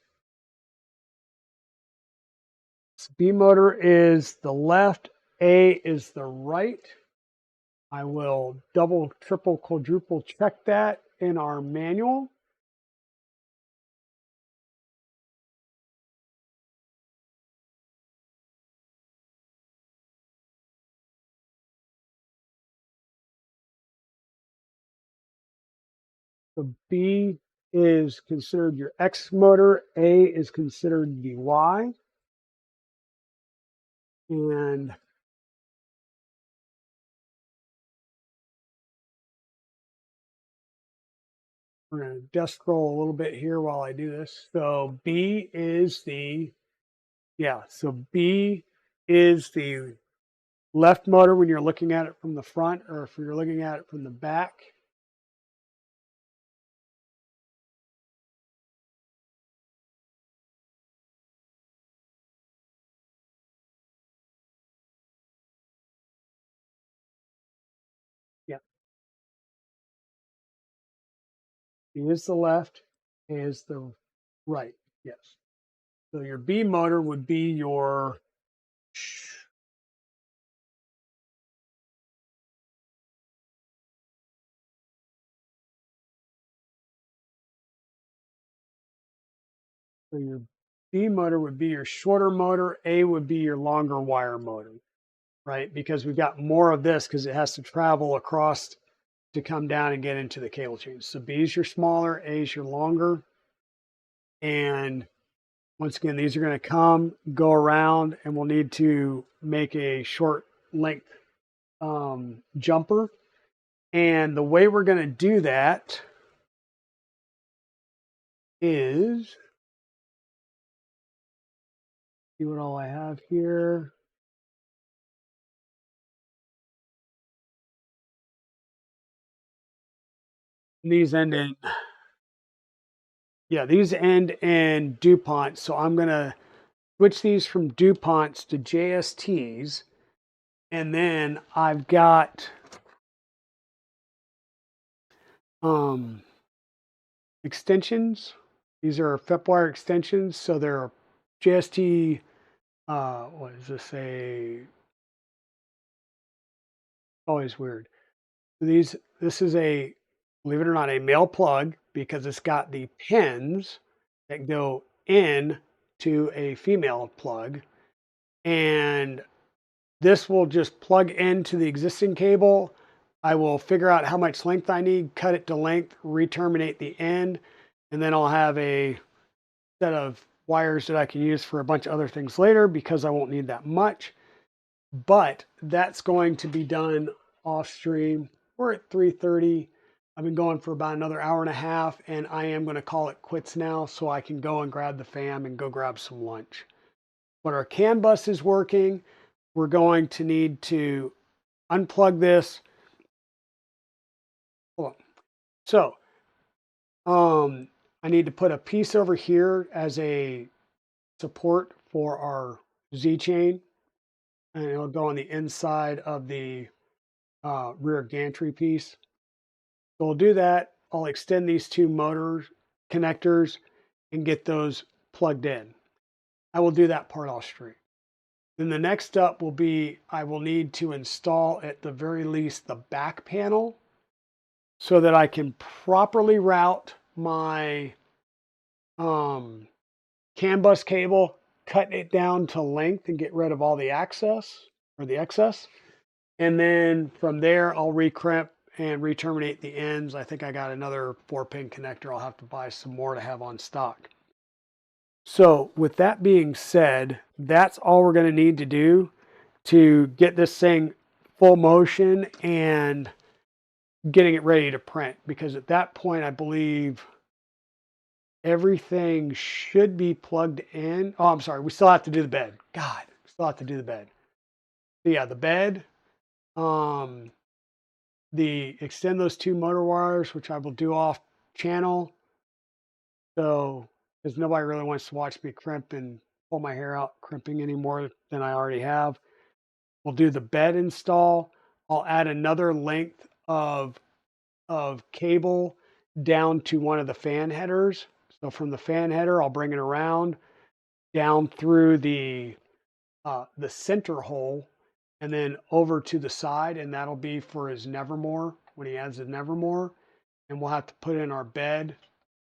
B motor is the left, A is the right. I will double, triple, quadruple check that in our manual. So B is considered your X motor, A is considered the Y. And we're going to desk scroll a little bit here while I do this. So B is the left motor when you're looking at it from the front, or if you're looking at it from the back. Yeah, B is the left, A is the right. Yes. So your B motor would be your B motor would be your shorter motor, A would be your longer wire motor, right? Because we've got more of this because it has to travel across to come down and get into the cable chain. So B is your smaller, A is your longer. And once again, these are going to go around, and we'll need to make a short length jumper. And the way we're going to do that is, see what all I have here. These end in, these end in DuPont. So I'm going to switch these from DuPonts to JSTs. And then I've got extensions. These are FEPwire extensions. So they're JST, what does this say? Always weird. This is believe it or not, a male plug because it's got the pins that go in to a female plug. And this will just plug into the existing cable. I will figure out how much length I need, cut it to length, re-terminate the end, and then I'll have a set of wires that I can use for a bunch of other things later because I won't need that much. But that's going to be done off stream. We're at 3:30. I've been going for about another hour and a half, and I am going to call it quits now so I can go and grab the fam and go grab some lunch. But our CAN bus is working. We're going to need to unplug this. Hold on. So I need to put a piece over here as a support for our Z chain, and it'll go on the inside of the rear gantry piece. So we'll do that. I'll extend these two motor connectors and get those plugged in. I will do that part off street. Then the next step will be I will need to install at the very least the back panel so that I can properly route my CAN bus cable, cut it down to length and get rid of all the access or the excess. And then from there, I'll recrimp and re-terminate the ends. I think I got another 4-pin connector. I'll have to buy some more to have on stock. So with that being said, that's all we're going to need to do to get this thing full motion and getting it ready to print. Because at that point, I believe everything should be plugged in. Oh, I'm sorry. We still have to do the bed. God, we still have to do the bed. So yeah, the bed, the extend those two motor wires, which I will do off channel. So, because nobody really wants to watch me crimp and pull my hair out crimping any more than I already have. We'll do the bed install. I'll add another length of cable down to one of the fan headers. So from the fan header, I'll bring it around down through the center hole and then over to the side, and that'll be for his Nevermore when he adds the Nevermore. And we'll have to put in our bed,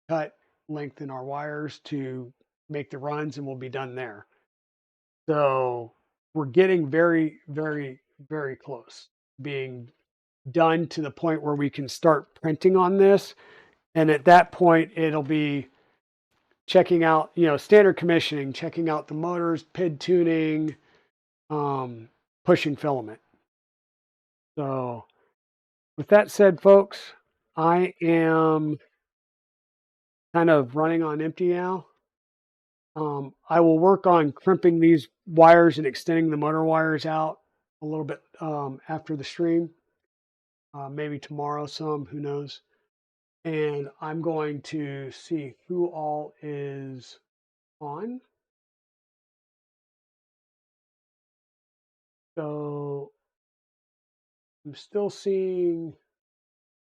cut, lengthen our wires to make the runs, and we'll be done there. So we're getting very, very, very close being done to the point where we can start printing on this. And at that point, it'll be checking out, standard commissioning, checking out the motors, PID tuning, pushing filament. So with that said, folks, I am kind of running on empty now. I will work on crimping these wires and extending the motor wires out a little bit after the stream. Maybe tomorrow some, who knows. And I'm going to see who all is on. So I'm still seeing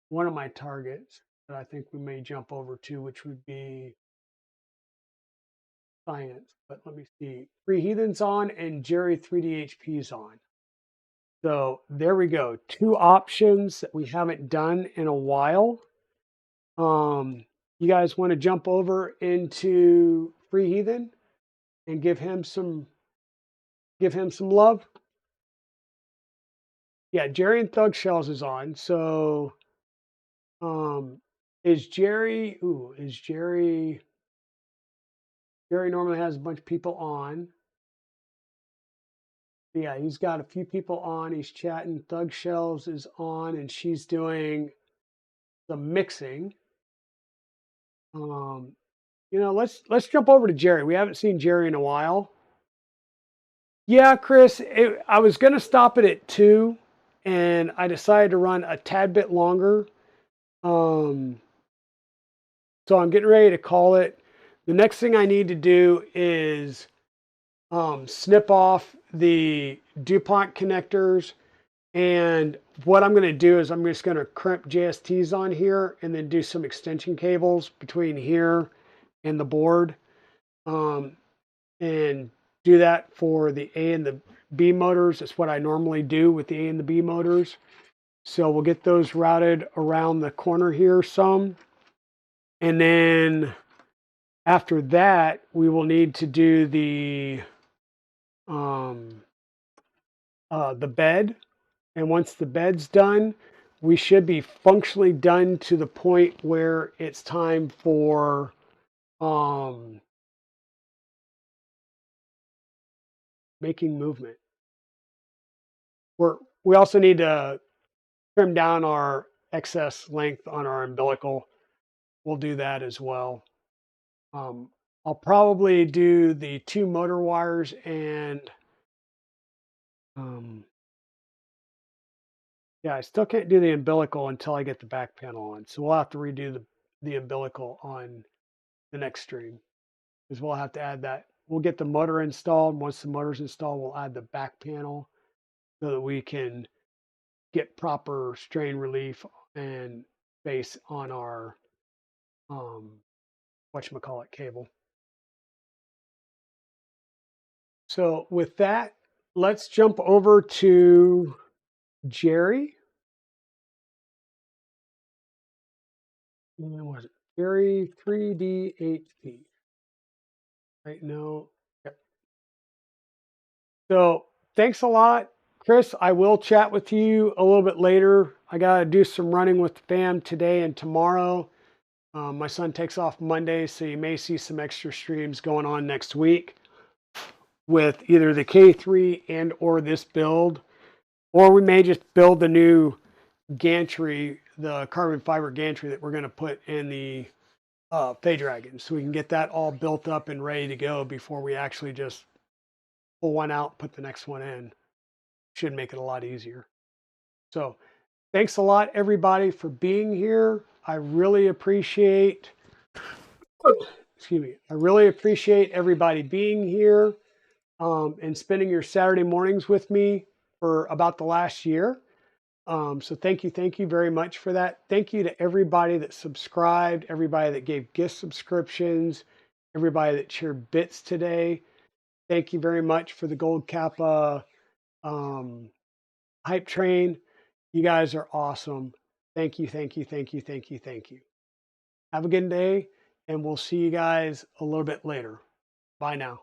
one of my targets that I think we may jump over to, which would be science. But let me see. Free Heathen's on and Jerry 3DHP's on. So there we go. Two options that we haven't done in a while. You guys want to jump over into Free Heathen and give him some love? Yeah, Jerry and Thug Shells is on. So is Jerry normally has a bunch of people on. Yeah, he's got a few people on. He's chatting. Thug Shells is on and she's doing the mixing. Let's jump over to Jerry. We haven't seen Jerry in a while. Yeah, Chris, I was going to stop it at 2, and I decided to run a tad bit longer. So I'm getting ready to call it. The next thing I need to do is snip off the DuPont connectors. And what I'm going to do is I'm just going to crimp JSTs on here and then do some extension cables between here and the board. And do that for the A and the B motors. It's what I normally do with the A and the B motors. So we'll get those routed around the corner here some. And then after that, we will need to do the bed. And once the bed's done, we should be functionally done to the point where it's time for making movement. We also need to trim down our excess length on our umbilical. We'll do that as well. I'll probably do the 2 motor wires and Yeah, I still can't do the umbilical until I get the back panel on. So we'll have to redo the umbilical on the next stream because we'll have to add that. We'll get the motor installed. Once the motor's installed, we'll add the back panel so that we can get proper strain relief and base on our whatchamacallit cable. So with that, let's jump over to Jerry. When was it? Jerry 3DHP. Right? No. Yep. So thanks a lot, Chris. I will chat with you a little bit later. I got to do some running with the fam today and tomorrow. My son takes off Monday, so you may see some extra streams going on next week with either the K3 and or this build, or we may just build the new gantry, the carbon fiber gantry that we're going to put in the Fay Dragon, so we can get that all built up and ready to go before we actually just pull one out, put the next one in. Should make it a lot easier. So thanks a lot, everybody, for being here. I really appreciate, excuse me, I really appreciate everybody being here and spending your Saturday mornings with me for about the last year. So thank you very much for that. Thank you to everybody that subscribed, everybody that gave gift subscriptions, everybody that shared bits today. Thank you very much for the Gold Kappa hype train. You guys are awesome. Thank you. Have a good day, and we'll see you guys a little bit later. Bye now.